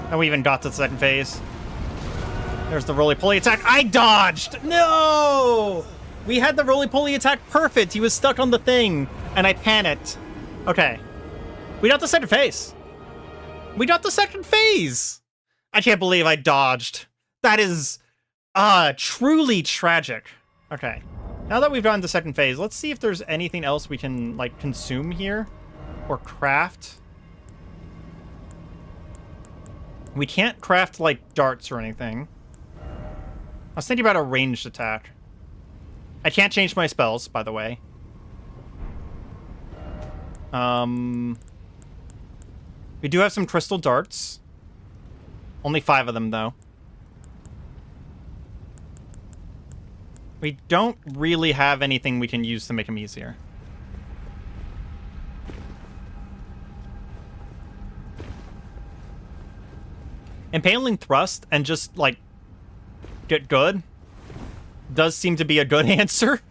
And we even got to the second phase. There's the roly-poly attack. I dodged! No! We had the roly-poly attack perfect. He was stuck on the thing, and I panicked. Okay. We got the second phase. We got the second phase! I can't believe I dodged. That is truly tragic. Okay. Now that we've gotten to second phase, let's see if there's anything else we can, like, consume here or craft. We can't craft, like, darts or anything. I was thinking about a ranged attack. I can't change my spells, by the way. We do have some crystal darts. Only 5 of them, though. We don't really have anything we can use to make them easier. Impaling Thrust and just, like, get good does seem to be a good answer.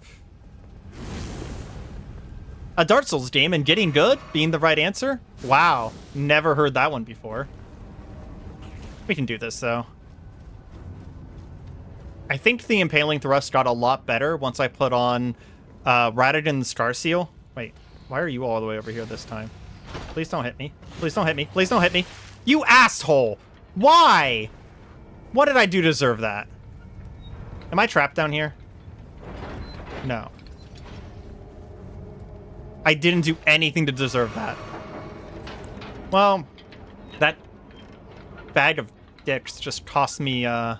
A Dark Souls game and getting good being the right answer. Wow. Never heard that one before. We can do this, though. I think the Impaling Thrust got a lot better once I put on Radagon's Star Seal. Wait, why are you all the way over here this time? Please don't hit me. Please don't hit me. Please don't hit me. You asshole! Why? What did I do to deserve that? Am I trapped down here? No. I didn't do anything to deserve that. Well, that bag of dicks just cost me, I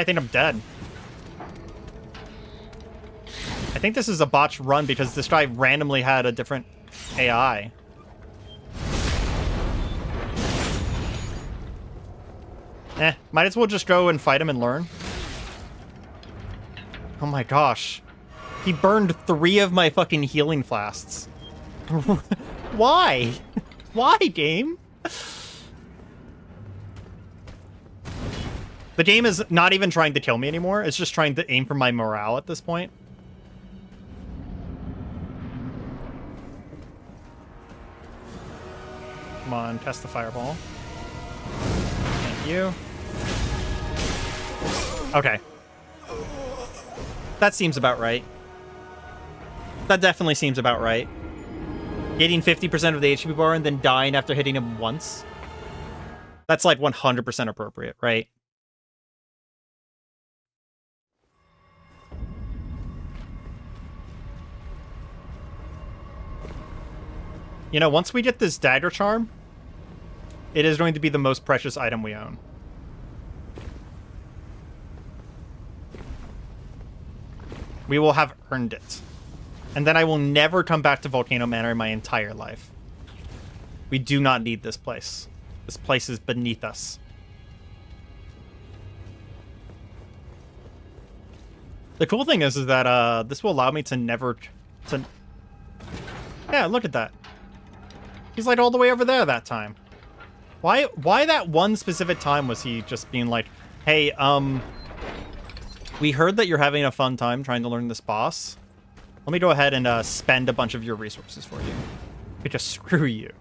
think I'm dead. I think this is a botched run because this guy randomly had a different AI. Might as well just go and fight him and learn. Oh my gosh. He burned 3 of my fucking healing flasks. Why? Why, game? The game is not even trying to kill me anymore. It's just trying to aim for my morale at this point. Come on, test the fireball. Thank you. Okay. That seems about right. That definitely seems about right. Getting 50% of the HP bar and then dying after hitting him once. That's like 100% appropriate, right? You know, once we get this dagger charm, it is going to be the most precious item we own. We will have earned it. And then I will never come back to Volcano Manor in my entire life. We do not need this place. This place is beneath us. The cool thing is that this will allow me to never... Yeah, look at that. He's like all the way over there that time. Why that one specific time was he just being like, hey, we heard that you're having a fun time trying to learn this boss. Let me go ahead and spend a bunch of your resources for you. Because screw you.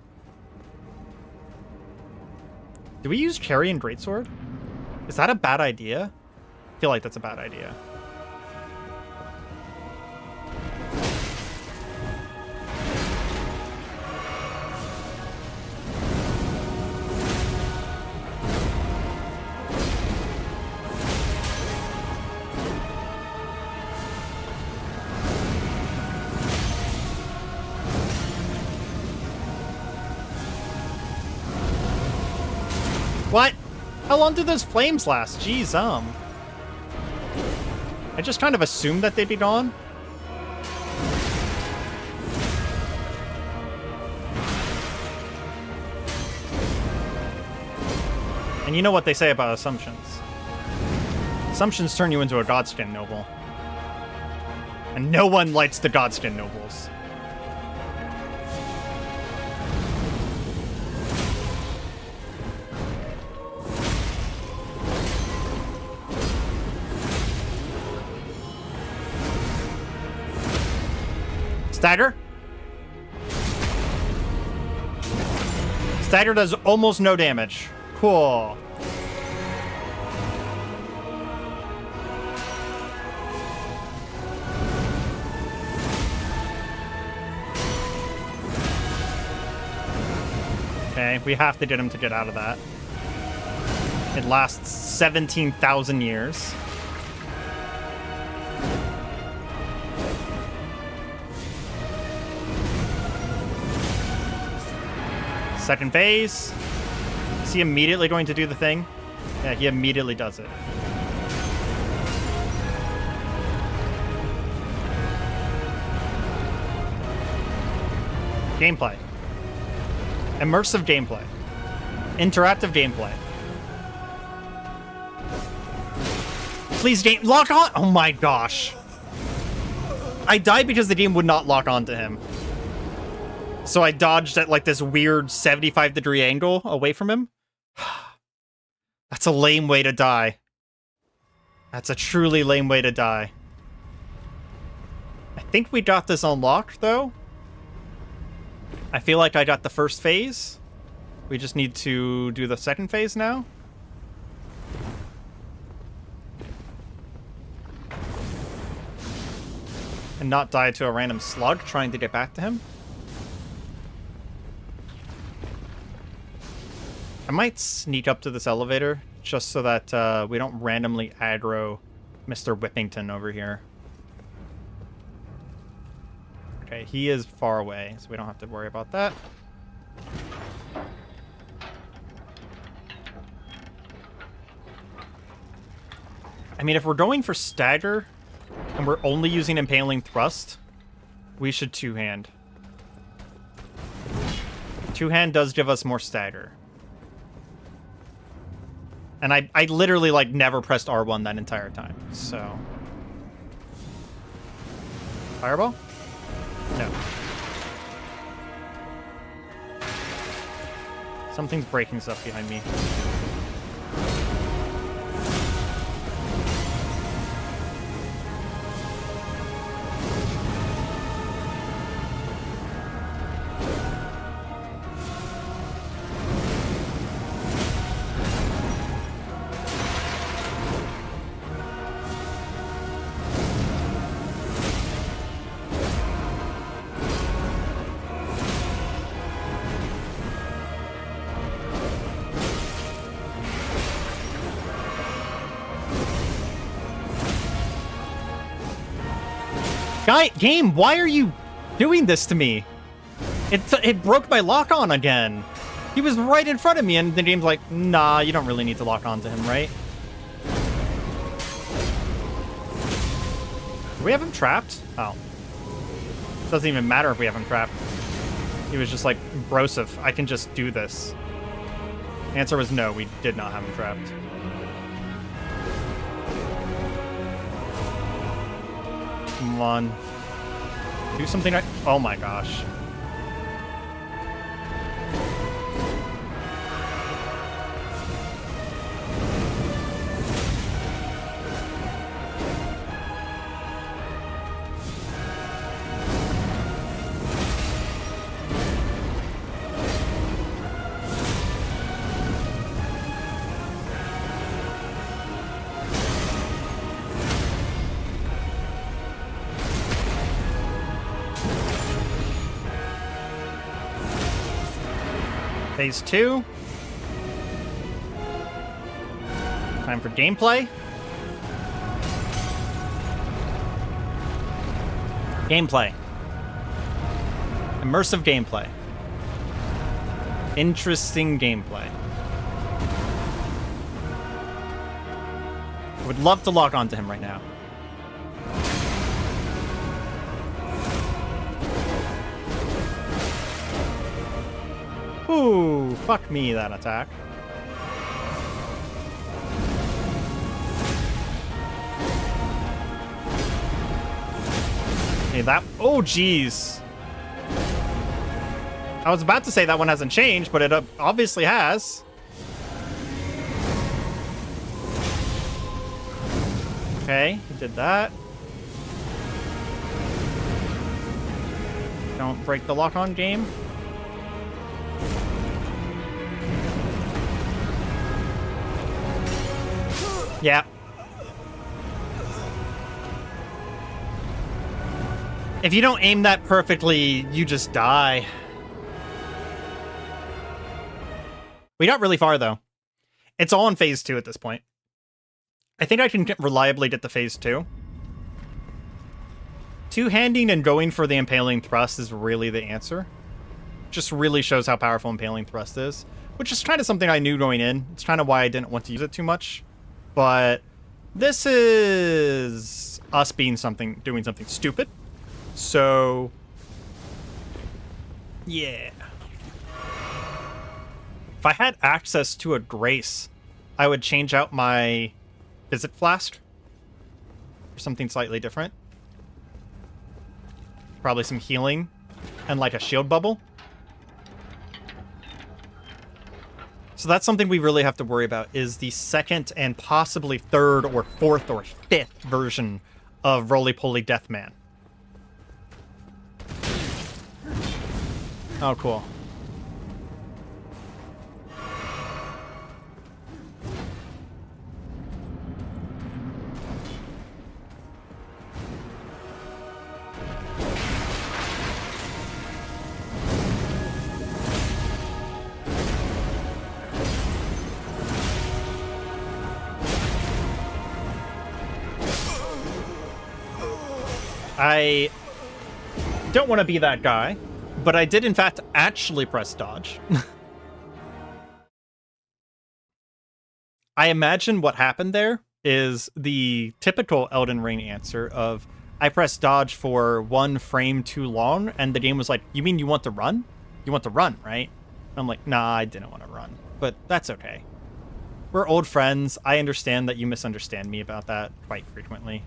Do we use Caria and Greatsword? Is that a bad idea? I feel like that's a bad idea. What? How long do those flames last? Jeez, I just kind of assumed that they'd be gone. And you know what they say about assumptions. Assumptions turn you into a Godskin noble. And no one likes the Godskin nobles. Stagger? Stagger does almost no damage. Cool. Okay, we have to get him to get out of that. It lasts 17,000 years. Second phase. Is he immediately going to do the thing? Yeah, he immediately does it. Gameplay. Immersive gameplay. Interactive gameplay. Please, game, lock on! Oh my gosh. I died because the game would not lock onto him. So I dodged at like this weird 75-degree angle away from him. That's a lame way to die. That's a truly lame way to die. I think we got this unlocked, though. I feel like I got the first phase. We just need to do the second phase now. And not die to a random slug trying to get back to him. I might sneak up to this elevator just so that we don't randomly aggro Mr. Whippington over here. Okay, he is far away, so we don't have to worry about that. I mean, if we're going for stagger and we're only using impaling thrust, we should two-hand. Two-hand does give us more stagger. And I literally, like, never pressed R1 that entire time, so... Fireball? No. Something's breaking stuff behind me. Game, why are you doing this to me? It broke my lock on again. He was right in front of me, and the game's like, nah, you don't really need to lock on to him, right? Do we have him trapped? Oh. Doesn't even matter if we have him trapped. He was just like, brosif, I can just do this. The answer was no, we did not have him trapped. Come on. Do something right. Oh my gosh. Phase 2. Time for gameplay. Gameplay. Immersive gameplay. Interesting gameplay. I would love to lock onto him right now. Ooh, fuck me, that attack. Hey, that... Oh, jeez. I was about to say that one hasn't changed, but it obviously has. Okay, he did that. Don't break the lock-on game. Yeah. If you don't aim that perfectly, you just die. We got really far, though. It's all in phase 2 at this point. I think I can reliably get to phase 2. Two-handing and going for the impaling thrust is really the answer. Just really shows how powerful impaling thrust is, which is kind of something I knew going in. It's kind of why I didn't want to use it too much. But this is us doing something stupid. So, yeah. If I had access to a Grace, I would change out my Visit Flask for something slightly different. Probably some healing and like a shield bubble. So that's something we really have to worry about, is the second and possibly third or fourth or fifth version of Roly-Poly Deathman. Oh, cool. I don't want to be that guy, but I did in fact actually press dodge. I imagine what happened there is the typical Elden Ring answer of I pressed dodge for 1 frame too long, and the game was like, you mean you want to run? You want to run, right? I'm like, nah, I didn't want to run, but that's okay. We're old friends. I understand that you misunderstand me about that quite frequently.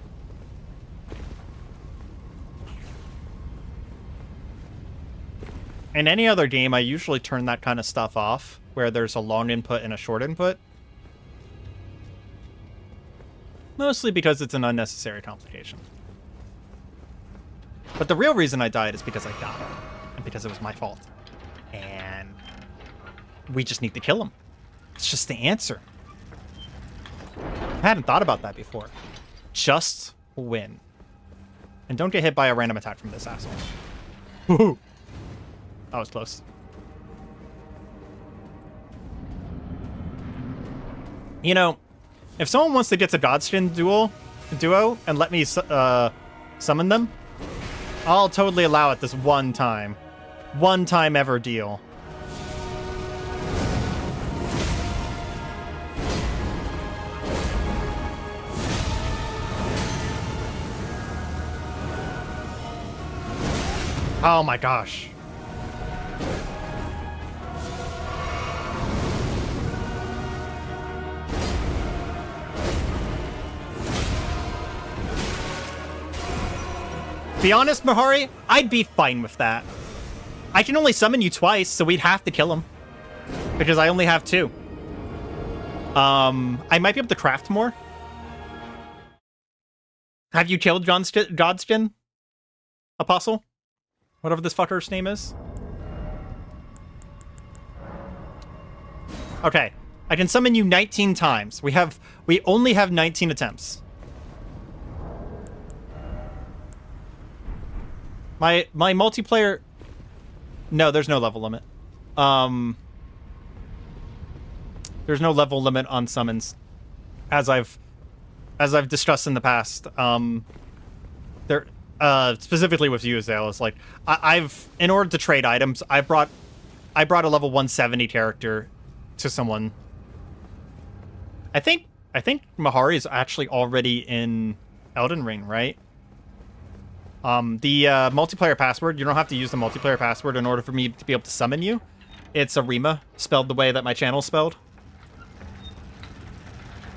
In any other game, I usually turn that kind of stuff off, where there's a long input and a short input. Mostly because it's an unnecessary complication. But the real reason I died is because I died. And because it was my fault. And we just need to kill him. It's just the answer. I hadn't thought about that before. Just win. And don't get hit by a random attack from this asshole. Woohoo! That was close. You know, if someone wants to get to Godskin duo and let me summon them, I'll totally allow it this one time. One time ever deal. Oh my gosh. Be honest, Mahari, I'd be fine with that. I can only summon you twice, so we'd have to kill him. Because I only have 2. I might be able to craft more. Have you killed Godskin? Apostle? Whatever this fucker's name is. Okay. I can summon you 19 times. We only have 19 attempts. My multiplayer... No, there's no level limit. There's no level limit on summons. As I've discussed in the past. There... specifically with you, Zale, it's like I've in order to trade items, I brought a level 170 character to someone. I think Mahari is actually already in Elden Ring, right? The multiplayer password, you don't have to use the multiplayer password in order for me to be able to summon you. It's Areima, spelled the way that my channel's spelled.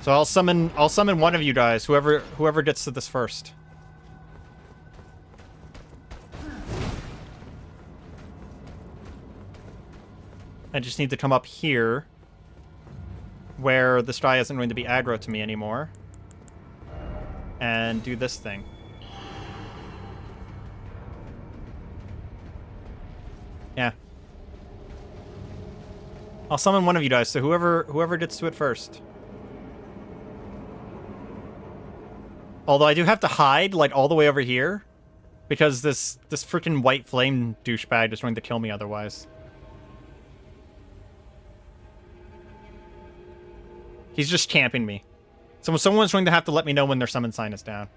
So I'll summon one of you guys, whoever gets to this first. I just need to come up here, where this guy isn't going to be aggro to me anymore, and do this thing. Yeah. I'll summon one of you guys, so whoever gets to it first. Although I do have to hide, like, all the way over here, because this freaking white flame douchebag is going to kill me otherwise. He's just camping me. So someone's going to have to let me know when their summon sign is down.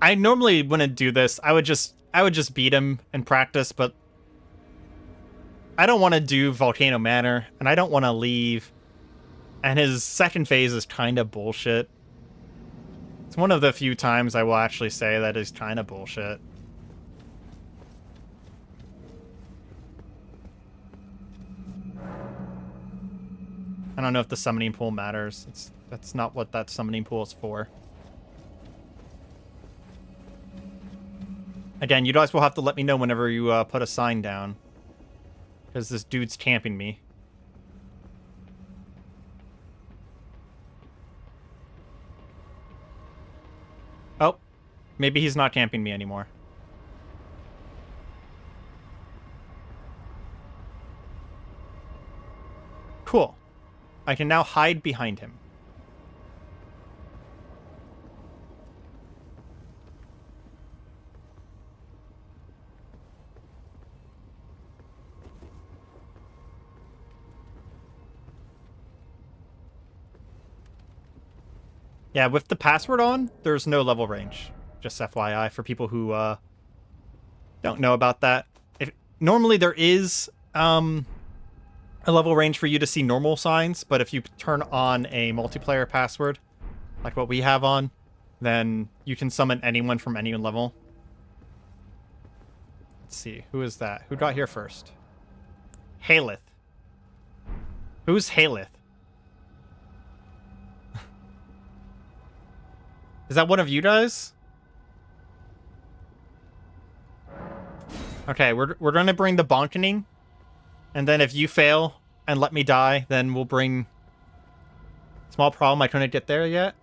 I normally wouldn't do this. I would just beat him and practice, but I don't want to do Volcano Manor, and I don't want to leave. And his second phase is kind of bullshit. It's one of the few times I will actually say that is kind of bullshit. I don't know if the summoning pool matters. That's not what that summoning pool is for. Again, you guys will have to let me know whenever you put a sign down. Because this dude's camping me. Oh. Maybe he's not camping me anymore. Cool. I can now hide behind him. Yeah, with the password on, there's no level range. Just FYI for people who don't know about that. Normally there is a level range for you to see normal signs, but if you turn on a multiplayer password, like what we have on, then you can summon anyone from any level. Let's see, who is that? Who got here first? Haleth. Who's Haleth? Is that one of you guys? Okay, we're gonna bring the bonkening, and then if you fail and let me die, then we'll bring... Small problem, I couldn't get there yet.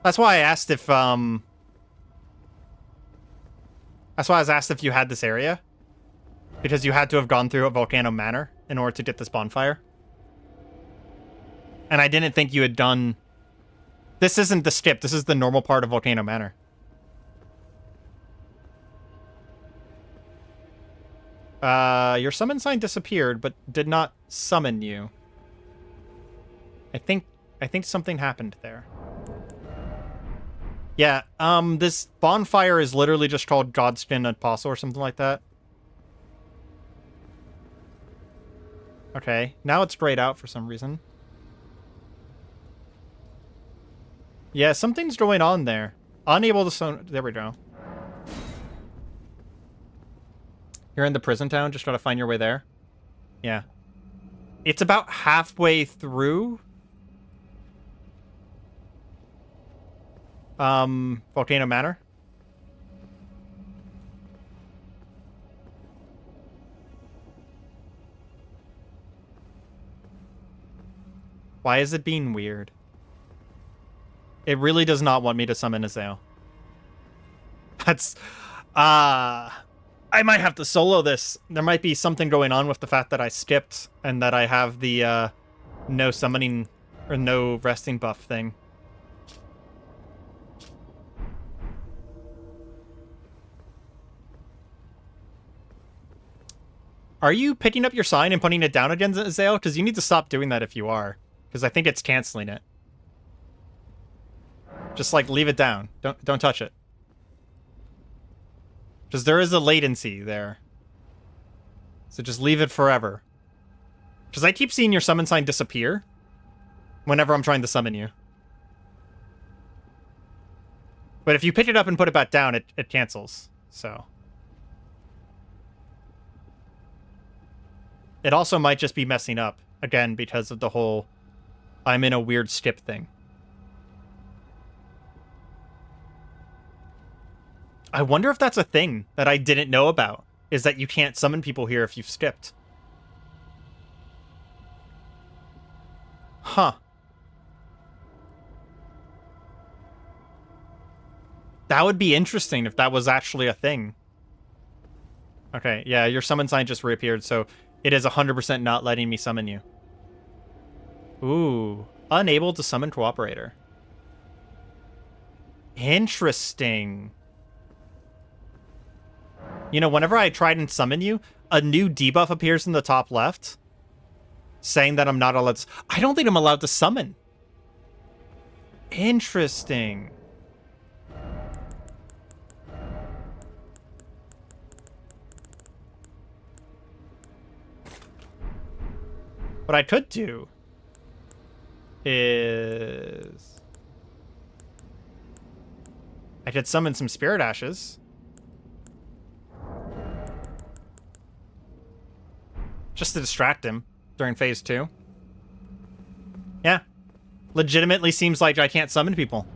That's why I asked if That's why I was asked if you had this area, because you had to have gone through a Volcano Manor in order to get this bonfire, and I didn't think you had done. This isn't the skip. This is the normal part of Volcano Manor. Your summon sign disappeared, but did not summon you. I think something happened there. Yeah, this bonfire is literally just called Godskin Apostle or something like that. Okay, now it's grayed out for some reason. Yeah, something's going on there. Unable to summon... There we go. You're in the prison town? Just try to find your way there? Yeah. It's about halfway through... Volcano Manor. Why is it being weird? It really does not want me to summon Azael. That's... I might have to solo this. There might be something going on with the fact that I skipped and that I have the, no summoning or no resting buff thing. Are you picking up your sign and putting it down again, Azael? Because you need to stop doing that if you are. Because I think it's canceling it. Just, like, leave it down. Don't touch it. Because there is a latency there. So just leave it forever. Because I keep seeing your summon sign disappear whenever I'm trying to summon you. But if you pick it up and put it back down, it cancels. So... It also might just be messing up, again, because of the whole I'm in a weird skip thing. I wonder if that's a thing that I didn't know about, is that you can't summon people here if you've skipped. Huh. That would be interesting if that was actually a thing. Okay, yeah, your summon sign just reappeared, so... It is 100% not letting me summon you. Ooh. Unable to summon cooperator. Interesting. You know, whenever I tried and summon you, a new debuff appears in the top left saying that I'm not allowed to... I don't think I'm allowed to summon. Interesting. What I could do is... I could summon some Spirit Ashes. Just to distract him during phase 2. Yeah. Legitimately seems like I can't summon people.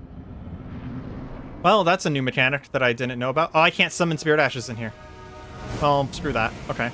Well, that's a new mechanic that I didn't know about. Oh, I can't summon Spirit Ashes in here. Well, screw that. Okay.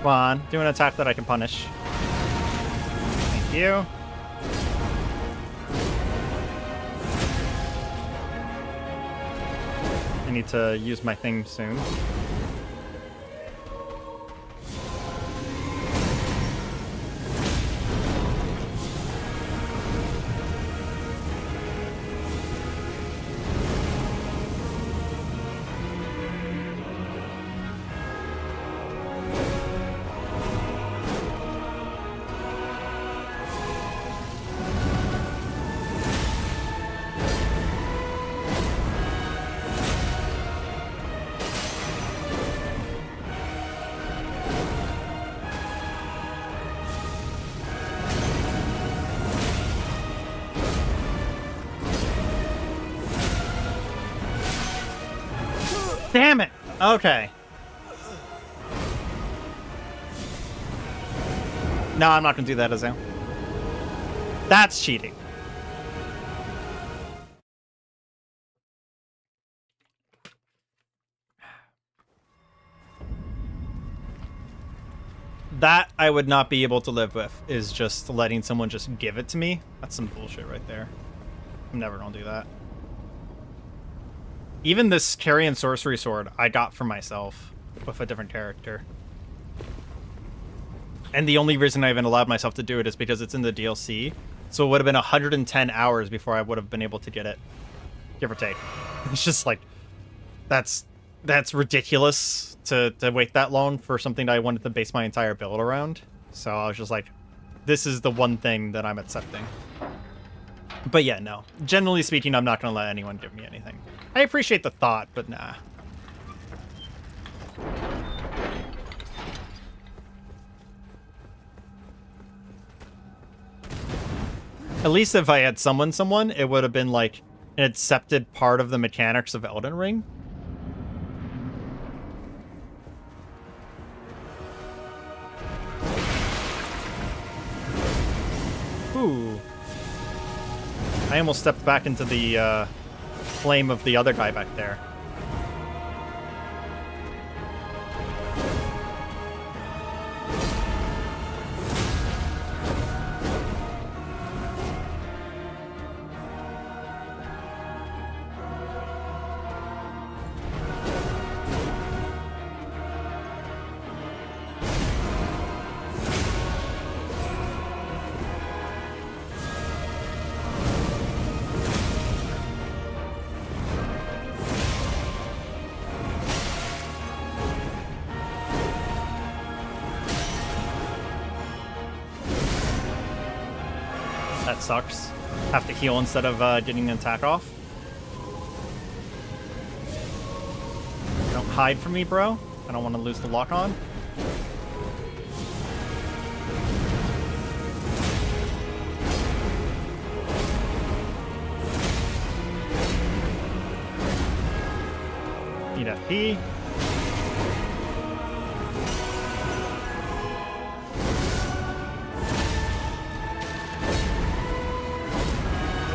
Come on, do an attack that I can punish. Thank you. I need to use my thing soon. Damn it! Okay. No, I'm not gonna do that, Azale. That's cheating. That I would not be able to live with, is just letting someone just give it to me. That's some bullshit right there. I'm never gonna do that. Even this Carian sorcery sword I got for myself with a different character. And the only reason I even allowed myself to do it is because it's in the DLC. So it would have been 110 hours before I would have been able to get it. Give or take. It's just like, that's ridiculous to wait that long for something that I wanted to base my entire build around. So I was just like, this is the one thing that I'm accepting. But yeah, no. Generally speaking, I'm not going to let anyone give me anything. I appreciate the thought, but nah. At least if I had summoned someone, it would have been like an accepted part of the mechanics of Elden Ring. Ooh. I almost stepped back into the flame of the other guy back there. That sucks. Have to heal instead of getting an attack off. Don't hide from me, bro. I don't want to lose the lock on. Need FP.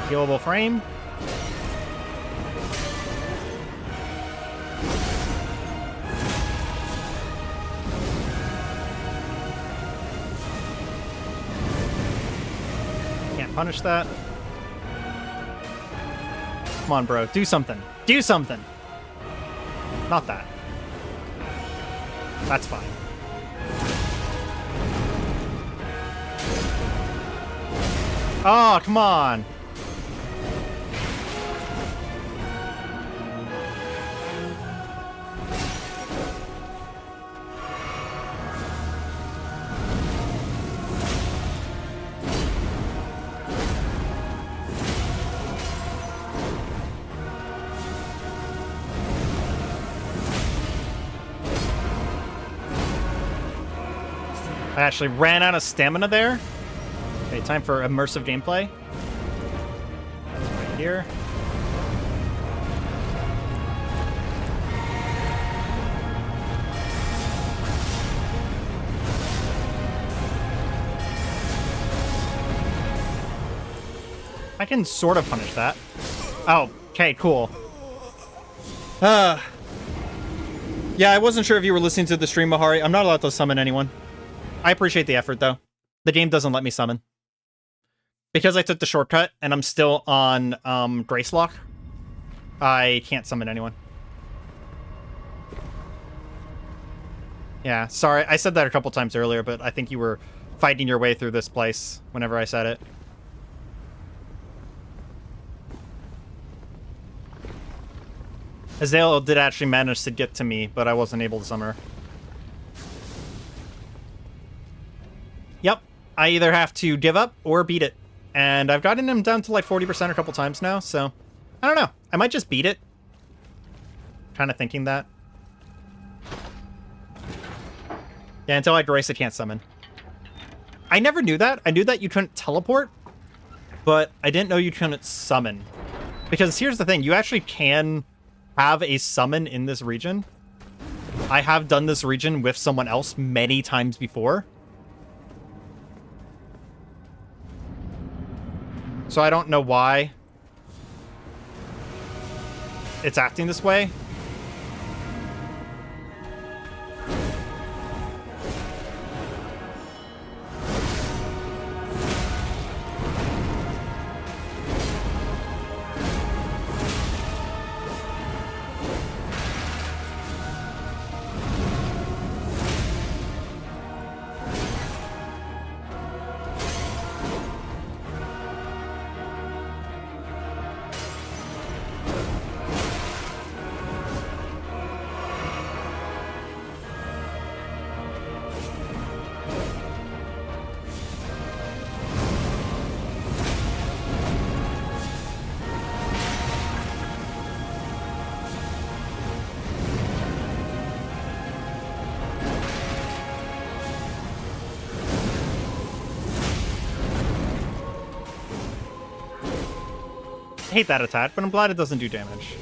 Healable frame. Can't punish that. Come on, bro. Do something. Do something. Not that. That's fine. Oh, come on. I actually ran out of stamina there. Okay, time for immersive gameplay. Right here. I can sort of punish that. Oh, okay, cool. Yeah, I wasn't sure if you were listening to the stream, Mahari. I'm not allowed to summon anyone. I appreciate the effort, though. The game doesn't let me summon. Because I took the shortcut, and I'm still on Gracelock, I can't summon anyone. Yeah, sorry. I said that a couple times earlier, but I think you were fighting your way through this place whenever I said it. Azale did actually manage to get to me, but I wasn't able to summon her. Yep, I either have to give up or beat it. And I've gotten him down to like 40% a couple times now, so I don't know. I might just beat it. Kind of thinking that. Yeah, until I grace, I can't summon. I never knew that. I knew that you couldn't teleport, but I didn't know you couldn't summon. Because here's the thing, you actually can have a summon in this region. I have done this region with someone else many times before. So I don't know why it's acting this way. I hate that attack, but I'm glad it doesn't do damage.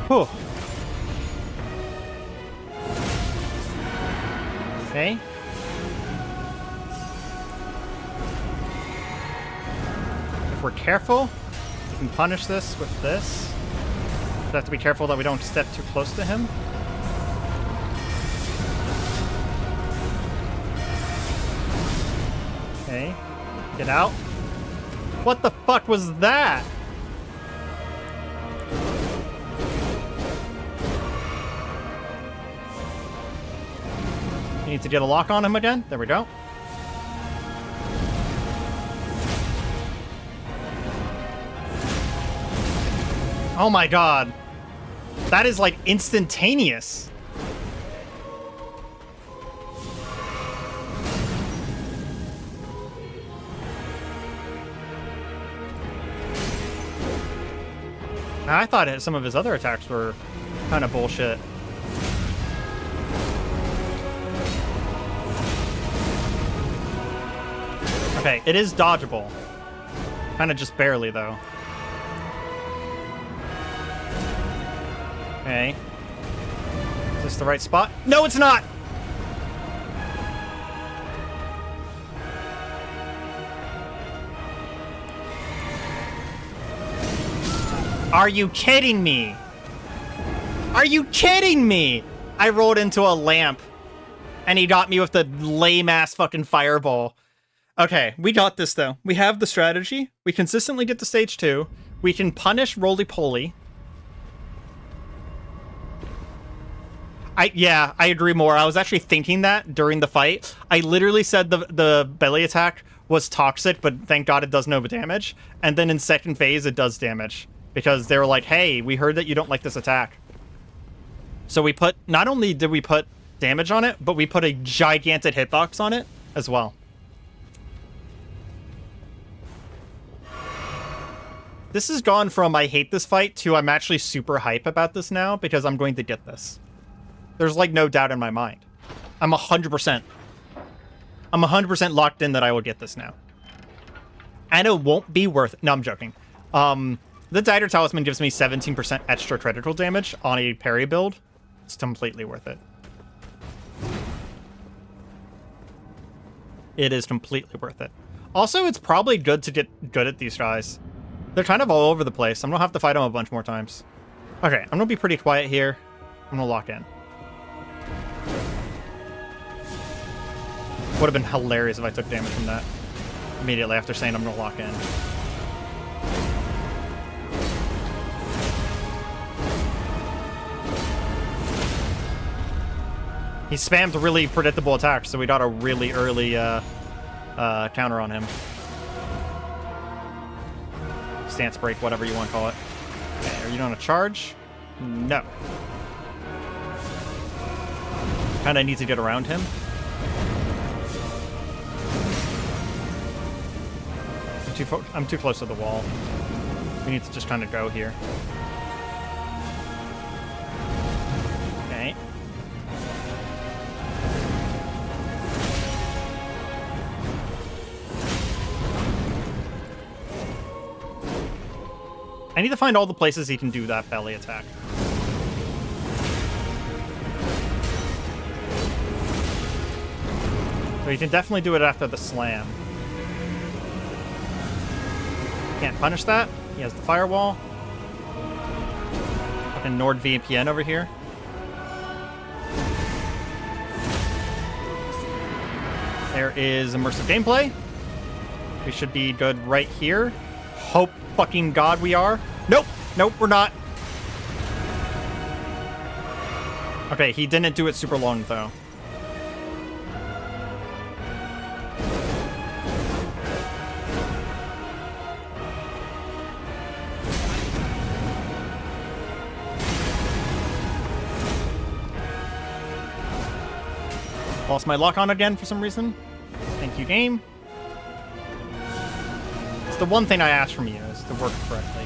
Whew. Okay. If we're careful, we can punish this with this. We have to be careful that we don't step too close to him. Okay. Get out. What the fuck was that? Need to get a lock on him again. There we go. Oh my god. That is like instantaneous. I thought some of his other attacks were kind of bullshit. Okay, it is dodgeable. Kind of just barely, though. Okay. Is this the right spot? No, it's not! Are you kidding me? Are you kidding me? I rolled into a lamp, and he got me with the lame-ass fucking fireball. Okay, we got this, though. We have the strategy. We consistently get to stage 2. We can punish roly-poly. Yeah, I agree more. I was actually thinking that during the fight. I literally said the belly attack was toxic, but thank God it does no damage. And then in second phase, it does damage. because they were like, hey, we heard that you don't like this attack. So we put, not only did we put damage on it, but we put a gigantic hitbox on it as well. This has gone from I hate this fight to I'm actually super hype about this now because I'm going to get this. There's like no doubt in my mind. I'm 100% locked in that I will get this now. And it won't be worth it. No, I'm joking. The Dagger Talisman gives me 17% extra critical damage on a parry build. It's completely worth it. It is completely worth it. Also, it's probably good to get good at these guys. They're kind of all over the place. I'm going to have to fight them a bunch more times. Okay, I'm going to be pretty quiet here. I'm going to lock in. Would have been hilarious if I took damage from that immediately after saying I'm going to lock in. He spammed really predictable attacks, so we got a really early counter on him. Stance break, whatever you want to call it. Okay, are you on a charge? No. Kind of need to get around him. I'm too close to the wall. We need to just kind of go here. Okay. I need to find all the places he can do that belly attack. So he can definitely do it after the slam. Can't punish that. He has the firewall. Fucking NordVPN over here. There is immersive gameplay. We should be good right here. Hope fucking God we are. Nope. Nope, we're not. Okay, he didn't do it super long, though. Lost my lock on again for some reason. Thank you, game. It's the one thing I asked from you, is to work correctly.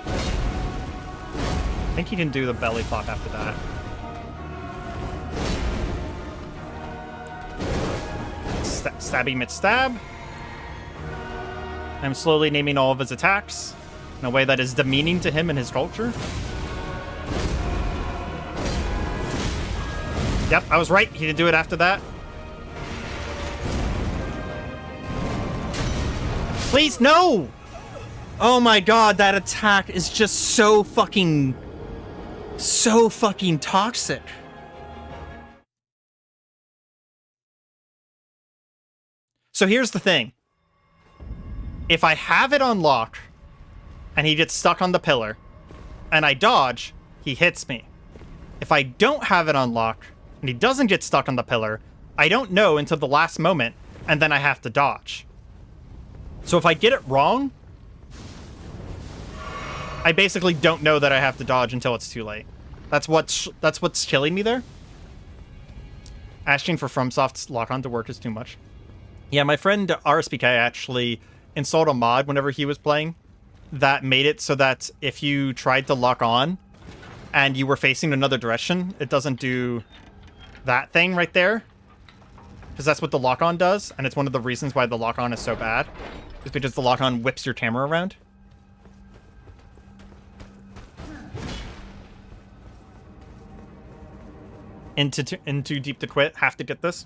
I think he can do the belly flop after that. Stabby mid-stab. I'm slowly naming all of his attacks in a way that is demeaning to him and his culture. Yep, I was right. He did do it after that. Please, no! Oh my god, that attack is just so fucking toxic. So here's the thing. If I have it on lock, and he gets stuck on the pillar, and I dodge, he hits me. If I don't have it on lock, and he doesn't get stuck on the pillar, I don't know until the last moment, and then I have to dodge. So if I get it wrong, I basically don't know that I have to dodge until it's too late. That's what's killing me there. Asking for FromSoft's lock-on to work is too much. Yeah, my friend RSPK actually installed a mod whenever he was playing that made it so that if you tried to lock on and you were facing another direction, it doesn't do that thing right there. Because that's what the lock-on does, and it's one of the reasons why the lock-on is so bad. Is because the lock-on whips your camera around. Into deep to quit, have to get this.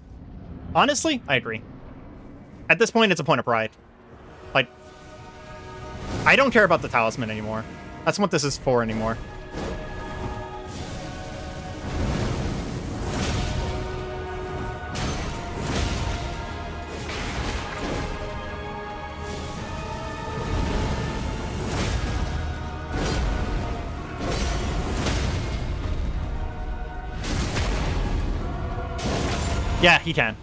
Honestly, I agree. At this point, it's a point of pride. Like, I don't care about the talisman anymore. That's what this is for anymore. Yeah, he can.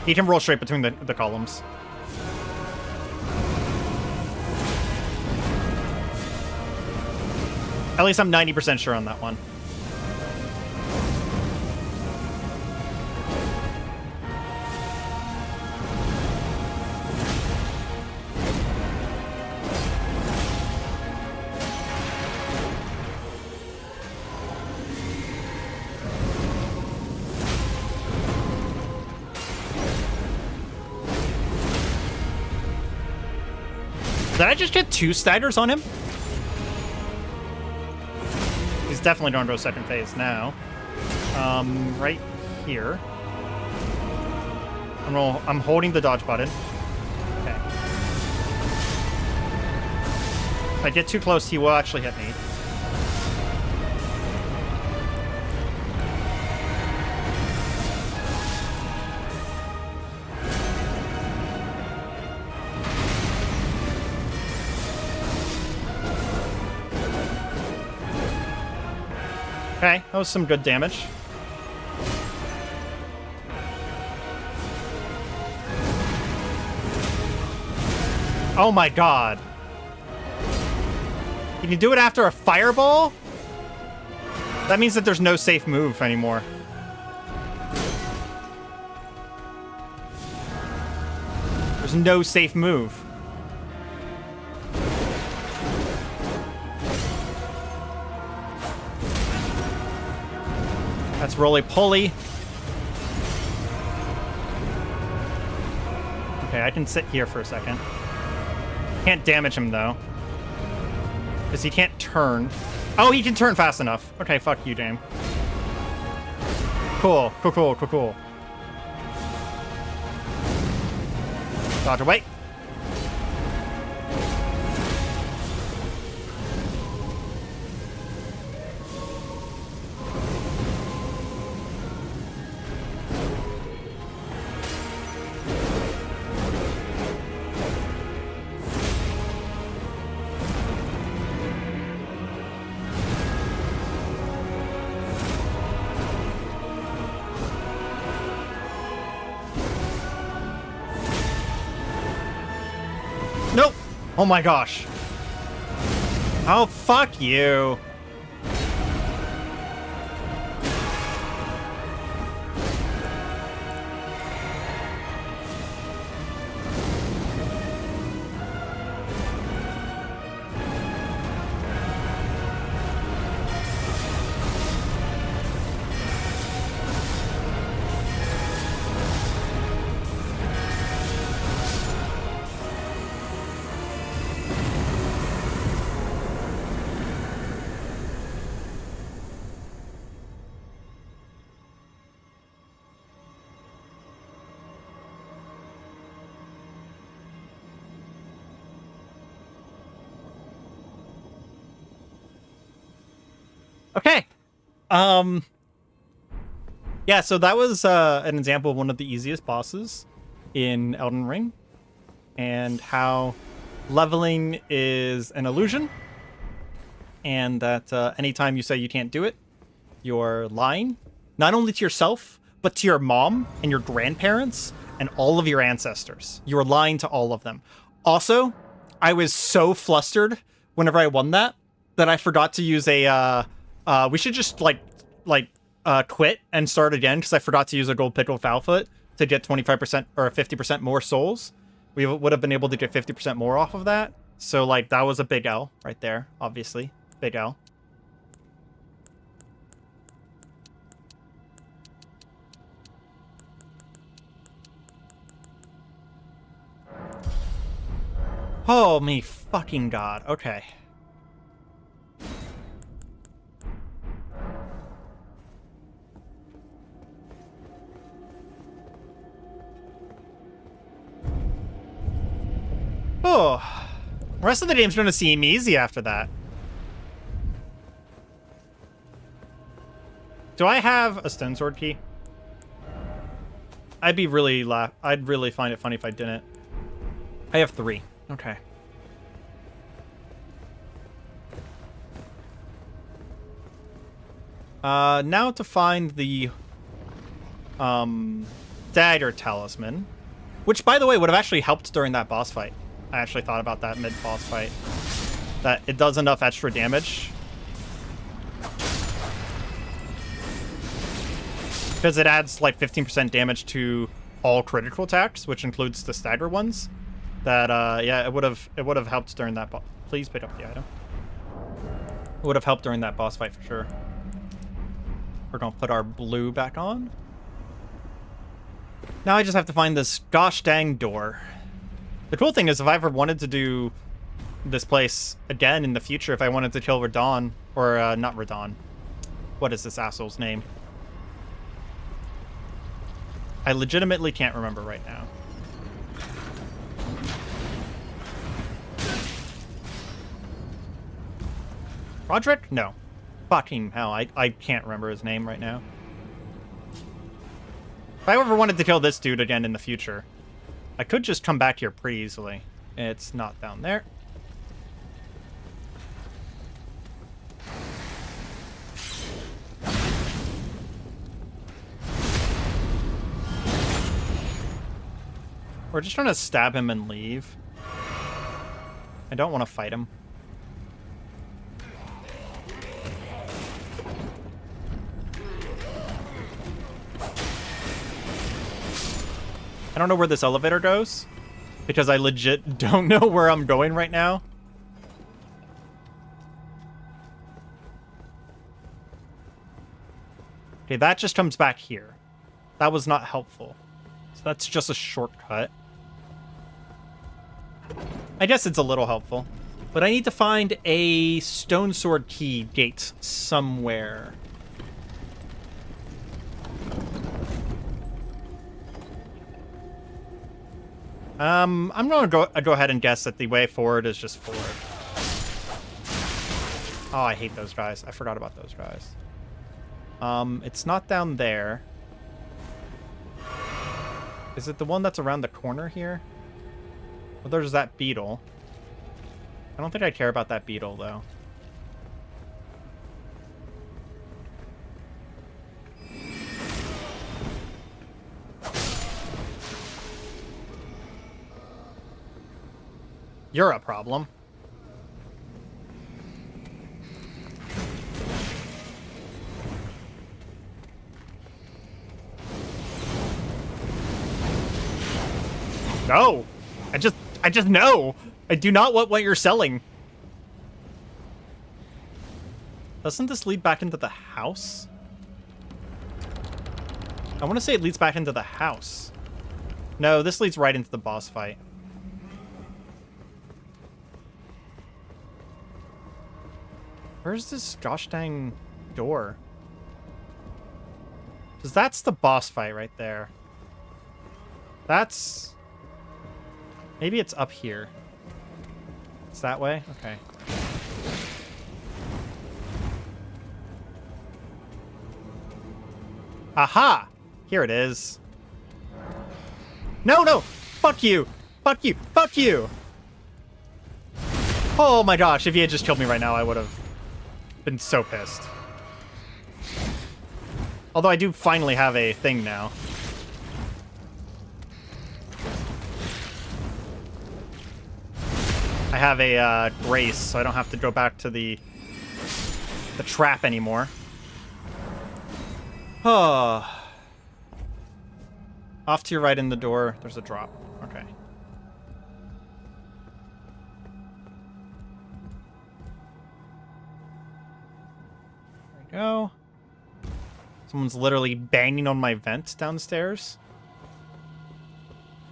He can roll straight between the columns. At least I'm 90% sure on that one. Did I just get 2 staggers on him? He's definitely going to go second phase now. Right here. I'm holding the dodge button. Okay. If I get too close, he will actually hit me. Okay, that was some good damage. Oh my god. Can you do it after a fireball? That means that there's no safe move anymore. There's no safe move. That's roly-poly. Okay, I can sit here for a second. Can't damage him, though. Because he can't turn. Oh, he can turn fast enough. Okay, fuck you, Dame. Cool, cool, cool, cool, cool. Dodge away. Nope. Oh my gosh. Oh, fuck you. Okay. Yeah, so that was an example of one of the easiest bosses in Elden Ring, and how leveling is an illusion, and that anytime you say you can't do it, you're lying, not only to yourself, but to your mom and your grandparents and all of your ancestors. You were lying to all of them. Also, I was so flustered whenever I won that I forgot to use a we should just quit and start again, because I forgot to use a gold pickle Foulfoot to get 25% or 50% more souls. We would have been able to get 50% more off of that. So like that was a big L right there, obviously. Big L. Oh me fucking god. Okay. Oh, the rest of the game's gonna seem easy after that. Do I have a stone sword key? I'd really find it funny if I didn't. I have 3. Okay. Now to find the dagger talisman, which by the way would have actually helped during that boss fight. I actually thought about that mid-boss fight, that it does enough extra damage Because it adds like 15% damage to all critical attacks, which includes the stagger ones. That yeah, it would have helped during that. Please pick up the item. It would have helped during that boss fight for sure. We're gonna put our blue back on. Now I just have to find this gosh dang door. The cool thing is, if I ever wanted to do this place again in the future, if I wanted to kill Radon, or not Radon, what is this asshole's name? I legitimately can't remember right now. Roderick? No. Fucking hell, I can't remember his name right now. If I ever wanted to kill this dude again in the future, I could just come back here pretty easily. It's not down there. We're just trying to stab him and leave. I don't want to fight him. I don't know where this elevator goes, because I legit don't know where I'm going right now. Okay, that just comes back here. That was not helpful. So that's just a shortcut. I guess it's a little helpful. But I need to find a stone sword key gate somewhere. I'm gonna go ahead and guess that the way forward is just forward. Oh, I hate those guys. I forgot about those guys. It's not down there. Is it the one that's around the corner here? Well, there's that beetle. I don't think I care about that beetle, though. You're a problem. No! I just know! I do not want what you're selling. Doesn't this lead back into the house? I want to say it leads back into the house. No, this leads right into the boss fight. Where's this gosh dang door? Because that's the boss fight right there. That's... Maybe it's up here. It's that way? Okay. Aha! Here it is. No, no! Fuck you! Fuck you! Fuck you! Oh my gosh, if he had just killed me right now, I would have been so pissed. Although I do finally have a thing now. I have a grace, so I don't have to go back to the trap anymore. Oh. Off to your right in the door, there's a drop. Okay. There we go. Someone's literally banging on my vent downstairs.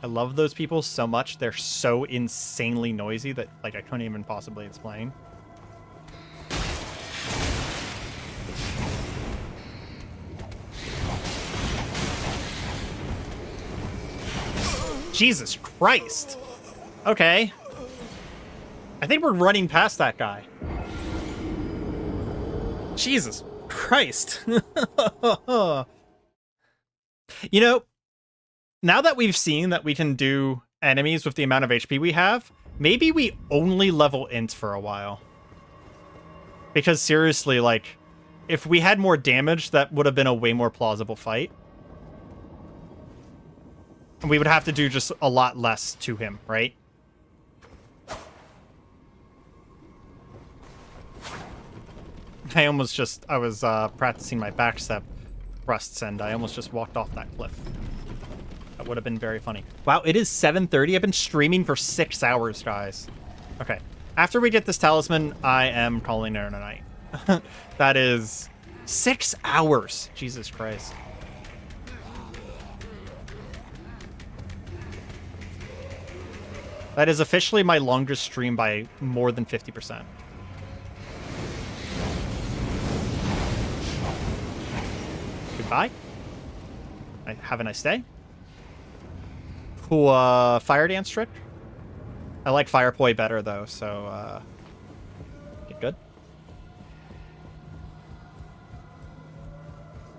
I love those people so much. They're so insanely noisy that, like, I couldn't even possibly explain. Jesus Christ. Okay. I think we're running past that guy. Jesus Christ. You know, now that we've seen that we can do enemies with the amount of HP we have, maybe we only level int for a while. Because seriously, like, if we had more damage, that would have been a way more plausible fight. And we would have to do just a lot less to him, right? I was practicing my backstep thrusts, and I almost just walked off that cliff. That would have been very funny. Wow, it is 7:30. I've been streaming for 6 hours, guys. Okay. After we get this talisman, I am calling it a night. That is 6 hours. Jesus Christ. That is officially my longest stream by more than 50%. Goodbye. Have a nice day. Cool fire dance trick. I like fire poi better though, so get good.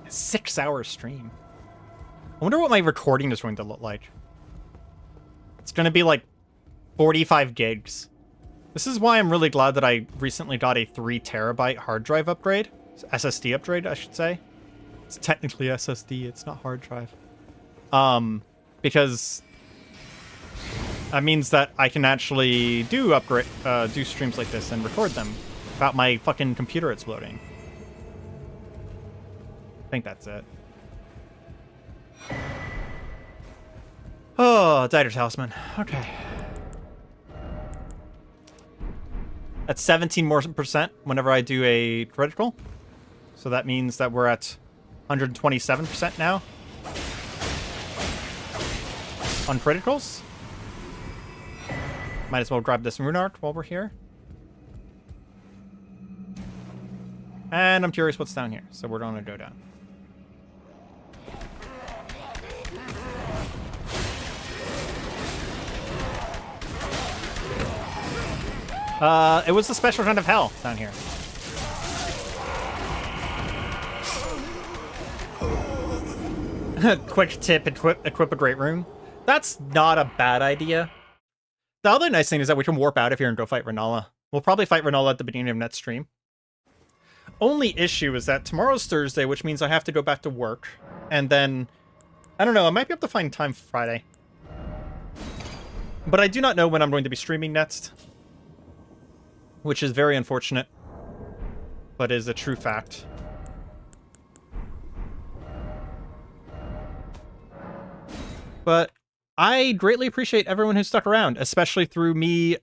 6 hour stream. I wonder what my recording is going to look like. It's going to be like 45 gigs. This is why I'm really glad that I recently got a 3 terabyte hard drive upgrade. SSD upgrade, I should say. It's technically SSD, it's not hard drive. Because that means that I can actually do streams like this and record them without my fucking computer exploding. I think that's it. Oh, Dieter Talisman. Okay. That's 17% more whenever I do a critical. So that means that we're at 127% now on criticals. Might as well grab this rune art while we're here. And I'm curious what's down here, so we're going to go down. It was a special kind of hell down here. Quick tip, equip a great rune. That's not a bad idea. The other nice thing is that we can warp out of here and go fight Renala. We'll probably fight Renala at the beginning of next stream. Only issue is that tomorrow's Thursday, which means I have to go back to work. And then, I don't know, I might be able to find time for Friday. But I do not know when I'm going to be streaming next. Which is very unfortunate, but is a true fact. But I greatly appreciate everyone who stuck around, especially through me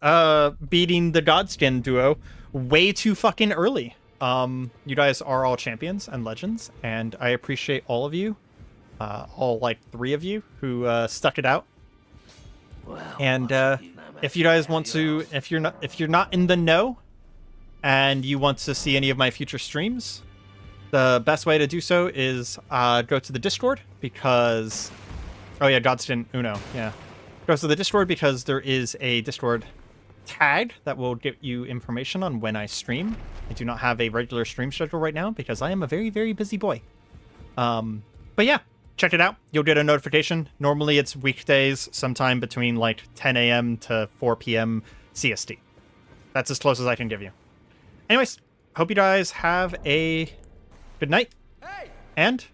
beating the Godskin duo way too fucking early. You guys are all champions and legends, and I appreciate all of you, all like 3 of you who stuck it out. And if you guys want to, if you're not in the know and you want to see any of my future streams, the best way to do so is go to the Discord because, oh yeah, Godskin Uno, yeah. Go to the Discord because there is a Discord tag that will give you information on when I stream. I do not have a regular stream schedule right now because I am a very, very busy boy. But yeah. Check it out. You'll get a notification. Normally it's weekdays, sometime between like 10 a.m. to 4 p.m. CST. That's as close as I can give you. Anyways, hope you guys have a good night. And